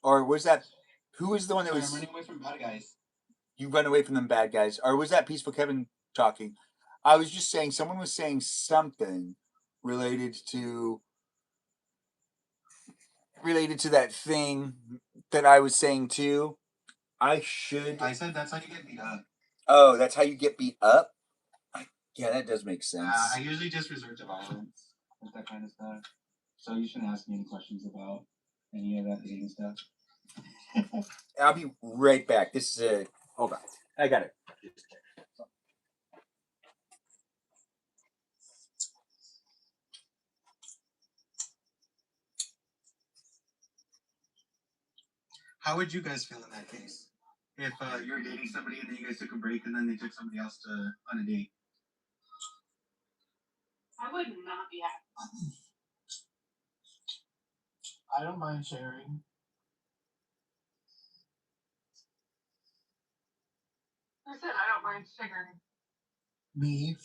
Or was that... Who was the one that was... I'm running away from bad guys. You run away from them bad guys. Or was that Peaceful Kevin talking? I was just saying, someone was saying something related to that thing that I was saying too. I said that's how you get beat up. Oh, that's how you get beat up? Yeah, that does make sense. I usually just resort to violence with that kind of stuff. So you shouldn't ask me any questions about any of that eating stuff. I'll be right back. This is hold on. I got it. How would you guys feel in that case? If you're dating somebody and then you guys took a break and then they took somebody else on a date? I would not be happy. I don't mind sharing. I said I don't mind sharing. Me.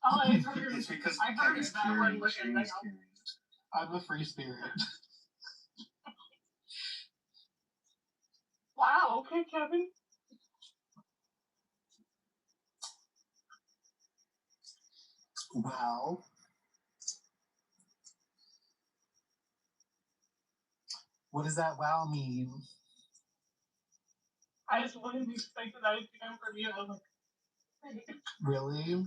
All I heard, It's because I heard Kevin's that caring, one looking sharing's like caring. I'm a free spirit. wow, okay, Kevin. Wow. What does that wow mean? I just wasn't expecting that to come from you. I was like, Really?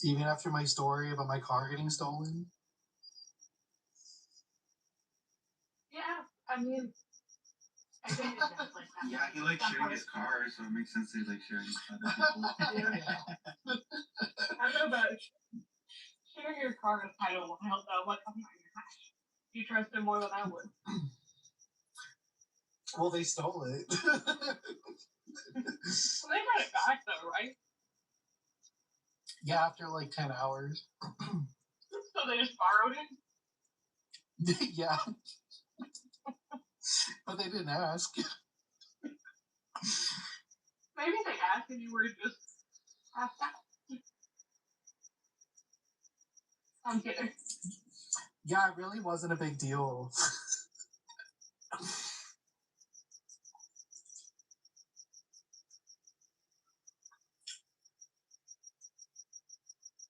Even after my story about my car getting stolen? yeah, I mean, I think it's just like that. Yeah, he likes sharing his car, so it makes sense that he likes sharing other people. Yeah. I don't know about sharing your car is kind of wild though. Like, oh my gosh, you trust him more than I would. Well, they stole it. Well, they got it back though, right? Yeah, after like 10 hours. So they just borrowed it? Yeah. But they didn't ask. Maybe they asked and you were just asked out. I'm kidding. Yeah, it really wasn't a big deal.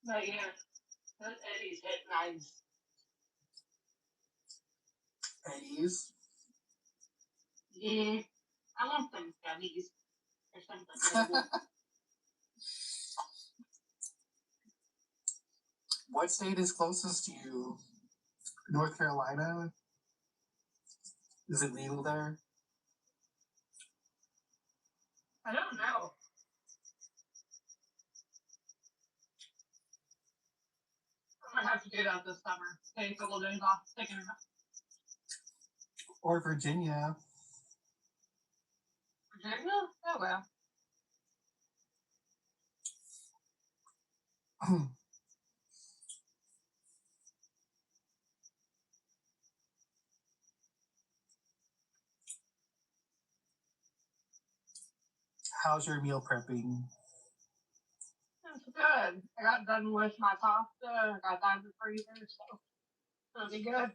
But yeah, those Eddies hit nice. Eddies? Yeah, I want some gummies or something. What state is closest to you? North Carolina? Is it legal there? I don't know. I'm gonna have to do that this summer. Take a couple days off, taking it. Or Virginia? Virginia? Oh well. How's your meal prepping? It's good. I got done with my pasta. I got that in the freezer, so it'll be good.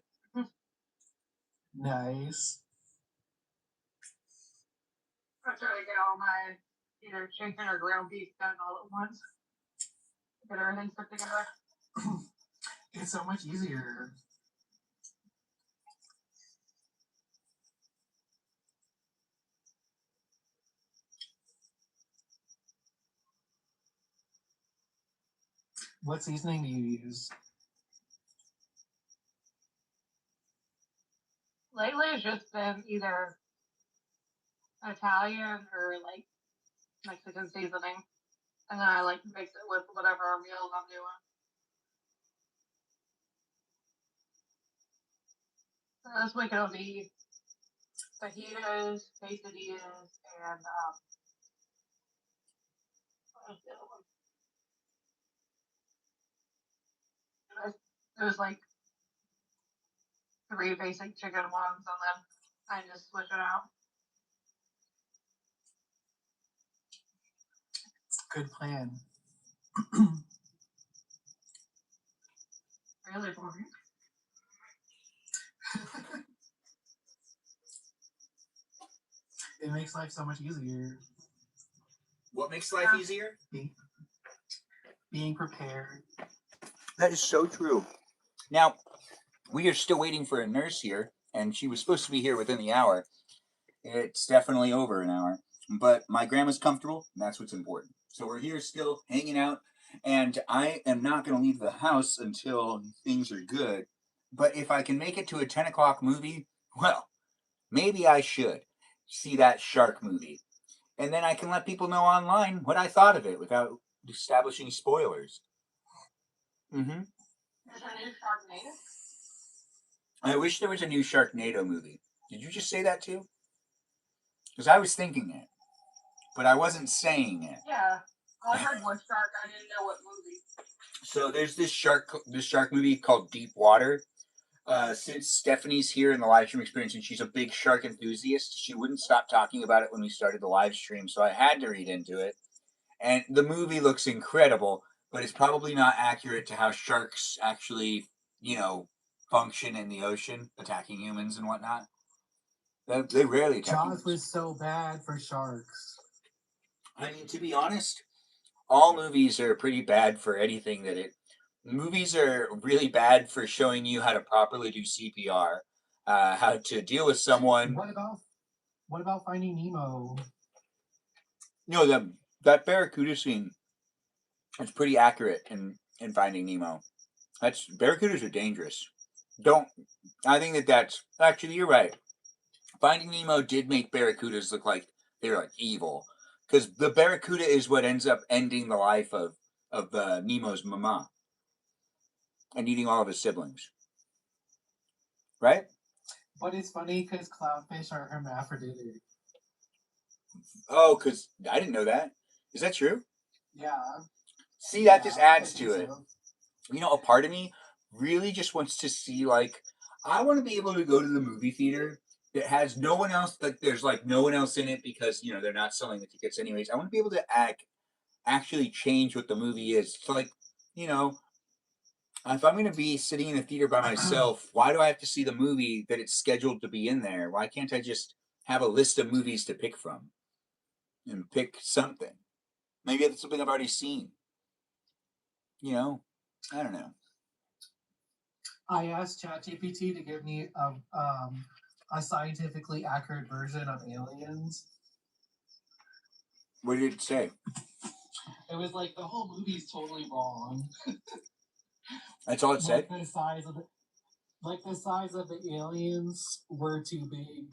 Nice. I try to get all my either chicken or ground beef done all at once. Get everything put together. It's so much easier. What seasoning do you use? Lately, it's just been either Italian or like Mexican seasoning, and then I like mix it with whatever meals I'm doing. So this week it'll be fajitas, quesadillas, and what was the other one? It was like 3 basic chicken ones, and then I just switch it out. Good plan. Really boring. It makes life so much easier. What makes life easier? Being prepared. That is so true. Now, we are still waiting for a nurse here, and she was supposed to be here within the hour. It's definitely over an hour. But my grandma's comfortable, and that's what's important. So we're here still hanging out. And I am not going to leave the house until things are good. But if I can make it to a 10 o'clock movie, well, maybe I should see that shark movie. And then I can let people know online what I thought of it without establishing spoilers. Mm-hmm. There's a new Sharknado. I wish there was a new Sharknado movie. Did you just say that too? Because I was thinking it, but I wasn't saying it. Yeah. All I heard was shark. I didn't know what movie. So there's this shark movie called Deep Water. Since Stephanie's here in the live stream experience and she's a big shark enthusiast, she wouldn't stop talking about it when we started the live stream, so I had to read into it. And the movie looks incredible, but it's probably not accurate to how sharks actually, function in the ocean, attacking humans and whatnot. They rarely attack Jaws humans. was so bad for sharks. I mean, to be honest, all movies are pretty bad for anything that it. Movies are really bad for showing you how to properly do CPR, how to deal with someone. What about Finding Nemo? No, that barracuda scene is pretty accurate in Finding Nemo. Barracudas are dangerous. I think that's actually, you're right. Finding Nemo did make barracudas look like they're like evil, because the barracuda is what ends up ending the life of Nemo's mama and eating all of his siblings. Right? But it's funny because clownfish are hermaphroditic. Oh, because I didn't know that. Is that true? Yeah. See, that just adds to it. A part of me really just wants to see, I want to be able to go to the movie theater that has no one else, there's no one else in it because, they're not selling the tickets anyways. I want to be able to actually change what the movie is. So, if I'm going to be sitting in a theater by myself, why do I have to see the movie that it's scheduled to be in there? Why can't I just have a list of movies to pick from and pick something? Maybe that's something I've already seen. I don't know. I asked ChatGPT to give me a scientifically accurate version of Aliens. What did it say? It was like the whole movie's totally wrong. That's all it said? The size of the aliens were too big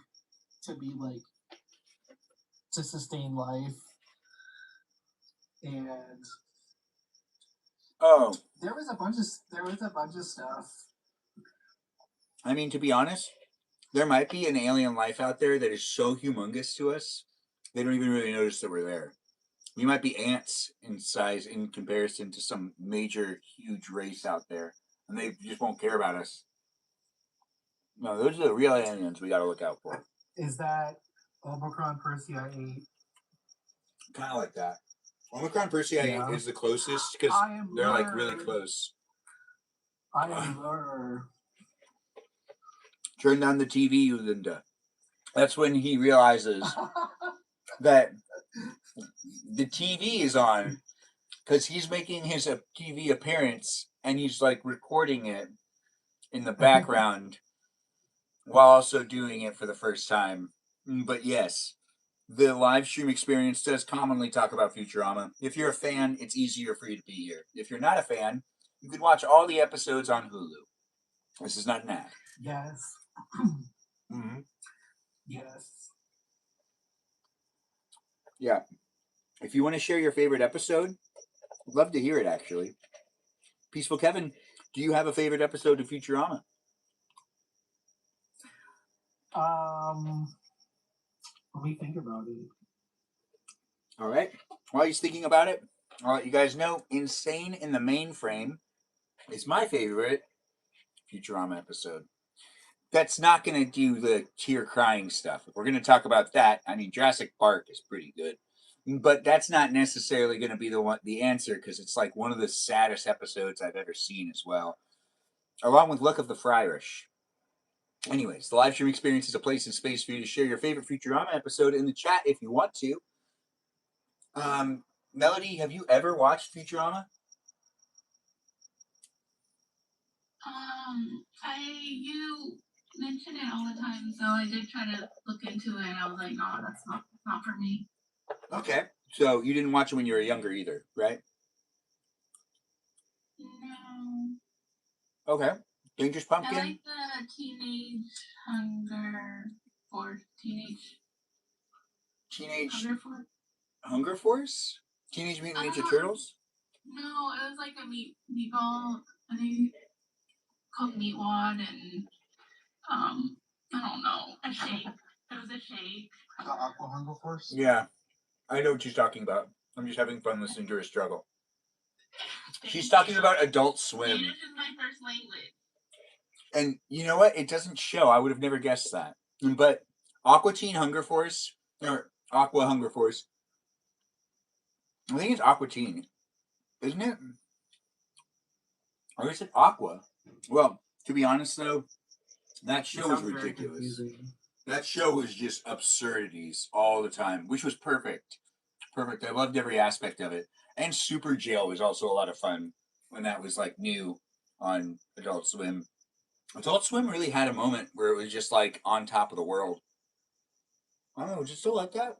to be to sustain life. And there was a bunch of stuff. I mean, to be honest, there might be an alien life out there that is so humongous to us, they don't even really notice that we're there. We might be ants in size in comparison to some major, huge race out there, and they just won't care about us. No, those are the real aliens we got to look out for. Is that Omicron Persei 8? Kind of like that. Omicron Persei 8 is the closest because they're really close. I am Lur. Turn down the TV, Linda. That's when he realizes that the TV is on because he's making his TV appearance and he's recording it in the background while also doing it for the first time. But yes, the live stream experience does commonly talk about Futurama. If you're a fan, it's easier for you to be here. If you're not a fan, you can watch all the episodes on Hulu. This is not an ad. Yes. Mm-hmm. Yes. Yeah. If you want to share your favorite episode, I'd love to hear it, actually. Peaceful Kevin, do you have a favorite episode of Futurama? Let me think about it. All right. While he's thinking about it, I'll let you guys know Insane in the Mainframe is my favorite Futurama episode. That's not going to do the tear crying stuff. If we're going to talk about that, I mean, Jurassic Park is pretty good. But that's not necessarily going to be the answer because it's one of the saddest episodes I've ever seen as well. Along with Luck of the Friarish. Anyways, the live stream experience is a place and space for you to share your favorite Futurama episode in the chat if you want to. Melody, have you ever watched Futurama? You mention it all the time, so I did try to look into it, and I was like, no, that's not for me. Okay, so you didn't watch it when you were younger either, right? Okay. Dangerous I Pumpkin. like the Teenage Hunger Force. Teenage Hunger Force. Hunger Force? Teenage Mutant Ninja Uh, Turtles? No, it was like a meatball. I think called Meatwad and I don't know, a shake. It was a shake. The Aqua Hunger Force? Yeah. I know what she's talking about. I'm just having fun listening to her struggle. She's talking about Adult Swim. Spanish is my first language. And you know what? It doesn't show. I would have never guessed that. But Aqua Teen Hunger Force, or Aqua Hunger Force, I think it's Aqua Teen, isn't it? Or is it Aqua? Well, to be honest though, that show was ridiculous. That show was just absurdities all the time, which was perfect. Perfect. I loved every aspect of it. And Super Jail was also a lot of fun when that was like new on Adult Swim. Adult Swim really had a moment where it was just like on top of the world. I don't know, was it still like that?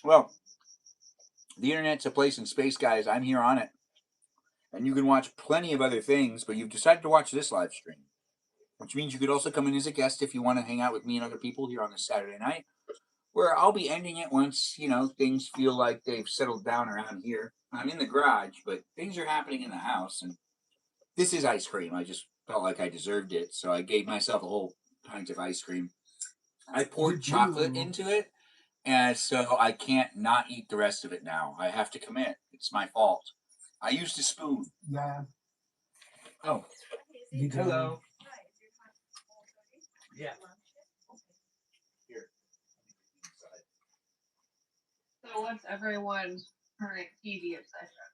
Well, the internet's a place in space, guys. I'm here on it. And you can watch plenty of other things, but you've decided to watch this live stream. Which means you could also come in as a guest if you want to hang out with me and other people here on this Saturday night, where I'll be ending it once, things feel like they've settled down around here. I'm in the garage, but things are happening in the house, and this is ice cream. I just felt like I deserved it, so I gave myself a whole pint of ice cream. I poured chocolate into it, and so I can't not eat the rest of it now. I have to commit. It's my fault. I used a spoon. Yeah. Oh. You do. Hello. Yeah. Here. So what's everyone's current TV obsession?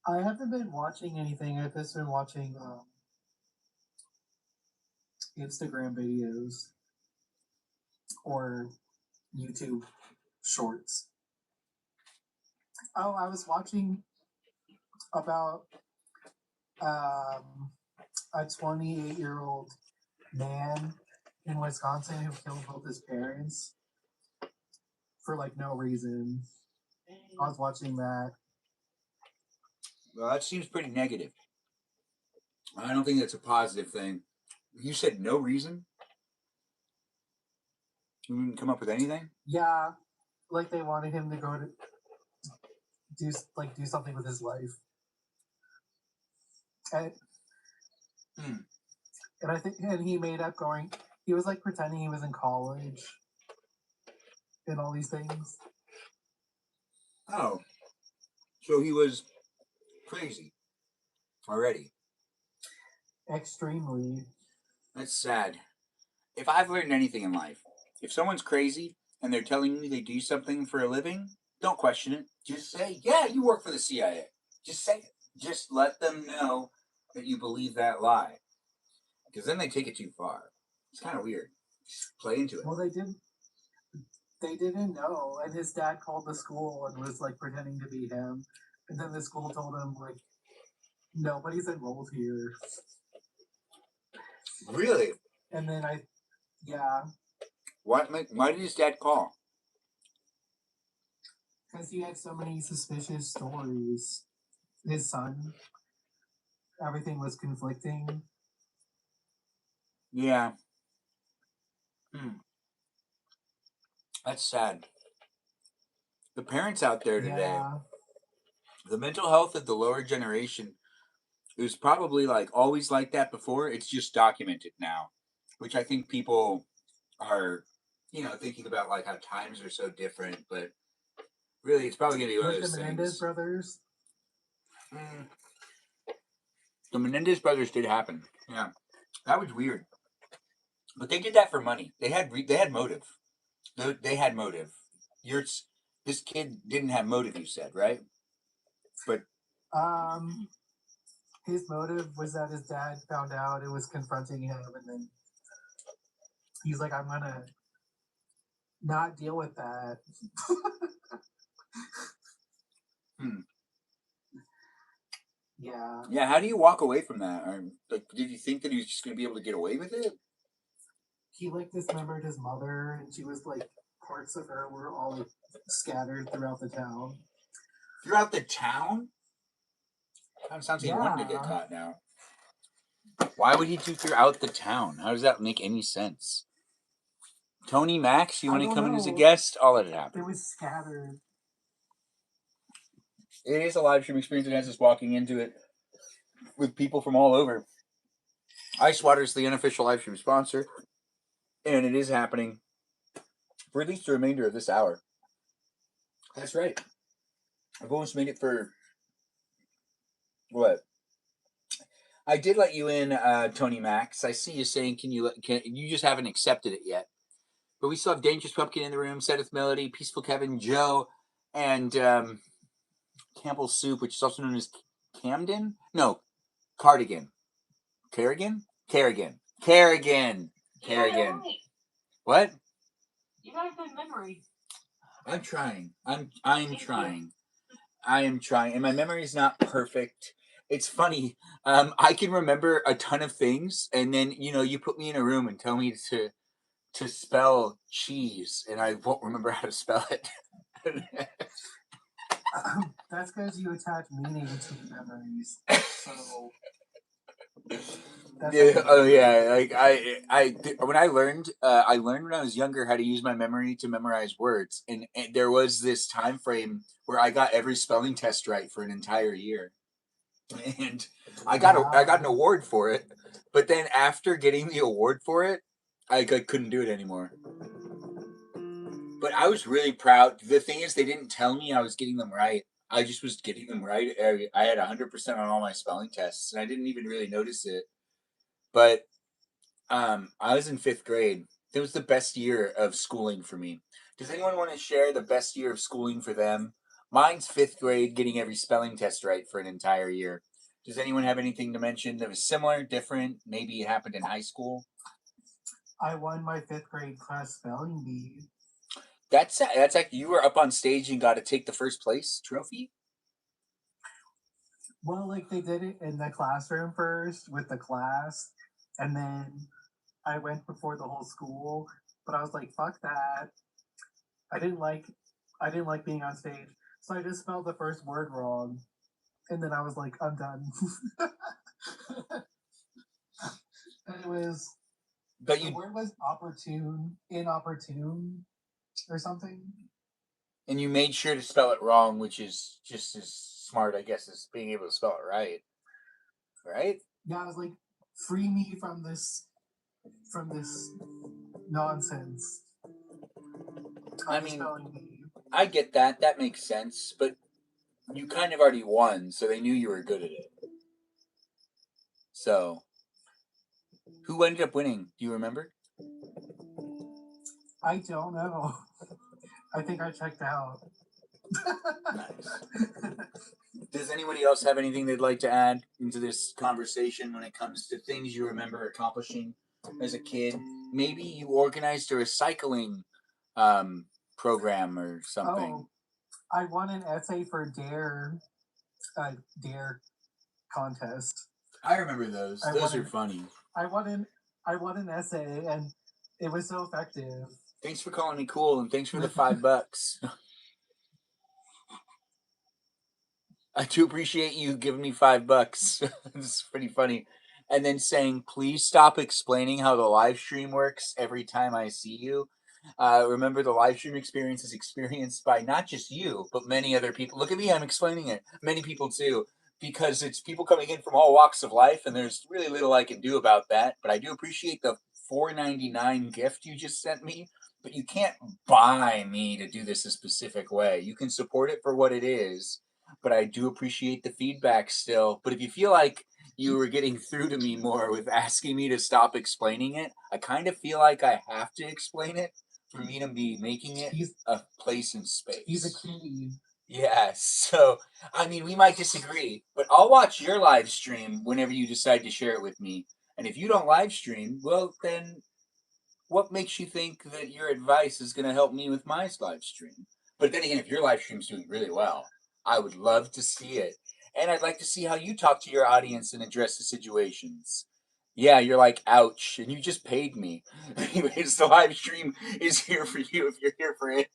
I haven't been watching anything. I've just been watching Instagram videos or YouTube shorts. Oh, I was watching about a 28-year-old man in Wisconsin who killed both his parents for like no reason. I was watching that. Well, that seems pretty negative. I don't think that's a positive thing. You said no reason? You didn't come up with anything? Yeah, like they wanted him to go to do something with his life. And I think, and he made up going. He was like pretending he was in college and all these things. Oh, so he was crazy already. Extremely. That's sad. If I've learned anything in life, if someone's crazy and they're telling you they do something for a living, don't question it. Just say, yeah, you work for the CIA. Just say it. Just let them know that you believe that lie. Because then they take it too far. It's kind of weird. Just play into it. Well, they didn't know, and his dad called the school and was like pretending to be him, and then the school told him like nobody's enrolled here. Really? And then yeah. Why did his dad call? Because he had so many suspicious stories. His son, everything was conflicting. Yeah. That's sad. The parents out there today, the mental health of the lower generation, it was probably like always like that before. It's just documented now, which I think people are, thinking about like how times are so different. But really, it's probably gonna be one of Like those the things. Menendez brothers. The Menendez brothers did happen. Yeah, that was weird. But they did that for money. They had motive. They had motive. This kid didn't have motive. You said, right? But his motive was that his dad found out it was confronting him, and then he's like, I'm gonna not deal with that. Yeah, how do you walk away from that? Or, like, did you think that he was just going to be able to get away with it? he like dismembered his mother, and she was like parts of her were all like scattered throughout the town. Throughout the town? Kind of sounds like he wanted to get Yeah. caught now. Why would he do throughout the town? How does that make any sense? Tony Max, you I want to don't come in as a know. guest? I'll let it happen. It was scattered. It is a live stream experience and has us walking into it with people from all over. Ice Water is the unofficial live stream sponsor, and it is happening for at least the remainder of this hour. That's right. I've almost made it for what? I did let you in, Tony Max. I see you saying, can you just haven't accepted it yet. But we still have Dangerous Pumpkin in the room, Seth Melody, Peaceful Kevin, Joe, and Campbell's Soup, which is also known as Camden? No, Cardigan. Kerrigan? Kerrigan. Kerrigan. Kerrigan. Right. What? You got a good memory. I'm trying. I'm Thank trying. I am trying. And my memory is not perfect. It's funny. I can remember a ton of things, and then, you put me in a room and tell me to spell cheese, and I won't remember how to spell it. That's because you attach meaning to memories. So. Yeah, oh yeah, like when I learned when I was younger how to use my memory to memorize words, and there was this time frame where I got every spelling test right for an entire year, and I got an award for it. But then after getting the award for it, I couldn't do it anymore. But I was really proud. The thing is, they didn't tell me I was getting them right. I just was getting them right. I had 100% on all my spelling tests, and I didn't even really notice it. But I was in 5th grade. It was the best year of schooling for me. Does anyone want to share the best year of schooling for them? Mine's 5th grade, getting every spelling test right for an entire year. Does anyone have anything to mention that was similar, different? Maybe it happened in high school? I won my 5th grade class spelling bee. That's like you were up on stage and got to take the first place trophy? Well, like they did it in the classroom first with the class, and then I went before the whole school, but I was like, fuck that. I didn't like being on stage. So I just spelled the first word wrong. And then I was like, I'm done. And it was the word was inopportune or something. And you made sure to spell it wrong, which is just as smart, I guess, as being able to spell it right. Right? Yeah, I was like, free me from this nonsense. I mean, I get that. That makes sense. But you kind of already won, so they knew you were good at it. So, who ended up winning? Do you remember? I don't know. I think I checked out. Nice. Does anybody else have anything they'd like to add into this conversation when it comes to things you remember accomplishing as a kid? Maybe you organized a recycling program or something. Oh, I won an essay for Dare contest. I remember those. Those are funny. I won an essay, and it was so effective. Thanks for calling me cool, and thanks for the $5. I do appreciate you giving me $5. It's pretty funny. And then saying, please stop explaining how the live stream works every time I see you. Remember, the live stream experience is experienced by not just you, but many other people. Look at me, I'm explaining it. Many people too, because it's people coming in from all walks of life, and there's really little I can do about that. But I do appreciate the $4.99 gift you just sent me. But you can't buy me to do this a specific way. You can support it for what it is. But I do appreciate the feedback still. But if you feel like you were getting through to me more with asking me to stop explaining it, I kind of feel like I have to explain it for me to be making it a place in space. He's a king. Yeah, so, I mean, we might disagree, but I'll watch your live stream whenever you decide to share it with me. And if you don't live stream, well, then what makes you think that your advice is going to help me with my live stream? But then again, if your live stream's doing really well, I would love to see it. And I'd like to see how you talk to your audience and address the situations. Yeah, you're like, ouch, and you just paid me. Anyways, the live stream is here for you if you're here for it.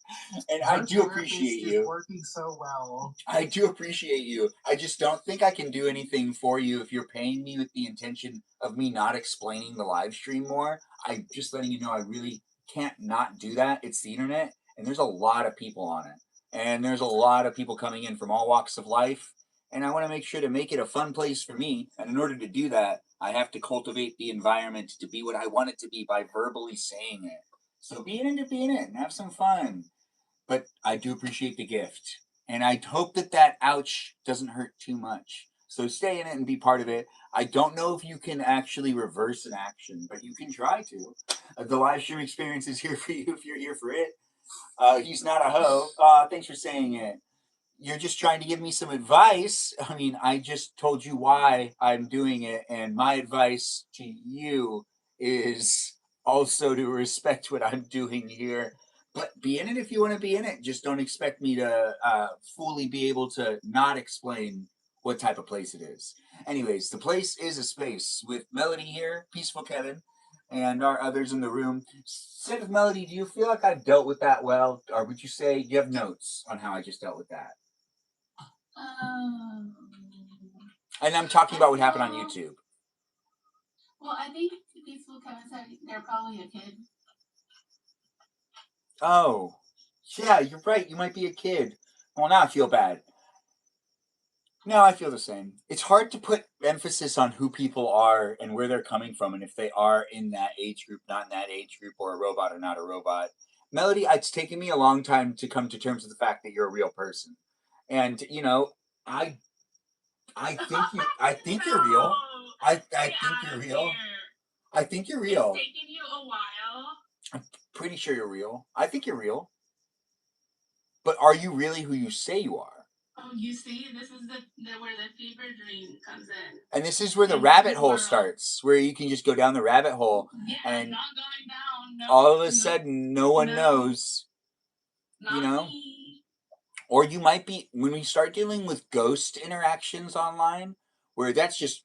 And I do appreciate you. It's working so well. I do appreciate you. I just don't think I can do anything for you if you're paying me with the intention of me not explaining the live stream more. I'm just letting you know I really can't not do that. It's the internet, and there's a lot of people on it. And there's a lot of people coming in from all walks of life. And I want to make sure to make it a fun place for me. And in order to do that, I have to cultivate the environment to be what I want it to be by verbally saying it. So be in it to be in it and have some fun. But I do appreciate the gift. And I hope that that ouch doesn't hurt too much. So stay in it and be part of it. I don't know if you can actually reverse an action, but you can try to. The live stream experience is here for you if you're here for it. He's not a hoe. Thanks for saying it. You're just trying to give me some advice. I mean, I just told you why I'm doing it, and my advice to you is also to respect what I'm doing here. But be in it if you want to be in it. Just don't expect me to fully be able to not explain what type of place it is. Anyways, the place is a space with Melody here, Peaceful Kevin, and our others in the room. Said of Melody, do you feel like I've dealt with that well? Or would you say you have notes on how I just dealt with that? And I'm talking about what happened on YouTube. Well, I think Peaceful Kevin said they're probably a kid. Oh, yeah, you're right. You might be a kid. Well, now I feel bad. No, I feel the same. It's hard to put emphasis on who people are and where they're coming from, and if they are in that age group, not in that age group, or a robot or not a robot. Melody, it's taken me a long time to come to terms with the fact that you're a real person, and you know, I I think you're real. I think you're real. I think you're real. It's taken you a while. I'm pretty sure you're real. I think you're real. But are you really who you say you are? Oh, you see, this is the where the fever dream comes in. And this is where the rabbit hole starts, where you can just go down the rabbit hole. Yeah, and not going down. No, all of a sudden, no one knows. Not you know? me. Or you might be, when we start dealing with ghost interactions online, where that's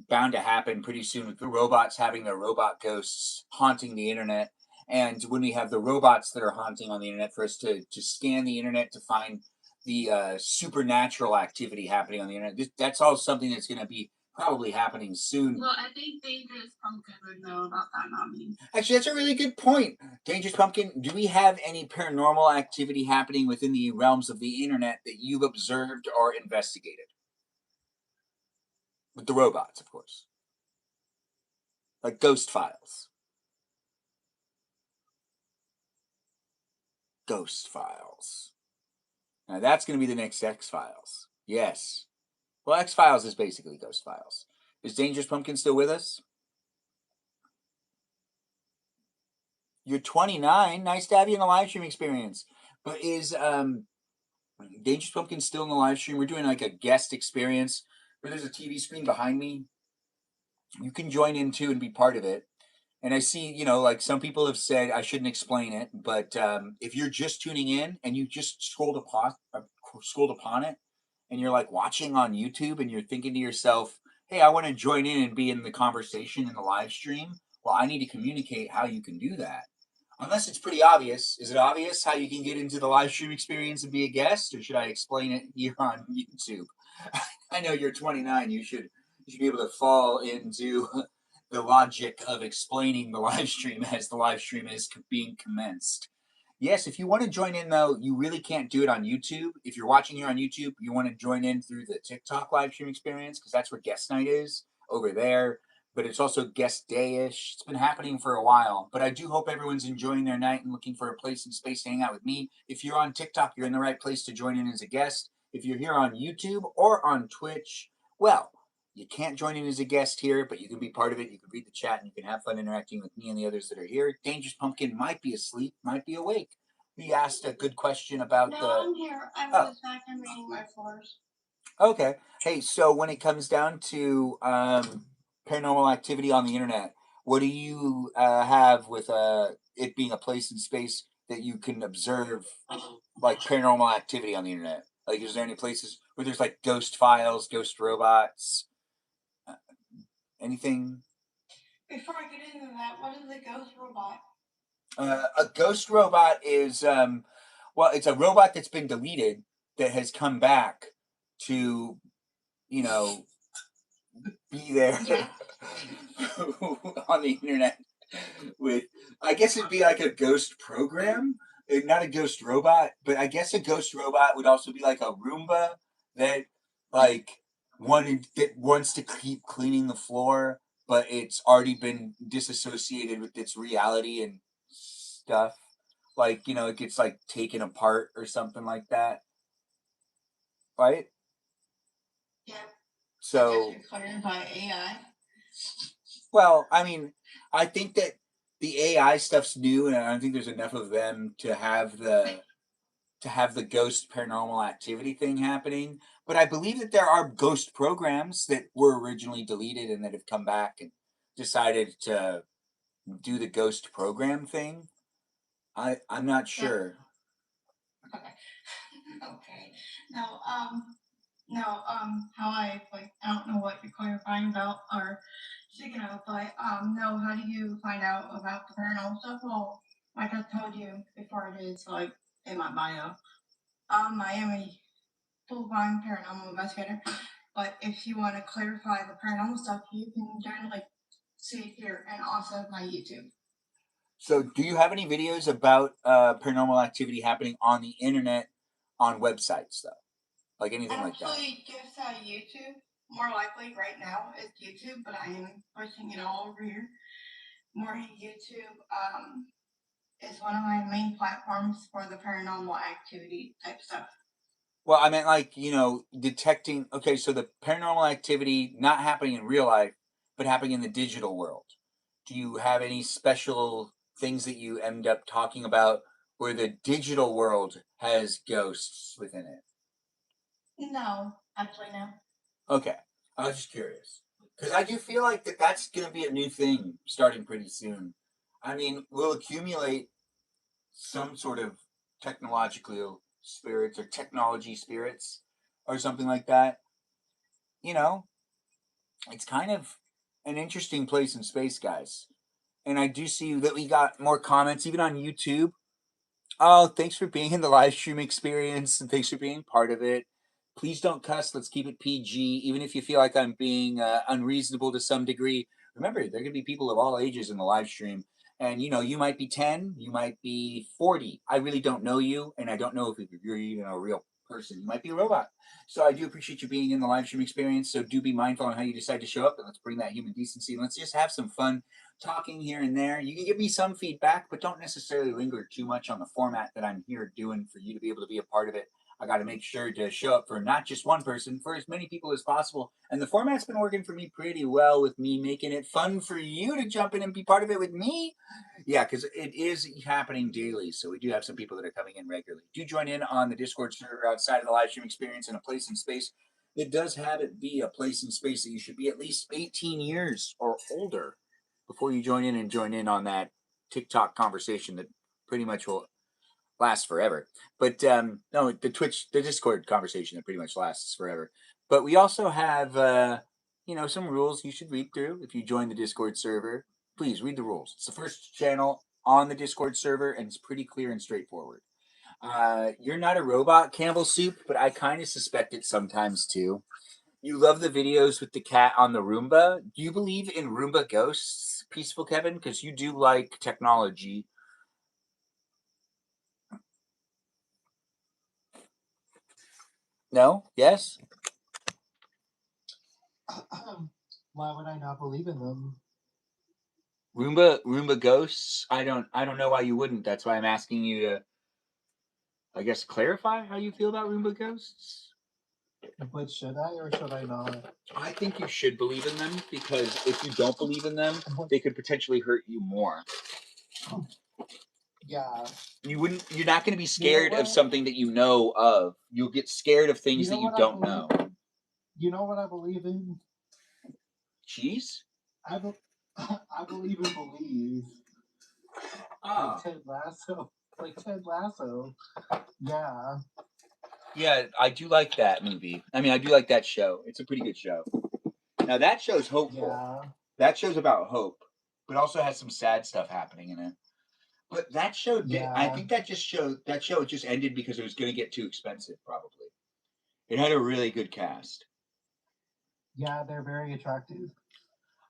bound to happen pretty soon with the robots having their robot ghosts haunting the internet. And when we have the robots that are haunting on the internet for us to scan the internet to find the supernatural activity happening on the internet, that's all something that's going to be probably happening soon. Well, I think Dangerous Pumpkin would know about that, not me. Actually, that's a really good point. Dangerous Pumpkin, do we have any paranormal activity happening within the realms of the internet that you've observed or investigated? With the robots, of course. Like Ghost Files. Ghost Files. Now that's going to be the next X-Files. Yes. Well, X-Files is basically Ghost Files. Is Dangerous Pumpkin still with us? You're 29. Nice to have you in the live stream experience. But is Dangerous Pumpkin still in the live stream? We're doing like a guest experience where there's a TV screen behind me. You can join in too and be part of it. And I see, like some people have said I shouldn't explain it, but if you're just tuning in and you just scrolled upon it, and you're like watching on YouTube and you're thinking to yourself, hey, I want to join in and be in the conversation in the live stream. Well, I need to communicate how you can do that. Unless it's pretty obvious. Is it obvious how you can get into the live stream experience and be a guest, or should I explain it here on YouTube? I know you're 29. You should be able to fall into the logic of explaining the live stream as the live stream is being commenced. Yes, if you want to join in, though, you really can't do it on YouTube. If you're watching here on YouTube, you want to join in through the TikTok live stream experience, because that's where guest night is, over there. But it's also guest day-ish. It's been happening for a while. But I do hope everyone's enjoying their night and looking for a place and space to hang out with me. If you're on TikTok, you're in the right place to join in as a guest. If you're here on YouTube or on Twitch, well, you can't join in as a guest here, but you can be part of it. You can read the chat, and you can have fun interacting with me and the others that are here. Dangerous Pumpkin might be asleep, might be awake. We asked a good question about I'm here. I was back and reading my floors. Okay. Hey, so when it comes down to paranormal activity on the internet, what do you have with it being a place and space that you can observe, like paranormal activity on the internet? Like, is there any places where there's like ghost files, ghost robots, anything? Before I get into that, what is a ghost robot? A ghost robot is, well, it's a robot that's been deleted that has come back to, you know, be there Yeah. on the internet with, I guess it'd be like a ghost program, not a ghost robot, but I guess a ghost robot would also be like a Roomba that like wants to keep cleaning the floor, but it's already been disassociated with its reality and stuff. Like, it gets like taken apart or something like that. Right? Yeah. So Declared by AI. well, I mean, I think that the AI stuff's new, and I don't think there's enough of them to have the ghost paranormal activity thing happening. But I believe that there are ghost programs that were originally deleted and that have come back and decided to do the ghost program thing. I'm not sure. Okay. Okay. Now, how I don't know what you're clarifying about or speaking of, but no, how do you find out about the paranormal stuff? Well, like I told you before, it is like in my bio. I am a full-time paranormal investigator, but if you want to clarify the paranormal stuff, you can generally see it here and also my YouTube. So, do you have any videos about paranormal activity happening on the internet, on websites, though? Like anything like that? Actually, just YouTube. More likely right now is YouTube, but I am pushing it all over here. More YouTube is one of my main platforms for the paranormal activity type stuff. Well, I meant like, detecting. Okay, so the paranormal activity not happening in real life, but happening in the digital world. Do you have any special things that you end up talking about where the digital world has ghosts within it? No, actually, no. Okay, I was just curious. Because I do feel like that's going to be a new thing starting pretty soon. I mean, we'll accumulate some sort of technological spirits or technology spirits or something like that. It's kind of an interesting place in space, guys. And I do see that we got more comments even on YouTube. Oh, thanks for being in the live stream experience and thanks for being part of it. Please don't cuss. Let's keep it PG. Even if you feel like I'm being unreasonable to some degree, remember, there are going to be people of all ages in the live stream. And, you might be 10, you might be 40. I really don't know you, and I don't know if you're even a real person. You might be a robot. So I do appreciate you being in the live stream experience. So do be mindful on how you decide to show up, and let's bring that human decency. And let's just have some fun talking here and there. You can give me some feedback, but don't necessarily linger too much on the format that I'm here doing for you to be able to be a part of it. I got to make sure to show up for not just one person, for as many people as possible. And the format's been working for me pretty well with me making it fun for you to jump in and be part of it with me. Yeah, because it is happening daily. So we do have some people that are coming in regularly. Do join in on the Discord server outside of the live stream experience in a place and space. It does have it be a place and space that you should be at least 18 years or older before you join in on that TikTok conversation that pretty much will last forever. But no, the Discord conversation that pretty much lasts forever. But we also have some rules you should read through if you join the Discord server. Please read the rules. It's the first channel on the Discord server, and it's pretty clear and straightforward. You're not a robot, Campbell Soup, but I kind of suspect it sometimes too. You love the videos with the cat on the Roomba. Do you believe in Roomba ghosts, Peaceful Kevin? Because you do like technology. No? Yes? Why would I not believe in them? Roomba ghosts? I don't know why you wouldn't. That's why I'm asking you to, I guess, clarify how you feel about Roomba ghosts. But should I or should I not? I think you should believe in them because if you don't believe in them, they could potentially hurt you more. Yeah. You're not going to be scared of something that you know of. You'll get scared of things that you don't know. You know what I believe in? Cheese? I believe in believe. Oh. Like Ted Lasso. Yeah. Yeah, I do like that movie. I mean, I do like that show. It's a pretty good show. Now, that show's hopeful. Yeah. That show's about hope. but also has some sad stuff happening in it. But that show did. I Yeah. think that show just ended because it was going to get too expensive. Probably. It had a really good cast. Yeah, they're very attractive.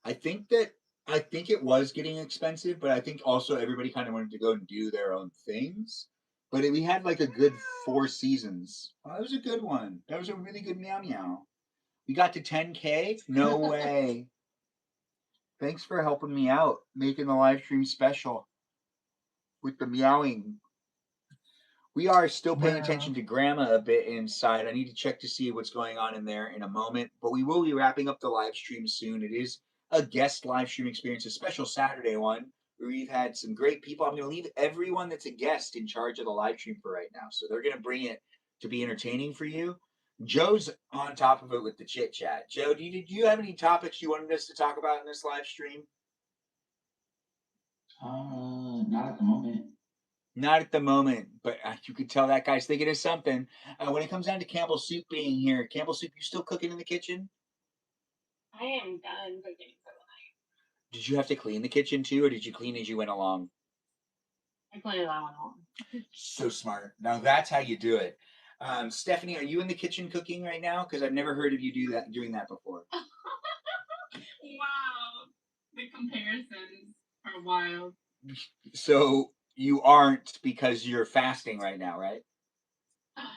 I think it was getting expensive, but I think also everybody kind of wanted to go and do their own things. But we had like a good 4 seasons. Oh, that was a good one. That was a really good meow meow. We got to 10K? No way. Thanks for helping me out, making the live stream special with the meowing. We are still paying attention to Grandma a bit inside. I need to check to see what's going on in there in a moment, but we will be wrapping up the live stream soon. It is a guest live stream experience, a special Saturday one where we've had some great people. I'm going to leave everyone that's a guest in charge of the live stream for right now. So they're going to bring it to be entertaining for you. Joe's on top of it with the chit chat. Joe, did you have any topics you wanted us to talk about in this live stream? Not at the moment. Not at the moment, but you could tell that guy's thinking of something. When it comes down to Campbell Soup being here, Campbell Soup, you still cooking in the kitchen? I am done cooking for the night. Did you have to clean the kitchen too, or did you clean as you went along? I cleaned it on along. So smart. Now that's how you do it. Stephanie, are you in the kitchen cooking right now? Because I've never heard of you doing that before. Wow, the comparisons are wild. So you aren't because you're fasting right now, right?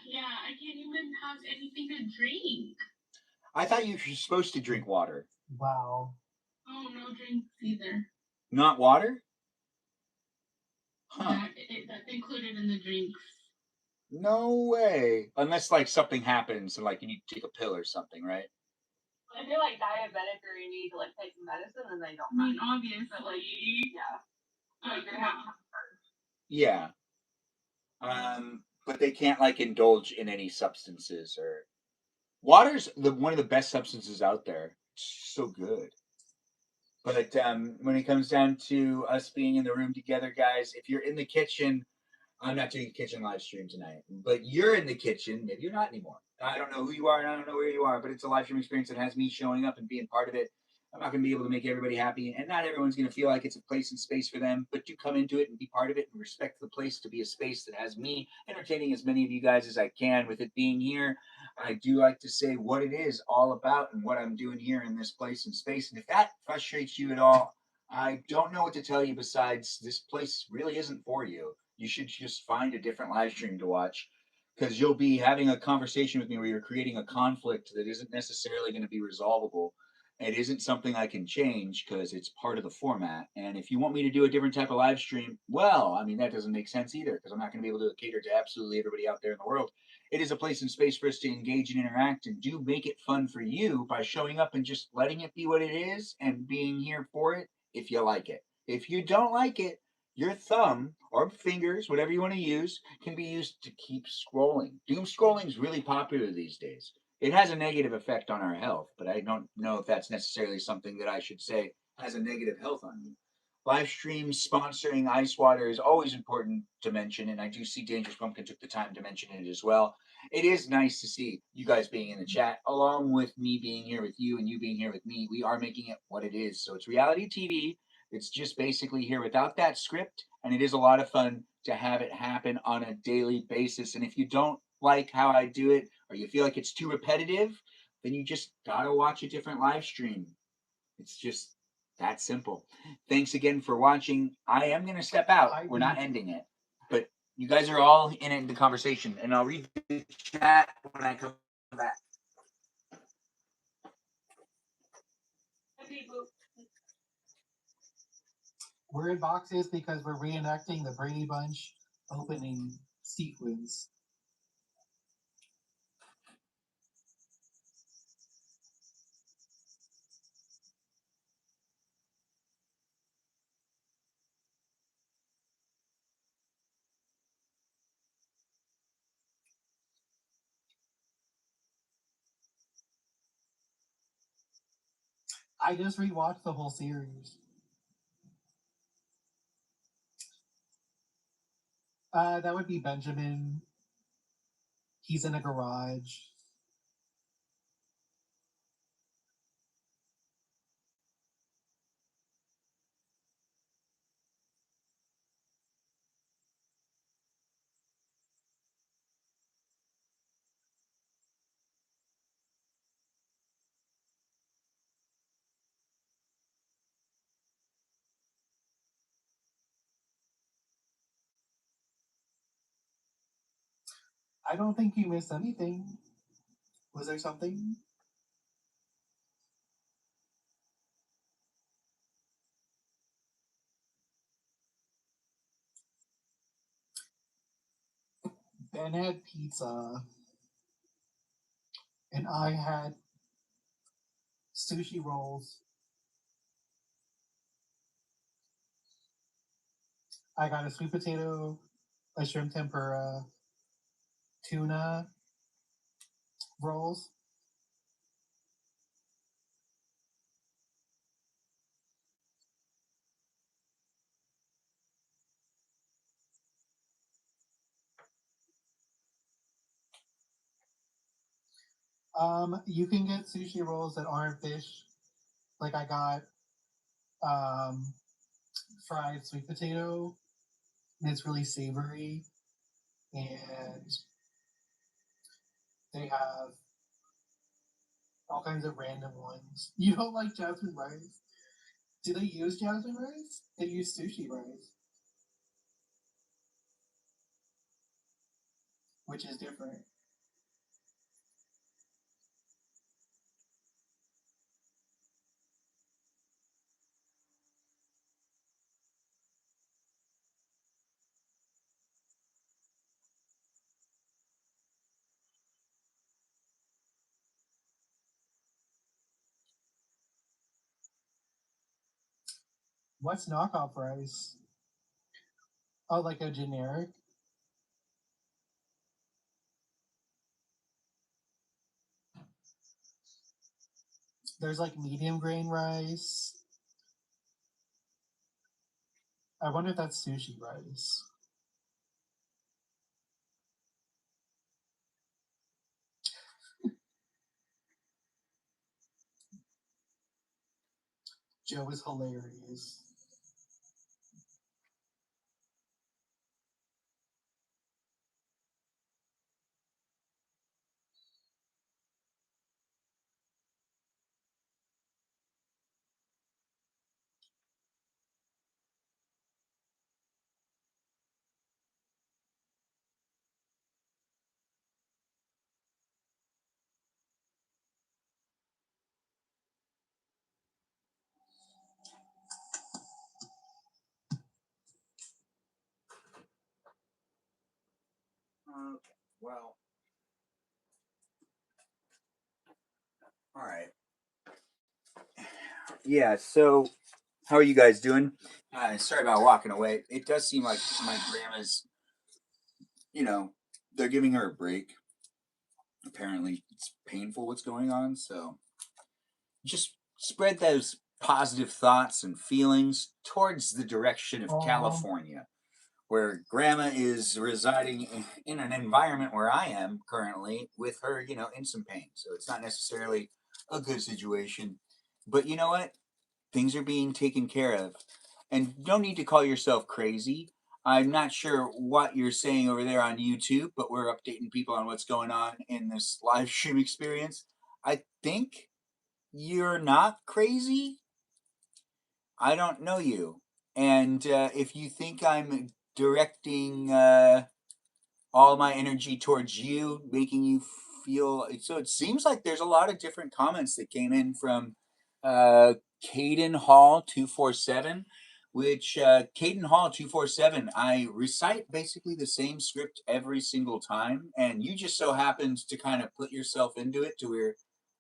Yeah, I can't even have anything to drink. I thought you were supposed to drink water. Wow. Oh, no drinks either. Not water? Huh. That's included in the drinks. No way. Unless like something happens and like you need to take a pill or something, right? If you're like diabetic or you need to like take some medicine, then they don't. I mean, obviously. Yeah. Like you're gonna have to come first. Yeah. But they can't like indulge in any substances or water's one of the best substances out there. It's so good. But when it comes down to us being in the room together, guys, if you're in the kitchen, I'm not doing a kitchen live stream tonight, but you're in the kitchen. Maybe you're not anymore. I don't know who you are and I don't know where you are, but it's a live stream experience that has me showing up and being part of it. I'm not going to be able to make everybody happy, and not everyone's going to feel like it's a place and space for them, but do come into it and be part of it and respect the place to be a space that has me entertaining as many of you guys as I can. With it being here, I do like to say what it is all about and what I'm doing here in this place and space. And if that frustrates you at all, I don't know what to tell you besides this place really isn't for you. You should just find a different live stream to watch because you'll be having a conversation with me where you're creating a conflict that isn't necessarily going to be resolvable. It isn't something I can change because it's part of the format. And if you want me to do a different type of live stream, well, I mean, that doesn't make sense either because I'm not going to be able to cater to absolutely everybody out there in the world. It is a place and space for us to engage and interact and do make it fun for you by showing up and just letting it be what it is and being here for it if you like it. If you don't like it, your thumb or fingers, whatever you want to use, can be used to keep scrolling. Doom scrolling is really popular these days. It has a negative effect on our health, but I don't know if that's necessarily something that I should say has a negative health on you. Live streams sponsoring ice water is always important to mention, and I do see Dangerous Pumpkin took the time to mention it as well. It is nice to see you guys being in the chat, along with me being here with you and you being here with me. We are making it what it is. So it's reality TV. It's just basically here without that script, and it is a lot of fun to have it happen on a daily basis. And if you don't like how I do it, or you feel like it's too repetitive, then you just gotta watch a different live stream. It's just that simple. Thanks again for watching. I am gonna step out. We're not ending it, but you guys are all in the conversation, and I'll read the chat when I come back. We're in boxes because we're reenacting the Brady Bunch opening sequence. I just rewatched the whole series. That would be Benjamin. He's in a garage. I don't think you missed anything. Was there something? Ben had pizza, and I had sushi rolls. I got a sweet potato, a shrimp tempura, tuna rolls. You can get sushi rolls that aren't fish. Like I got fried sweet potato, and it's really savory, and they have all kinds of random ones. You don't like jasmine rice? Do they use jasmine rice? They use sushi rice, which is different. What's knockoff rice? Oh, like a generic? There's like medium grain rice. I wonder if that's sushi rice. Joe is hilarious. Okay. Well. All right. Yeah. So, how are you guys doing? Sorry about walking away. It does seem like my grandma's, you know, they're giving her a break. Apparently, it's painful what's going on. So, just spread those positive thoughts and feelings towards the direction of California, where grandma is residing in an environment where I am currently with her, in some pain. So it's not necessarily a good situation. But you know what? Things are being taken care of. And no need to call yourself crazy. I'm not sure what you're saying over there on YouTube, but we're updating people on what's going on in this live stream experience. I think you're not crazy. I don't know you. And if you think I'm directing all my energy towards you, making you feel. So it seems like there's a lot of different comments that came in from Caden Hall 247, which Caden Hall 247. I recite basically the same script every single time, and you just so happened to kind of put yourself into it to where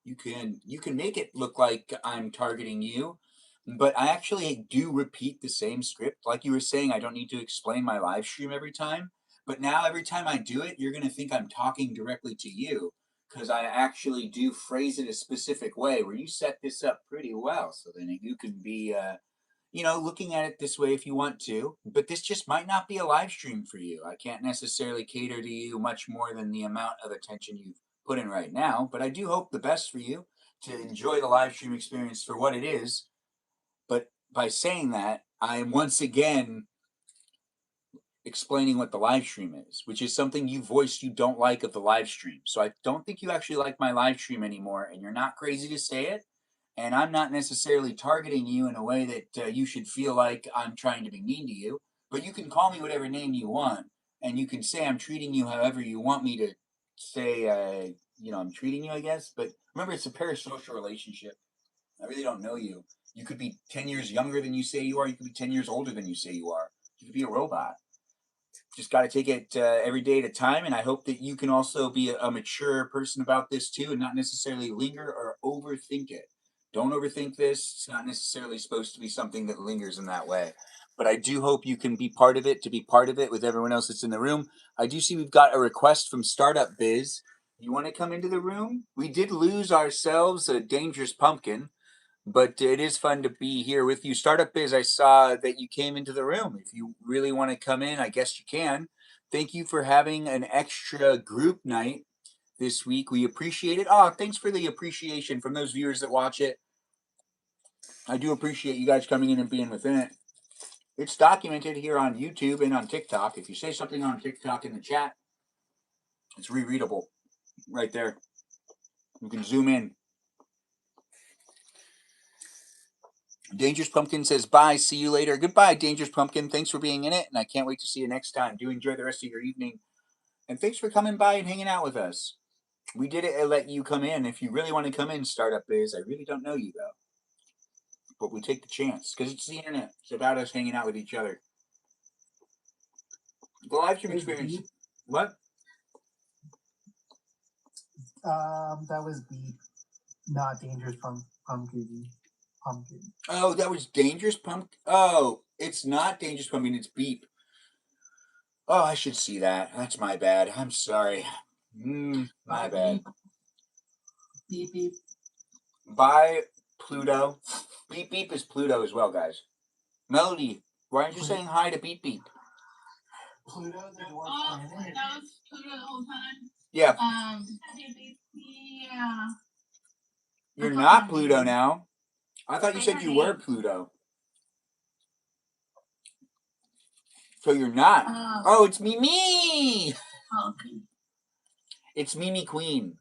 you can make it look like I'm targeting you. But I actually do repeat the same script. Like you were saying, I don't need to explain my live stream every time. But now every time I do it, you're going to think I'm talking directly to you because I actually do phrase it a specific way where you set this up pretty well. So then you can be, looking at it this way if you want to. But this just might not be a live stream for you. I can't necessarily cater to you much more than the amount of attention you've put in right now. But I do hope the best for you to enjoy the live stream experience for what it is. But by saying that, I am once again explaining what the live stream is, which is something you voiced you don't like of the live stream. So I don't think you actually like my live stream anymore, and you're not crazy to say it. And I'm not necessarily targeting you in a way that you should feel like I'm trying to be mean to you. But you can call me whatever name you want. and you can say I'm treating you however you want me to say, I'm treating you, I guess. But remember, it's a parasocial relationship. I really don't know you. You could be 10 years younger than you say you are. You could be 10 years older than you say you are. You could be a robot. Just got to take it every day at a time. And I hope that you can also be a mature person about this too, and not necessarily linger or overthink it. Don't overthink this. It's not necessarily supposed to be something that lingers in that way. But I do hope you can be part of it, to be part of it with everyone else that's in the room. I do see we've got a request from Startup Biz. You want to come into the room? We did lose ourselves a dangerous pumpkin, but it is fun to be here with you. Startup Biz, I saw that you came into the room. If you really want to come in, I guess you can. Thank you for having an extra group night this week. We appreciate it. Oh, thanks for the appreciation from those viewers that watch it. I do appreciate you guys coming in and being within it. It's documented here on YouTube and on TikTok. If you say something on TikTok in the chat, it's rereadable right there. You can zoom in. Dangerous Pumpkin says, bye, see you later. Goodbye, Dangerous Pumpkin. Thanks for being in it, and I can't wait to see you next time. Do enjoy the rest of your evening. And thanks for coming by and hanging out with us. We did it and let you come in. If you really want to come in, Startup Biz, I really don't know you, though. But we take the chance, because it's the internet. It's about us hanging out with each other. The live stream experience. Beep. What? That was Beep, not Dangerous Pumpkin. Oh, that was Dangerous Pumpkin? Oh, it's not Dangerous Pumpkin, it's Beep. Oh, I should see that. That's my bad. I'm sorry. My bad. Beep, beep. Bye, Pluto. Beep Beep is Pluto as well, guys. Melody, why aren't you saying hi to Beep Beep? Pluto, the dwarf Oh, planet. that was Pluto the whole time. Yeah. Yeah. You're not Pluto now. I thought you said you were Pluto. So you're not. Oh, it's Mimi! Okay. It's Mimi Queen.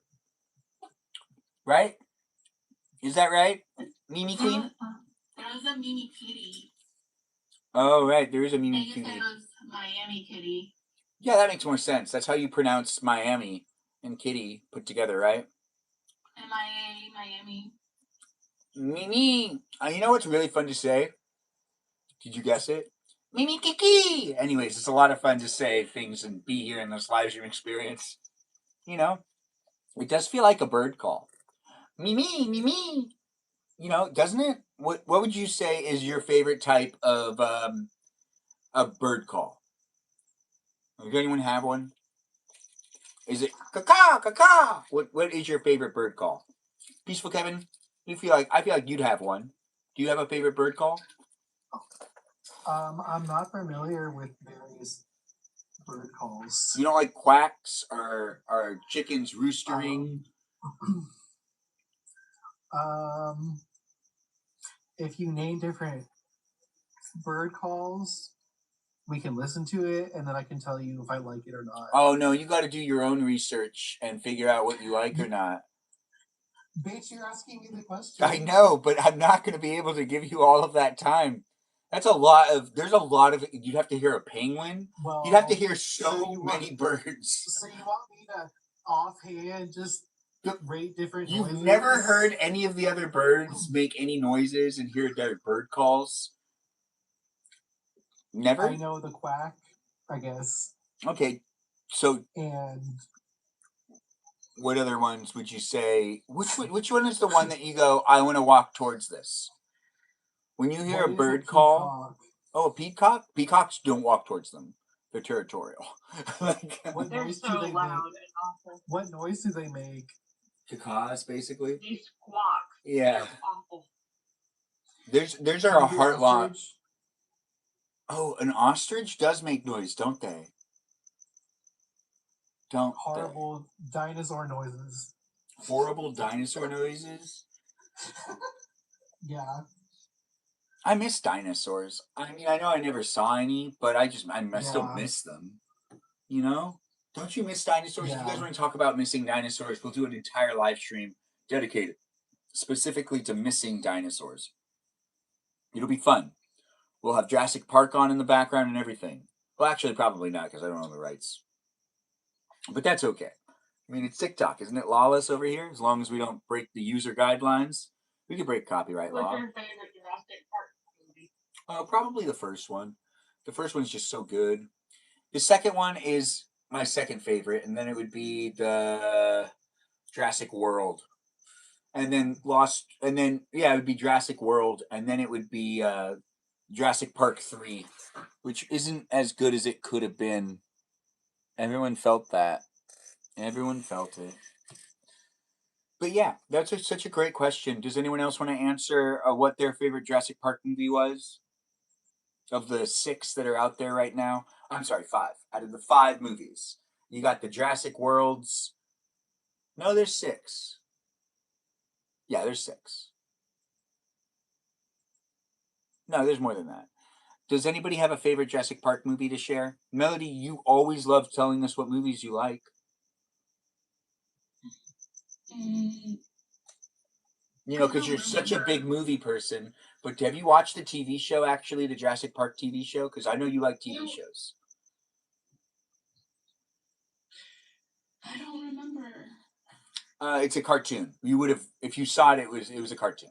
Right? Is that right? Mimi Queen? There was a Mimi Kitty. Oh, right. There is a Mimi I Kitty. guess it was Miami Kitty. Yeah, that makes more sense. That's how you pronounce Miami and Kitty put together, right? MIA, Miami. Mimi. You know what's really fun to say? Did you guess it? Mimi Kiki! Anyways, it's a lot of fun to say things and be here in this live stream experience. You know, it does feel like a bird call. Mimi, Mimi. You know, doesn't it? What would you say is your favorite type of bird call? Does anyone have one? Is it caw caw? What is your favorite bird call? Peaceful Kevin, I feel like you'd have one. Do you have a favorite bird call? I'm not familiar with various bird calls. You don't like quacks or chickens roostering? If you name different bird calls, we can listen to it, and then I can tell you if I like it or not. Oh no, you got to do your own research and figure out what you like or not. Bitch, you're asking me the question. I know, but I'm not going to be able to give you all of that time. There's a lot of, you'd have to hear a penguin. Well, you'd have to hear so many birds. So you want me to offhand just rate different noises? You've never heard any of the other birds make any noises and hear their bird calls? Never? I know the quack, I guess. Okay, so... And... what other ones would you say? Which one is the one that you go, I want to walk towards this? When you hear a bird call... Oh, a peacock? Peacocks don't walk towards them. They're territorial. What They're noise so do they loud make? and awful. What noise do they make? Cacaws, basically? They squawk. Yeah. They're awful. There's our heart lock. Oh, an ostrich does make noise, don't they? Don't horrible dinosaur noises. Horrible dinosaur noises? Yeah. I miss dinosaurs. I mean, I know I never saw any, but I still miss them. You know? Don't you miss dinosaurs? Yeah. If you guys want to talk about missing dinosaurs, we'll do an entire live stream dedicated specifically to missing dinosaurs. It'll be fun. We'll have Jurassic Park on in the background and everything. Well, actually, probably not because I don't own the rights. But that's okay. I mean, it's TikTok, isn't it? Lawless over here. As long as we don't break the user guidelines, we can break copyright What's law. your favorite Jurassic Park movie? Probably the first one. The first one's just so good. The second one is my second favorite, and then it would be the Jurassic World, and then it would be Jurassic World, and then it would be Jurassic Park 3, which isn't as good as it could have been. Everyone felt that. Everyone felt it. But yeah, that's such a great question. Does anyone else want to answer what their favorite Jurassic Park movie was? Of the 6 that are out there right now? I'm sorry, 5. Out of the 5 movies. You got the Jurassic Worlds. No, there's 6. Yeah, there's 6. No, there's more than that. Does anybody have a favorite Jurassic Park movie to share? Melody, you always love telling us what movies you like. You know, because you're such a big movie person. But have you watched the TV show, actually, the Jurassic Park TV show? Because I know you like TV shows. I don't remember. It's a cartoon. You would have, if you saw it, it was a cartoon.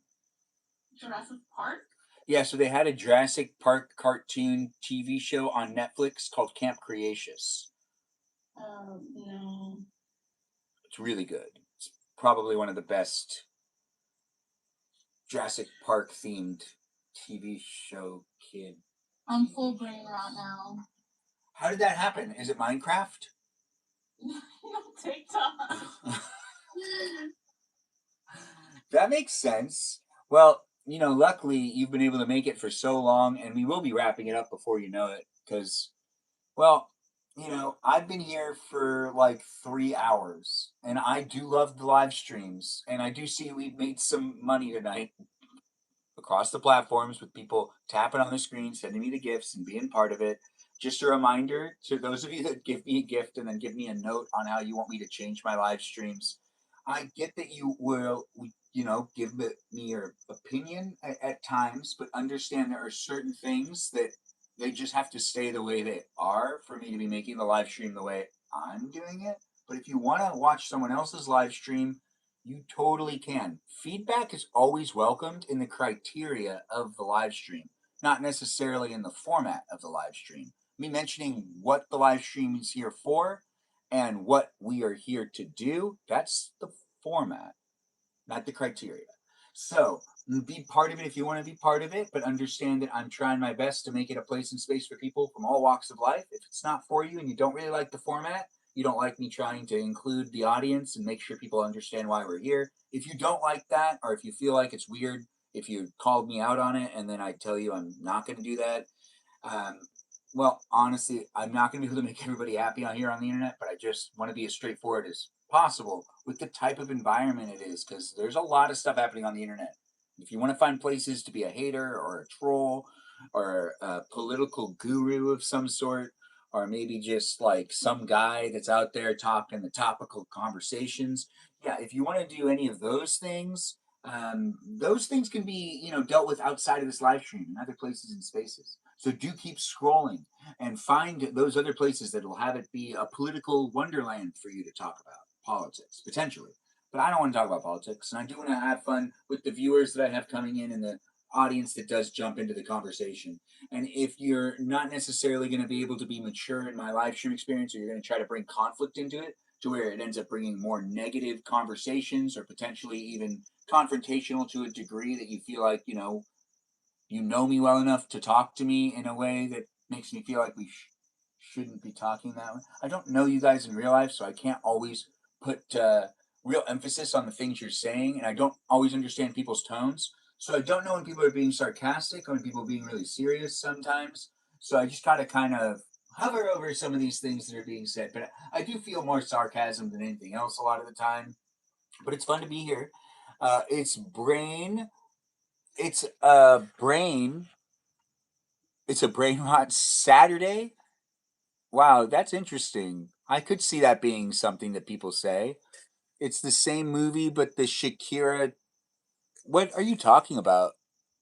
Jurassic Park? Yeah, so they had a Jurassic Park cartoon TV show on Netflix called Camp Creatious. No. It's really good. It's probably one of the best Jurassic Park themed TV show kid. I'm full brain right now. How did that happen? Is it Minecraft? No, TikTok. That makes sense. Well, you know, luckily you've been able to make it for so long, and we will be wrapping it up before you know it. Because, well, you know, I've been here for like 3 hours, and I do love the live streams, and I do see we've made some money tonight across the platforms with people tapping on the screen, sending me the gifts, and being part of it. Just a reminder to those of you that give me a gift and then give me a note on how you want me to change my live streams. I get that you will, you know, give me your opinion at times, but understand there are certain things that they just have to stay the way they are for me to be making the live stream the way I'm doing it. But if you want to watch someone else's live stream, you totally can. Feedback is always welcomed in the criteria of the live stream, not necessarily in the format of the live stream. Me mentioning what the live stream is here for and what we are here to do, that's the format, not the criteria. So be part of it if you want to be part of it, but understand that I'm trying my best to make it a place and space for people from all walks of life. If it's not for you and you don't really like the format, you don't like me trying to include the audience and make sure people understand why we're here. If you don't like that, or if you feel like it's weird, if you called me out on it and then I tell you I'm not going to do that, well, honestly, I'm not going to be able to make everybody happy on here on the internet, but I just want to be as straightforward as possible with the type of environment it is, because there's a lot of stuff happening on the internet. If you want to find places to be a hater or a troll or a political guru of some sort, or maybe just like some guy that's out there talking the topical conversations, yeah, if you want to do any of those things can be, you know, dealt with outside of this live stream and other places and spaces. So do keep scrolling and find those other places that will have it be a political wonderland for you to talk about politics, potentially. But I don't want to talk about politics, and I do want to have fun with the viewers that I have coming in and the audience that does jump into the conversation. And if you're not necessarily going to be able to be mature in my live stream experience, or you're going to try to bring conflict into it to where it ends up bringing more negative conversations or potentially even confrontational to a degree that you feel like, you know me well enough to talk to me in a way that makes me feel like we shouldn't be talking that way. I don't know you guys in real life, so I can't always put real emphasis on the things you're saying, and I don't always understand people's tones. So I don't know when people are being sarcastic or when people are being really serious sometimes. So I just gotta kind of hover over some of these things that are being said. But I do feel more sarcasm than anything else a lot of the time. But it's fun to be here. It's brain. It's a brain. It's a brain rot Saturday. Wow, that's interesting. I could see that being something that people say. It's the same movie, but the Shakira. What are you talking about?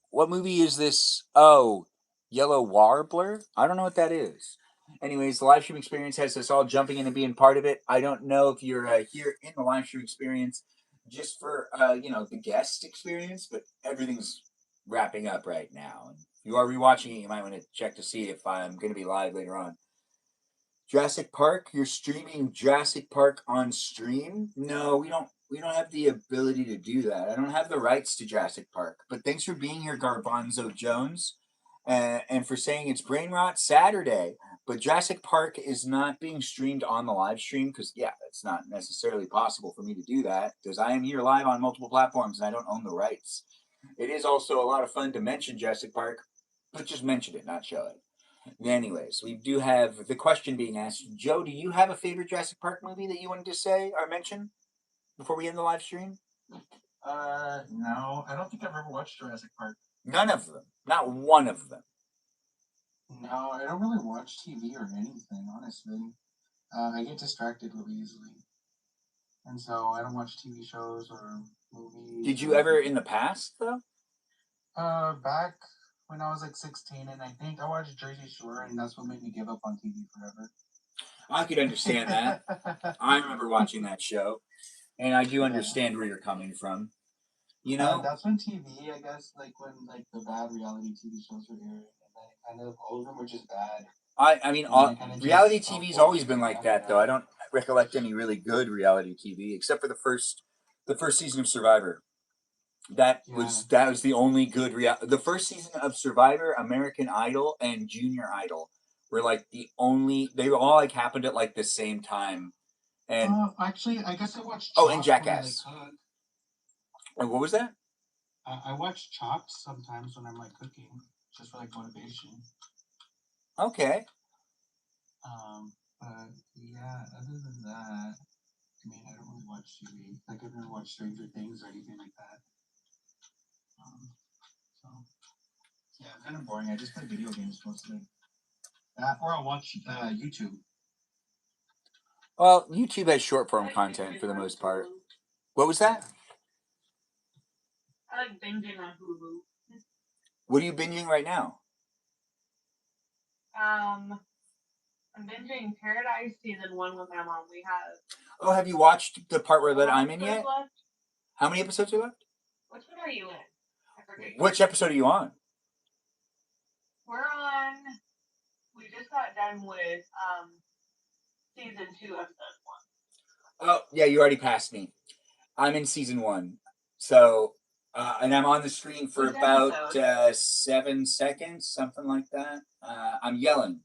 What movie is this? Oh, Yellow Warbler? I don't know what that is. Anyways, the live stream experience has us all jumping in and being part of it. I don't know if you're here in the live stream experience just for the guest experience, but everything's wrapping up right now. And if you are rewatching it, you might want to check to see if I'm going to be live later on. Jurassic Park, you're streaming Jurassic Park on stream? No, we don't have the ability to do that. I don't have the rights to Jurassic Park. But thanks for being here, Garbanzo Jones, and for saying it's Brain Rot Saturday. But Jurassic Park is not being streamed on the live stream because, it's not necessarily possible for me to do that because I am here live on multiple platforms and I don't own the rights. It is also a lot of fun to mention Jurassic Park, but just mention it, not show it. Anyways, we do have the question being asked. Joe, do you have a favorite Jurassic Park movie that you wanted to say or mention before we end the live stream? No, I don't think I've ever watched Jurassic Park. None of them. Not one of them. No, I don't really watch TV or anything, honestly. I get distracted really easily. And so I don't watch TV shows or movies. Did you ever in the past, though? Back when I was like 16, and I think I watched Jersey Shore, and that's what made me give up on TV forever. I could understand that. I remember watching that show, and I do understand where you're coming from. You know, that's when TV, I guess, like when like the bad reality TV shows were airing, and kind of all of them were just bad. I mean, reality TV's always been like that, though. I don't recollect any really good reality TV except for the first season of Survivor. That was the only good the first season of Survivor, American Idol, and Junior Idol were like the only. They all like happened at like the same time. And actually, I guess I watched. And Jackass. And what was that? I watch Chopped sometimes when I'm like cooking, just for like motivation. Okay. But yeah, other than that, I mean, I don't really watch TV. Like I've never watched Stranger Things or anything like that. So yeah, kind of boring. I just play video games mostly. Or I'll watch YouTube. Well, YouTube has short form content for the most part. What was that? I like binging on Hulu. What are you binging right now? I'm binging Paradise season 1 with my mom. We have. Oh, have you watched the part that I'm in yet? Left? How many episodes are left? Which one are you in? I forget. Which episode are you on? We're on. We just got done with season 2, episode 1. Oh, yeah, you already passed me. I'm in season 1. So, and I'm on the screen for about 7 seconds, something like that. I'm yelling.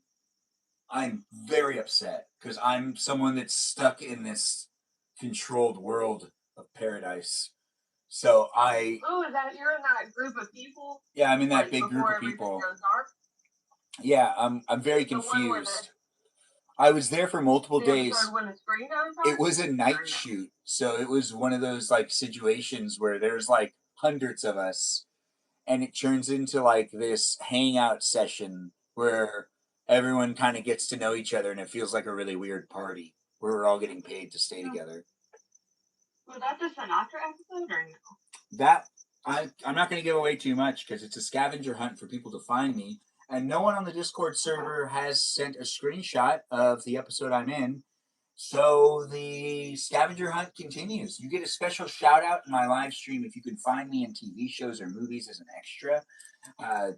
I'm very upset because I'm someone that's stuck in this controlled world of Paradise. So Oh, is that you're in that group of people? Yeah, I'm in that big group of people. Yeah, I'm very confused. I was there for multiple days. It was a night shoot, so it was one of those like situations where there's like hundreds of us, and it turns into like this hangout session where everyone kind of gets to know each other, and it feels like a really weird party where we're all getting paid to stay together. Was that the Sinatra episode or no? That I'm not going to give away too much because it's a scavenger hunt for people to find me. And no one on the Discord server has sent a screenshot of the episode I'm in. So the scavenger hunt continues. You get a special shout out in my live stream if you can find me in TV shows or movies as an extra.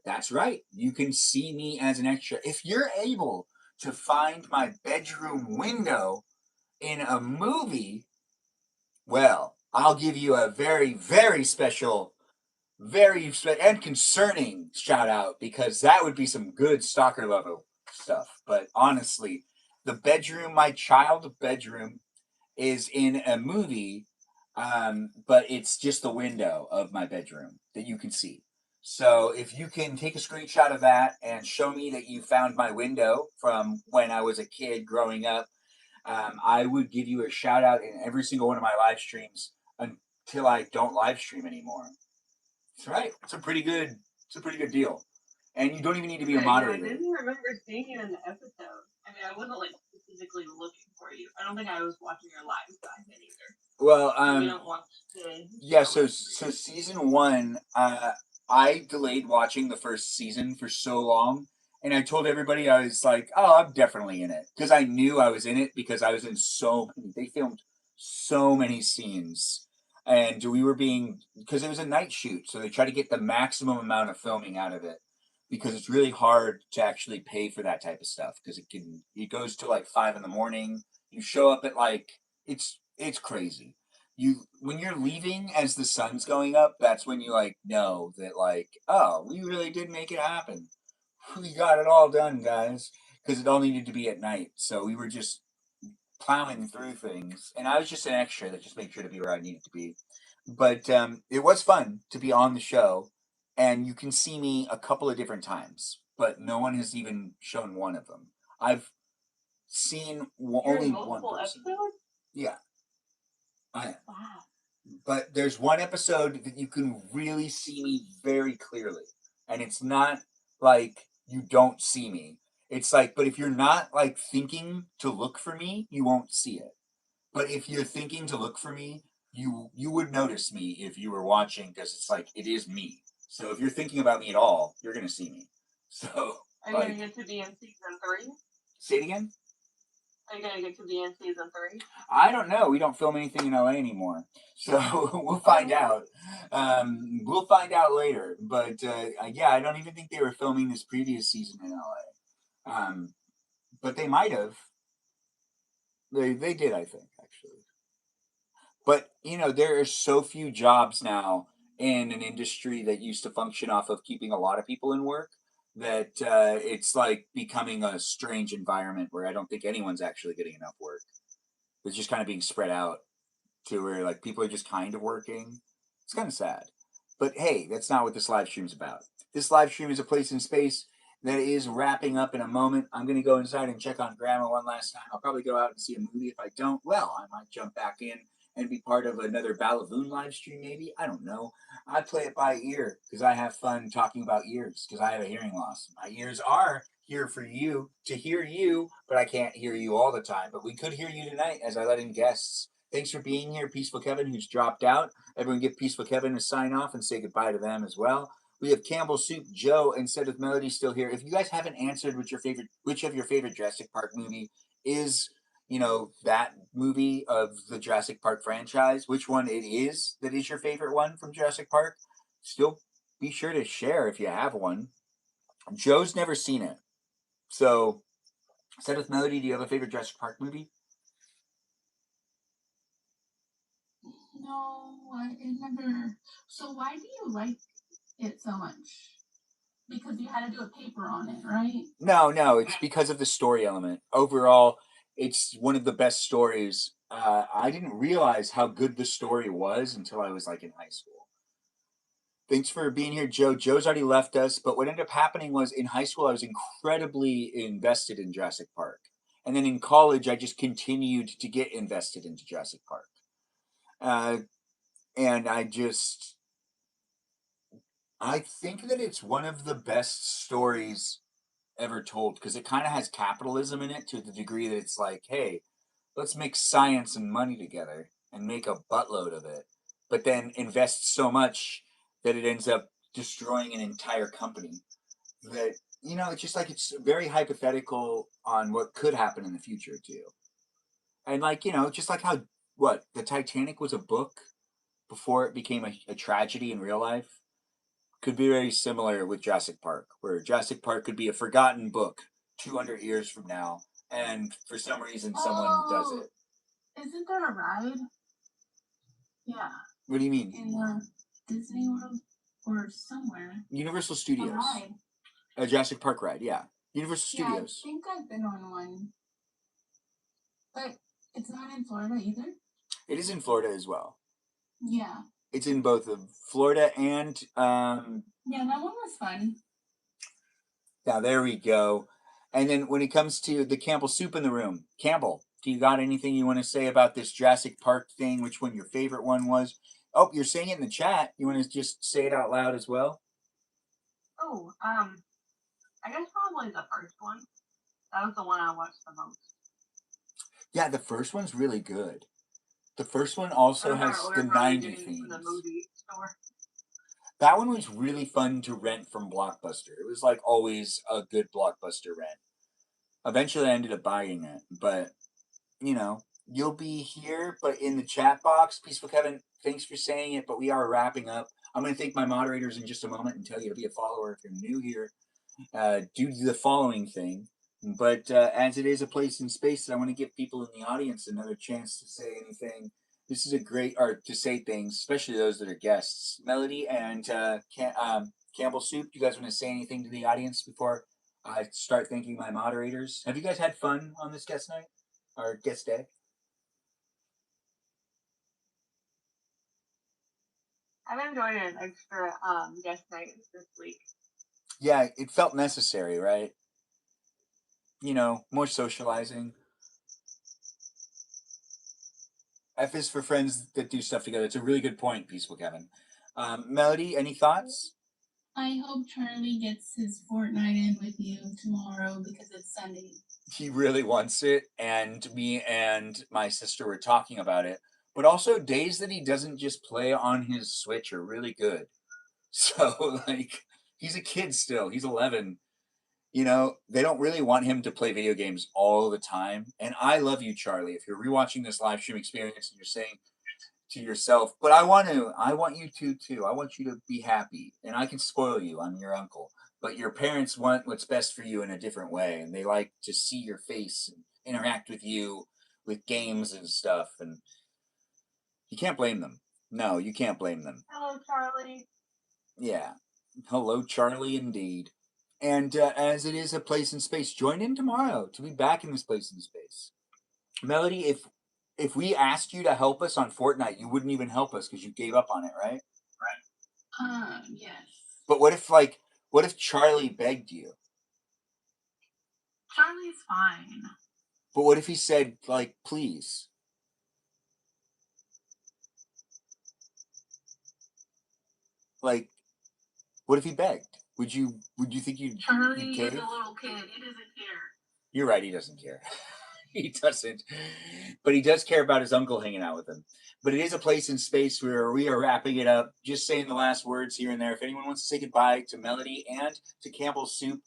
That's right. You can see me as an extra. If you're able to find my bedroom window in a movie, well, I'll give you a very, very special and concerning shout out because that would be some good stalker level stuff. But honestly, the bedroom, my child bedroom, is in a movie, but it's just the window of my bedroom that you can see. So if you can take a screenshot of that and show me that you found my window from when I was a kid growing up, I would give you a shout out in every single one of my live streams until I don't live stream anymore. That's right. It's a pretty good deal. And you don't even need to be a moderator. I didn't remember seeing you in the episode. I mean, I wasn't like specifically looking for you. I don't think I was watching your live back then either. Well, we don't watch the so season 1, I delayed watching the first season for so long, And I told everybody, I was like, oh, I'm definitely in it. Because I knew I was in it because I was in they filmed so many scenes. And we were because it was a night shoot. So they try to get the maximum amount of filming out of it. Because it's really hard to actually pay for that type of stuff. Because it goes to like 5 a.m. You show up at like, it's crazy. When you're leaving as the sun's going up, that's when you like know that like, oh, we really did make it happen. We got it all done, guys, because it all needed to be at night. So we were just plowing through things, and I was just an extra that just made sure to be where I needed to be. But it was fun to be on the show, and you can see me a couple of different times, but no one has even shown one of them. I've seen only one person. Episodes? Yeah, I am. Wow. But there's one episode that you can really see me very clearly, and it's not like you don't see me. It's like, but if you're not like thinking to look for me, you won't see it. But if you're thinking to look for me, you would notice me if you were watching, because it's like it is me. So if you're thinking about me at all, you're gonna see me. So Are you gonna get to be in season 3? say it again. Are you gonna get to be in season 3? I don't know. We don't film anything in LA anymore, so we'll find out. We'll find out later. But yeah, I don't even think they were filming this previous season in LA. But they might have. They did, I think, actually. But there are so few jobs now in an industry that used to function off of keeping a lot of people in work that it's like becoming a strange environment where I don't think anyone's actually getting enough work. It's just kind of being spread out to where like people are just kind of working. It's kind of sad. But hey, that's not what this live stream's about. This live stream is a place in space that is wrapping up in a moment. I'm going to go inside and check on Grandma one last time. I'll probably go out and see a movie. If I don't, well, I might jump back in and be part of another Balavoon live stream, maybe. I don't know. I play it by ear because I have fun talking about ears because I have a hearing loss. My ears are here for you to hear you, but I can't hear you all the time. But we could hear you tonight as I let in guests. Thanks for being here, Peaceful Kevin, who's dropped out. Everyone give Peaceful Kevin a sign off and say goodbye to them as well. We have Campbell Soup Joe instead of Melody still here. If you guys haven't answered which of your favorite Jurassic Park movie is, that movie of the Jurassic Park franchise, which one it is that is your favorite one from Jurassic Park, still be sure to share if you have one. Joe's never seen it. So, instead of Melody, do you have a favorite Jurassic Park movie? No, I never. So why do you like it so much? Because you had to do a paper on it, right? No, it's because of the story element. Overall, it's one of the best stories. I didn't realize how good the story was until I was like in high school. Thanks for being here, Joe. Joe's already left us, but what ended up happening was in high school, I was incredibly invested in Jurassic Park. And then in college, I just continued to get invested into Jurassic Park. And I think that it's one of the best stories ever told because it kind of has capitalism in it to the degree that it's like, hey, let's make science and money together and make a buttload of it, but then invest so much that it ends up destroying an entire company. That it's just like it's very hypothetical on what could happen in the future too, and like just like how the Titanic was a book before it became a tragedy in real life could be very similar with Jurassic Park, where Jurassic Park could be a forgotten book 200 years from now, and for some reason someone does it. Isn't there a ride? Yeah. What do you mean? In Disney World or somewhere. Universal A Studios. ride. A Jurassic Park ride, yeah. Universal Yeah, Studios. I think I've been on one. But it's not in Florida either? It is in Florida as well. Yeah. It's in both of Florida and Yeah, that one was fun. now there we go. And then when it comes to the Campbell Soup in the room, Campbell, do you got anything you want to say about this Jurassic Park thing? Which one your favorite one was? Oh, you're saying it in the chat. You want to just say it out loud as well? Oh, I guess probably the first one. That was the one I watched the most. Yeah, the first one's really good. The first one also has the 90 themes. The movie store. That one was really fun to rent from Blockbuster. It was like always a good Blockbuster rent. Eventually, I ended up buying it, but you know, you'll be here. But in the chat box, Peaceful Kevin, thanks for saying it. But we are wrapping up. I'm going to thank my moderators in just a moment and tell you to be a follower if you're new here. Do the following thing. But as it is a place in space, I want to give people in the audience another chance to say anything. This is a great, or to say things, especially those that are guests. Melody and Campbell Soup, do you guys want to say anything to the audience before I start thanking my moderators? Have you guys had fun on this guest night or guest day? I've enjoyed an extra guest night this week. Yeah, it felt necessary, right? You know, more socializing. F is for friends that do stuff together. It's a really good point, Peaceful Kevin. Melody, any thoughts? I hope Charlie gets his Fortnite in with you tomorrow because it's Sunday. He really wants it, and me and my sister were talking about it. But also, days that he doesn't just play on his Switch are really good. So, like, he's a kid still. He's 11. You know, they don't really want him to play video games all the time. And I love you, Charlie. If you're rewatching this live stream experience and you're saying to yourself, but I want you to too. I want you to be happy. And I can spoil you. I'm your uncle. But your parents want what's best for you in a different way. And they like to see your face and interact with you with games and stuff. And you can't blame them. No, you can't blame them. Hello, Charlie. Yeah. Hello, Charlie, indeed. And as it is a place in space, join in tomorrow to be back in this place in space. Melody, if we asked you to help us on Fortnite, you wouldn't even help us because you gave up on it, right? Yes. But what if Charlie begged you? Charlie's fine. But what if he said, like, please? Like, what if he begged? Would you think you'd Charlie cave? is a little kid. He doesn't care. You're right, he doesn't care. He doesn't. But he does care about his uncle hanging out with him. But it is a place in space where we are wrapping it up, just saying the last words here and there. If anyone wants to say goodbye to Melody and to Campbell Soup,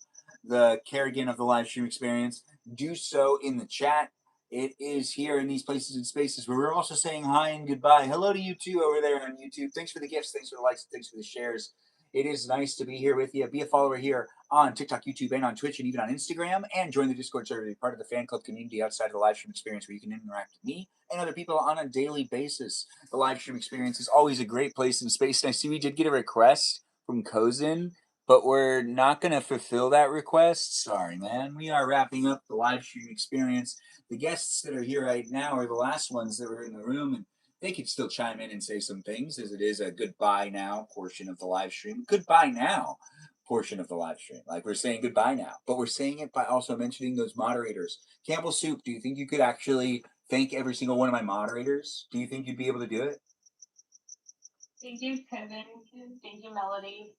the Kerrigan of the live stream experience, do so in the chat. It is here in these places and spaces where we're also saying hi and goodbye. Hello to you too over there on YouTube. Thanks for the gifts, thanks for the likes, thanks for the shares. It is nice to be here with you. Be a follower here on TikTok, YouTube, and on Twitch, and even on Instagram. And join the Discord server to be part of the fan club community outside of the live stream experience where you can interact with me and other people on a daily basis. The live stream experience is always a great place in space. And I see we did get a request from Kozin, but we're not going to fulfill that request. Sorry, man. We are wrapping up the live stream experience. The guests that are here right now are the last ones that were in the room, and they could still chime in and say some things, as it is a goodbye now portion of the live stream. Goodbye now portion of the live stream. Like, we're saying goodbye now, but we're saying it by also mentioning those moderators. Campbell Soup, do you think you could actually thank every single one of my moderators? Do you think you'd be able to do it? Thank you, Kevin. Thank you, Melody.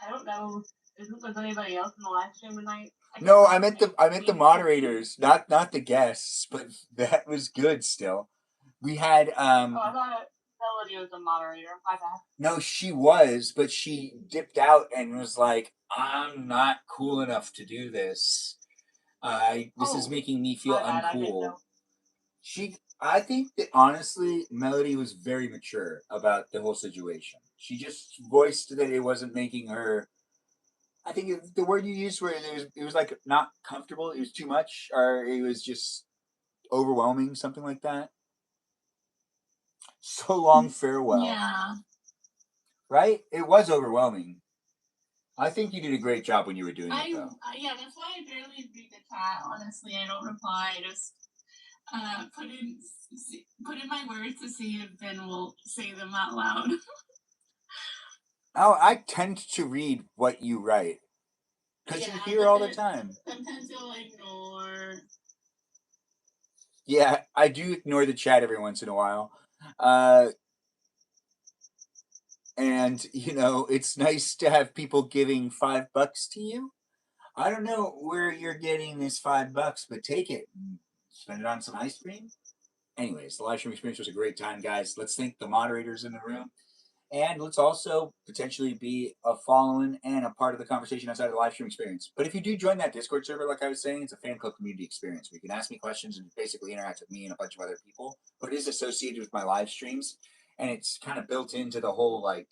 I don't know. Was anybody else in the live stream tonight? No, I meant the moderators, not the guests, but that was good still. We had I thought Melody was a moderator. My bad. No, she was, but she dipped out and was like, I'm not cool enough to do this. This is making me feel uncool. I think that honestly, Melody was very mature about the whole situation. She just voiced that it wasn't making her. I think the word you used where it was like not comfortable. It was too much, or it was just overwhelming, something like that. So long, farewell. Yeah. Right? It was overwhelming. I think you did a great job when you were doing it, though. Yeah, that's why I barely read the chat. Honestly, I don't reply. I just put in my words to see if Ben will say them out loud. Oh, I tend to read what you write because you're here all the time. Sometimes you'll ignore. Yeah, I do ignore the chat every once in a while. And, you know, it's nice to have people giving $5 to you. I don't know where you're getting this $5, but take it and spend it on some ice cream. Anyways, the live stream experience was a great time, guys. Let's thank the moderators in the room. And let's also potentially be a following and a part of the conversation outside of the live stream experience. But if you do join that Discord server, like I was saying, it's a fan club community experience where you can ask me questions and basically interact with me and a bunch of other people. But it is associated with my live streams, and it's kind of built into the whole like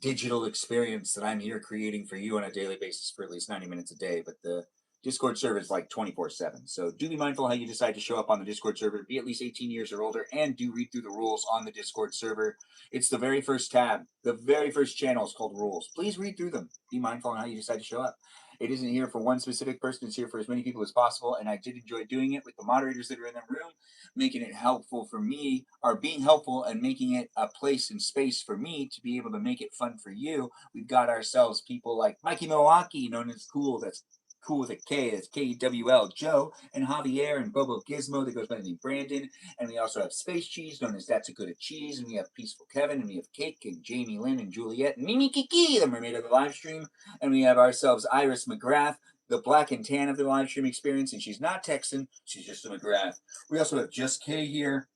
digital experience that I'm here creating for you on a daily basis for at least 90 minutes a day. But the Discord server is like 24/7. So do be mindful how you decide to show up on the Discord server. Be at least 18 years or older, and do read through the rules on the Discord server. It's the very first tab. The very first channel is called Rules. Please read through them. Be mindful on how you decide to show up. It isn't here for one specific person. It's here for as many people as possible. And I did enjoy doing it with the moderators that are in the room, making it helpful for me, or being helpful and making it a place and space for me to be able to make it fun for you. We've got ourselves people like Mikey Milwaukee, known as Cool, that's Cool with a K, that's KWL, Joe, and Javier, and Bobo Gizmo, that goes by the name Brandon. And we also have Space Cheese, known as That's a Good at Cheese, and we have Peaceful Kevin, and we have Cake, and Jamie Lynn, and Juliet, and Mimi Kiki, the mermaid of the live stream. And we have ourselves Iris McGrath, the black and tan of the live stream experience, and she's not Texan, she's just a McGrath. We also have Just K here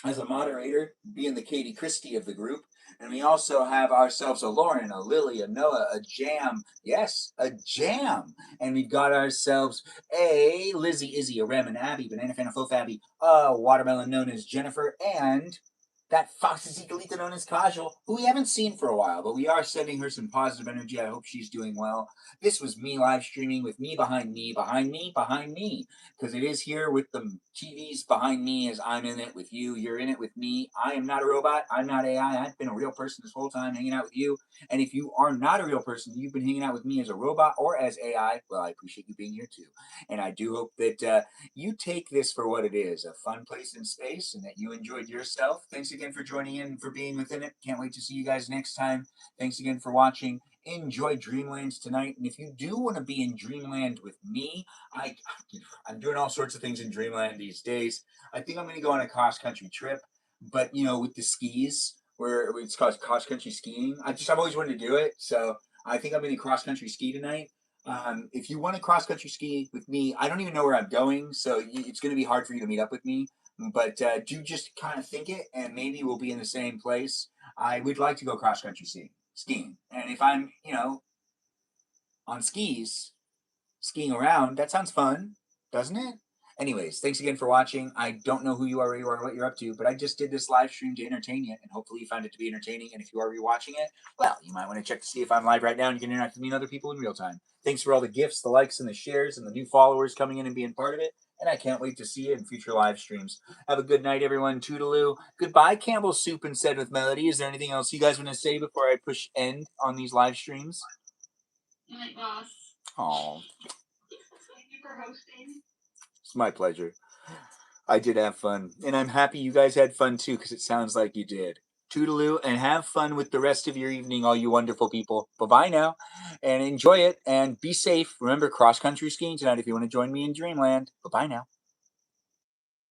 as a moderator, being the Katie Christie of the group. And we also have ourselves a Lauren, a Lily, a Noah, a Jam. Yes, a Jam. And we've got ourselves a Lizzie, Izzy, a Rem, an Abby, Banana Fan, a Faux Abby, a Watermelon known as Jennifer, and that Foxy Zigalita known as Kajal, who we haven't seen for a while, but we are sending her some positive energy. I hope she's doing well. This was me live streaming with me behind me, behind me, behind me. Because it is here with the TVs behind me as I'm in it with you. You're in it with me. I am not a robot. I'm not AI. I've been a real person this whole time hanging out with you. And if you are not a real person, you've been hanging out with me as a robot or as AI, well, I appreciate you being here too. And I do hope that you take this for what it is, a fun place in space, and that you enjoyed yourself. Thanks again for joining in, for being within it. Can't wait to see you guys next time. Thanks again for watching. Enjoy Dreamlands tonight. And if you do want to be in Dreamland with me, I'm doing all sorts of things in Dreamland these days. I think I'm going to go on a cross-country trip, but, you know, with the skis, where it's called cross-country skiing. I've always wanted to do it, so I think I'm going to cross-country ski tonight. If you want to cross-country ski with me, I don't even know where I'm going, so it's going to be hard for you to meet up with me, but do just kind of think it, and maybe we'll be in the same place. I would like to go cross-country skiing, and if I'm, you know, on skis, skiing around, that sounds fun, doesn't it? Anyways, thanks again for watching. I don't know who you are, where you are, what you're up to, but I just did this live stream to entertain you, and hopefully you found it to be entertaining. And if you are rewatching it, well, you might want to check to see if I'm live right now and you can interact with me and other people in real time. Thanks for all the gifts, the likes, and the shares, and the new followers coming in and being part of it. And I can't wait to see you in future live streams. Have a good night, everyone. Toodaloo. Goodbye, Campbell Soup and Said with Melody. Is there anything else you guys want to say before I push end on these live streams? Good night, boss. Aw. Thank you for hosting. It's my pleasure. I did have fun, and I'm happy you guys had fun too, because it sounds like you did. Toodaloo, and have fun with the rest of your evening, all you wonderful people. Bye-bye now, and enjoy it, and be safe. Remember, cross-country skiing tonight if you want to join me in Dreamland. Bye-bye now.